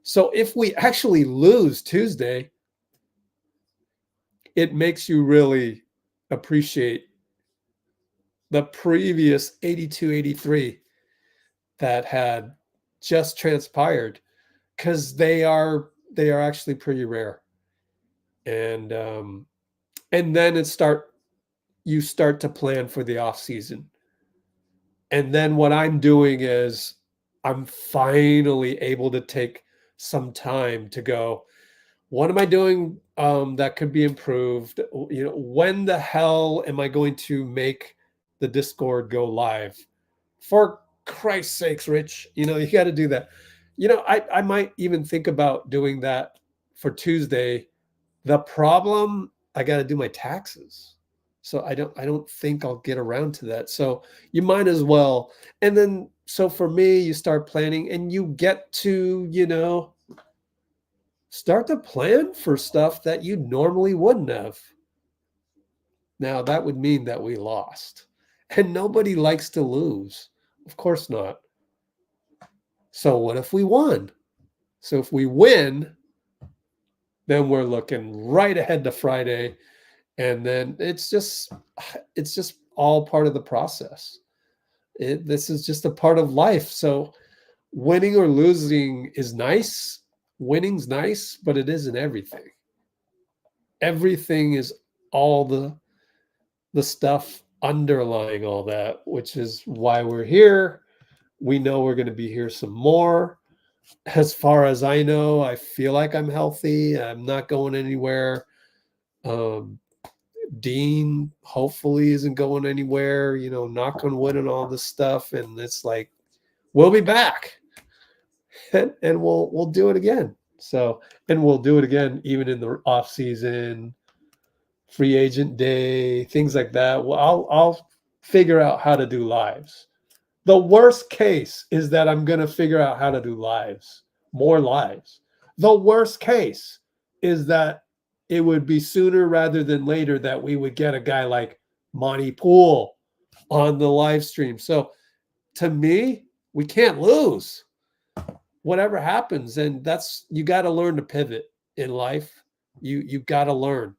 So if we actually lose Tuesday, it makes you really appreciate the previous 82-83 that had just transpired, because they are actually pretty rare. And then you start to plan for the off season. And then what I'm doing is I'm finally able to take some time to go, what am I doing that could be improved? When the hell am I going to make the Discord go live? For Christ's sakes, Rich, you got to do that. I might even think about doing that for Tuesday. The problem, I got to do my taxes. So I don't think I'll get around to that. So you might as well. And then, so for me, you start planning and you get to, start to plan for stuff that you normally wouldn't have. Now, that would mean that we lost. And nobody likes to lose. Of course not. So what if we won? So if we win, then we're looking right ahead to Friday. And then it's just all part of the process. This is just a part of life. So winning or losing is nice. Winning's nice, but it isn't everything. Everything is all the stuff underlying all that, which is why we're here. We know we're going to be here some more. As far as I know, I feel like I'm healthy. I'm not going anywhere. Dean hopefully isn't going anywhere, knock on wood and all this stuff. And it's like, we'll be back and we'll do it again. So, and we'll do it again, even in the off season, free agent day, things like that. Well, I'll figure out how to do lives. The worst case is that I'm going to figure out how to do lives, more lives. The worst case is that it would be sooner rather than later that we would get a guy like Monty Poole on the live stream. So to me, we can't lose. Whatever happens, and you got to learn to pivot in life. You got to learn.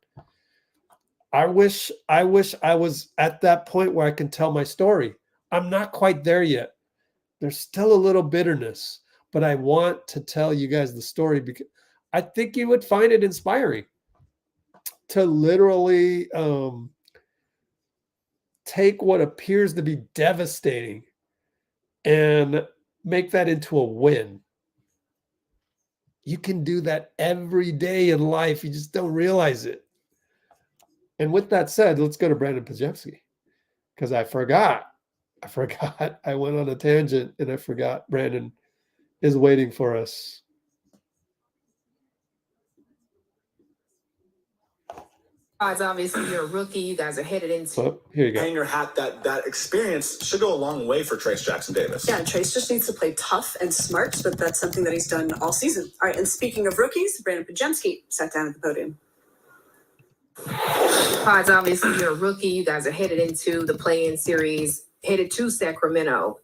I wish I was at that point where I can tell my story. I'm not quite there yet. There's still a little bitterness, but I want to tell you guys the story because I think you would find it inspiring to literally take what appears to be devastating and make that into a win. You can do that every day in life. You just don't realize it. And with that said, let's go to Brandon Pajewski, because I forgot. I went on a tangent and I forgot Brandon is waiting for us. Guys, obviously you're a rookie. You guys are headed into here you go. Hang your hat that experience should go a long way for Trayce Jackson Davis. Yeah, and Trayce just needs to play tough and smart, but that's something that he's done all season. All right, and speaking of rookies, Brandon Pajewski sat down at the podium. Guys, obviously you're a rookie. You guys are headed into the play-in series, headed to Sacramento.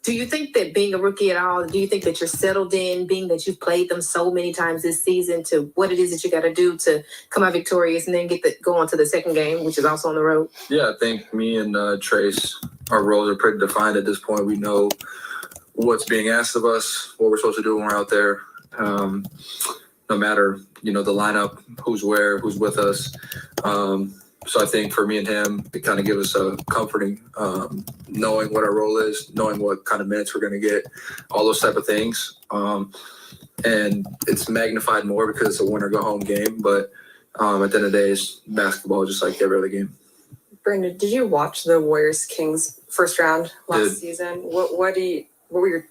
Do you think that being a rookie at all, do you think that you're settled in, being that you've played them so many times this season, to what it is that you got to do to come out victorious and then go on to the second game, which is also on the road? Yeah, I think me and Trayce, our roles are pretty defined at this point. We know what's being asked of us, what we're supposed to do when we're out there. No matter, the lineup, who's where, who's with us. So I think for me and him, it kind of gives us a comforting, knowing what our role is, knowing what kind of minutes we're going to get, all those type of things. And it's magnified more because it's a win or go home game. But at the end of the day, it's basketball just like every other game. Brandon, did you watch the Warriors-Kings first round last season? What were your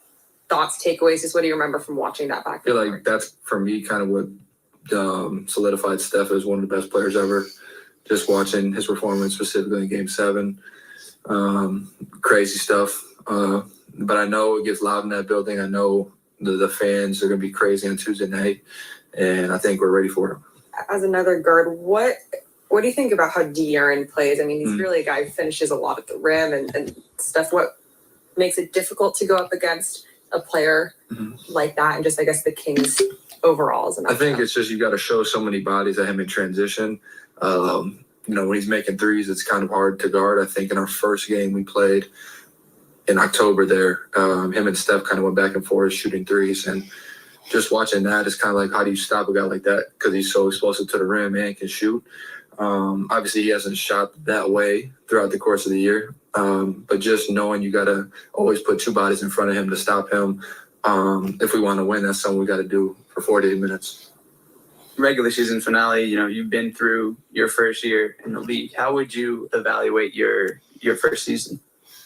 thoughts, takeaways? Just what do you remember from watching that back? I feel like that's, for me, kind of what solidified Steph as one of the best players ever. Just watching his performance, specifically in Game 7. Crazy stuff. But I know it gets loud in that building. I know the fans are going to be crazy on Tuesday night, and I think we're ready for it. As another guard, what do you think about how De'Aaron plays? I mean, he's really a guy who finishes a lot at the rim and stuff. What makes it difficult to go up against a player like that, and just, I guess, the Kings overall as an I think it's just you got to show so many bodies at him in transition. When he's making threes, it's kind of hard to guard. I think in our first game we played in October there, him and Steph kind of went back and forth shooting threes, and just watching that is kind of like, how do you stop a guy like that? Because he's so explosive to the rim and can shoot. Obviously, he hasn't shot that way throughout the course of the year, but just knowing you got to always put two bodies in front of him to stop him. If we want to win, that's something we got to do for 48 minutes. Regular season finale, you've been through your first year in the league. How would you evaluate your first season?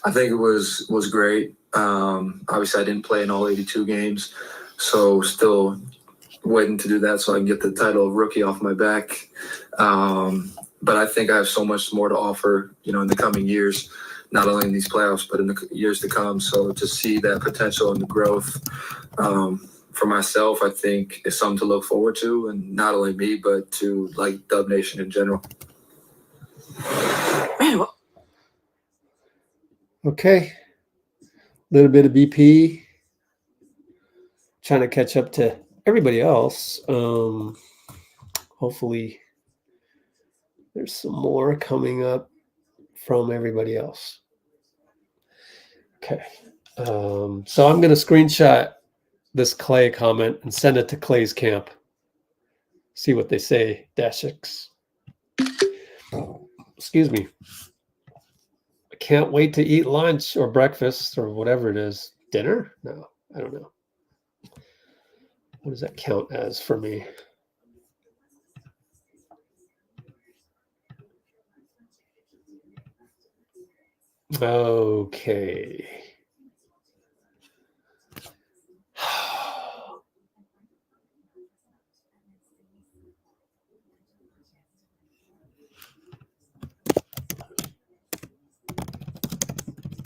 I think it was great. Obviously, I didn't play in all 82 games, so still waiting to do that so I can get the title of rookie off my back. But I think I have so much more to offer, in the coming years, not only in these playoffs, but in the years to come. So to see that potential and the growth for myself, I think is something to look forward to, and not only me, but to Dub Nation in general. Okay. A little bit of BP. Trying to catch up to everybody else. Hopefully there's some more coming up from everybody else. Okay. So I'm going to screenshot this Klay comment and send it to Klay's camp. See what they say. -X. Excuse me. I can't wait to eat lunch or breakfast or whatever it is. Dinner? No, I don't know. What does that count as for me? Okay.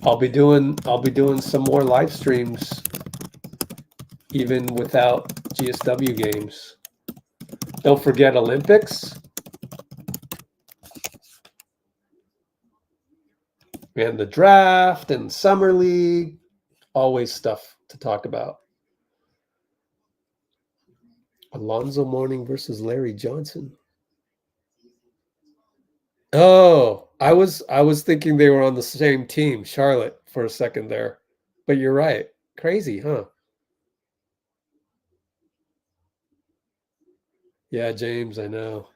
I'll be doing some more live streams even without GSW games. Don't forget Olympics. And the draft and summer league. Always stuff to talk about. Alonzo Mourning versus Larry Johnson. Oh, I was thinking they were on the same team, Charlotte, for a second there. But you're right. Crazy, huh? Yeah, James, I know.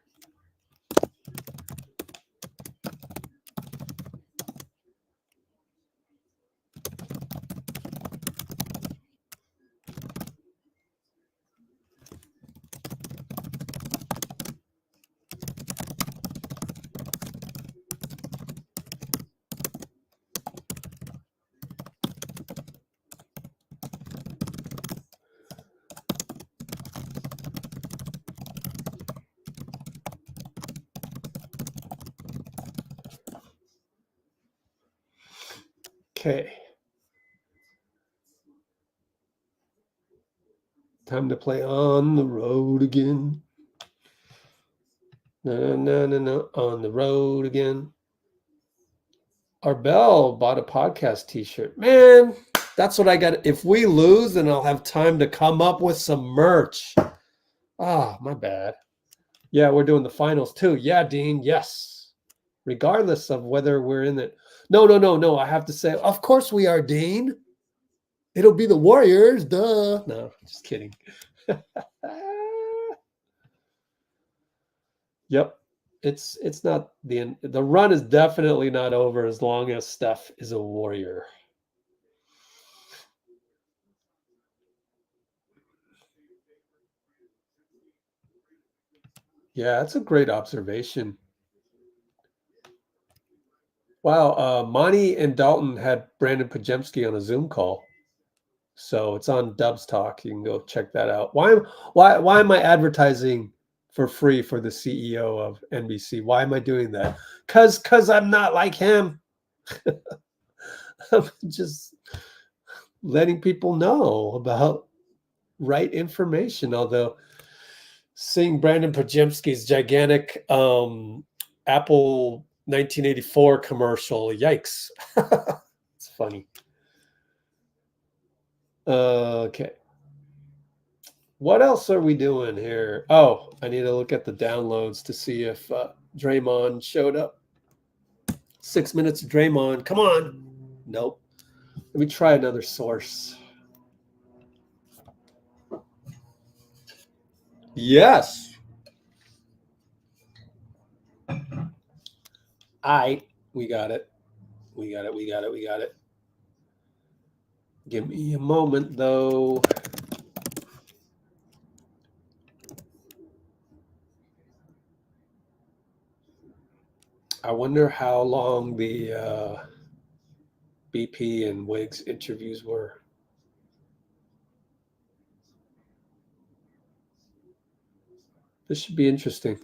Okay. Time to play on the road again. No, on the road again. Arbel bought a podcast t-shirt. Man, that's what I got. If we lose, then I'll have time to come up with some merch. Ah, my bad. Yeah, we're doing the finals too. Yeah, Dean, yes. Regardless of whether we're in it. No. I have to say, of course we are, Dean. It'll be the Warriors, duh. No, just kidding. Yep. It's not the end. The run is definitely not over as long as Steph is a Warrior. Yeah, that's a great observation. Wow, Monty and Dalton had Brandon Pajemski on a Zoom call. So it's on Dubs Talk. You can go check that out. Why am I advertising for free for the CEO of NBC? Why am I doing that? Because I'm not like him. I'm just letting people know about right information. Although seeing Brandon Pajemski's gigantic Apple 1984 commercial, yikes. It's funny. Okay. What else are we doing here? Oh, I need to look at the downloads to see if Draymond showed up. 6 minutes of Draymond. Come on. Nope. Let me try another source. Yes. We got it. We got it. Give me a moment, though. I wonder how long the BP and Wiggs interviews were. This should be interesting.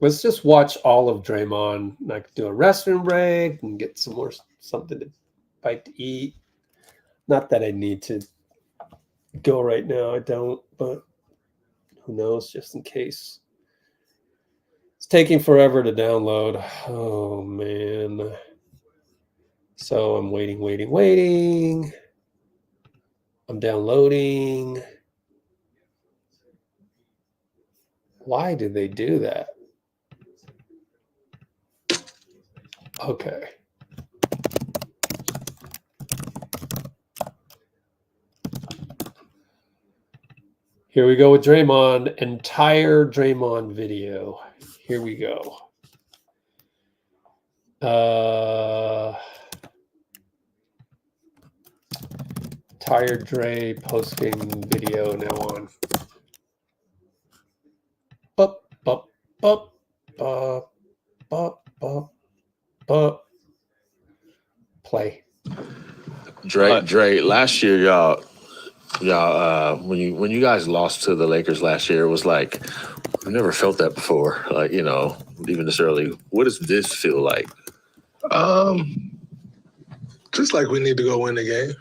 Let's just watch all of Draymond. I could do a restroom break and get some more something to bite to eat. Not that I need to go right now. I don't, but who knows, just in case. It's taking forever to download. Oh, man. So I'm waiting. I'm downloading. Why did they do that? Okay. Here we go with Draymond, entire Draymond video. Here we go. Tired Dre posting video now on. Play. Dre, last year, y'all, when you guys lost to the Lakers last year, it was like, I've never felt that before. Like, you know, even this early. What does this feel like? Just like we need to go win the game.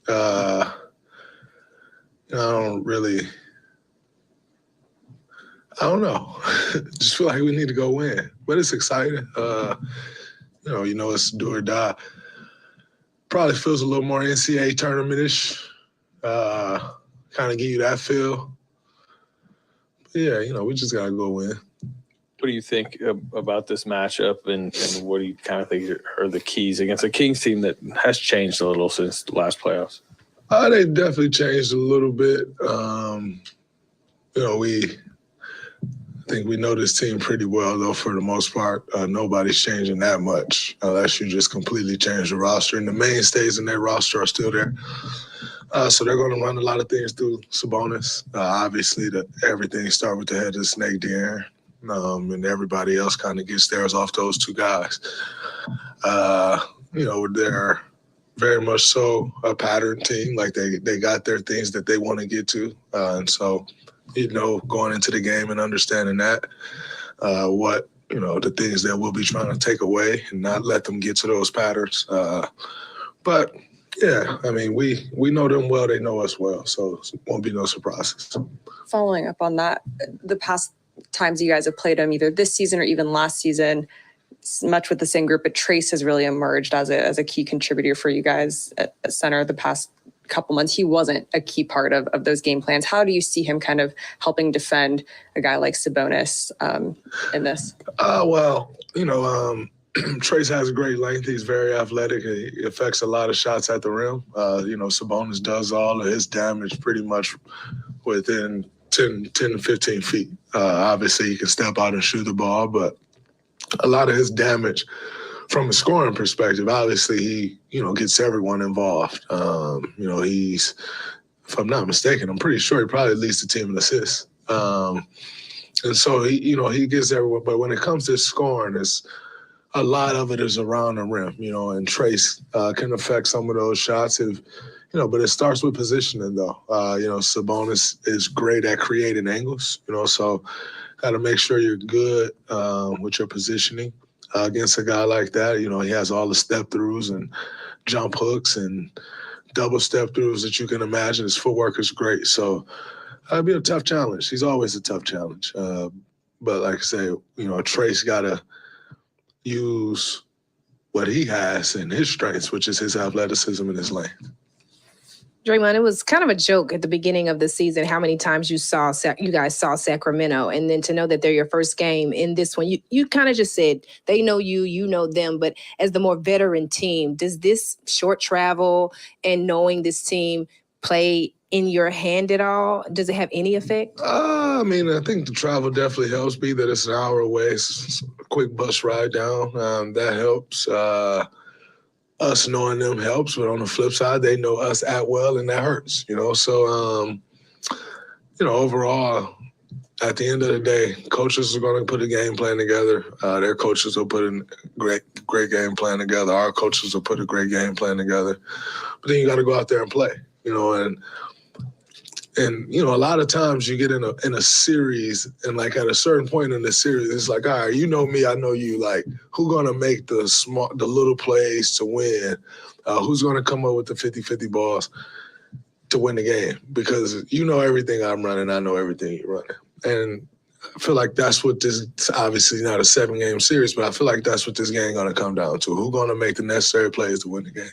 I don't know. Just feel like we need to go win. But it's exciting. It's do or die. Probably feels a little more NCAA tournament-ish. Kind of give you that feel. But yeah, we just got to go win. What do you think about this matchup, and what do you kind of think are the keys against a Kings team that has changed a little since the last playoffs? They've definitely changed a little bit. I think we know this team pretty well, though, for the most part. Nobody's changing that much unless you just completely change the roster. And the mainstays in their roster are still there. So they're going to run a lot of things through Sabonis. Obviously, everything starts with the head of the snake, De'Aaron. And everybody else kind of gets theirs off those two guys. They're very much so a pattern team. Like they got their things that they want to get to. And so, going into the game and understanding that, the things that we'll be trying to take away and not let them get to those patterns. But, yeah, I mean, we know them well. They know us well. So it won't be no surprises. Following up on that, the past times you guys have played them, either this season or even last season, much with the same group, but Trayce has really emerged as a key contributor for you guys at center the past couple months. He wasn't a key part of those game plans. How do you see him kind of helping defend a guy like Sabonis in this? Trayce has great length. He's very athletic. He affects a lot of shots at the rim. Sabonis does all of his damage pretty much within 10 to 15 feet. Obviously, he can step out and shoot the ball, but a lot of his damage from a scoring perspective, obviously he, gets everyone involved. He's, if I'm not mistaken, I'm pretty sure he probably leads the team in assists. And so he gets everyone. But when it comes to scoring, a lot of it is around the rim, and Trayce can affect some of those shots but it starts with positioning though. Sabonis is great at creating angles, so got to make sure you're good with your positioning. against a guy like that. You know, he has all the step throughs and jump hooks and double step throughs that you can imagine. His footwork is great. So it'd be a tough challenge. He's always a tough challenge. But like I say, you know, Trayce got to use what he has and his strengths, which is his athleticism and his length. Draymond, it was kind of a joke at the beginning of the season how many times you guys saw Sacramento, and then to know that they're your first game in this one. You kind of just said they know you, you know them, but as the more veteran team, does this short travel and knowing this team play in your hand at all? Does it have any effect? I mean, I think the travel definitely helps. Be that it's an hour away, it's a quick bus ride down. That helps. Us knowing them helps, but on the flip side, they know us at well, and that hurts, you know? So, you know, overall, at the end of the day, coaches are going to put a game plan together. Their coaches will put a great game plan together. Our coaches will put a great game plan together. But then you got to go out there and play, you know, and you know, a lot of times you get in a series, and like at a certain point in the series, it's like, all right, you know me, I know you. Like, who's gonna make the little plays to win? Who's gonna come up with the 50-50 balls to win the game? Because you know everything I'm running, I know everything you're running, and I feel like that's what this. It's obviously not a 7-game series, but I feel like that's what this game gonna come down to. Who's gonna make the necessary plays to win the game?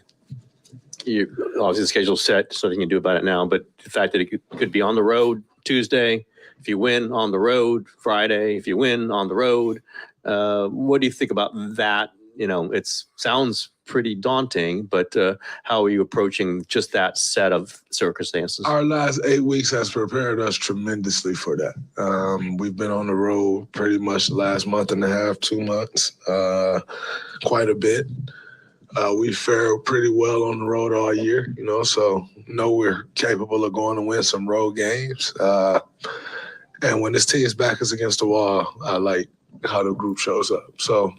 Obviously the schedule's set, so nothing you can do about it now, but the fact that it could be on the road Tuesday, if you win on the road Friday, if you win on the road, what do you think about that? You know, it sounds pretty daunting, but how are you approaching just that set of circumstances? Our last 8 weeks has prepared us tremendously for that. We've been on the road pretty much the last month and a half, 2 months, quite a bit. We fared pretty well on the road all year, you know, so know we're capable of going to win some road games. And when this team's back is against the wall, I like how the group shows up. So,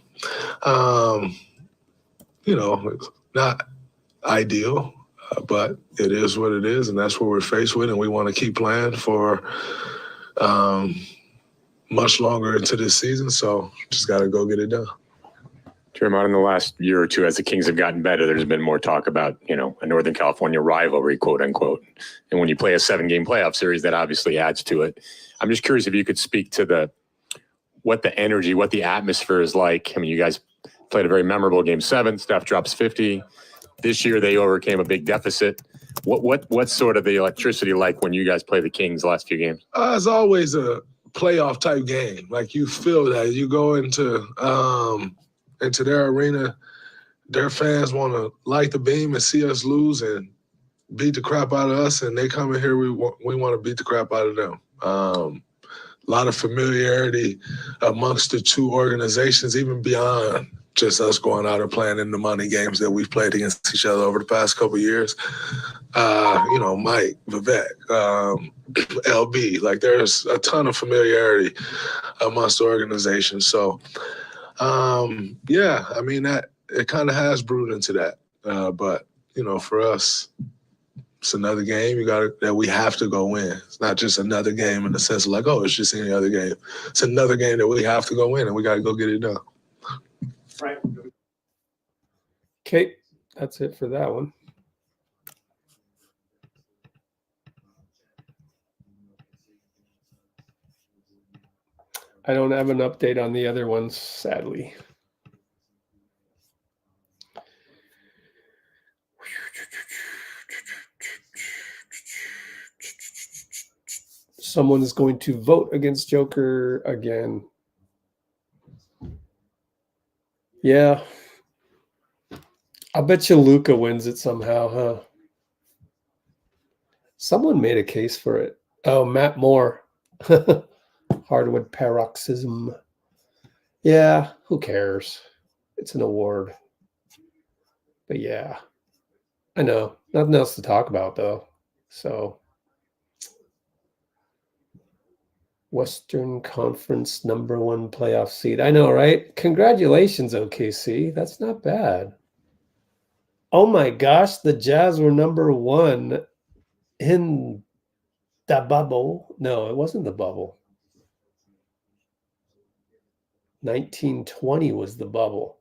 you know, it's not ideal, but it is what it is, and that's what we're faced with, and we want to keep playing for much longer into this season, so just got to go get it done. Draymond, in the last year or two, as the Kings have gotten better, there's been more talk about, you know, a Northern California rivalry, quote unquote. And when you play a 7-game playoff series, that obviously adds to it. I'm just curious if you could speak to what the energy, what the atmosphere is like. I mean, you guys played a very memorable Game 7. Steph drops 50. This year they overcame a big deficit. What's sort of the electricity like when you guys play the Kings the last few games? It's always a playoff type game. Like, you feel that you go into their arena, their fans want to light the beam and see us lose and beat the crap out of us, and they come in here, we want to beat the crap out of them. A lot of familiarity amongst the two organizations, even beyond just us going out and playing in the money games that we've played against each other over the past couple of years. You know, Mike, Vivek, LB, like there's a ton of familiarity amongst the organization. So, yeah, I mean, that it kind of has brewed into that. But, you know, for us, it's another game that we have to go win. It's not just another game in the sense of like, oh, it's just any other game. It's another game that we have to go win, and we got to go get it done. Right. Okay, that's it for that one. I don't have an update on the other ones, sadly. Someone is going to vote against Joker again. Yeah. I'll bet you Luka wins it somehow, huh? Someone made a case for it. Oh, Matt Moore. Hardwood paroxysm. Yeah, who cares? It's an award. But yeah, I know. Nothing else to talk about, though. So, Western Conference #1 playoff seed. I know, right? Congratulations, OKC. That's not bad. Oh my gosh, the Jazz were #1 in the bubble. No, it wasn't the bubble. 1920 was the bubble.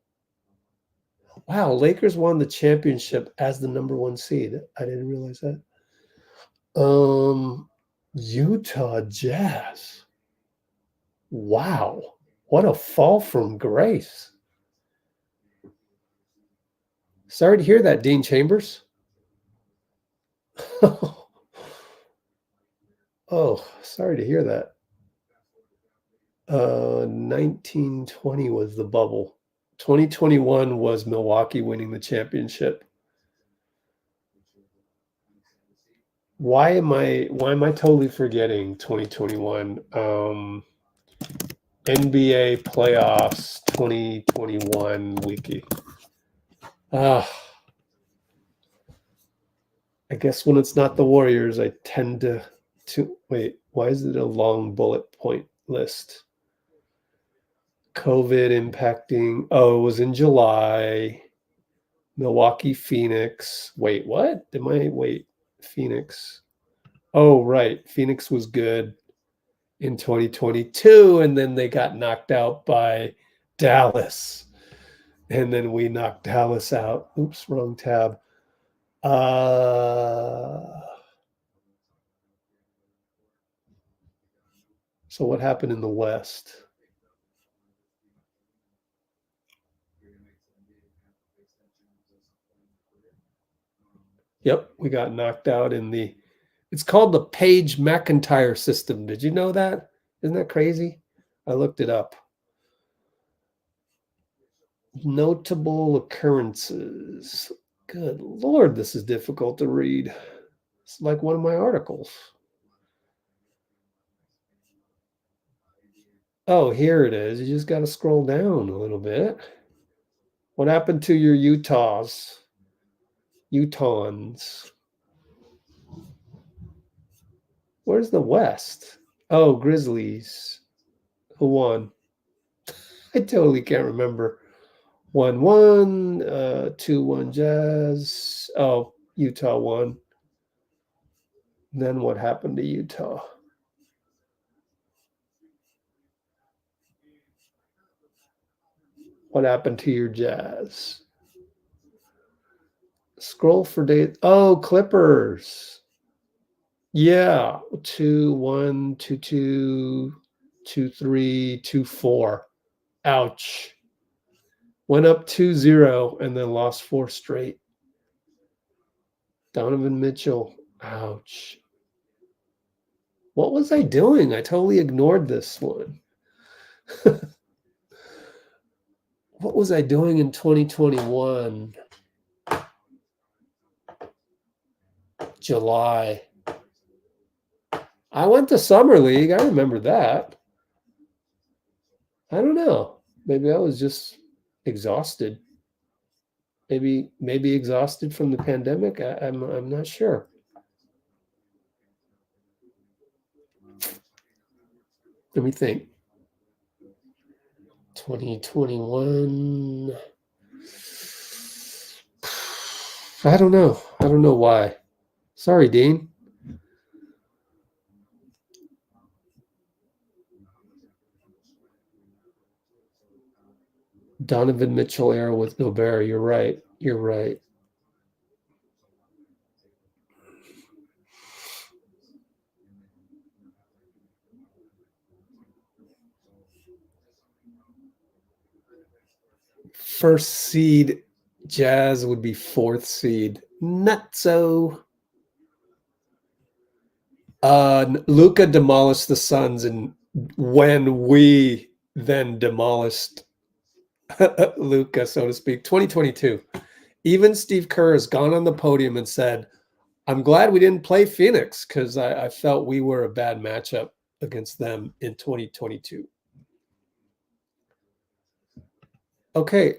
Wow, Lakers won the championship as the #1 seed. I didn't realize that. Utah Jazz. Wow, what a fall from grace. Sorry to hear that, Dean Chambers. Oh, sorry to hear that. 1920 was the bubble. 2021 was Milwaukee winning the championship. Why am I totally forgetting 2021? NBA playoffs 2021 wiki. I guess when it's not the Warriors, I tend to wait. Why is it a long bullet point list? COVID impacting. Oh, it was in July. Milwaukee, Phoenix. Wait, what? Phoenix. Oh, right. Phoenix was good in 2022, and then they got knocked out by Dallas. And then we knocked Dallas out. Oops, wrong tab. So what happened in the West? Yep, we got knocked out in the, it's called the Page-McIntyre system. Did you know that? Isn't that crazy? I looked it up. Notable occurrences. Good Lord, this is difficult to read. It's like one of my articles. Oh, here it is. You just got to scroll down a little bit. What happened to your Utahns? Where's the West? Oh, Grizzlies. Who won? I totally can't remember. 1-1, 2-1 Jazz. Oh, Utah won. Then what happened to Utah? What happened to your Jazz? Scroll for days. Oh, Clippers. Yeah. 2-1, 2-2, 2-3, 2-4. Ouch. Went up 2-0 and then lost 4 straight. Donovan Mitchell. Ouch. What was I doing? I totally ignored this one. What was I doing in 2021? July. I went to Summer League. I remember that. I don't know. Maybe I was just exhausted. Maybe exhausted from the pandemic. I'm not sure. Let me think. 2021. I don't know. I don't know why. Sorry, Dean. Donovan Mitchell era with Gobert. You're right. You're right. First seed Jazz would be 4th seed. Nutso. Luka demolished the Suns, and when we then demolished Luka, so to speak, 2022. Even Steve Kerr has gone on the podium and said, I'm glad we didn't play Phoenix because I felt we were a bad matchup against them in 2022. Okay.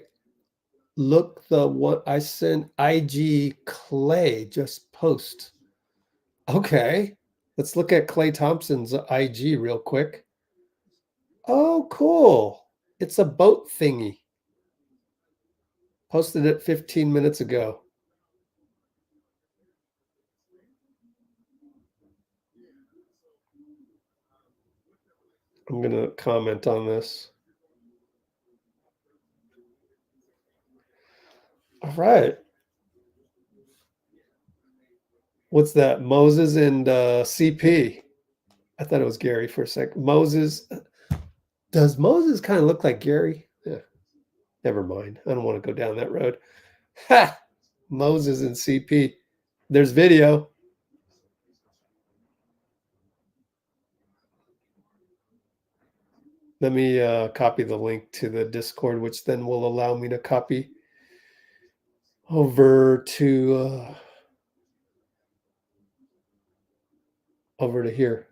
Look, what I sent IG Klay just post. Okay. Let's look at Klay Thompson's IG real quick. Oh, cool. It's a boat thingy. Posted it 15 minutes ago. I'm going to comment on this. All right. What's that? Moses and CP. I thought it was Gary for a sec. Moses. Does Moses kind of look like Gary? Yeah. Never mind. I don't want to go down that road. Ha! Moses and CP. There's video. Let me copy the link to the Discord, which then will allow me to copy over to here.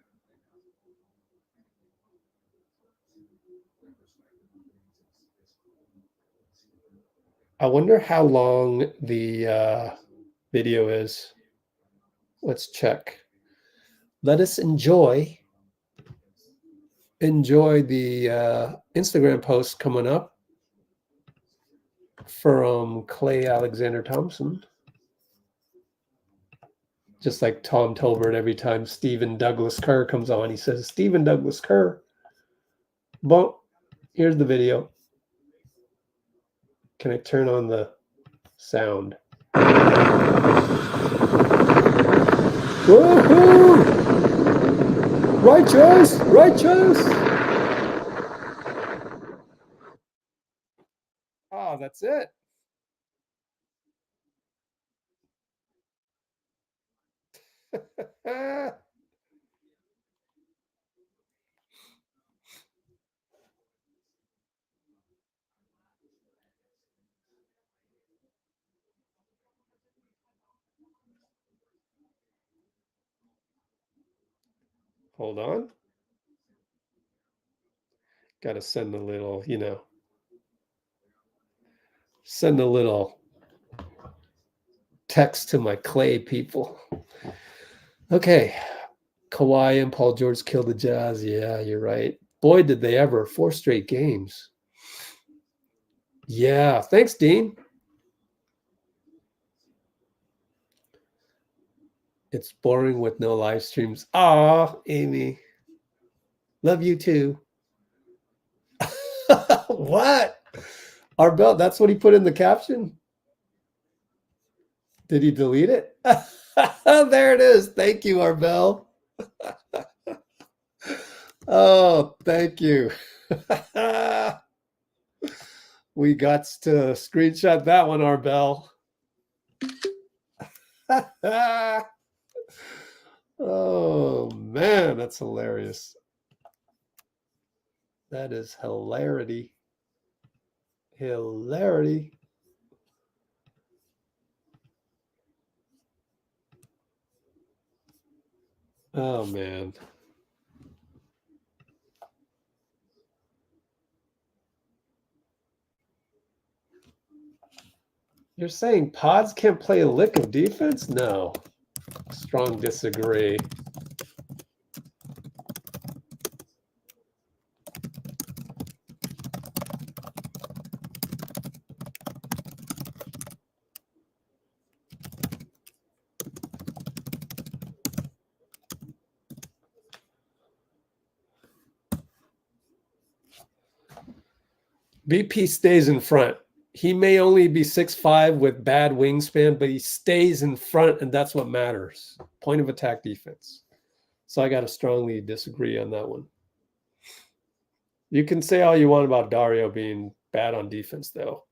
I wonder how long the video is. Let's check. Let us enjoy the Instagram post coming up from Klay Alexander Thompson. Just like Tom Tolbert, every time Stephen Douglas Kerr comes on, he says, Stephen Douglas Kerr. But here's the video. Can I turn on the sound? Woohoo! Right choice! Right choice! Oh, that's it. Hold on. Got to send a little, send a little text to my Klay people. Okay. Kawhi and Paul George killed the Jazz. Yeah, you're right. Boy, did they ever. 4 straight games. Yeah. Thanks, Dean. It's boring with no live streams. Aw, Amy. Love you too. What? Arbel, that's what he put in the caption? Did he delete it? There it is. Thank you, Arbel. Oh, thank you. We got to screenshot that one, Arbel. Oh, man, that's hilarious. That is hilarity. Hilarity. Oh, man. You're saying Pods can't play a lick of defense? No. Strong disagree. BP stays in front. He may only be 6'5" with bad wingspan, but he stays in front, and that's what matters. Point of attack defense. So I got to strongly disagree on that one. You can say all you want about Dario being bad on defense, though.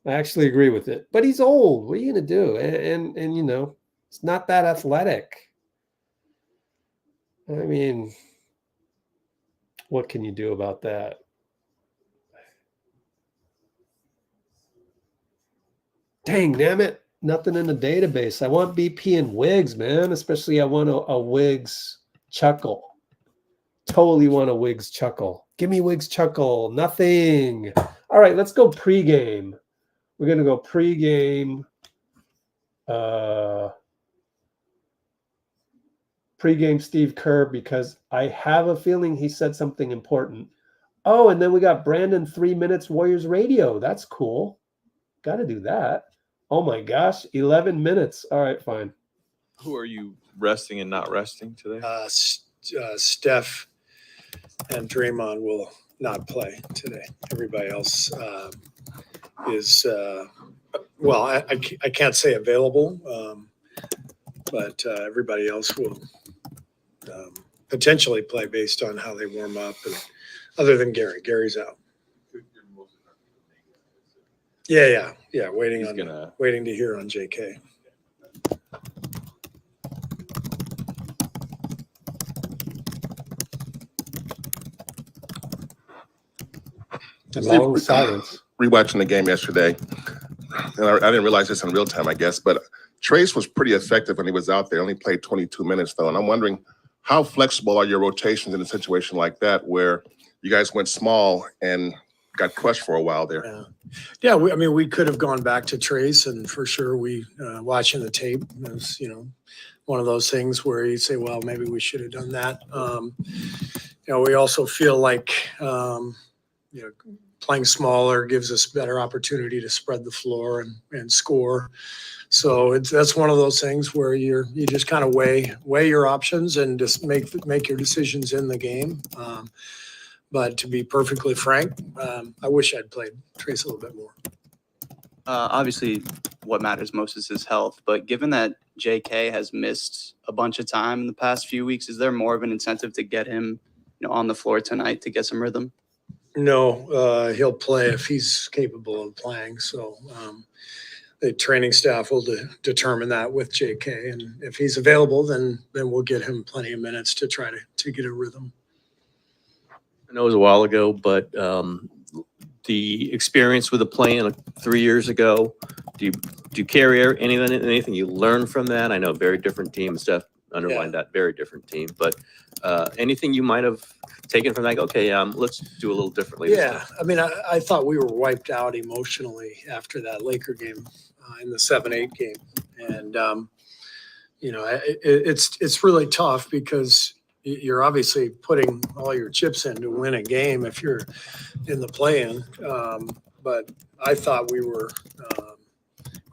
I actually agree with it. But he's old. What are you going to do? And you know, it's not that athletic. I mean, what can you do about that? Dang, damn it. Nothing in the database. I want BP and Wiggs, man. Especially I want a Wiggs chuckle. Totally want a Wiggs chuckle. Give me Wiggs chuckle. Nothing. All right, let's go pregame. We're going to go pregame. Pregame Steve Kerr, because I have a feeling he said something important. Oh, and then we got Brandon 3 Minutes Warriors Radio. That's cool. Got to do that. Oh my gosh, 11 minutes. All right, fine. Who are you resting and not resting today? Steph and Draymond will not play today. Everybody else is Well, I can't say available, but everybody else will potentially play based on how they warm up. And other than Gary's out. Yeah. Waiting to hear on JK. Long silence. Rewatching the game yesterday, and I didn't realize this in real time, I guess, but Trayce was pretty effective when he was out there. Only played 22 minutes though, and I'm wondering how flexible are your rotations in a situation like that where you guys went small and got crushed for a while there? Yeah. We could have gone back to Trayce, and for sure we watching the tape was one of those things where you say, well, maybe we should have done that. We also feel like playing smaller gives us better opportunity to spread the floor and score. So that's one of those things where you just kind of weigh your options and just make your decisions in the game. But to be perfectly frank, I wish I'd played Trayce a little bit more. Obviously, what matters most is his health. But given that JK has missed a bunch of time in the past few weeks, is there more of an incentive to get him on the floor tonight to get some rhythm? No, he'll play if he's capable of playing. So the training staff will determine that with JK, and if he's available, then we'll get him plenty of minutes to try to get a rhythm. I know it was a while ago, but the experience with the play-in 3 years ago, do you carry anything you learned from that? I know very different team. Steph underlined that, very different team, but anything you might have taken from that? Okay, let's do a little differently. Yeah, I thought we were wiped out emotionally after that Laker game in the 7-8 game, and it's really tough because you're obviously putting all your chips in to win a game if you're in the play-in. But I thought we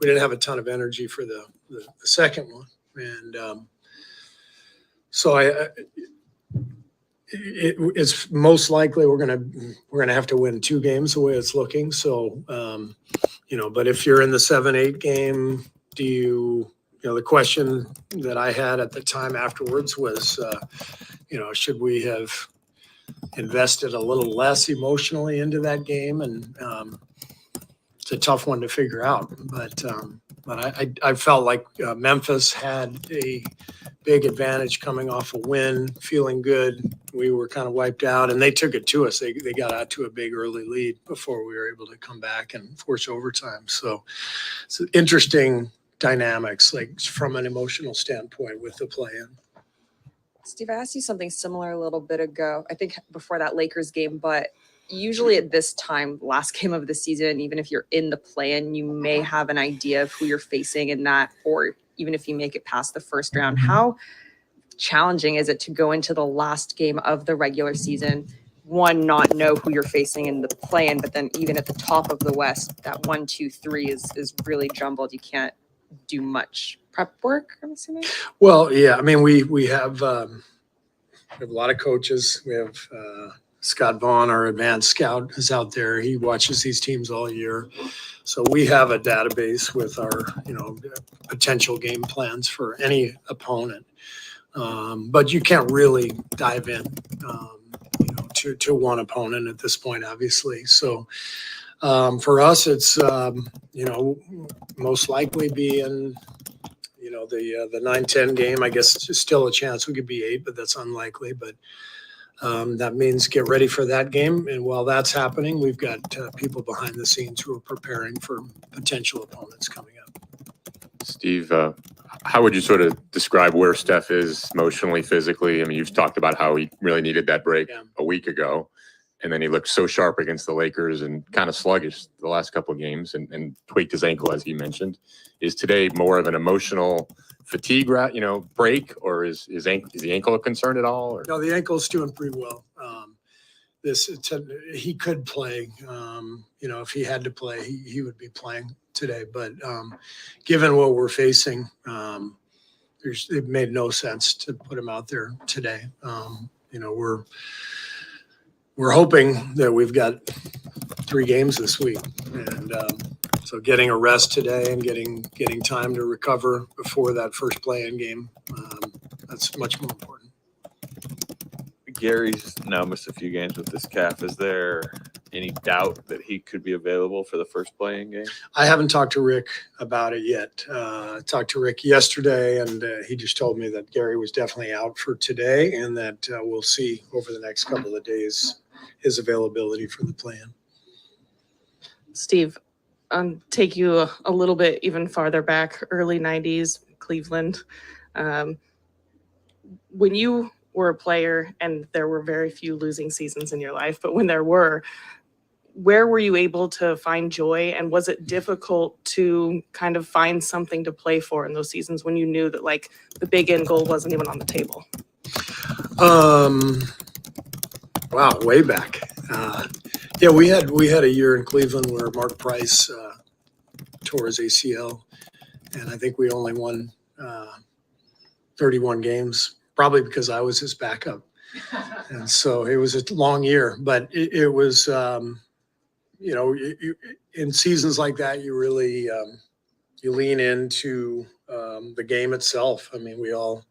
didn't have a ton of energy for the second one, and so it's most likely we're gonna have to win 2 games the way it's looking. So but if you're in the 7-8 game, the question that I had at the time afterwards was, should we have invested a little less emotionally into that game? And it's a tough one to figure out. But I felt like Memphis had a big advantage coming off a win, feeling good. We were kind of wiped out, and they took it to us. They got out to a big early lead before we were able to come back and force overtime. So it's interesting dynamics, like from an emotional standpoint with the play-in. Steve, I asked you something similar a little bit ago, I think before that Lakers game, but usually at this time, last game of the season, even if you're in the play-in, you may have an idea of who you're facing in that, or even if you make it past the first round. How challenging is it to go into the last game of the regular season, not know who you're facing in the play-in, but then even at the top of the West, that 1, 2, 3 is really jumbled. You can't do much prep work, I'm assuming? Well, yeah, we have a lot of coaches. We have Scott Vaughn, our advanced scout, is out there. He watches these teams all year. So we have a database with our, potential game plans for any opponent. But you can't really dive in, to one opponent at this point, obviously. So for us, it's, most likely be in, the 9-10 game. I guess it's still a chance we could be 8, but that's unlikely. But that means get ready for that game. And while that's happening, we've got people behind the scenes who are preparing for potential opponents coming up. Steve, how would you sort of describe where Steph is emotionally, physically? You've talked about how he really needed that break a week ago, and then he looked so sharp against the Lakers and kind of sluggish the last couple of games and tweaked his ankle, as you mentioned. Is today more of an emotional fatigue, break, or is the ankle a concern at all? Or? No, the ankle's doing pretty well. He could play. If he had to play, he would be playing today. But given what we're facing, it made no sense to put him out there today. We're hoping that we've got 3 games this week, and So getting a rest today and getting time to recover before that first play-in game, that's much more important. Gary's now missed a few games with this calf. Is there any doubt that he could be available for the first play-in game? I haven't talked to Rick about it yet. I talked to Rick yesterday, and he just told me that Gary was definitely out for today, and that we'll see over the next couple of days his availability for the play-in. Steve, take you a little bit even farther back, early 90s, Cleveland. When you were a player, and there were very few losing seasons in your life, but when there were, where were you able to find joy? And was it difficult to kind of find something to play for in those seasons when you knew that like the big end goal wasn't even on the table? Wow, way back. Yeah, we had a year in Cleveland where Mark Price tore his ACL, and I think we only won 31 games, probably because I was his backup. And so it was a long year, but it was, in seasons like that, you really, you lean into the game itself. I mean, we all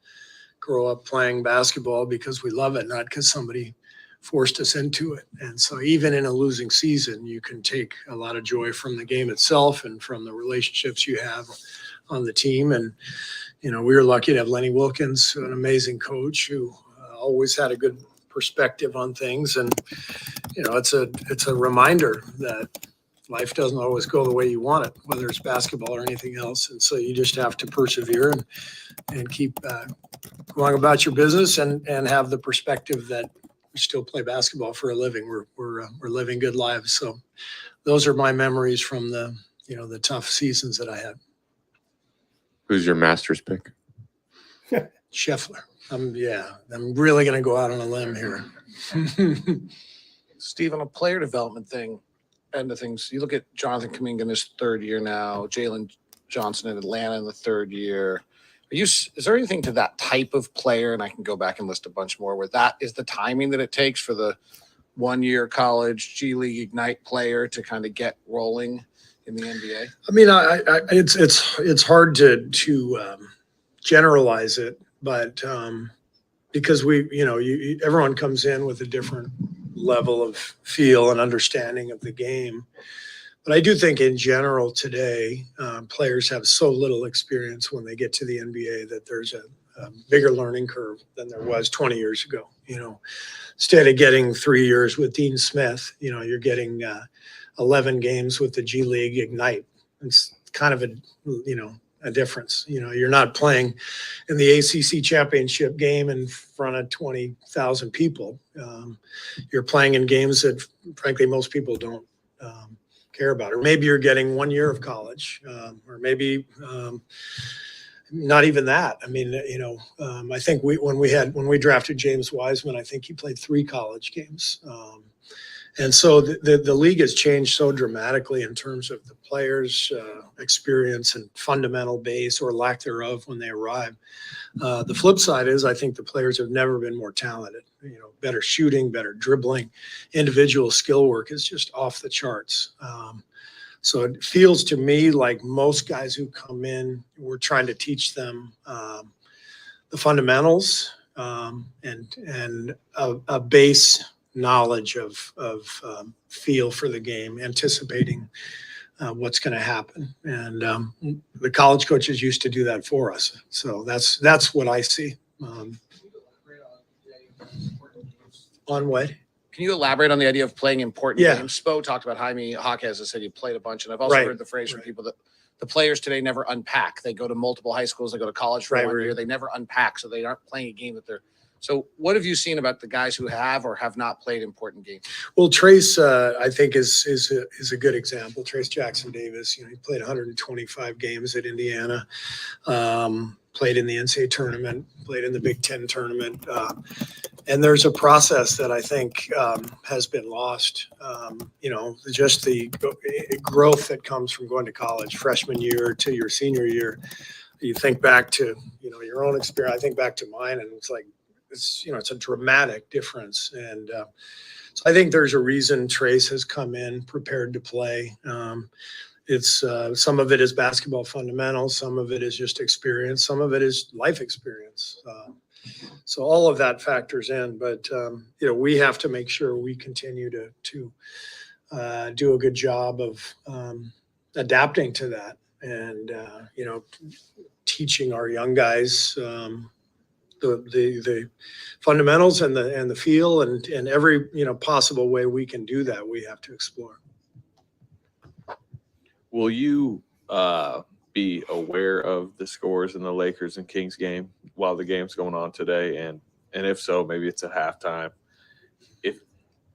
grow up playing basketball because we love it, not because somebody forced us into it. And so even in a losing season, you can take a lot of joy from the game itself and from the relationships you have on the team. And, we were lucky to have Lenny Wilkins, an amazing coach who always had a good perspective on things. And, it's a reminder that life doesn't always go the way you want it, whether it's basketball or anything else. And so you just have to persevere and keep going about your business and have the perspective that we still play basketball for a living. We're living good lives. So those are my memories from the tough seasons that I had. Who's your Masters pick? Scheffler. I'm really going to go out on a limb here. Steve, on a player development end of things, you look at Jonathan Kuminga in his third year now, Jalen Johnson in Atlanta in the third year. Is there anything to that type of player, and I can go back and list a bunch more, where that is the timing that it takes for the 1 year college G League Ignite player to kind of get rolling in the NBA? I mean, it's hard to generalize it, but because everyone comes in with a different level of feel and understanding of the game. But I do think in general today, players have so little experience when they get to the NBA that there's a bigger learning curve than there was 20 years ago. Instead of getting 3 years with Dean Smith, you're getting 11 games with the G League Ignite. It's kind of a difference. You're not playing in the ACC championship game in front of 20,000 people. You're playing in games that, frankly, most people don't care about. Or maybe you're getting 1 year of college, or maybe not even that. I mean, I think when we drafted James Wiseman, I think he played 3 college games. And so the league has changed so dramatically in terms of the players' experience and fundamental base or lack thereof when they arrive. The flip side is I think the players have never been more talented. Better shooting, better dribbling, individual skill work is just off the charts. So it feels to me like most guys who come in, we're trying to teach them the fundamentals and a base knowledge of feel for the game, anticipating what's going to happen. And the college coaches used to do that for us. So that's what I see. On what? Can you elaborate on the idea of playing important games? Spo talked about Jaime Jaquez and said he played a bunch. And I've also heard the phrase from people that the players today never unpack. They go to multiple high schools. They go to college for 1 year. They never unpack. So they aren't playing a game that they're. So what have you seen about the guys who have or have not played important games? Well, Trayce, I think is a good example. Trayce Jackson Davis, he played 125 games at Indiana, played in the NCAA tournament, played in the Big Ten tournament. And there's a process that I think has been lost. Just the growth that comes from going to college, freshman year to your senior year. You think back to, your own experience. I think back to mine, and it's like, it's a dramatic difference. And so I think there's a reason Trayce has come in prepared to play. It's some of it is basketball fundamentals, some of it is just experience, some of it is life experience. So all of that factors in, but we have to make sure we continue to do a good job of adapting to that, and teaching our young guys the fundamentals and the feel, and every possible way we can do that, we have to explore. Will you be aware of the scores in the Lakers and Kings game while the game's going on today? And if so, maybe it's at halftime. If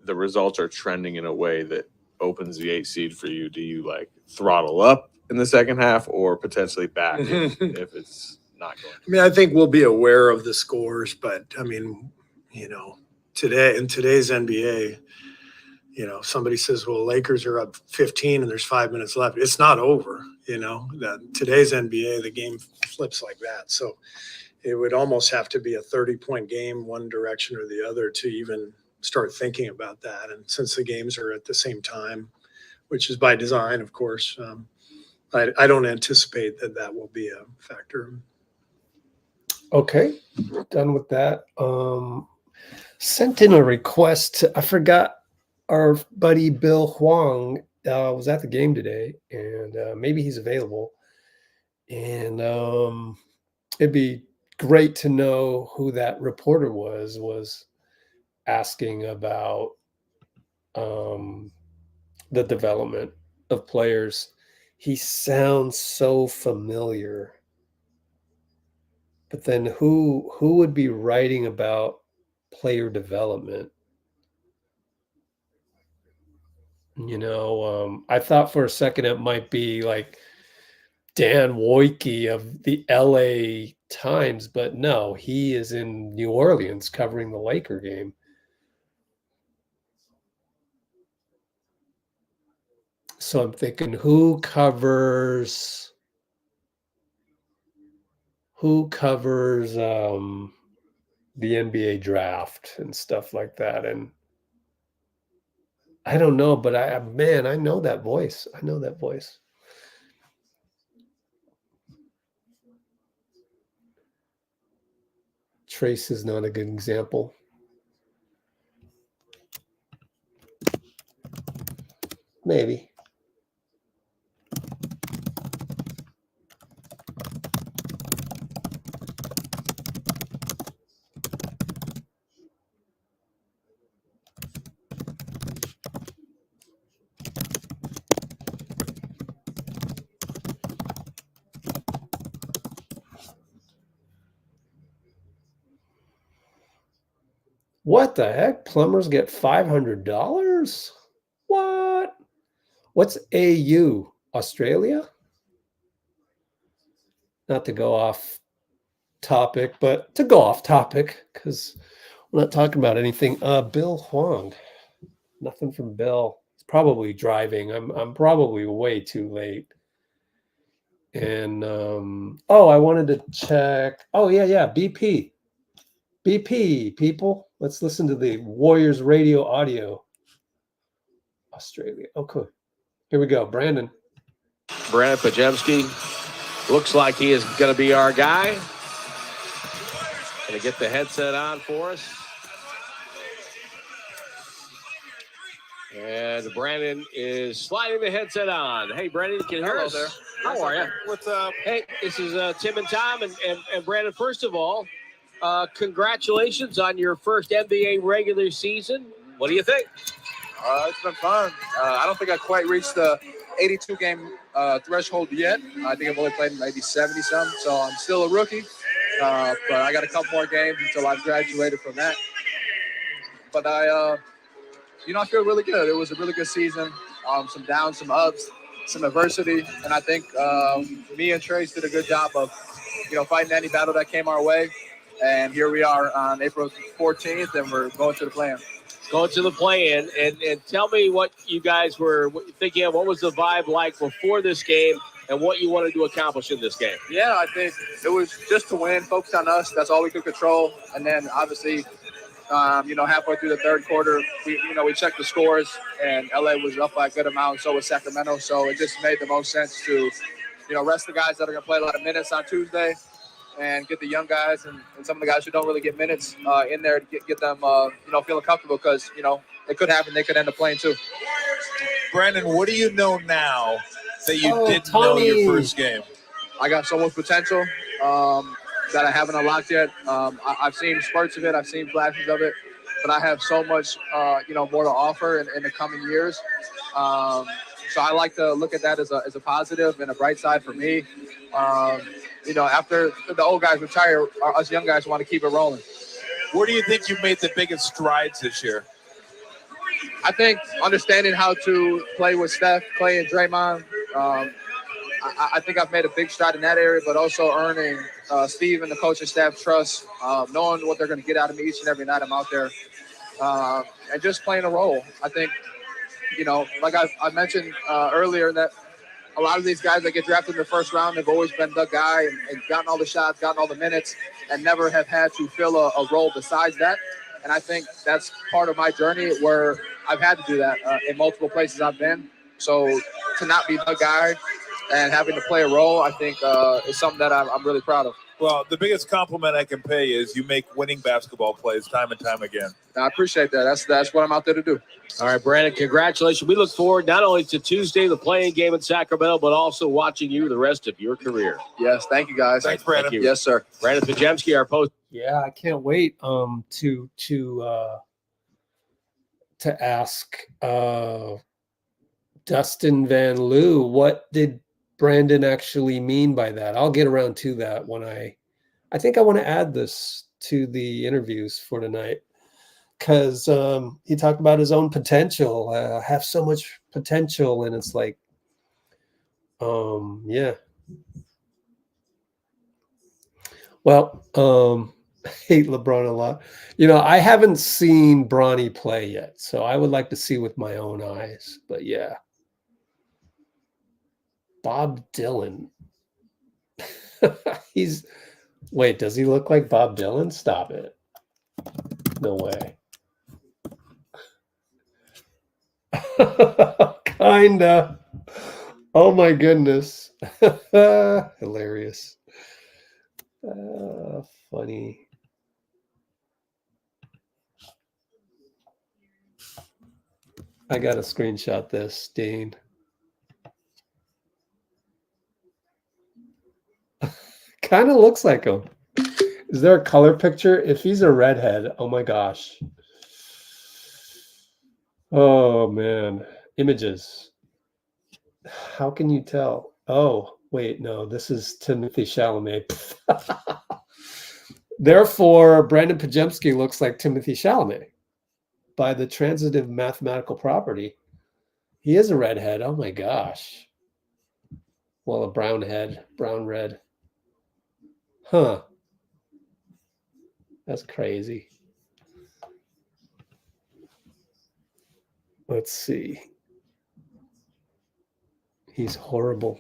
the results are trending in a way that opens the 8 seed for you, do you like throttle up in the second half or potentially back if it's not going? I mean, I think we'll be aware of the scores, but I mean, today in today's NBA, somebody says, well, Lakers are up 15 and there's 5 minutes left. It's not over, today's NBA, the game flips like that. So it would almost have to be a 30-point game, one direction or the other, to even start thinking about that. And since the games are at the same time, which is by design, of course, I don't anticipate that will be a factor. Okay, done with that. Sent in a request. I forgot our buddy Bill Hwang was at the game today, and maybe he's available. And it'd be great to know who that reporter was asking about the development of players. He sounds so familiar. But then who would be writing about player development? I thought for a second it might be like Dan Wojcicki of the LA Times, but no, he is in New Orleans covering the Laker game. So I'm thinking, who covers the NBA draft and stuff like that? And I don't know, but I know that voice. I know that voice. Trayce is not a good example. Maybe. What the heck? Plumbers get $500? What? What's AU? Australia? Not to go off topic, but to go off topic, because we're not talking about anything. Bill Hwang. Nothing from Bill. He's probably driving. I'm probably way too late. And I wanted to check. Oh, yeah. BP, people. Let's listen to the Warriors radio audio. Australia. Oh, cool. Here we go. Brandon Podziemski looks like he is going to be our guy. Going to get the headset on for us. And Brandon is sliding the headset on. Hey, Brandon, can you hear us? There. How are you? What's up? Hey, this is Tim and Tom. And Brandon, first of all, congratulations on your first NBA regular season. What do you think? It's been fun. I don't think I quite reached the 82-game threshold yet. I think I've only played maybe 70-some, so I'm still a rookie. But I got a couple more games until I've graduated from that. But I feel really good. It was a really good season. Some downs, some ups, some adversity, and I think me and Trayce did a good job of, fighting any battle that came our way. And here we are on April 14th, and we're going to the play-in. Going to the play-in, and tell me what you guys were thinking of. What was the vibe like before this game, and what you wanted to accomplish in this game? Yeah, I think it was just to win, focus on us. That's all we could control. And then, obviously, Halfway through the third quarter, we checked the scores, and LA was up by a good amount. So was Sacramento. So it just made the most sense to, rest the guys that are going to play a lot of minutes on Tuesday, and get the young guys and some of the guys who don't really get minutes in there to get them, feeling comfortable, because it could happen. They could end up playing too. Brandon, what do you know now that you didn't Tommy. know your first game? I got so much potential that I haven't unlocked yet. I've seen spurts of it. I've seen flashes of it. But I have so much, more to offer in the coming years. So I like to look at that as a positive and a bright side for me. After the old guys retire, us young guys want to keep it rolling. Where do you think you've made the biggest strides this year? I think understanding how to play with Steph, Klay, and Draymond. I think I've made a big stride in that area, but also earning Steve and the coaching staff trust, knowing what they're going to get out of me each and every night I'm out there, and just playing a role. I think, like I mentioned earlier, that a lot of these guys that get drafted in the first round have always been the guy and gotten all the shots, gotten all the minutes, and never have had to fill a role besides that. And I think that's part of my journey where I've had to do that in multiple places I've been. So to not be the guy and having to play a role, I think is something that I'm really proud of. Well, the biggest compliment I can pay is you make winning basketball plays time and time again. I appreciate that. That's what I'm out there to do. All right, Brandon, congratulations. We look forward not only to Tuesday, the playing game in Sacramento, but also watching you the rest of your career. Yes, thank you, guys. Thanks, Brandon. Thank you. Yes, sir. Brandon Pajemski, our post. Yeah, I can't wait to ask Dustin Van Loo, what did Brandon actually mean by that? I'll get around to that when I think I want to add this to the interviews for tonight, because he talked about his own potential. Have so much potential, and it's like, yeah. Well, I hate LeBron a lot. I haven't seen Bronny play yet, so I would like to see with my own eyes. But yeah. Bob Dylan. Wait, does he look like Bob Dylan? Stop it. No way. Kinda. Oh my goodness. Hilarious. Funny. I gotta screenshot this, Dean. Kind of looks like him. Is there a color picture? If he's a redhead, oh my gosh. Oh man. Images. How can you tell? Oh, wait, no, this is Timothy Chalamet. Therefore, Brandon Pajemski looks like Timothy Chalamet by the transitive mathematical property. He is a redhead. Oh my gosh. Well, a brown head, brown red. Huh. That's crazy. Let's see. He's horrible.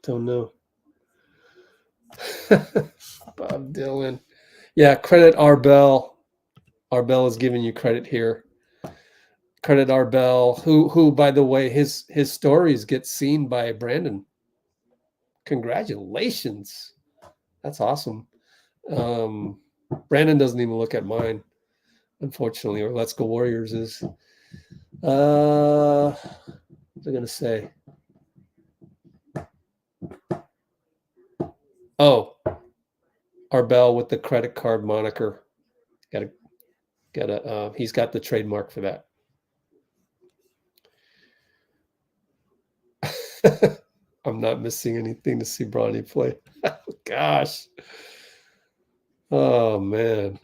Don't know. Bob Dylan. Yeah, credit Arbel. Arbel is giving you credit here. Credit Arbel, who by the way, his stories get seen by Brandon. Congratulations. That's awesome. Brandon doesn't even look at mine, unfortunately, or Let's Go Warriors is. What was I going to say? Oh, Arbel with the credit card moniker. He's got the trademark for that. I'm not missing anything to see Bronny play. Gosh. Oh, man.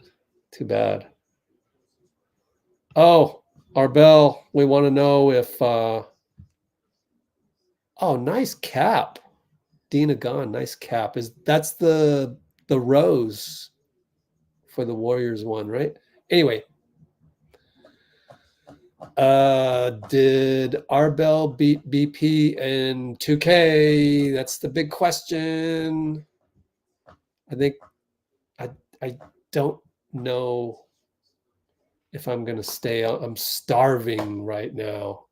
Too bad. Oh, Arbel, we want to know if... oh, nice cap. Dina Gone, nice cap. That's the rose for the Warriors one, right? Anyway. Did Arbel beat BP in 2K? That's the big question. I think I don't know if I'm going to stay. I'm starving right now.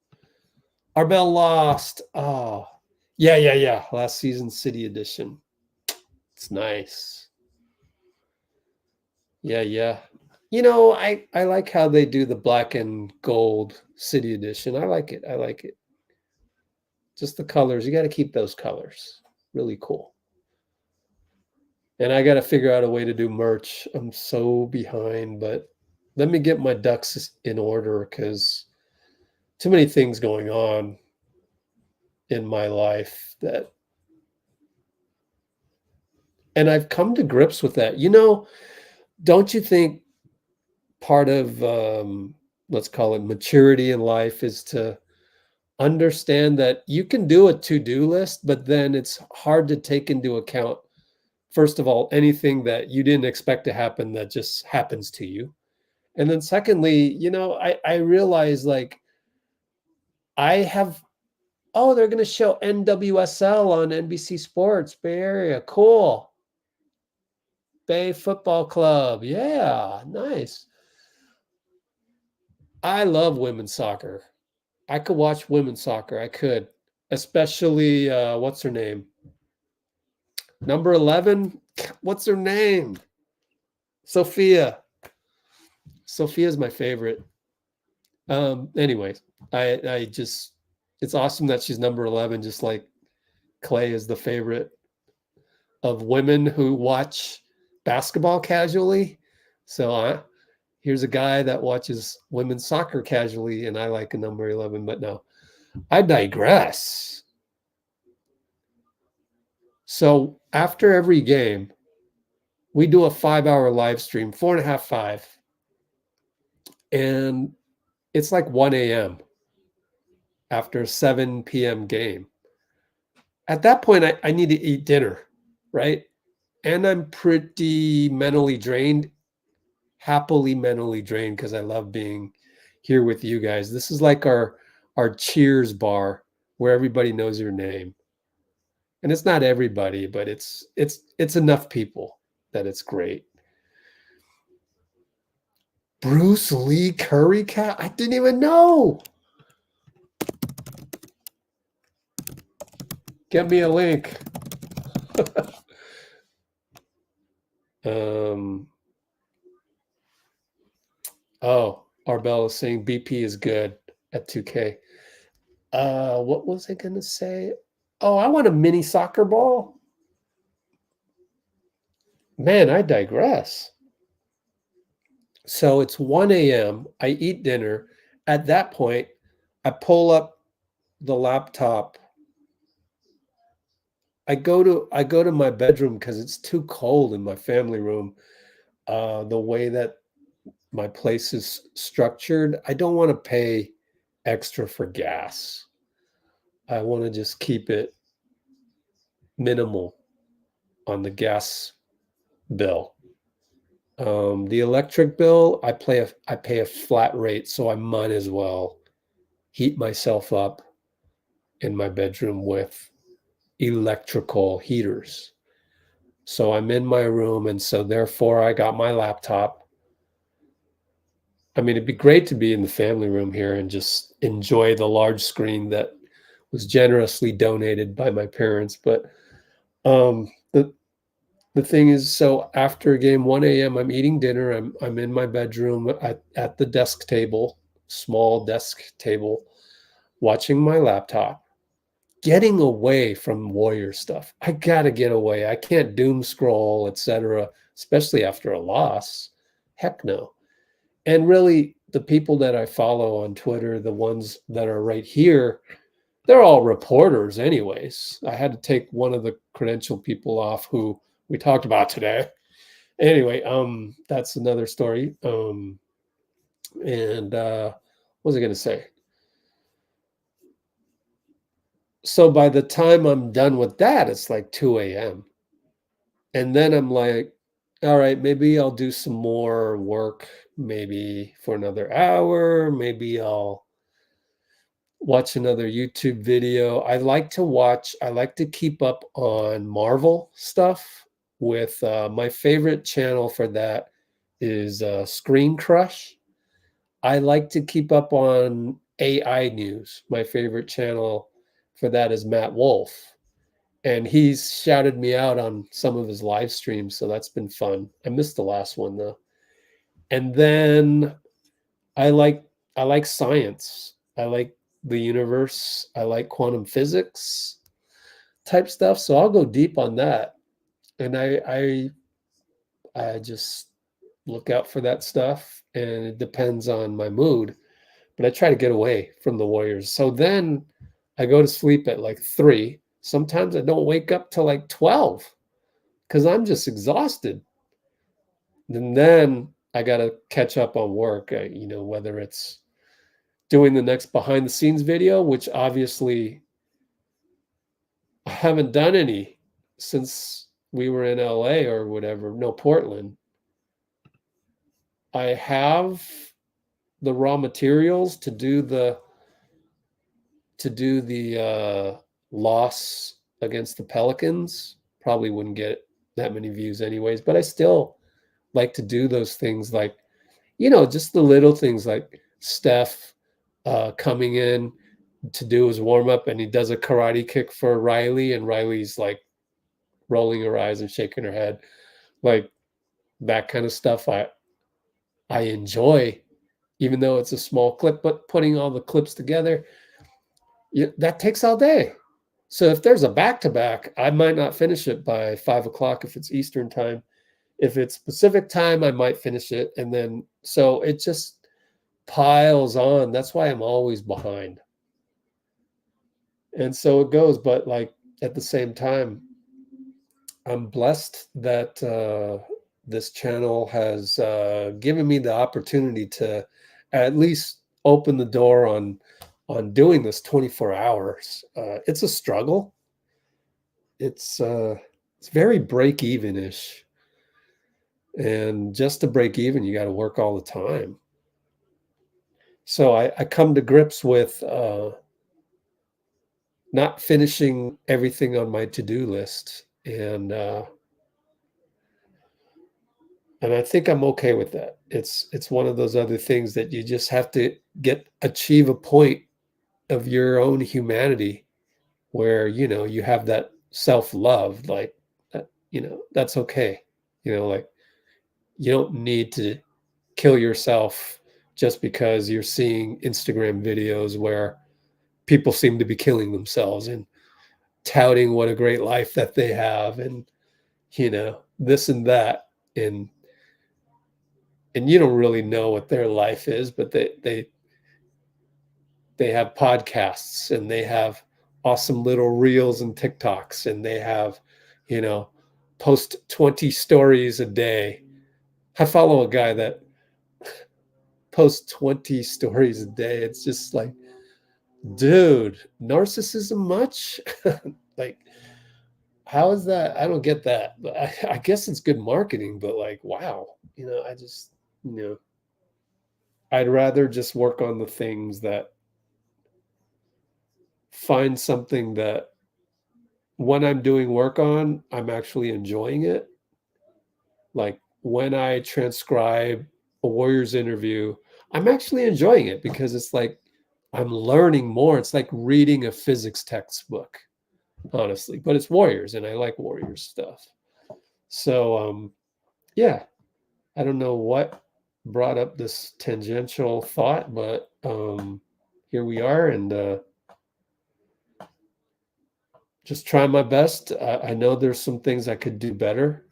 Arbel lost. Oh, yeah. Last season City Edition. It's nice. Yeah. You know, I like how they do the black and gold City Edition. I like it. Just the colors. You got to keep those colors. Really cool. And I got to figure out a way to do merch. I'm so behind, but let me get my ducks in order because too many things going on in my life that, and I've come to grips with that. You know, don't you think part of, let's call it maturity in life is to understand that you can do a to-do list, but then it's hard to take into account, first of all, anything that you didn't expect to happen that just happens to you. And then secondly, you know, I realize like I have, oh, they're going to show NWSL on NBC Sports, Bay Area. Cool. Bay Football Club. Yeah, nice. I love women's soccer. I could watch women's soccer. I could, especially, what's her name? Number 11. What's her name? Sophia. Sophia's my favorite. Anyways, I just, it's awesome that she's number 11, just like Klay is the favorite of women who watch basketball casually. So here's a guy that watches women's soccer casually, and I like a number 11, but no, I digress. So after every game, we do a 5-hour live stream, 4.5, 5. And it's like 1 a.m. after a 7 p.m. game. At that point, I need to eat dinner, right? And I'm pretty mentally drained, happily mentally drained, because I love being here with you guys. This is like our cheers bar where everybody knows your name. And it's not everybody, but it's enough people that it's great. Bruce Lee Curry cat? I didn't even know. Get me a link. Oh, Arbel is saying BP is good at 2K. What was I gonna say? Oh, I want a mini soccer ball. Man, I digress. So it's 1 a.m. I eat dinner. At that point, I pull up the laptop. I go to my bedroom because it's too cold in my family room. The way that my place is structured, I don't want to pay extra for gas. I want to just keep it minimal on the gas bill. The electric bill, I pay a flat rate, so I might as well heat myself up in my bedroom with electrical heaters. So I'm in my room, and so therefore I got my laptop. I mean, it'd be great to be in the family room here and just enjoy the large screen that was generously donated by my parents. But the thing is, so after game 1 a.m., I'm eating dinner. I'm in my bedroom at the desk table, small desk table, watching my laptop, getting away from Warrior stuff. I gotta get away. I can't doom scroll, etc., especially after a loss. Heck no. And really, the people that I follow on Twitter, the ones that are right here, they're all reporters anyways. I had to take one of the credential people off who we talked about today. Anyway, that's another story. And what was I going to say? So by the time I'm done with that, it's like 2 a.m. And then I'm like, all right, maybe I'll do some more work, maybe for another hour. Maybe I'll watch another YouTube video. I like to keep up on Marvel stuff with my favorite channel for that is Screen Crush. I like to keep up on AI news. My favorite channel for that is Matt Wolf. And he's shouted me out on some of his live streams, so that's been fun. I missed the last one though. And then I like science. I like the universe. I like quantum physics type stuff. So I'll go deep on that. And I just look out for that stuff, and it depends on my mood. But I try to get away from the Warriors. So then I go to sleep at like 3. Sometimes I don't wake up till like 12 because I'm just exhausted. And then I got to catch up on work, whether it's doing the next behind the scenes video, which obviously I haven't done any since we were in LA or whatever. No, Portland. I have the raw materials to do the loss against the Pelicans. Probably wouldn't get that many views anyways, but I still like to do those things, like, just the little things like Steph coming in to do his warm-up, and he does a karate kick for Riley, and Riley's like rolling her eyes and shaking her head. Like that kind of stuff I enjoy, even though it's a small clip, but putting all the clips together, that takes all day. So if there's a back-to-back, I might not finish it by 5 o'clock if it's Eastern time. If it's Pacific time, I might finish it. And then, so it just piles on. That's why I'm always behind. And so it goes. But like at the same time, I'm blessed that this channel has given me the opportunity to at least open the door on doing this 24 hours. It's a struggle. It's very break even-ish. And just to break even, you got to work all the time. So I come to grips with not finishing everything on my to-do list. And I think I'm okay with that. It's one of those other things that you just have to achieve a point of your own humanity where, you have that self-love, like, that's okay. Like, you don't need to kill yourself just because you're seeing Instagram videos where people seem to be killing themselves and touting what a great life that they have, and, this and that. And you don't really know what their life is, but they have podcasts, and they have awesome little reels and TikToks, and they have, post 20 stories a day. I follow a guy that posts 20 stories a day. It's just like, dude, narcissism much? Like, how is that? I don't get that. But I guess it's good marketing, but like, wow, I just, I'd rather just work on the things that find something that when I'm doing work on, I'm actually enjoying it. Like when I transcribe a Warriors interview, I'm actually enjoying it because it's like I'm learning more. It's like reading a physics textbook, honestly, but it's Warriors, and I like Warriors stuff. So, yeah, I don't know what brought up this tangential thought, but here we are, and just trying my best. I know there's some things I could do better.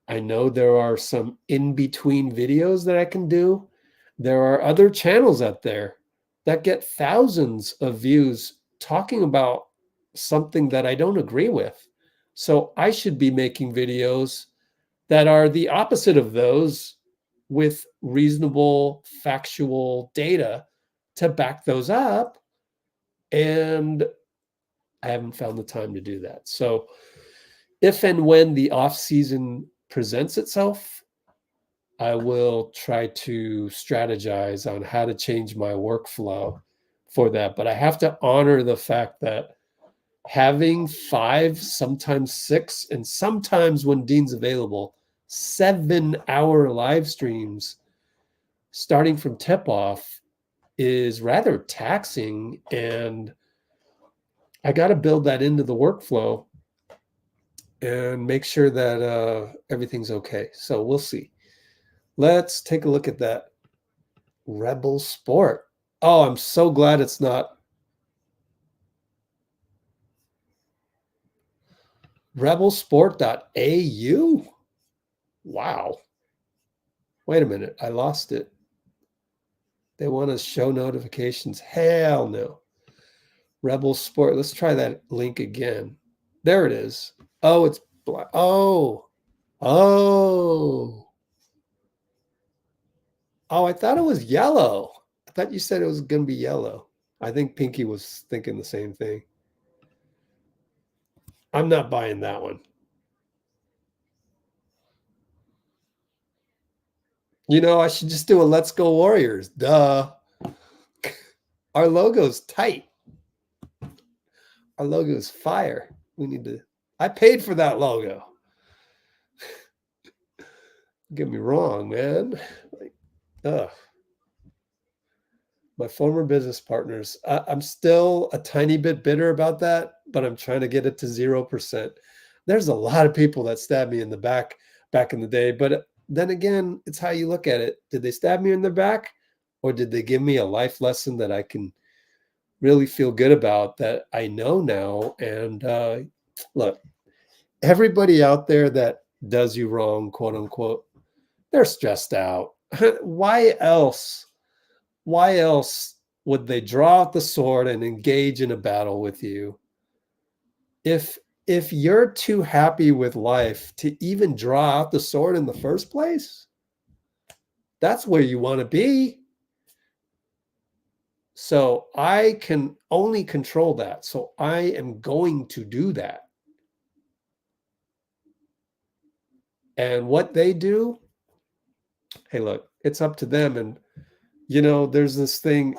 I know there are some in-between videos that I can do. There are other channels out there that get thousands of views talking about something that I don't agree with. So I should be making videos that are the opposite of those, with reasonable factual data to back those up. And I haven't found the time to do that. So if and when the off season presents itself, I will try to strategize on how to change my workflow for that. But I have to honor the fact that having 5, sometimes 6, and sometimes when Dean's available, 7-hour live streams starting from tip-off is rather taxing, and I got to build that into the workflow and make sure that everything's okay. So we'll see. Let's take a look at that. Rebel Sport. Oh, I'm so glad it's not rebelsport.au. Wow. Wait a minute. I lost it. They want to show notifications. Hell no. Rebel Sport. Let's try that link again. There it is. Oh, it's black. Oh. Oh, I thought it was yellow. I thought you said it was going to be yellow. I think Pinky was thinking the same thing. I'm not buying that one. You know, I should just do a Let's Go Warriors. Duh. Our logo's tight. Our logo's fire. We need to. I paid for that logo. Get me wrong, man. Like, my former business partners. I'm still a tiny bit bitter about that, but I'm trying to get it to 0%. There's a lot of people that stabbed me in the back in the day, but then again, it's how you look at it. Did they stab me in the back, or did they give me a life lesson that I can really feel good about, that I know now? And look, everybody out there that does you wrong, quote unquote, they're stressed out. Why else would they draw out the sword and engage in a battle with you if you're too happy with life to even draw out the sword in the first place? That's where you want to be. So I can only control that. So I am going to do that. And what they do, hey, look, it's up to them. And, you know, there's this thing,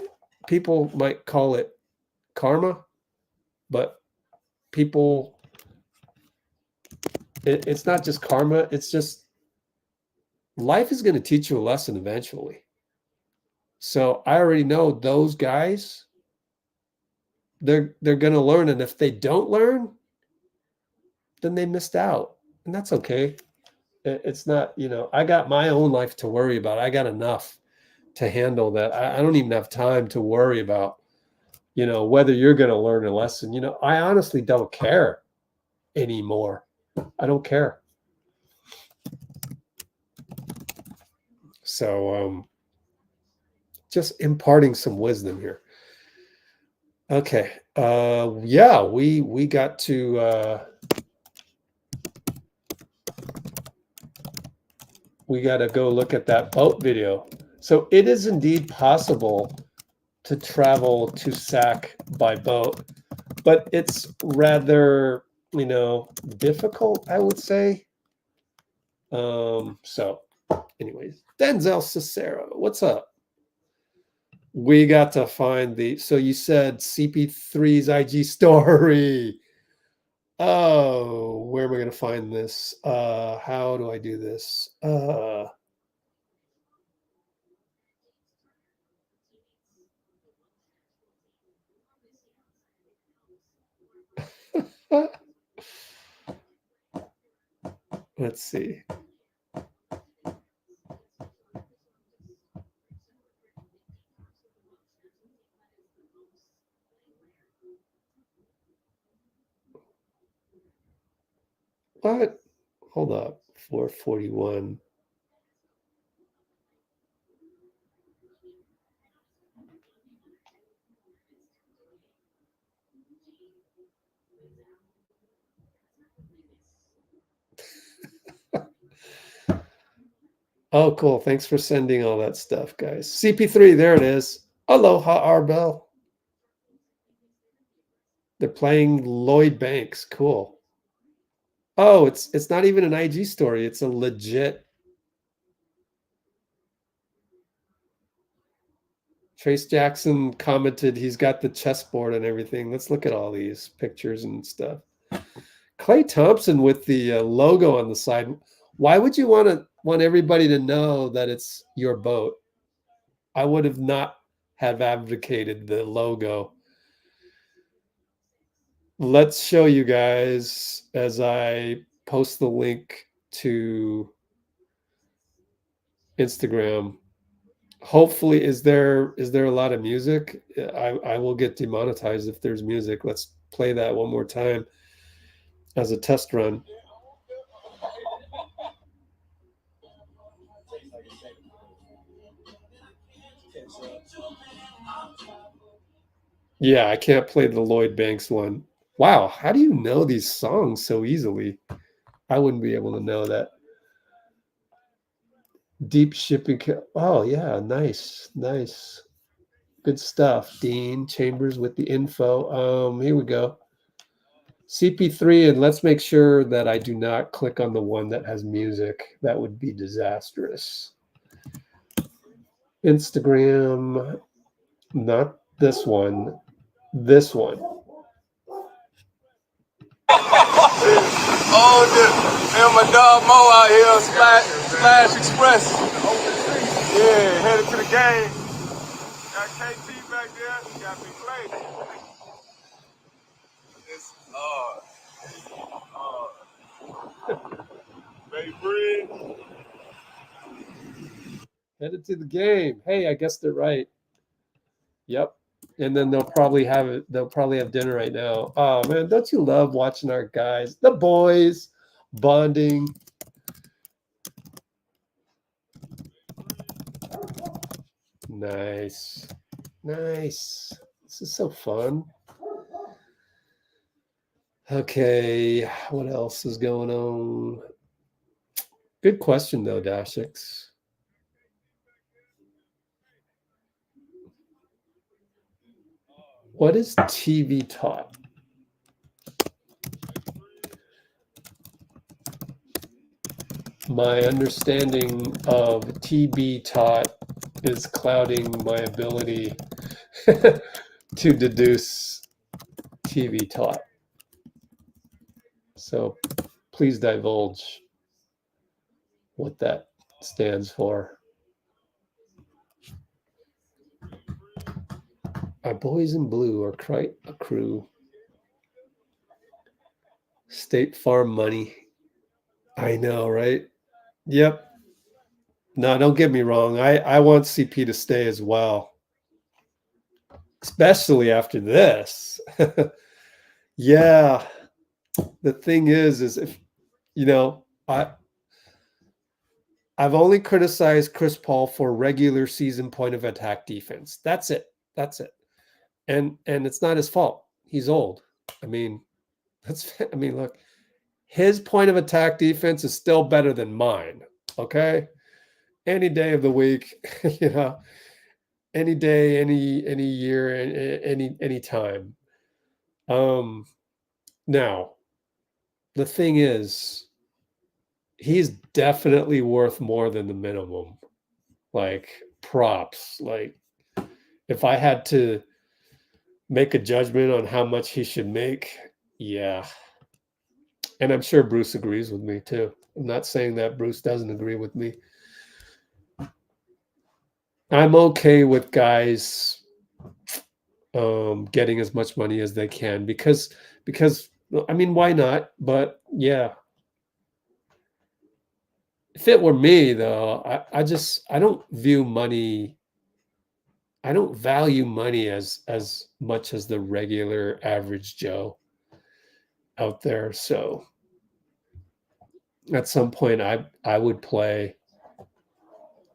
people might call it karma, but people, it's not just karma. It's just life is going to teach you a lesson eventually. So I already know those guys, they're going to learn. And if they don't learn, then they missed out. And that's okay. It's not, you know, I got my own life to worry about. I got enough to handle that. I don't even have time to worry about, you know, whether you're going to learn a lesson. You know, I honestly don't care anymore. I don't care. So, just imparting some wisdom here. Okay. Yeah, we got to, we got to go look at that boat video. So it is indeed possible to travel to SAC by boat, but it's rather, you know, difficult, I would say. So anyways, Denzel Cicero, what's up? We got to find the, so you said CP3's IG story. Oh, where am I going to find this? How do I do this? Let's see. What? Hold up. 441. Oh, cool. Thanks for sending all that stuff, guys. CP3, there it is. Aloha, Arbel. They're playing Lloyd Banks. Cool. Oh, it's not even an IG story. It's a legit. Trayce Jackson commented he's got the chessboard and everything. Let's look at all these pictures and stuff. Klay Thompson with the logo on the side. Why would you want everybody to know that it's your boat? I would have not have advocated the logo. Let's show you guys as I post the link to Instagram. Hopefully, is there a lot of music? I will get demonetized if there's music. Let's play that one more time as a test run. Yeah, I can't play the Lloyd Banks one. Wow, how do you know these songs so easily? I wouldn't be able to know that. Deep shipping. Oh, yeah, nice. Good stuff. Dean Chambers with the info. Here we go. CP3, and let's make sure that I do not click on the one that has music. That would be disastrous. Instagram, not this one. This one. Oh, and my dog Mo out here, Splash Express. Yeah, headed to the game. Got KT back there, got me Klay. It's Bay Bridge. Headed to the game. Hey, I guess they're right. Yep. And then they'll probably have dinner right now. Oh man, don't you love watching our guys, the boys, bonding? Nice. This is so fun. Okay, what else is going on? Good question though, Dashix. What is TBTOT? My understanding of TBTOT is clouding my ability to deduce TBTOT. So please divulge what that stands for. Our boys in blue are quite a crew. State Farm money. I know, right? Yep. No, don't get me wrong. I want CP to stay as well. Especially after this. Yeah. The thing is if, I've only criticized Chris Paul for regular season point of attack defense. That's it. And it's not his fault. He's old. Look, his point of attack defense is still better than mine. Okay. Any day of the week, any day, any year, any time. Now, the thing is, he's definitely worth more than the minimum. Like props. Like if I had to make a judgment on how much he should make, yeah. And I'm sure Bruce agrees with me too. I'm not saying that Bruce doesn't agree with me. I'm okay with guys getting as much money as they can because why not? But yeah. If it were me though, I don't view money. I don't value money as much as the regular average Joe out there. So at some point I would play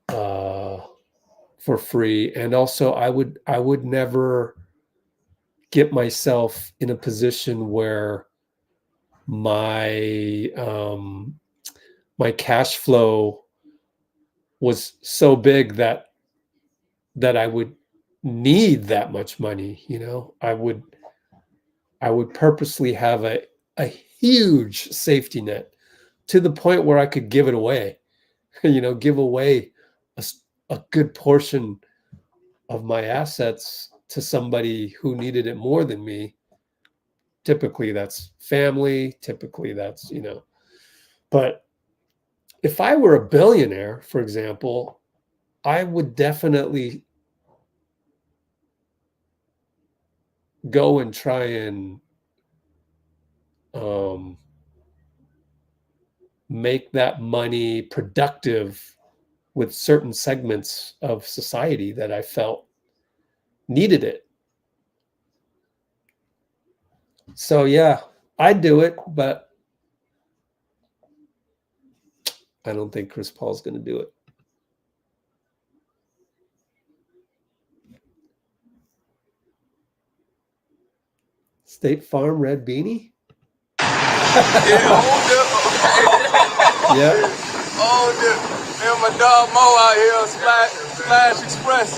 for free. And also I would never get myself in a position where my my cash flow was so big that I would need that much money. I would purposely have a huge safety net to the point where I could give it away, give away a good portion of my assets to somebody who needed it more than me. Typically that's family, typically that's, but if I were a billionaire, for example, I would definitely go and try and make that money productive with certain segments of society that I felt needed it. So yeah, I'd do it, but I don't think Chris Paul's going to do it. State Farm red beanie? Yeah. Oh, and my dog Mo out here, Splash Express.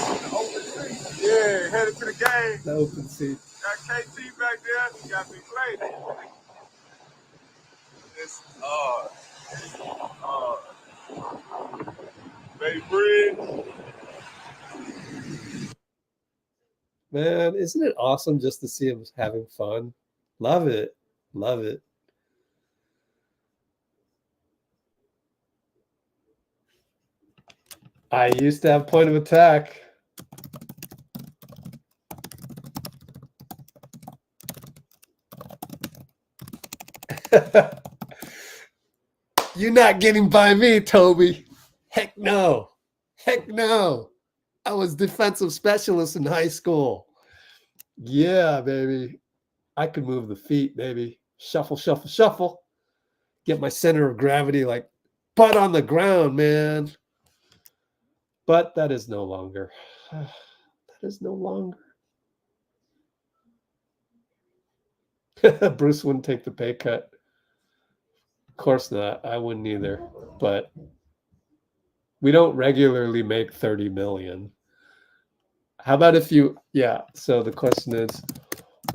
Yeah, headed to the game. The open seat. Got KT back there. Got me Klay. It's Baby Bridge. Man, isn't it awesome just to see him having fun? Love it. Love it. I used to have point of attack. You're not getting by me, Toby. Heck no. Heck no. I was defensive specialist in high school. Yeah, baby. I could move the feet, baby. Shuffle, shuffle, shuffle. Get my center of gravity like butt on the ground, man. But that is no longer. That is no longer. Bruce wouldn't take the pay cut. Of course not. I wouldn't either. But we don't regularly make 30 million. How about if you, yeah. So the question is,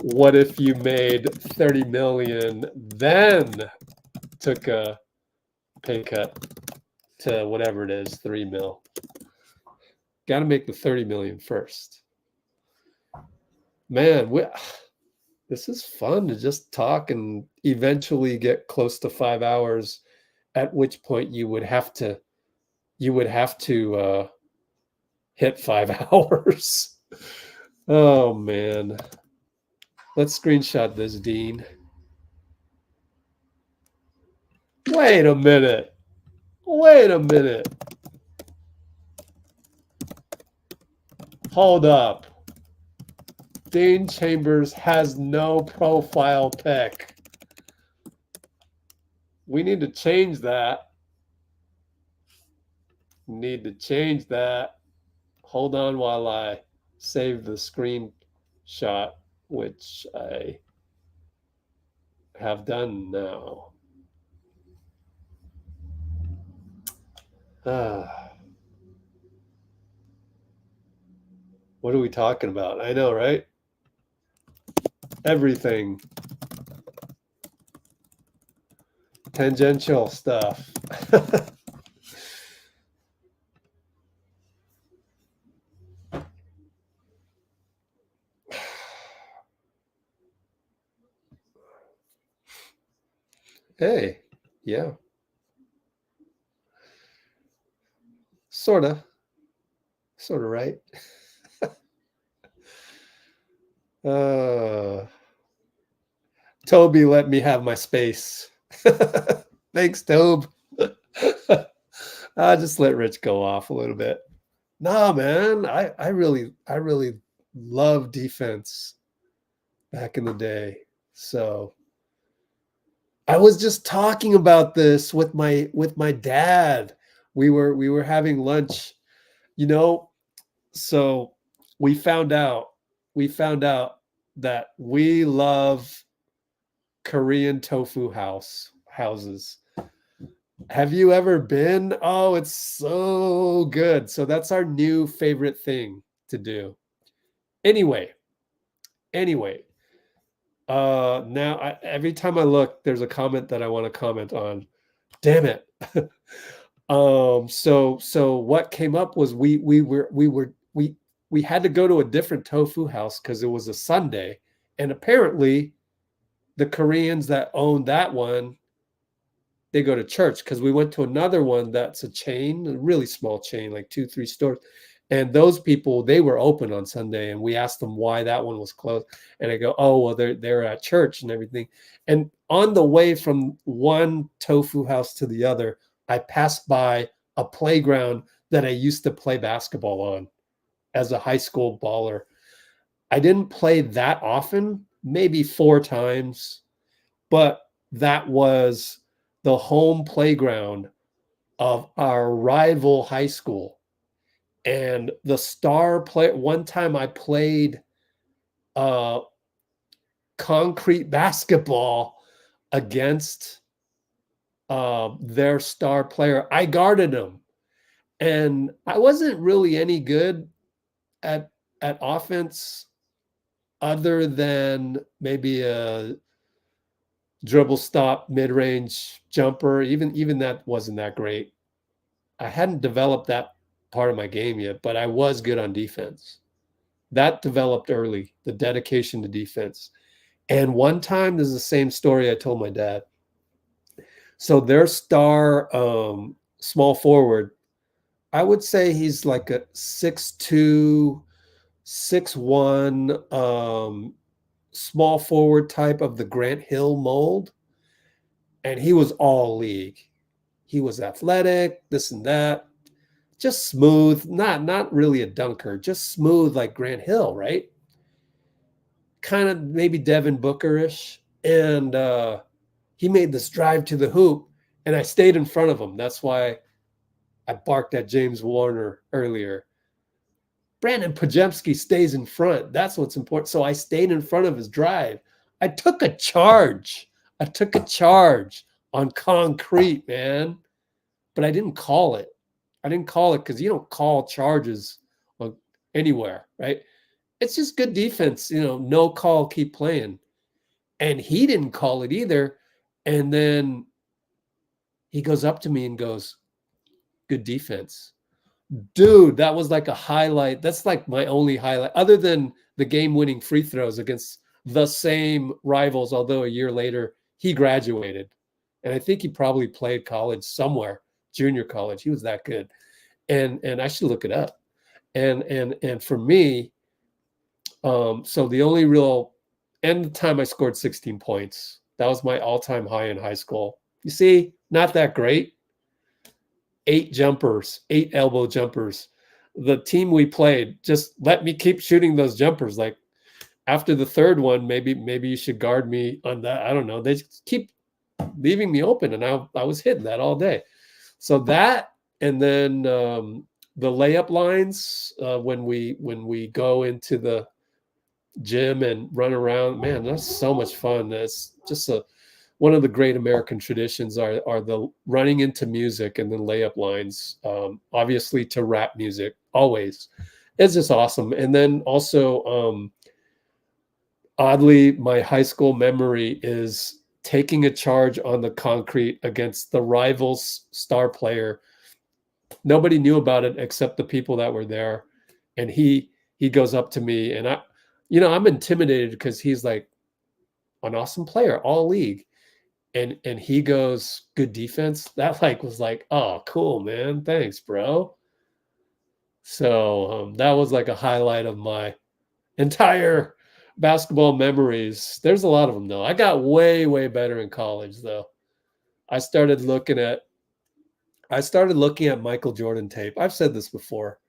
what if you made 30 million, then took a pay cut to whatever it is, 3 mil? Got to make the 30 million first. Man, this is fun to just talk and eventually get close to 5 hours, at which point you would have to hit 5 hours. Oh man. Let's screenshot this, Dean. Wait a minute. Wait a minute. Hold up. Dean Chambers has no profile pic. We need to change that. Need to change that. Hold on while I save the screenshot, which I have done now. What are we talking about? I know, right? Everything. Tangential stuff. Hey, yeah. Sorta right. Toby let me have my space. Thanks, Tobe. I just let Rich go off a little bit. Nah, man, I really love defense back in the day. So I was just talking about this with my dad. We were having lunch, you know. So we found out that we love Korean tofu houses. Have you ever been? Oh, it's so good. So that's our new favorite thing to do. Anyway. Now every time I look, there's a comment that I want to comment on. Damn it. So what came up was we had to go to a different tofu house because it was a Sunday, and apparently the Koreans that own that one, they go to church, because we went to another one that's a chain, a really small chain, like 2-3 stores, And those people, they were open on Sunday, and we asked them why that one was closed. And I go, oh, well, they're at church and everything. And on the way from one tofu house to the other, I passed by a playground that I used to play basketball on as a high school baller. I didn't play that often, maybe 4 times, but that was the home playground of our rival high school. And the star player, one time I played concrete basketball against their star player. I guarded him, and I wasn't really any good at offense other than maybe a dribble stop, mid-range jumper. Even that wasn't that great. I hadn't developed that part of my game yet, but I was good on defense. That developed early, the dedication to defense. And one time, this is the same story I told my dad. So their star small forward, I would say he's like a 6'2", 6'1", small forward type of the Grant Hill mold. And he was all league. He was athletic, this and that. Just smooth, not really a dunker, just smooth like Grant Hill, right? Kind of maybe Devin Booker-ish. And he made this drive to the hoop, and I stayed in front of him. That's why I barked at James Warner earlier. Brandon Pajemski stays in front. That's what's important. So I stayed in front of his drive. I took a charge. On concrete, man. But I didn't call it. Because you don't call charges on anywhere, right? It's just good defense, no call, keep playing. And he didn't call it either. And then he goes up to me and goes, good defense. Dude, that was like a highlight. That's like my only highlight, other than the game-winning free throws against the same rivals, although a year later he graduated. And I think he probably played college somewhere. Junior college. He was that good. And I should look it up. And for me, so the only real end of time I scored 16 points. That was my all-time high in high school. You see, not that great. 8 elbow jumpers. The team we played just let me keep shooting those jumpers. Like after the third one, maybe you should guard me on that. I don't know. They just keep leaving me open, and I was hitting that all day. So that, and then the layup lines when we go into the gym and run around, man, that's so much fun. That's just one of the great American traditions are the running into music and then layup lines, obviously to rap music, always. It's just awesome. And then also, oddly, my high school memory is taking a charge on the concrete against the rival's star player. Nobody knew about it except the people that were there. And he goes up to me, and I'm intimidated because he's like an awesome player, all league. And he goes, good defense. That was like, oh, cool, man. Thanks, bro. So that was like a highlight of my entire basketball memories. There's a lot of them though. I got way better in college though. I started looking at Michael Jordan tape. I've said this before.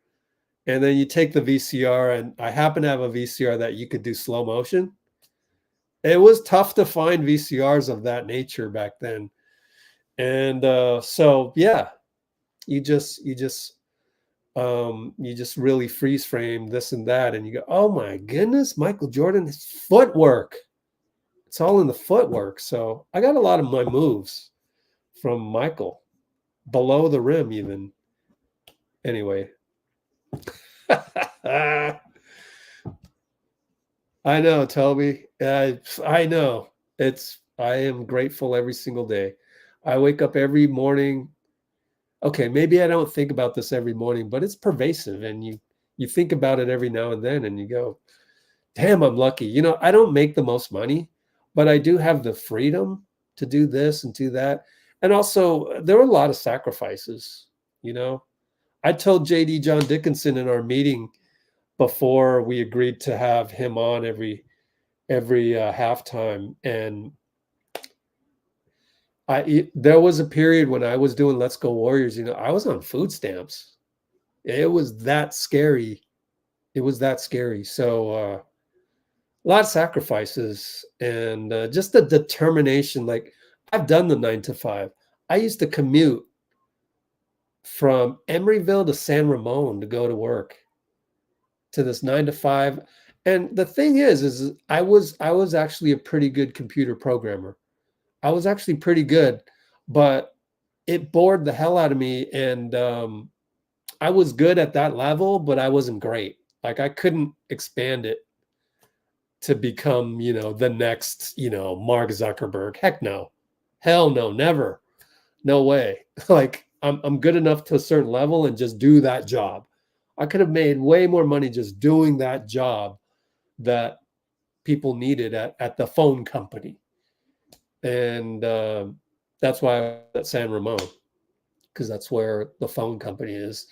And then you take the VCR, and I happen to have a VCR that you could do slow motion. It was tough to find VCRs of that nature back then. And so yeah, you just really freeze frame this and that, and you go, oh my goodness, Michael Jordan, his footwork. It's all in the footwork. So I got a lot of my moves from Michael, below the rim even. Anyway. I know, Toby. I know. I am grateful every single day. I wake up every morning. Okay, maybe I don't think about this every morning, but it's pervasive, and you think about it every now and then, and you go, damn, I'm lucky. I don't make the most money, but I do have the freedom to do this and do that. And also, there were a lot of sacrifices, I told JD John Dickinson in our meeting before we agreed to have him on every halftime, and there was a period when I was doing Let's Go Warriors, I was on food stamps. It was that scary. It was that scary. So a lot of sacrifices and just the determination. Like, I've done the 9 to 5. I used to commute from Emeryville to San Ramon to go to work, to this 9 to 5. And the thing is I was actually a pretty good computer programmer. I was actually pretty good, but it bored the hell out of me. And I was good at that level, but I wasn't great. Like, I couldn't expand it to become, the next, Mark Zuckerberg. Heck no. Hell no, never. No way. Like, I'm good enough to a certain level and just do that job. I could have made way more money just doing that job that people needed at the phone company. And that's why I was at San Ramon, because that's where the phone company is.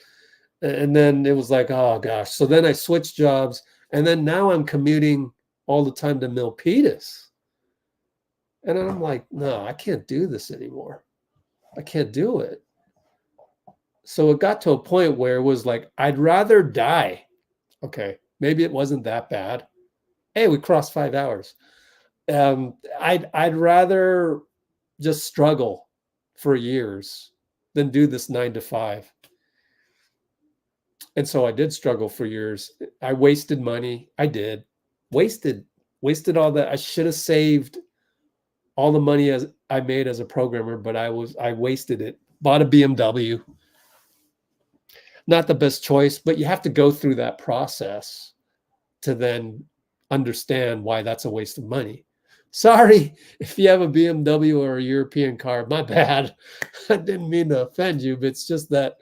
And then it was like, oh gosh. So then I switched jobs, and then now I'm commuting all the time to Milpitas. And I'm like, no, I can't do this anymore. I can't do it. So it got to a point where it was like, I'd rather die. Okay, maybe it wasn't that bad. Hey, we crossed 5 hours. I'd rather just struggle for years than do this 9 to 5. And so I did struggle for years. I wasted money. I did. Wasted all that. I should have saved all the money as I made as a programmer, but I wasted it. Bought a BMW. Not the best choice, but you have to go through that process to then understand why that's a waste of money. Sorry if you have a BMW or a European car, my bad. I didn't mean to offend you, but it's just that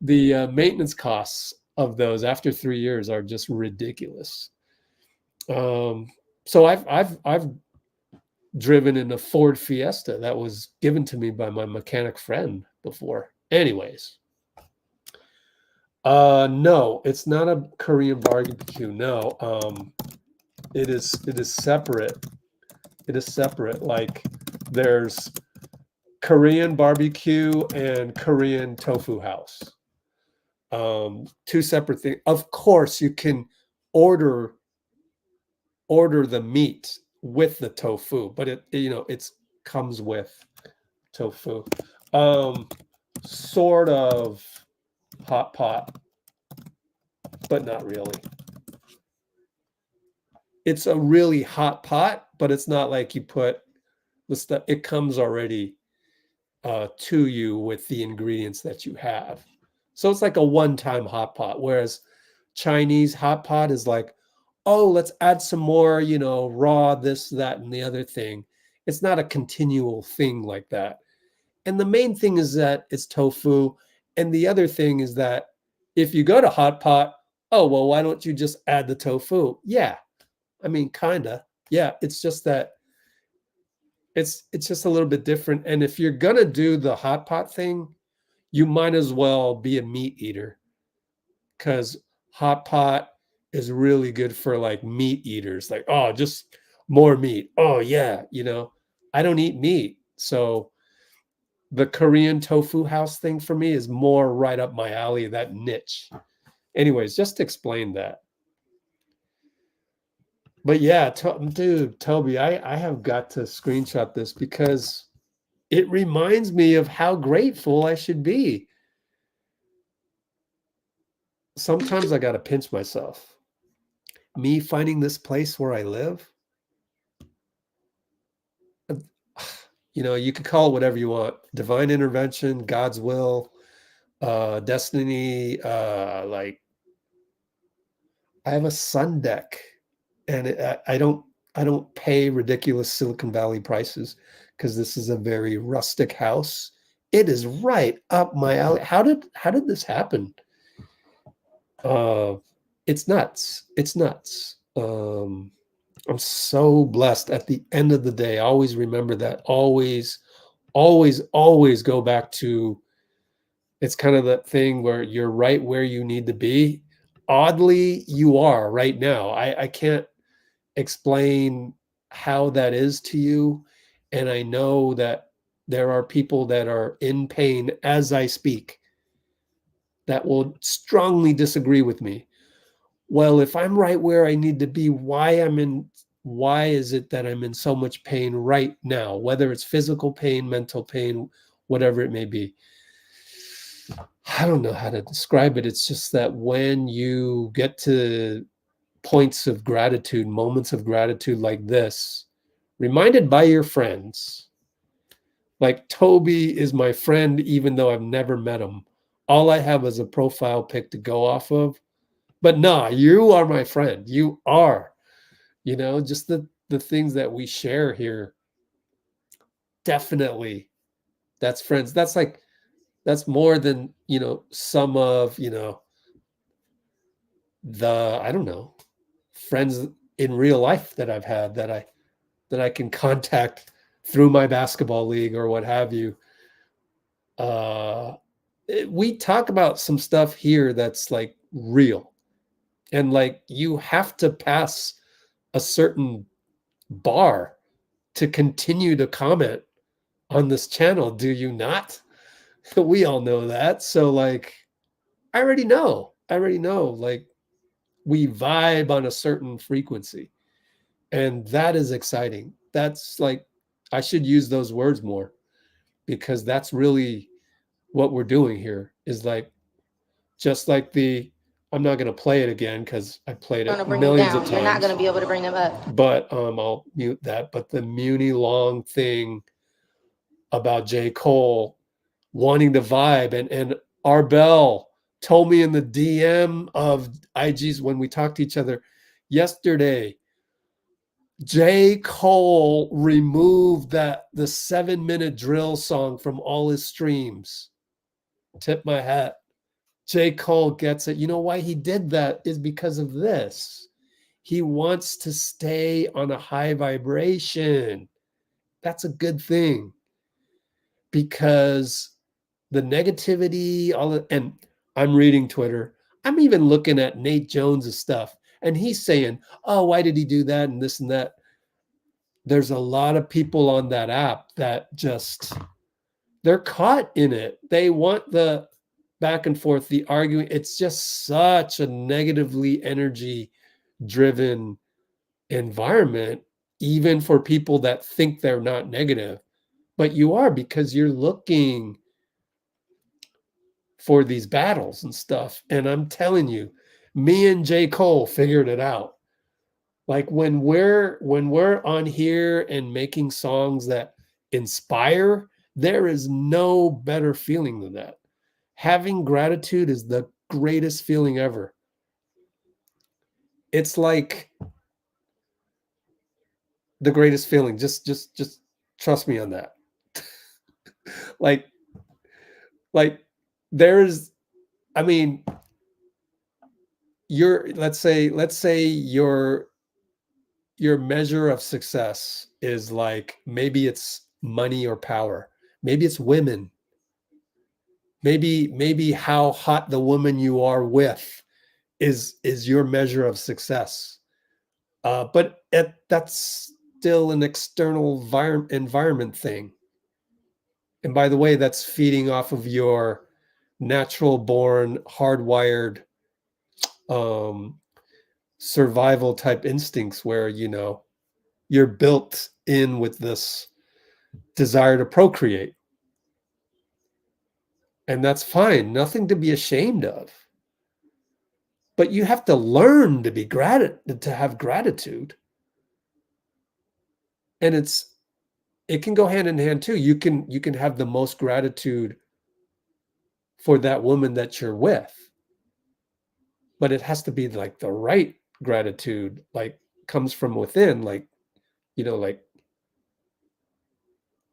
the maintenance costs of those after 3 years are just ridiculous. So I've driven in a Ford Fiesta that was given to me by my mechanic friend before. Anyways, no, it's not a Korean barbecue. No, it is separate. It is separate. Like, there's Korean barbecue and Korean tofu house. Two separate things. Of course, you can order the meat with the tofu, but it comes with tofu. Sort of hot pot, but not really. It's a really hot pot, but it's not like you put the stuff. It comes already to you with the ingredients that you have. So it's like a one-time hot pot, whereas Chinese hot pot is like, oh, let's add some more, raw this, that, and the other thing. It's not a continual thing like that. And the main thing is that it's tofu. And the other thing is that if you go to hot pot, oh, well, why don't you just add the tofu? Yeah. I mean, kind of. Yeah. It's just that it's just a little bit different. And if you're going to do the hot pot thing, you might as well be a meat eater, because hot pot is really good for like meat eaters. Like, oh, just more meat. Oh yeah. I don't eat meat. So the Korean tofu house thing for me is more right up my alley, that niche. Anyways, just to explain that. But yeah, dude, Toby, I have got to screenshot this because it reminds me of how grateful I should be. Sometimes I got to pinch myself. Me finding this place where I live, you could call it whatever you want. Divine intervention, God's will, destiny. Like, I have a sun deck, and I don't pay ridiculous Silicon Valley prices because this is a very rustic house. It is right up my alley. How did this happen? It's nuts. It's nuts. I'm so blessed. At the end of the day, always remember that. Always go back to It's kind of that thing where you're right where you need to be. Oddly, you are right now. I can't explain how that is to you. And I know that there are people that are in pain as I speak that will strongly disagree with me. Well, if I'm right where I need to be, why is it that I'm in so much pain right now, whether it's physical pain, mental pain, whatever it may be? I don't know how to describe it. It's just that when you get to points of gratitude, moments of gratitude like this, reminded by your friends, like Toby is my friend, even though I've never met him. All I have is a profile pic to go off of. But nah, you are my friend. You are, just the things that we share here. Definitely. That's friends. That's more than, some of, I don't know, friends in real life that I've had that I can contact through my basketball league or what have you. We talk about some stuff here that's like real, and like you have to pass a certain bar to continue to comment on this channel, do you not? We all know that. So like I already know like we vibe on a certain frequency, and that is exciting. That's like, I should use those words more, because that's really what we're doing here, is like, just like I'm not going to play it again because I played it millions of times. You're not going to be able to bring them up. But I'll mute that. But the Muni Long thing about J. Cole wanting to vibe, and Arbel told me in the DM of IGs when we talked to each other yesterday, J. Cole removed the 7-minute drill song from all his streams. Tip my hat. J. Cole gets it. You know why he did that is because of this. He wants to stay on a high vibration. That's a good thing, because the negativity, and I'm reading Twitter. I'm even looking at Nate Jones' stuff, and he's saying, oh, why did he do that and this and that? There's a lot of people on that app that they're caught in it. They want the back and forth, the arguing. It's just such a negatively energy-driven environment, even for people that think they're not negative. But you are, because you're looking for these battles and stuff. And I'm telling you, me and J. Cole figured it out. Like when we're on here and making songs that inspire, there is no better feeling than that. Having gratitude is the greatest feeling ever. It's like the greatest feeling. Just trust me on that. like there's, I mean, let's say your measure of success is like, maybe it's money or power, maybe it's women, maybe how hot the woman you are with is your measure of success. But that's still an external environment thing. And by the way, that's feeding off of your natural born, hardwired survival type instincts, where you're built in with this desire to procreate. And that's fine, nothing to be ashamed of. But you have to learn to be to have gratitude. And it can go hand in hand too. You can have the most gratitude for that woman that you're with, but it has to be like the right gratitude, like comes from within, like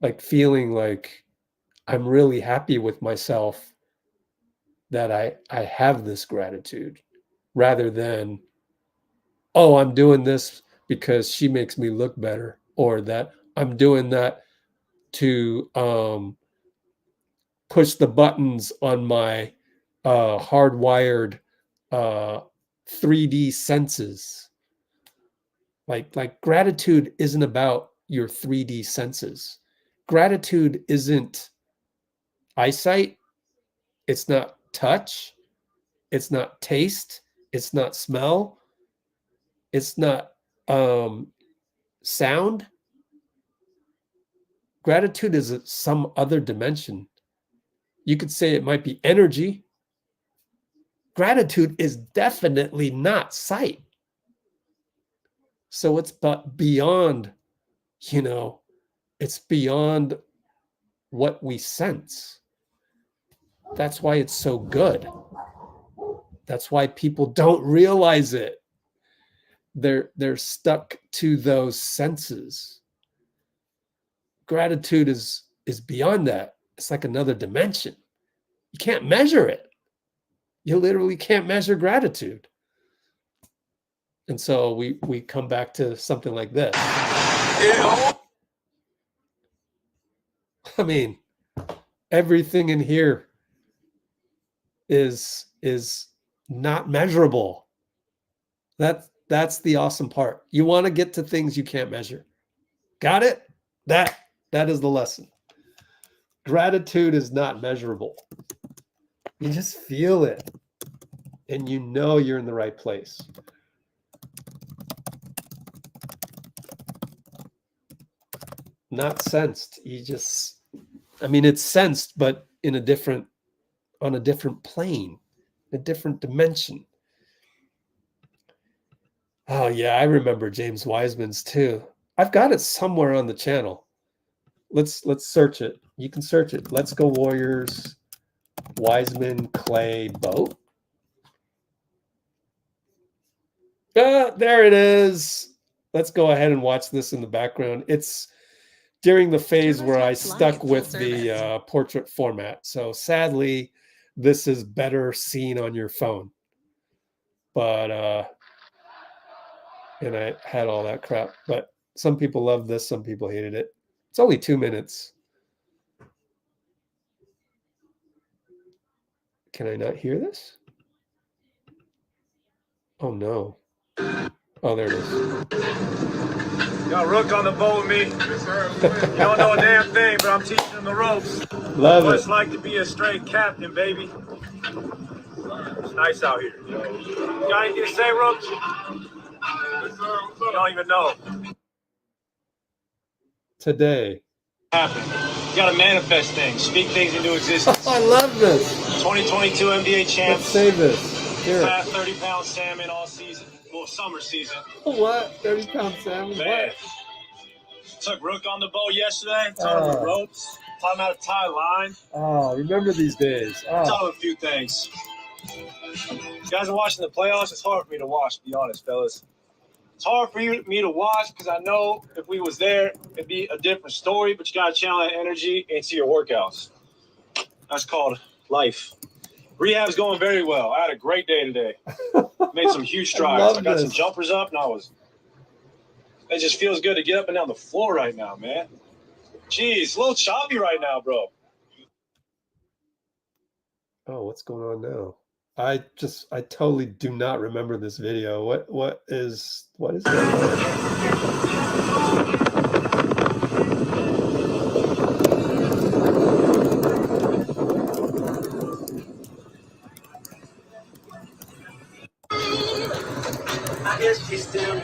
like feeling like I'm really happy with myself that I have this gratitude, rather than, oh, I'm doing this because she makes me look better, or that I'm doing that to push the buttons on my hardwired 3D senses. Like gratitude isn't about your 3D senses. Gratitude isn't eyesight. It's not touch. It's not taste. It's not smell. It's not sound. Gratitude is some other dimension. You could say it might be energy. Gratitude is definitely not sight. So it's beyond, it's beyond what we sense. That's why it's so good. That's why people don't realize it. They're stuck to those senses. Gratitude is beyond that. It's like another dimension. You can't measure it. You literally can't measure gratitude. And so we come back to something like this. I mean, everything in here is not measurable. That's the awesome part. You want to get to things you can't measure. Got it? That is the lesson. Gratitude is not measurable. You just feel it. And you know you're in the right place. Not sensed. It's sensed, but on a different plane, a different dimension. Oh yeah, I remember James Wiseman's too. I've got it somewhere on the channel. Let's search it. You can search it. Let's Go Warriors, Wiseman, Klay, boat. There it is. Let's go ahead and watch this in the background. It's during the phase where I stuck with the portrait format. So sadly, this is better seen on your phone. But, and I had all that crap. But some people loved this, some people hated it. It's only 2 minutes. Can I not hear this? Oh, no. Oh, there it is. Got Rook on the boat with me. You don't know a damn thing, but I'm teaching him the ropes. Love what it. It's like to be a straight captain, baby. It's nice out here. You got anything to say, Rook? You don't even know. Today. Happen. You got to manifest things, speak things into existence. I love this. 2022 NBA champs. Let's say this. Here. Fat 30-pound salmon all season. Well, summer season. What? 30-pound salmon? Man. What? Took Rook on the boat yesterday. Taught him the ropes. Taught him how to tie line. Oh, remember these days. Oh. Taught him a few things. You guys are watching the playoffs. It's hard for me to watch, to be honest, fellas. It's hard for me to watch because I know if we was there, it'd be a different story, but you got to channel that energy into your workouts. That's called life. Rehab's going very well. I had a great day today. Made some huge strides. I got some jumpers up, and it just feels good to get up and down the floor right now, man. Jeez, a little choppy right now, bro. Oh, what's going on now? I totally do not remember this video. What is that? I guess she's still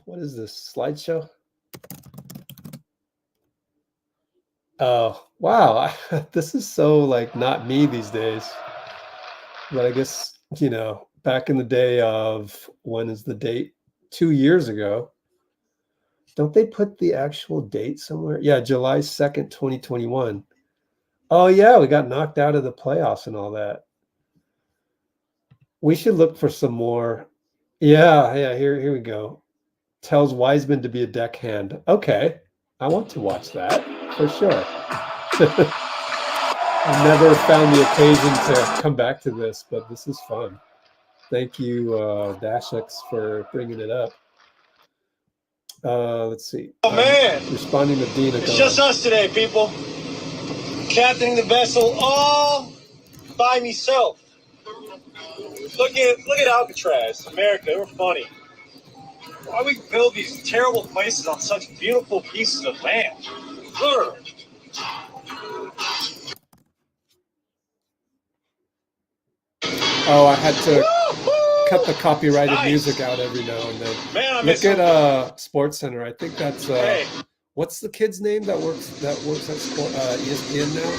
What is this slideshow? Oh, wow. This is so like not me these days. But I guess, back in the day of, when is the date? 2 years ago, Don't they put the actual date somewhere? Yeah, July 2nd, 2021. Oh, yeah, we got knocked out of the playoffs and all that. We should look for some more. Yeah, here we go. Tells Wiseman to be a deckhand. Okay, I want to watch that for sure. I've never found the occasion to come back to this, but this is fun. Thank you, DashX, for bringing it up. Let's see. Oh, man. Responding to Dina. It's just us today, people. Captaining the vessel all by myself. Look at Alcatraz, America. We're funny. Why we build these terrible places on such beautiful pieces of land? Ugh. Oh, I had to cut the copyrighted music out every now and then. Man, I Look miss at Sports Center. I think that's Hey. what's the kid's name that works at ESPN now?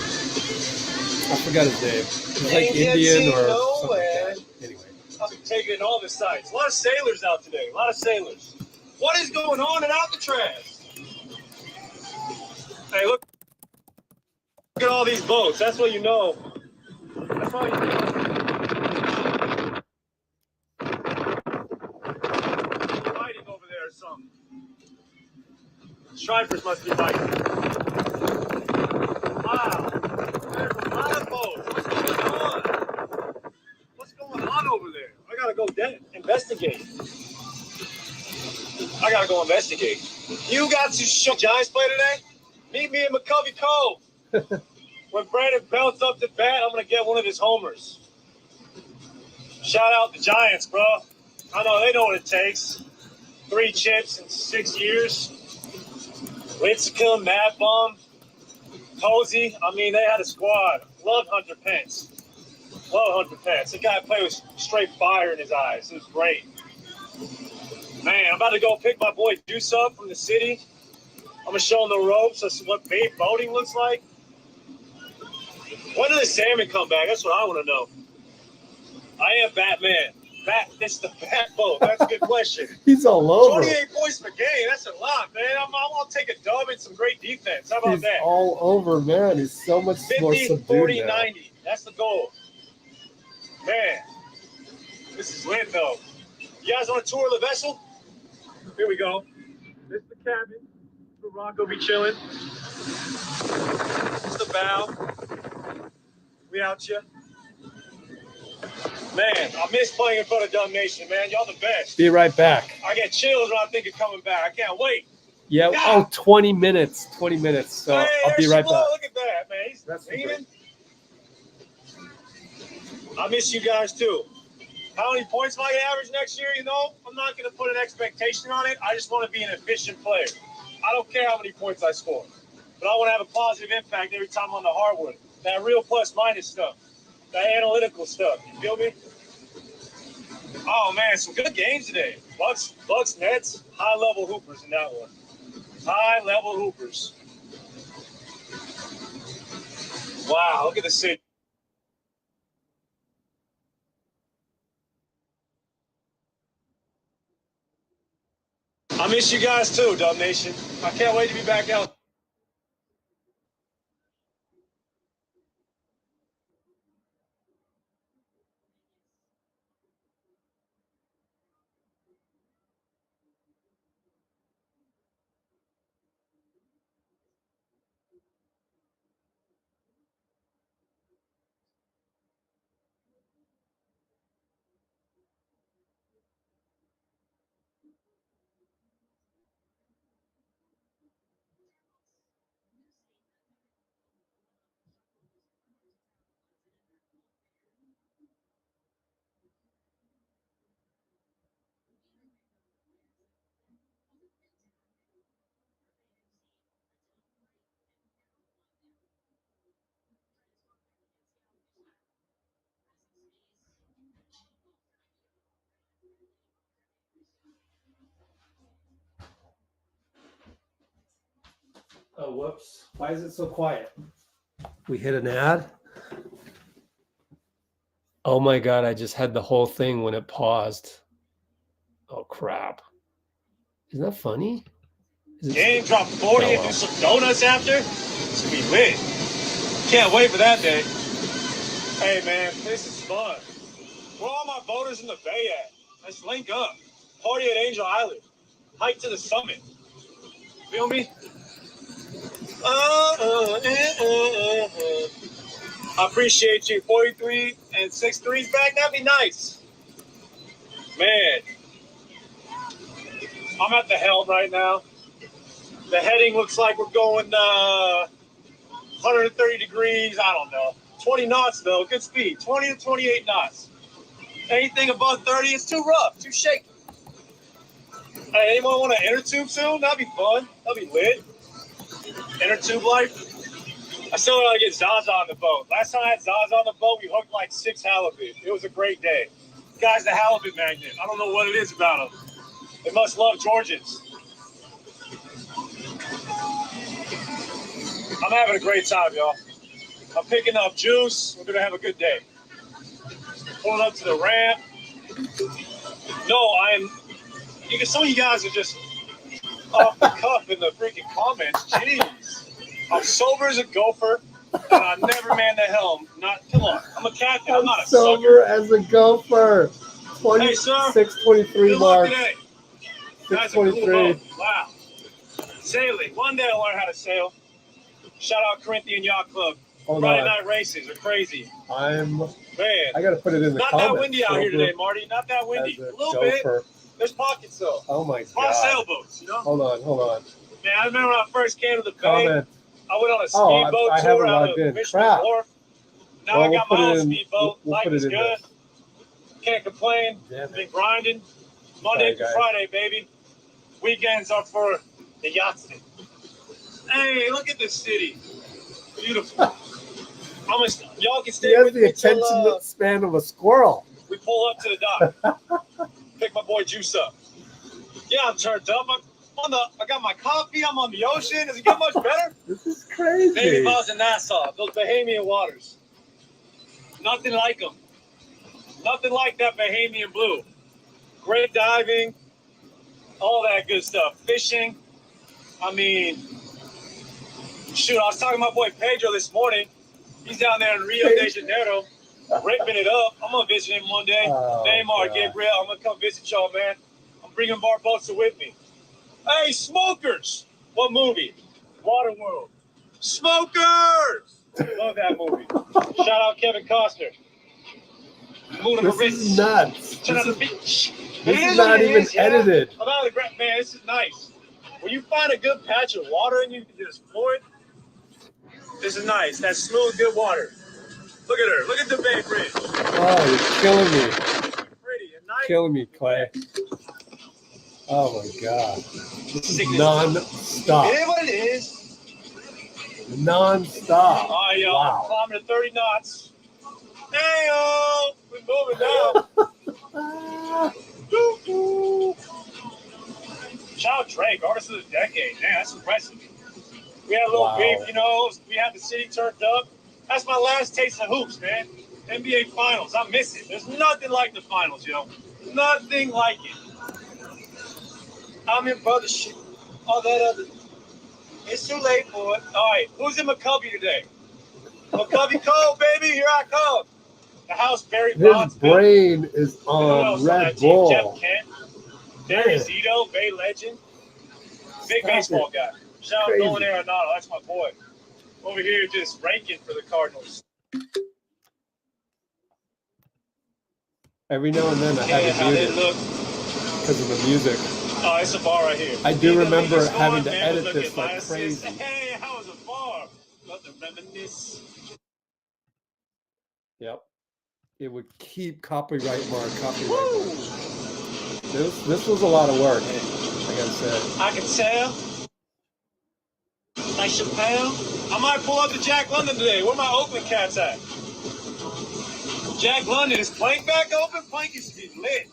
I forgot his name. He's like Indian or something like that. Anyway. I'll be taking in all the sites. A lot of sailors out today. A lot of sailors. What is going on in Alcatraz? Hey, look at all these boats. That's what you know. That's all you know. Fighting over there or something. Stripers must be fighting. Wow. There's a lot of boats. What's going on? What's going on over there? I gotta go investigate. I gotta go investigate. You got to show Giants play today? Meet me in McCovey Cove. When Brandon belts up the bat, I'm gonna get one of his homers. Shout out the Giants, bro. I know they know what it takes. 3 chips in 6 years. Litzica, Mad Bum, Posey. I mean, they had a squad. Love Hunter Pence. Love Hunter Pence. The guy played with straight fire in his eyes. It was great. Man, I'm about to go pick my boy Deuce up from the city. I'm going to show him the ropes of what boating looks like. When do the salmon come back? That's what I want to know. I am Batman. This is the bat boat. That's a good question. He's all over. 28 points per game. That's a lot, man. I want to take a dub and some great defense. How about He's that? all over, man. He's so much more 50, subdued 40, now. 90. That's the goal. Man, this is lit, though. You guys want to tour the vessel? Here we go. This is the cabin. The rock will be chilling. This is the bow. We out here. Man, I miss playing in front of Dumb Nation, man. Y'all the best. Be right back. I get chills when I think of coming back. I can't wait. Yeah. Yeah. Oh, 20 minutes. 20 minutes. So Hey, I'll be there's right Flo. back. Look at that, man. He's That's leaning. I miss you guys, too. How many points am I going to average next year? You know, I'm not going to put an expectation on it. I just want to be an efficient player. I don't care how many points I score. But I want to have a positive impact every time on the hardwood. That real plus-minus stuff. That analytical stuff. You feel me? Oh, man, some good games today. Bucks, Nets, high-level hoopers in that one. High-level hoopers. Wow, look at the city. I miss you guys, too, Dumb Nation. I can't wait to be back out. Oh, whoops. Why is it so quiet? We hit an ad. Oh my God, I just had the whole thing when it paused. Oh crap. Isn't that funny? Game, drop 40 and do some donuts after. It's gonna be lit. Can't wait for that day. Hey man, this is fun. Where all my voters in the Bay at? Let's link up. Party at Angel Island. Hike to the summit. Feel me? I appreciate you. 43 and 6 threes back. That'd be nice. Man. I'm at the helm right now. The heading looks like we're going 130 degrees. I don't know. 20 knots, though. Good speed. 20 to 28 knots. Anything above 30 is too rough, too shaky. Hey, anyone want an inner tube soon? That'd be fun. That'd be lit. Inner tube life. I still gotta get Zaza on the boat. Last time I had Zaza on the boat, we hooked like 6 halibut. It was a great day. Guy's the halibut magnet. I don't know what it is about him. They must love Georgians. I'm having a great time, y'all. I'm picking up juice. We're gonna have a good day. Pulling up to the ramp. No, some of you guys are just off the cuff in the freaking comments. Jeez. I'm sober as a gopher, and I never man the helm. Come on. I'm a captain. I'm not a sober sucker. as a gopher. 6:23 mark. 6:23. Wow. Sailing. One day I'll learn how to sail. Shout out Corinthian Yacht Club. Hold Friday on. night races are crazy. Man, I gotta put it in the Not comments. that windy out here Sober today, Marty. Not that windy. as A little bit. gopher. There's pockets though. Oh my A lot of god. sailboats, you know? Hold on. Man, I remember when I first came to the Bay, Comment. I went on a Oh, speedboat I tour haven't out logged of in. Michigan Crap. Wharf. Now Well, I we'll got put my it own in- speedboat. we'll Life put it is in good. Can't complain. Damn it. Been grinding. Monday Sorry, through guys. Friday, baby. Weekends are for the Yurtseven. Hey, look at this city. Beautiful. Y'all can stay He has with the me till attention span of a squirrel. we pull up to the dock. Pick my boy Juice up. Yeah, I'm turned up. I got my coffee. I'm on the ocean. Does it get much better? This is crazy. Maybe if I was in Nassau, those Bahamian waters. Nothing like them. Nothing like that Bahamian blue. Great diving, all that good stuff. Fishing. I mean, shoot, I was talking to my boy Pedro this morning. He's down there in Rio de Janeiro, ripping it up. I'm going to visit him one day. Oh, Neymar, God. Gabriel, I'm going to come visit y'all, man. I'm bringing Barbosa with me. Hey, smokers! What movie? Waterworld. Smokers! Love that movie. Shout out Kevin Costner. This is nuts. Turn on the beach. This is not even edited. I'm out of the man, this is nice. When you find a good patch of water and you can just pour it, this is nice. That's smooth, good water. Look at her. Look at the Bay Bridge. Oh, you're killing me. Pretty and nice. Killing me, Clay. Oh my god. This is non-stop. It is what it is. Non-stop. All right, y'all. Wow. Climbing to 30 knots. Hey, we're moving now. Shout out Drake, artist of the decade. Man, that's impressive. We had a little Wow. beef, you know. We had the city turned up. That's my last taste of hoops, man. NBA Finals. I miss it. There's nothing like the finals, yo. Nothing like it. I'm in brother shit. All that other. It's too late for it. All right, who's in McCovey today? McCovey Cole, baby. Here I come. The house Barry Bonds. His brain is Who else on on Red that team? Bull. Jeff Kent, Barry Man. Zito, Bay legend, big Stop baseball it. guy. Shout out Crazy. Nolan Arenado, that's my boy. Over here just ranking for the Cardinals. Every now and then I Yeah, have how to mute they it look. because of the music. Oh, it's a bar right here. I do The remember league's having to man, edit look this at like my assist. crazy. Hey, how was a bar? Love to reminisce. Yep. It would keep copyright mark. This was a lot of work, I gotta say. I can tell. Nice Chappelle. I might pull up to Jack London today. Where my Oakland cats at? Jack London, is Plank back open? Plank used to be lit.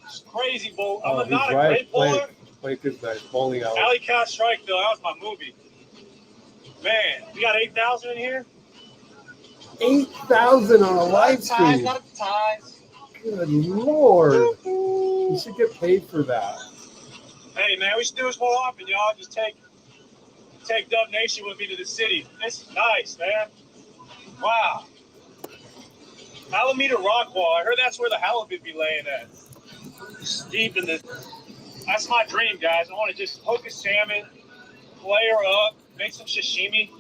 It's crazy, bowl. Oh, I'm not he's a right. great bowler. Plank is nice. Bowling alley. Alley Cat Strike, though, that was my movie. Man, we got 8,000 in here? 8,000 on a live Ties, stream. not ties. Good lord. You should get paid for that. Hey, man, we should do this more often, y'all. Just take Dub Nation with me to the city. This is nice, man. Wow. Alameda Rockwall. I heard that's where the halibut be laying at. Just deep in the... That's my dream, guys. I want to just hook a salmon, flay her up, make some sashimi,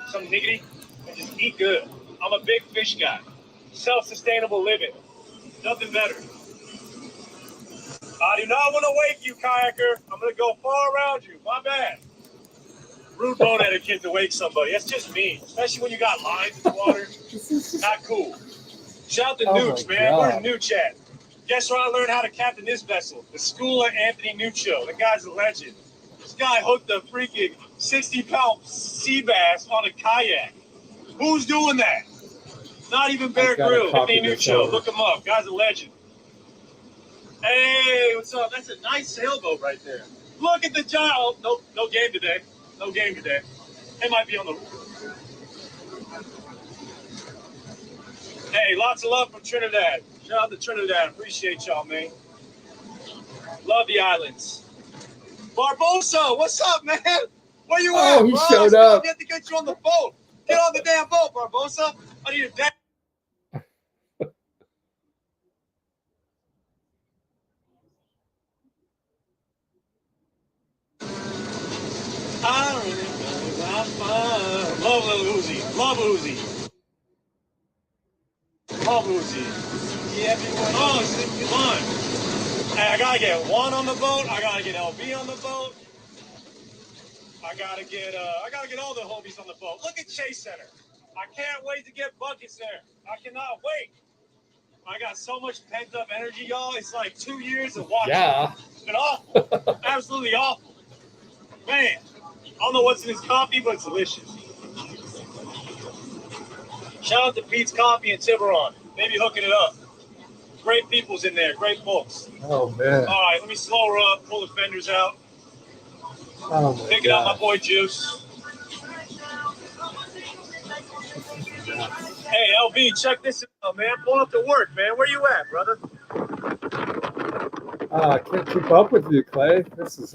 some niggity, and just eat good. I'm a big fish guy. Self-sustainable living. Nothing better. I do not want to wake you, kayaker. I'm going to go far around you. My bad. Rude boat etiquette to wake somebody. That's just me. Especially when you got lines in the water. Not cool. Shout out to Nooch, man. We're in Nooch at. Guess where I learned how to captain this vessel? The school of Anthony Nuccio. The guy's a legend. This guy hooked a freaking 60-pound sea bass on a kayak. Who's doing that? Not even Bear Grylls. Anthony Nuccio. Look him up. Guy's a legend. Hey, what's up? That's a nice sailboat right there. Look at the giant. Oh, no game today. No game today. They might be on the... Hey, lots of love from Trinidad. Shout out to Trinidad. Appreciate y'all, man. Love the islands. Barbosa, what's up, man? Where you at, Oh, he bro? showed up. Get to get you on the boat. Get on the damn boat, Barbosa. I need a dad. Love Lil Uzi. Love Uzi. Love Uzi. Yeah, everyone. Oh, fun. Hey, I gotta get Juan on the boat. I gotta get LB on the boat. I gotta get all the homies on the boat. Look at Chase Center. I can't wait to get buckets there. I cannot wait. I got so much pent up energy, y'all. It's like 2 years of watching. Yeah. It's been awful. Absolutely awful. Man, I don't know what's in this coffee, but it's delicious. Shout out to Pete's Coffee in Tiburon. Maybe hooking it up. Great people's in there. Great folks. Oh, man. All right, let me slow her up. Pull the fenders out. Oh, my Picking up God. my boy Juice. Hey, LB, check this out, man. Pull up to work, man. Where you at, brother? I can't keep up with you, Clay. This is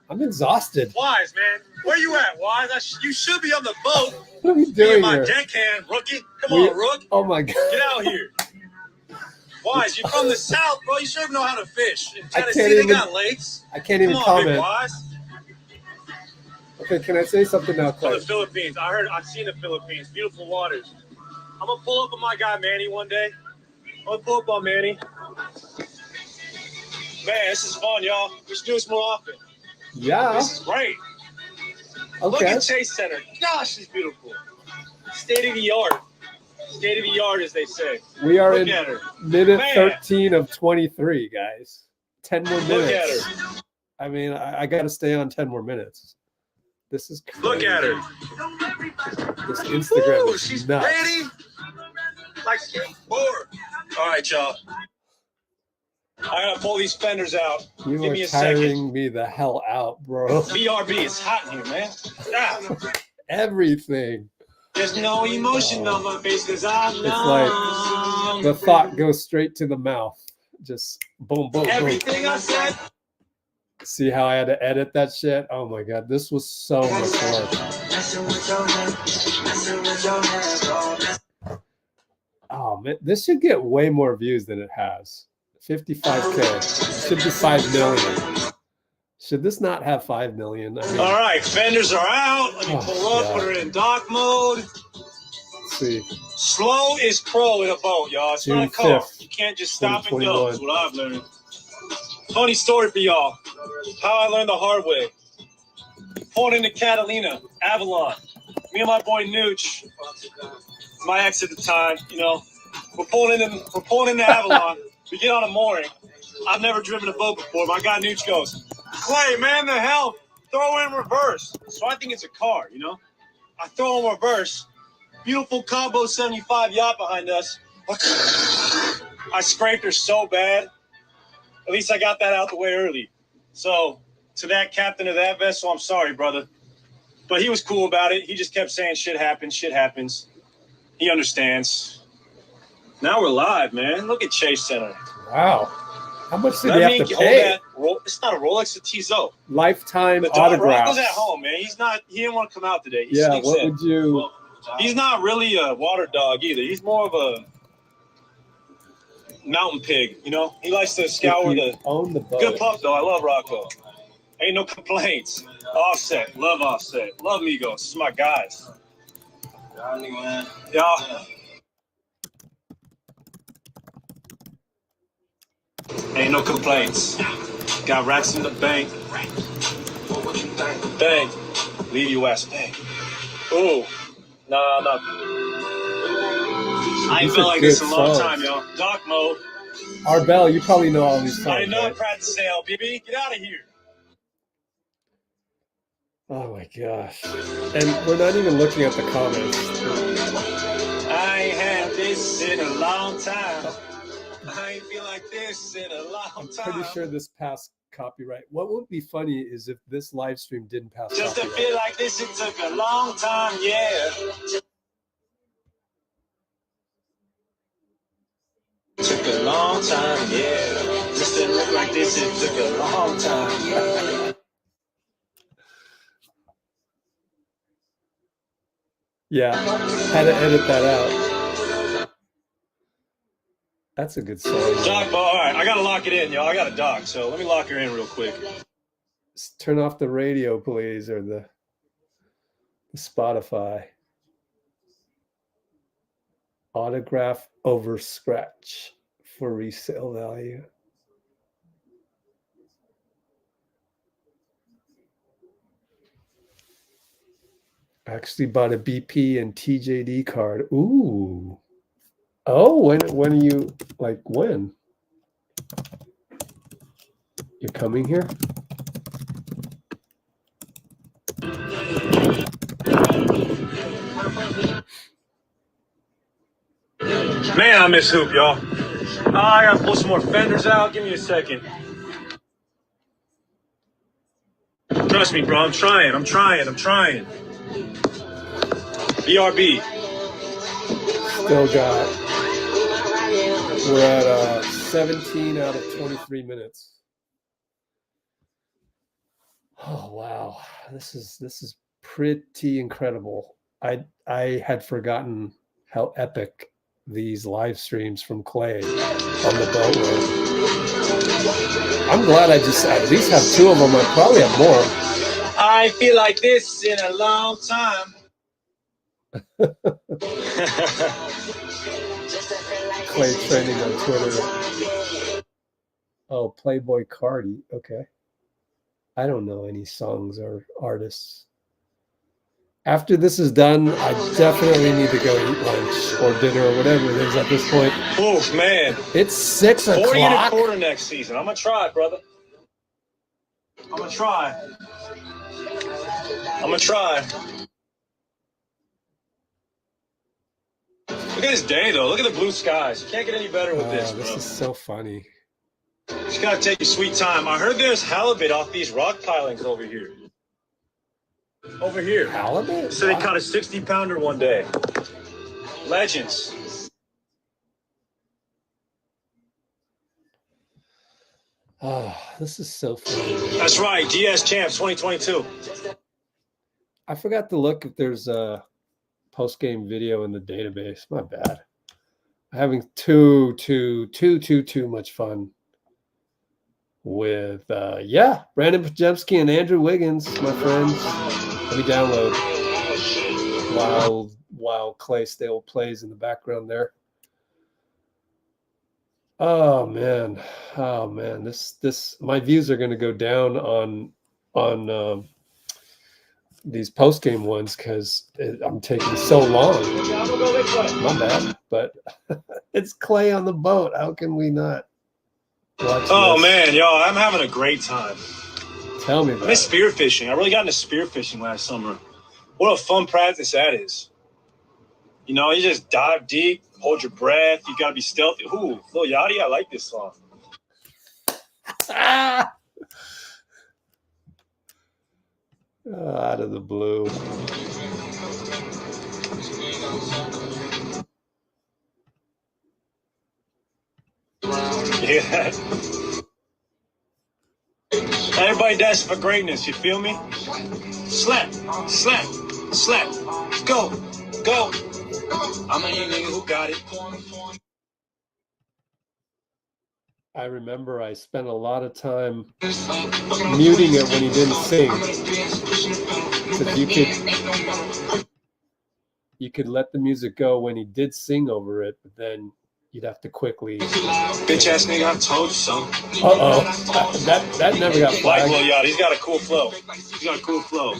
I'm exhausted. Wise, man. Where you at, Wise? You should be on the boat. What are you Be in doing my here? deckhand, rookie. Come on, Rook. Oh, my God. Get out here. Wise, you're from the South, bro. You should know how to fish. In I Tennessee, can't they even- got lakes. I can't even Come on, Big comment. Wise. Okay, can I say something now, From Clay? the Philippines. I've seen the Philippines. Beautiful waters. I'm going to pull up on my guy, Manny, one day. I'm going to pull up on Manny. Man, this is fun, y'all. We should do this more often. Yeah. This is great. Look Okay. at Chase Center. Gosh, it's beautiful. State of the art. State of the art, as they say. We are Look in at her. minute Man. 13 of 23, guys. 10 more Look minutes. at her. I mean, I got to stay on 10 more minutes. This is crazy. Look at her. This Instagram Woo, is she's nuts. ready. Like skateboard. All right, y'all. I gotta pull these fenders out. You Give are me a second. tiring me the hell out, bro. BRB, it's hot in here, man. Ah. Everything. There's no emotion on my face because I'm It's like the thought goes straight to the mouth. Just boom, boom, boom. Everything I said. See how I had to edit that shit? Oh my God, this was so much work. Oh man, this should get way more views than it has. 55K. Should be 5 million. Should this not have 5 million? I mean, All right, fenders are out. Let me Oh, pull up. God. Put her in dock mode. let's see. Slow is pro in a boat, y'all. It's not a June car. 5th, You can't just stop and go. 2021. That's what I've learned. Funny story for y'all. How I learned the hard way. Pulling into Catalina, Avalon. Me and my boy Nooch, my ex at the time, you know, we're pulling into Avalon. We get on a mooring. I've never driven a boat before. My guy Nooch goes, Clay, man, the hell, throw in reverse. So I think it's a car, you know. I throw in reverse. Beautiful Combo 75 yacht behind us. I scraped her so bad. At least I got that out the way early. So to that captain of that vessel, I'm sorry, brother. But he was cool about it. He just kept saying shit happens, shit happens. He understands. Now we're live, man. Look at Chase Center. Wow. How much did Let they me have to hold pay? that. It's not a Rolex, it's a Tissot. Lifetime The dog autographs. Rocco's at home, man. He didn't want to come out today. He Yeah, sneaks what in. would you? He's not really a water dog either. He's more of a mountain pig, you know? He likes to scour the own the boat. Good pup though. I love Rocco. Ain't no complaints. Offset. Love Offset. Love Migos. This is my guys. Yeah. Ain't no complaints. Got racks in the bank. Bank. Leave you ass bank. Ooh. Nah. I ain't These felt are like this in good a long songs. time, y'all. Dark mode. Arbel, you probably know all these songs. I did not Right? practice sale, BB. Get out of here. Oh my gosh. And we're not even looking at the comments. I ain't had this in a long time. I ain't feel like this in a long I'm time. pretty sure this passed copyright. What would be funny is if this live stream didn't pass Just to copyright. feel like this, it took a long time, yeah. Took a long time, yeah. Just to look like this, it took a long time, yeah. Yeah, had to edit that out. That's a good song. Doc, all right, I gotta lock it in, y'all. I got a doc, so let me lock her in real quick. Just turn off the radio, please, or the Spotify. Autograph over scratch for resale value. I actually bought a BP and TJD card. Ooh. Oh, when are you, like, when? You're coming here? Man, I miss hoop, y'all. I gotta pull some more fenders out. Give me a second. Trust me, bro. I'm trying. BRB. Still got, we're at 17 out of 23 minutes. Oh, wow. This is pretty incredible. I had forgotten how epic these live streams from Klay on the boat were. I'm glad I just at least have two of them. I probably have more. I feel like this in a long time. Klay trending on Twitter. Oh, Playboy Cardi. Okay. I don't know any songs or artists. After this is done, I definitely need to go eat lunch or dinner or whatever it is at this point. Oh, man. It's 6 o'clock. 40 and a quarter next season. I'm going to try, brother. I'm going to try. Look at this day, though. Look at the blue skies. You can't get any better with this, bro. This is so funny. Just got to take your sweet time. I heard there's halibut off these rock pilings over here. Over here. Halibut? So they caught a 60-pounder one day. Legends. Oh, this is so funny. That's right. GS Champs 2022. I forgot to look if there's a post-game video in the database. My bad. I'm having too much fun with Brandon Pajemski and Andrew Wiggins, my friends. Let me download while Klay still plays in the background there. Oh man, this my views are going to go down on these post game ones because I'm taking so long. My bad, but it's Klay on the boat. How can we not watch Oh this? man, y'all, I'm having a great time. Tell me I about miss it. spearfishing. I really got into spearfishing last summer. What a fun practice that is. You know, you just dive deep, hold your breath. You got to be stealthy. Ooh, Lil Yachty, I like this song. Out of the blue. Yeah. Everybody dancing for greatness, you feel me? Slap, slap, slap. Go, go. I'm a young nigga who got it. I remember I spent a lot of time muting it when he didn't sing. Because you could let the music go when he did sing over it, but then you'd have to quickly. Bitch ass nigga, I told you so. That never got flagged. Like Lil Yachty, he's got a cool flow. He's got a cool flow.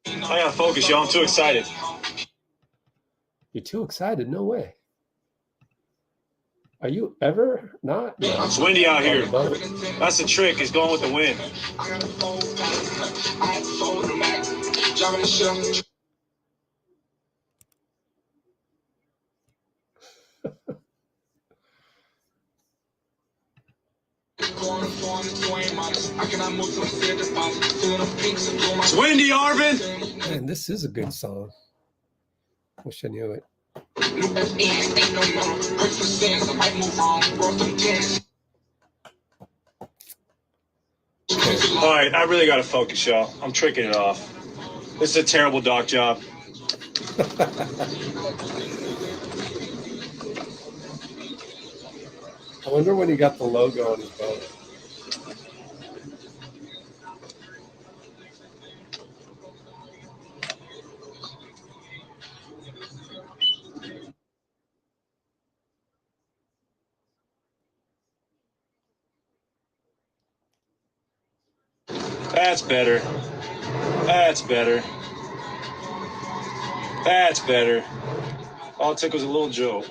I gotta focus, y'all. I'm too excited. You're too excited? No way. Are you ever not? No. It's windy out here. That's the trick, is going with the wind. It's windy, Arvin. Man, this is a good song. Wish I knew it. All right, I really gotta focus, y'all. I'm tricking it off. This is a terrible doc job. I wonder when he got the logo on his boat. That's better. That's better. That's better. All it took was a little joke.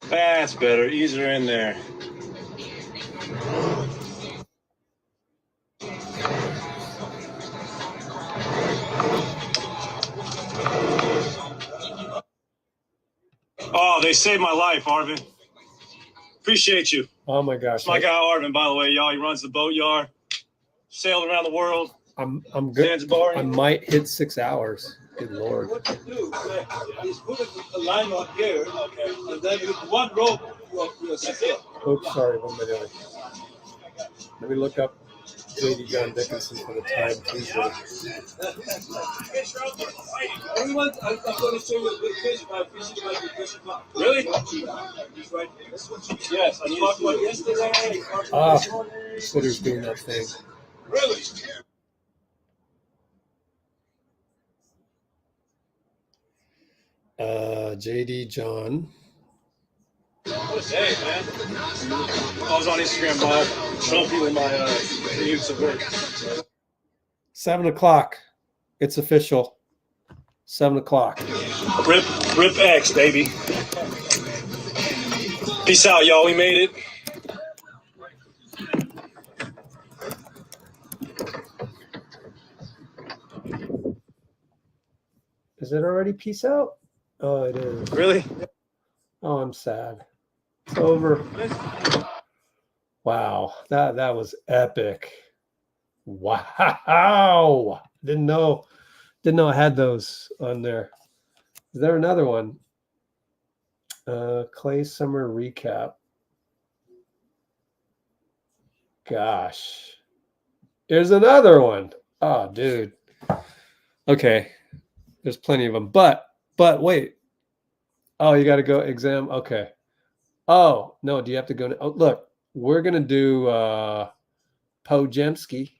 That's better. Easier in there. Oh, they saved my life, Arvin. Appreciate you. Oh my gosh. It's my guy Arvin, by the way, y'all. He runs the boat yard. Sailed around the world. I'm good. Zanzibar. I might hit 6 hours. Good Lord. What you do is put a line on here, okay, and then with one rope, you'll sit there. Oops, sorry. What am I doing? Let me look up JD John Dickinson for the time Tuesday. Everyone, I'm going to show you a good fish, but I fish might be fishing up. Really? Yes, I talked about yesterday. Twitter's doing that thing. Really? JD John. What a day, man. I was on Instagram Live showing people my use of work. 7 o'clock. It's official. 7 o'clock. Rip X, baby. Peace out, y'all. We made it. Is it already peace out? Oh, it is. Really? Oh, I'm sad. It's over. Wow, that was epic. Wow. Didn't know I had those on there. Is there another one? Klay Summer recap. Gosh. Here's another one. Oh, dude. Okay. There's plenty of them. But wait. Oh, you got to go exam. Okay. Oh, no. Do you have to go? Oh, look, we're going to do Pojemski.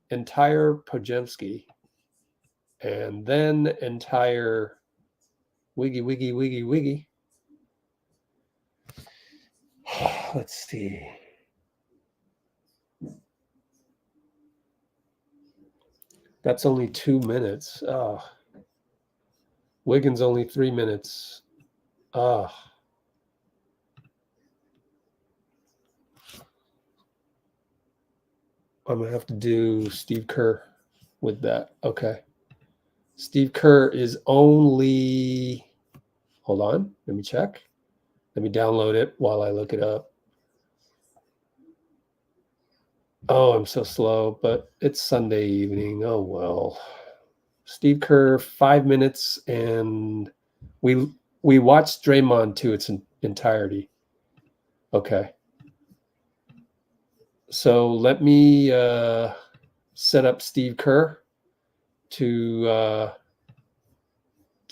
Entire Pojemski. And then entire Wiggy, Wiggy, Wiggy, Wiggy. Let's see. That's only 2 minutes. Oh. Wiggins only 3 minutes. Oh. I'm going to have to do Steve Kerr with that. Okay. Steve Kerr is only, hold on, let me check. Let me download it while I look it up. Oh, I'm so slow, but it's Sunday evening. Oh, well. Steve Kerr, 5 minutes, and we watched Draymond to its entirety. Okay. So let me set up Steve Kerr to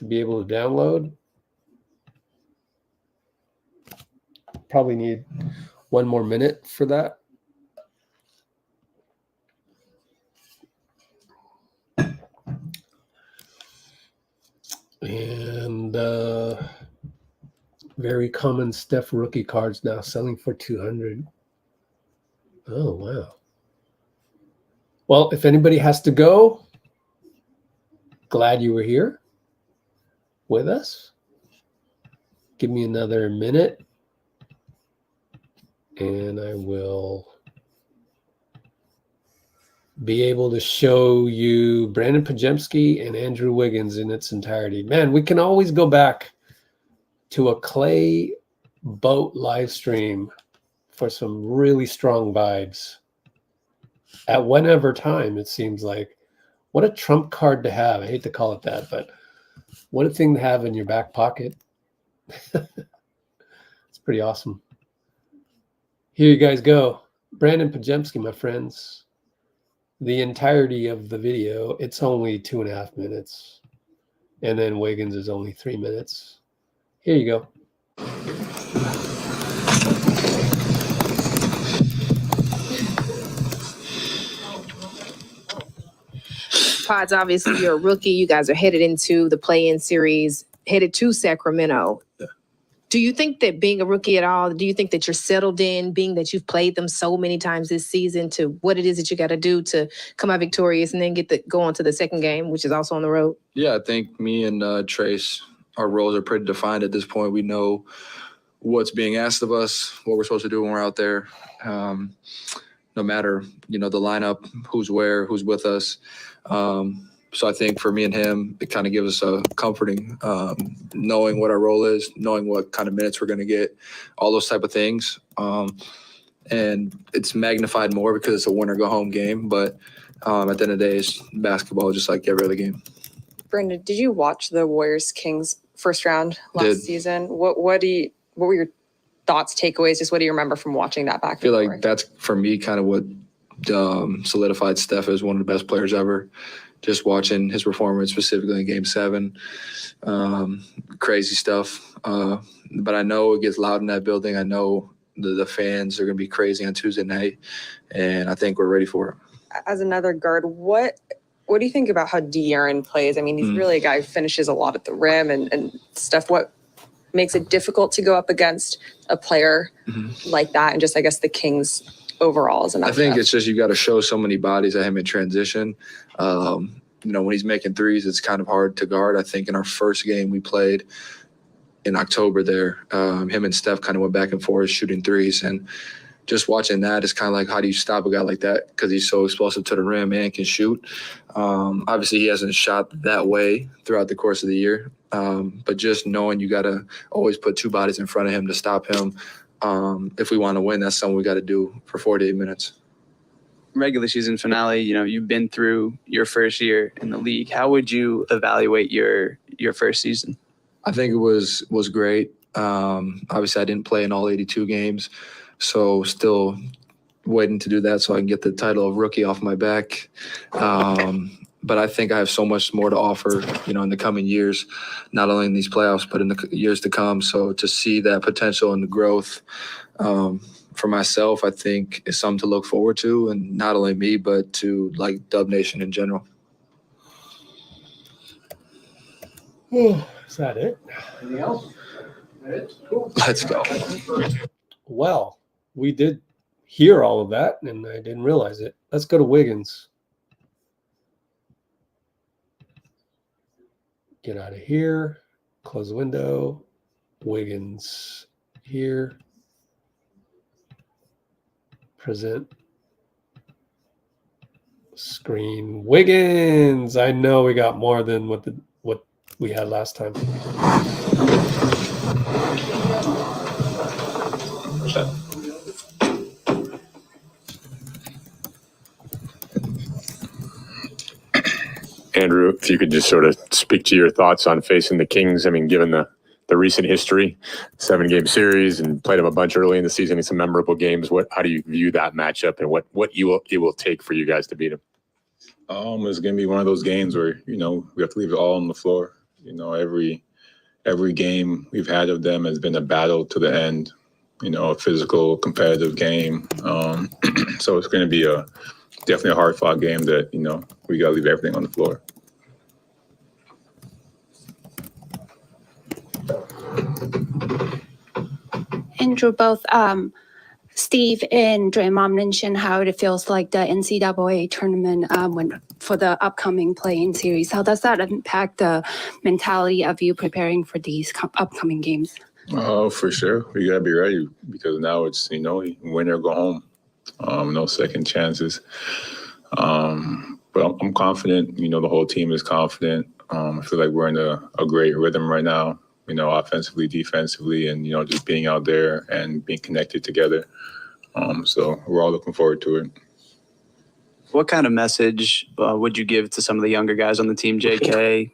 be able to download. Probably need 1 more minute for that. And very common Steph rookie cards now selling for 200. Oh, wow. Well, if anybody has to go, glad you were here with us. Give me another minute and I will be able to show you Brandon Pajemski and Andrew Wiggins in its entirety. Man, we can always go back to a Klay boat live stream for some really strong vibes at whenever time. It seems like what a trump card to have. I hate to call it that, but what a thing to have in your back pocket. It's pretty awesome. Here you guys go. Brandon Pajemski, my friends. The entirety of the video, it's only 2.5 minutes. And then Wiggins is only 3 minutes. Here you go. Pods, obviously you're a rookie. You guys are headed into the play-in series, headed to Sacramento. Yeah. Do you think that being a rookie at all, do you think that you're settled in, being that you've played them so many times this season, to what it is that you got to do to come out victorious and then go on to the second game, which is also on the road? Yeah, I think me and Trayce, our roles are pretty defined at this point. We know what's being asked of us, what we're supposed to do when we're out there. No matter, the lineup, who's where, who's with us. So I think for me and him, it kind of gives us a comforting, knowing what our role is, knowing what kind of minutes we're going to get, all those type of things. And it's magnified more because it's a win or go home game. But at the end of the day, it's basketball just like every other game. Brandon, did you watch the Warriors-Kings first round last season? What were your thoughts, takeaways? Just what do you remember from watching that back? I feel like that's, for me, kind of what solidified Steph as one of the best players ever. Just watching his performance, specifically in Game 7. Crazy stuff. But I know it gets loud in that building. I know the fans are going to be crazy on Tuesday night, and I think we're ready for it. As another guard, what do you think about how De'Aaron plays? I mean, he's really a guy who finishes a lot at the rim and stuff. What makes it difficult to go up against a player like that, and just, I guess, the Kings overall as a matchup? I think it's just you got to show so many bodies at him in transition. When he's making threes, it's kind of hard to guard. I think in our first game we played in October there, him and Steph kind of went back and forth shooting threes. And just watching that is kind of like, how do you stop a guy like that? Because he's so explosive to the rim and can shoot. Obviously, he hasn't shot that way throughout the course of the year. But just knowing you got to always put two bodies in front of him to stop him. If we want to win, that's something we got to do for 48 minutes. Regular season finale, you've been through your first year in the league. How would you evaluate your first season? I think it was great. Obviously, I didn't play in all 82 games, so still waiting to do that so I can get the title of rookie off my back. But I think I have so much more to offer, in the coming years, not only in these playoffs, but in the years to come. So to see that potential and the growth for myself, I think is something to look forward to, and not only me, but to Dub Nation in general. Is that it? Anything else? Cool. Let's go. Well, we did hear all of that, and I didn't realize it. Let's go to Wiggins. Get out of here. Close the window. Wiggins here. Present screen. Wiggins. I know we got more than what we had last time. Andrew, if you could just sort of speak to your thoughts on facing the Kings. I mean, given the the recent history, 7-game series, and played them a bunch early in the season in some memorable games. How do you view that matchup, and what it will take for you guys to beat them? It's gonna be one of those games where we have to leave it all on the floor. Every game we've had of them has been a battle to the end. A physical, competitive game. So it's going to be definitely a hard-fought game that we got to leave everything on the floor. Andrew, both Steve and Draymond mentioned how it feels like the NCAA tournament for the upcoming play-in series. How does that impact the mentality of you preparing for these upcoming games? Oh, for sure. We got to be ready because now it's, win or go home. No second chances. But I'm confident. The whole team is confident. I feel like we're in a great rhythm right now, offensively, defensively, and, just being out there and being connected together. So we're all looking forward to it. What kind of message would you give to some of the younger guys on the team, JK,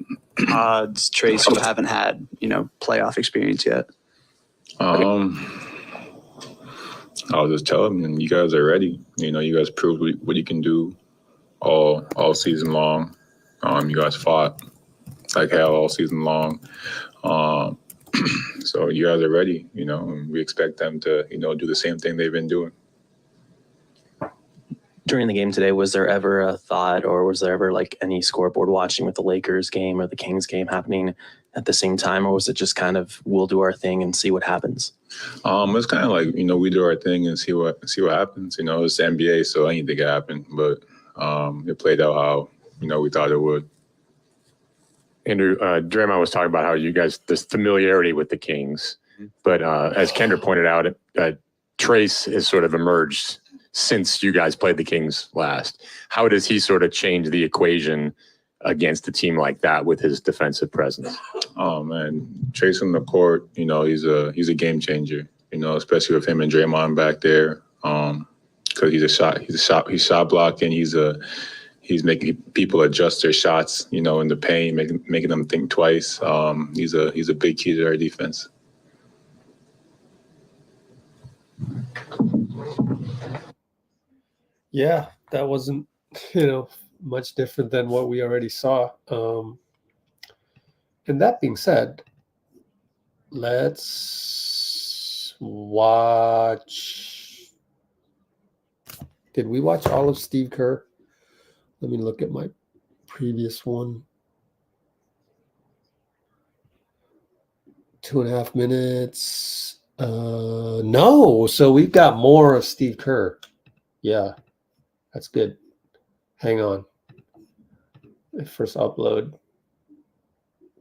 Odds, Trayce, who haven't had, playoff experience yet? I'll just tell them, you guys are ready. You guys proved what you can do all season long. You guys fought like hell all season long. So you guys are ready, and we expect them to, do the same thing they've been doing. During the game today, was there ever a thought or was there ever any scoreboard watching with the Lakers game or the Kings game happening at the same time? Or was it just kind of, we'll do our thing and see what happens? It's kind of like, we do our thing and see what happens. It's the NBA, so anything can happen. But it played out how, we thought it would. Andrew, Draymond was talking about how you guys, this familiarity with the Kings. But as Kendra pointed out, Trayce has sort of emerged since you guys played the Kings last. How does he sort of change the equation against a team like that with his defensive presence? Oh man, Trayce on the court, he's a game changer. Especially with him and Draymond back there, because he's shot blocking. He's making people adjust their shots, in the paint, making them think twice. He's a big key to our defense. Yeah, that wasn't, much different than what we already saw. And that being said, let's watch. Did we watch all of Steve Kerr? Let me look at my previous one. 2.5 minutes. No, so we've got more of Steve Kerr. Yeah. That's good. Hang on. I first upload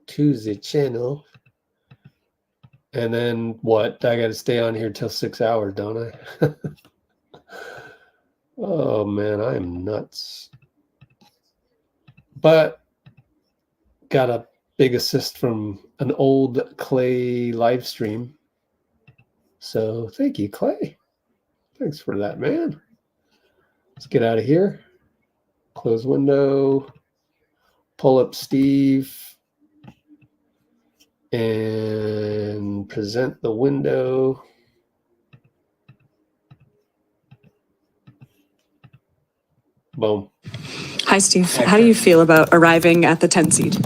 to the channel. And then what? I got to stay on here till 6 hours, don't I? Oh, man, I am nuts. But got a big assist from an old Klay live stream. So thank you, Klay. Thanks for that, man. Let's get out of here. Close window. Pull up Steve. And present the window. Boom. Hi, Steve. How do you feel about arriving at the 10 seed?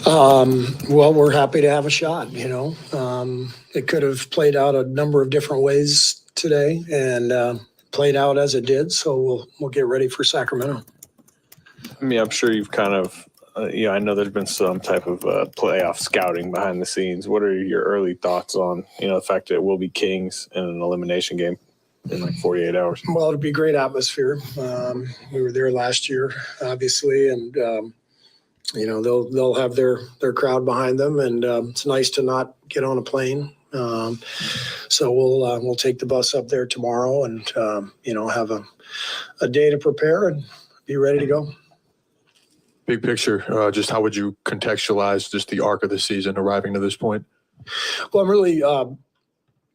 Well, we're happy to have a shot, It could have played out a number of different ways today and played out as it did, so we'll get ready for Sacramento. I mean, I'm sure you've kind of, I know there's been some type of playoff scouting behind the scenes. What are your early thoughts on, the fact that it will be Kings in an elimination game in 48 hours? Well, it'll be a great atmosphere. We were there last year, obviously, and they'll have their crowd behind them, and it's nice to not get on a plane. So we'll take the bus up there tomorrow, and have a day to prepare and be ready to go. Big picture, just how would you contextualize just the arc of the season arriving to this point? Well, I'm really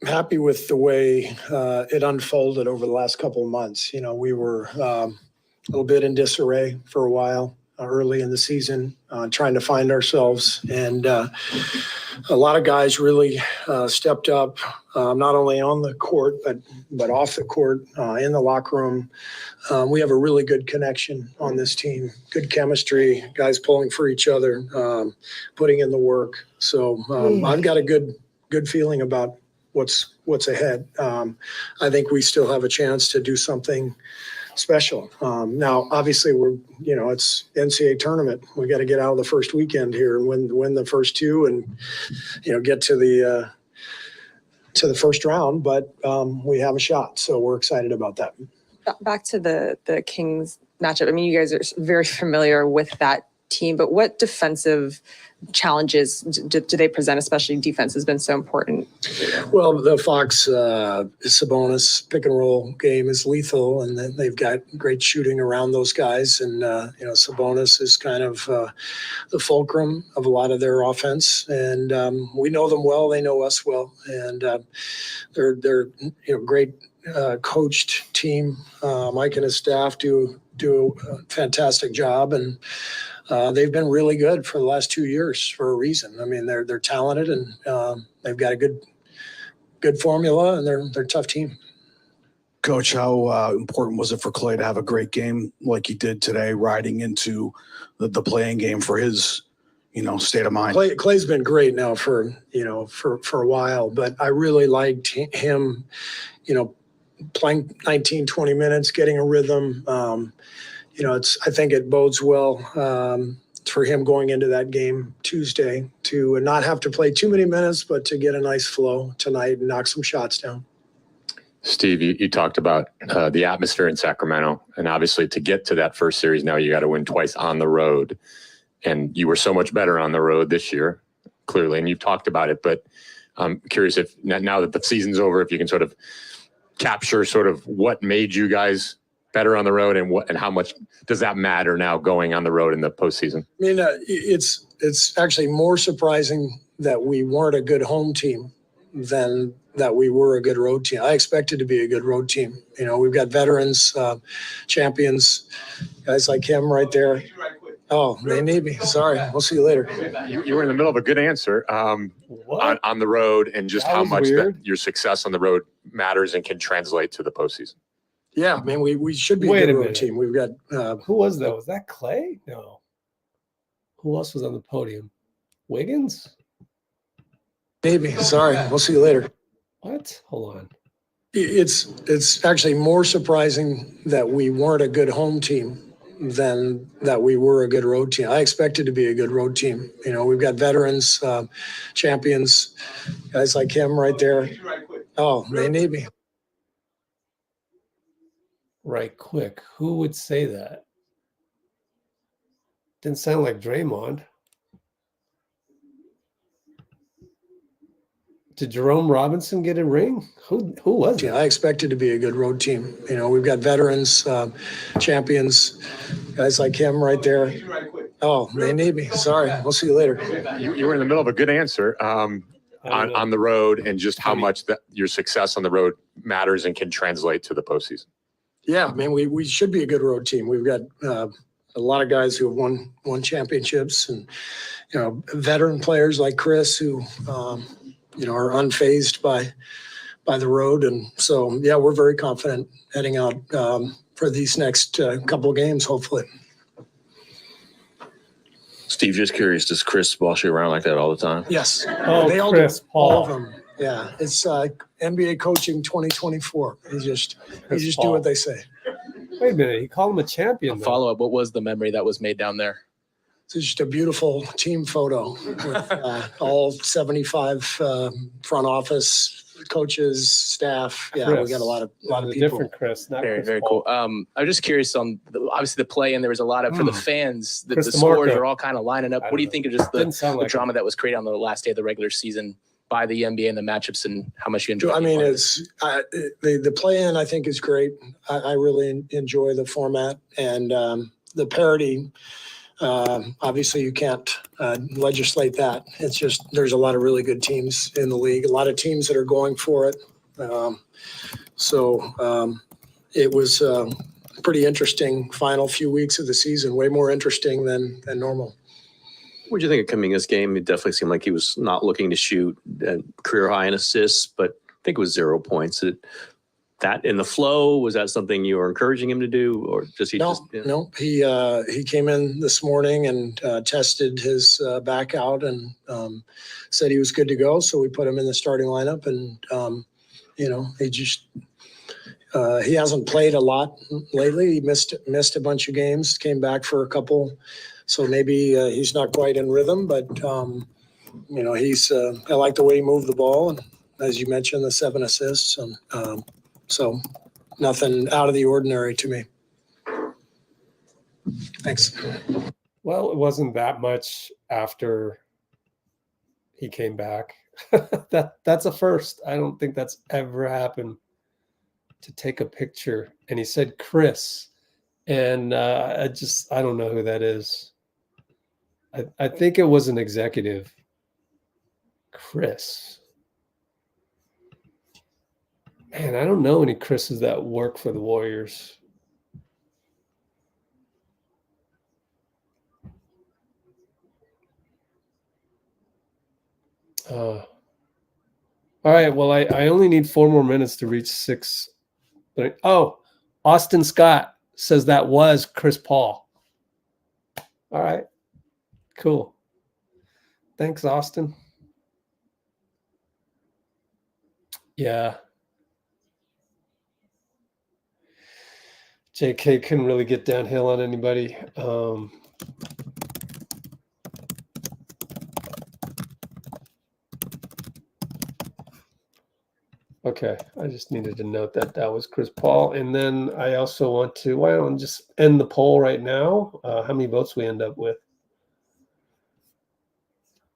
happy with the way it unfolded over the last couple of months. We were a little bit in disarray for a while. early in the season, trying to find ourselves. And a lot of guys really stepped up, not only on the court, but off the court, in the locker room. We have a really good connection on this team, good chemistry, guys pulling for each other, putting in the work. So I've got a good feeling about what's ahead. I think we still have a chance to do something special. Now, obviously, it's NCAA tournament. We got to get out of the first weekend here and win the first two, and get to the first round. But we have a shot, so we're excited about that. Back to the Kings matchup. I mean, you guys are very familiar with that team, but what defensive challenges do they present? Especially defense has been so important. Well, the Fox Sabonis pick and roll game is lethal, and then they've got great shooting around those guys. And Sabonis is kind of the fulcrum of a lot of their offense, and we know them well. They know us well, and they're great coached team. Mike and his staff do a fantastic job, and they've been really good for the last 2 years for a reason. I mean, they're talented, and they've got a good formula, and they're a tough team. Coach, how important was it for Klay to have a great game like he did today, riding into the playing game for his, state of mind? Clay's been great now for a while, but I really liked him, playing 19, 20 minutes, getting a rhythm. I think it bodes well for him going into that game Tuesday to not have to play too many minutes, but to get a nice flow tonight and knock some shots down. Steve, you talked about the atmosphere in Sacramento, and obviously to get to that first series now, you got to win twice on the road, and you were so much better on the road this year, clearly, and you've talked about it. But I'm curious if now that the season's over, if you can sort of capture sort of what made you guys better on the road, and how much does that matter now going on the road in the postseason? I mean, it's actually more surprising that we weren't a good home team than that we were a good road team. I expected to be a good road team. We've got veterans, champions, guys like him right there. Oh, they need me. Sorry. We'll see you later. You were in the middle of a good answer on the road, and just how much your success on the road matters and can translate to the postseason. Yeah, I mean, we should be a good road team. We've got who was that? Was that Klay? No. Who else was on the podium? Wiggins? Maybe. Sorry. We'll see you later. What? Hold on. It's actually more surprising that we weren't a good home team than that we were a good road team. I expected to be a good road team. We've got veterans, champions, guys like him right there. Oh, they need me. Right quick. Who would say that? Didn't sound like Draymond. Did Jerome Robinson get a ring? Who was it? I expected to be a good road team. We've got veterans, champions, guys like him right there. Oh, they need me. Sorry. We'll see you later. You were in the middle of a good answer on the road, and just how much that your success on the road matters and can translate to the postseason. Yeah, I mean, we should be a good road team. We've got a lot of guys who have won championships, and veteran players like Chris who are unfazed by the road. And so, yeah, we're very confident heading out for these next couple of games, hopefully. Steve, just curious, does Chris boss you around like that all the time? Yes. Oh, they all Chris do. Paul. All of them. Yeah, it's NBA coaching 2024. They just do what they say. Wait a minute. You call him a champion. Follow up. What was the memory that was made down there? It's just a beautiful team photo with all 75 front office coaches, staff. Yeah, Chris. we got a lot of people. Different Chris. Not Very, Chris very Paul. cool. I was just curious on obviously the play, and there was a lot of for the fans. The Chris scores DeMarco. are all kind of lining up. What do you think of just the drama that was created on the last day of the regular season by the NBA and the matchups, and how much you enjoy? I mean, it's the play-in. I think is great. I really enjoy the format and the parity. Obviously, you can't legislate that. It's just there's a lot of really good teams in the league, a lot of teams that are going for it. It was pretty interesting final few weeks of the season, way more interesting than normal. What do you think of Kuminga's game? It definitely seemed like he was not looking to shoot a career high in assists, but I think it was 0 points. That in the flow, was that something you were encouraging him to do, or just he just? Yeah. No, he came in this morning and tested his back out and said he was good to go. So we put him in the starting lineup, and he just he hasn't played a lot lately. He missed a bunch of games, came back for a couple, so maybe he's not quite in rhythm. But he's I like the way he moved the ball, and as you mentioned, the 7 assists, and so nothing out of the ordinary to me. Thanks. Well, it wasn't that much after he came back. That's a first. I don't think that's ever happened, to take a picture. And he said Chris, and I don't know who that is. I think it was an executive. Chris. Man, I don't know any Chris's that work for the Warriors. All right. Well, I only need 4 more minutes to reach 6. Oh, Austin Scott says that was Chris Paul. All right. Cool. Thanks, Austin. Yeah. JK couldn't really get downhill on anybody. Okay, I just needed to note that was Chris Paul. And then I also want to, why don't I just end the poll right now? How many votes we end up with?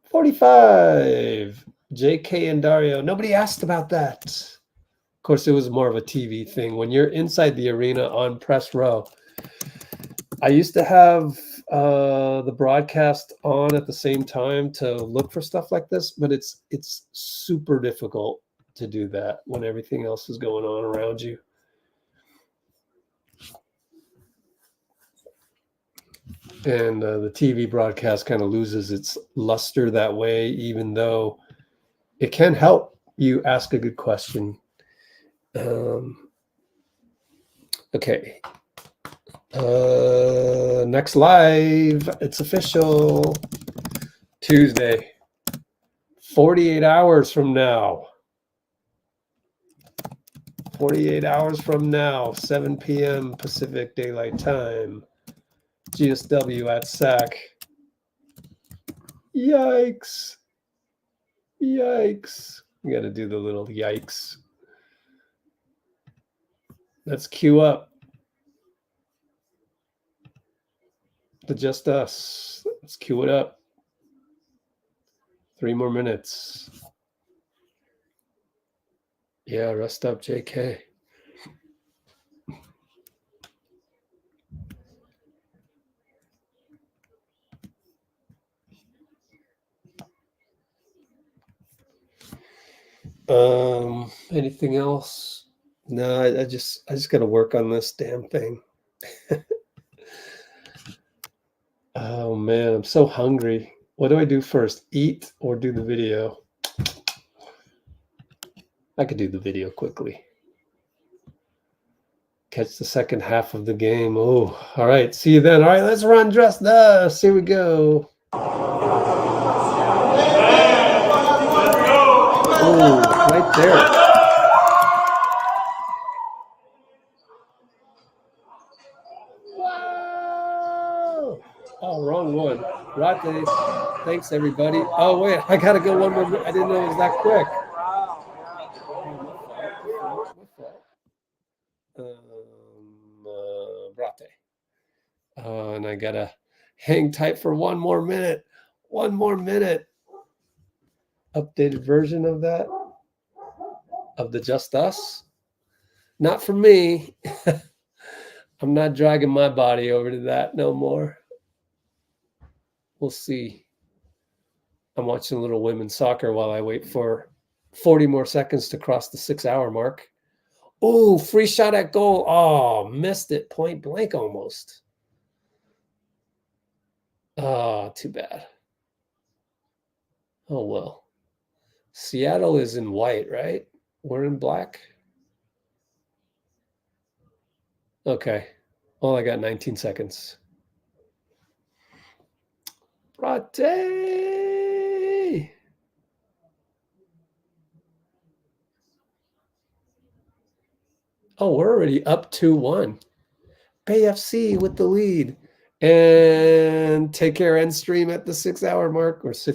45. JK and Dario. Nobody asked about that. Of course, it was more of a TV thing. When you're inside the arena on press row, I used to have the broadcast on at the same time to look for stuff like this, but it's super difficult to do that when everything else is going on around you. And the TV broadcast kind of loses its luster that way, even though it can help you ask a good question. Okay. Next live, it's official. Tuesday, 48 hours from now. 48 hours from now, 7 p.m. Pacific Daylight Time. GSW at SAC. Yikes. Yikes. We got to do the little yikes. Let's queue up the Just Us. Let's queue it up. 3 more minutes. Yeah, rest up, JK. Anything else? No, I just got to work on this damn thing. Oh man, I'm so hungry. What do I do first? Eat or do the video? I could do the video quickly. Catch the second half of the game. Oh, all right. See you then. All right, let's run Just Us. Here we go. Oh, right there. Wow. Oh, wrong one. Rate. Thanks, everybody. Oh, wait. I got to go one more. I didn't know it was that quick. Rate. And I got to hang tight for 1 more minute. 1 more minute. Updated version of that, of the Just Us. Not for me. I'm not dragging my body over to that no more. We'll see. I'm watching a little women's soccer while I wait for 40 more seconds to cross the 6-hour mark. Oh, free shot at goal. Oh, missed it point blank almost. Oh, too bad. Oh, well. Seattle is in white, right? We're in black. Okay. Well, I got 19 seconds. Brate. Oh, we're already up 2-1. Bay FC with the lead. And take care, end stream at the 6 hour mark or 6.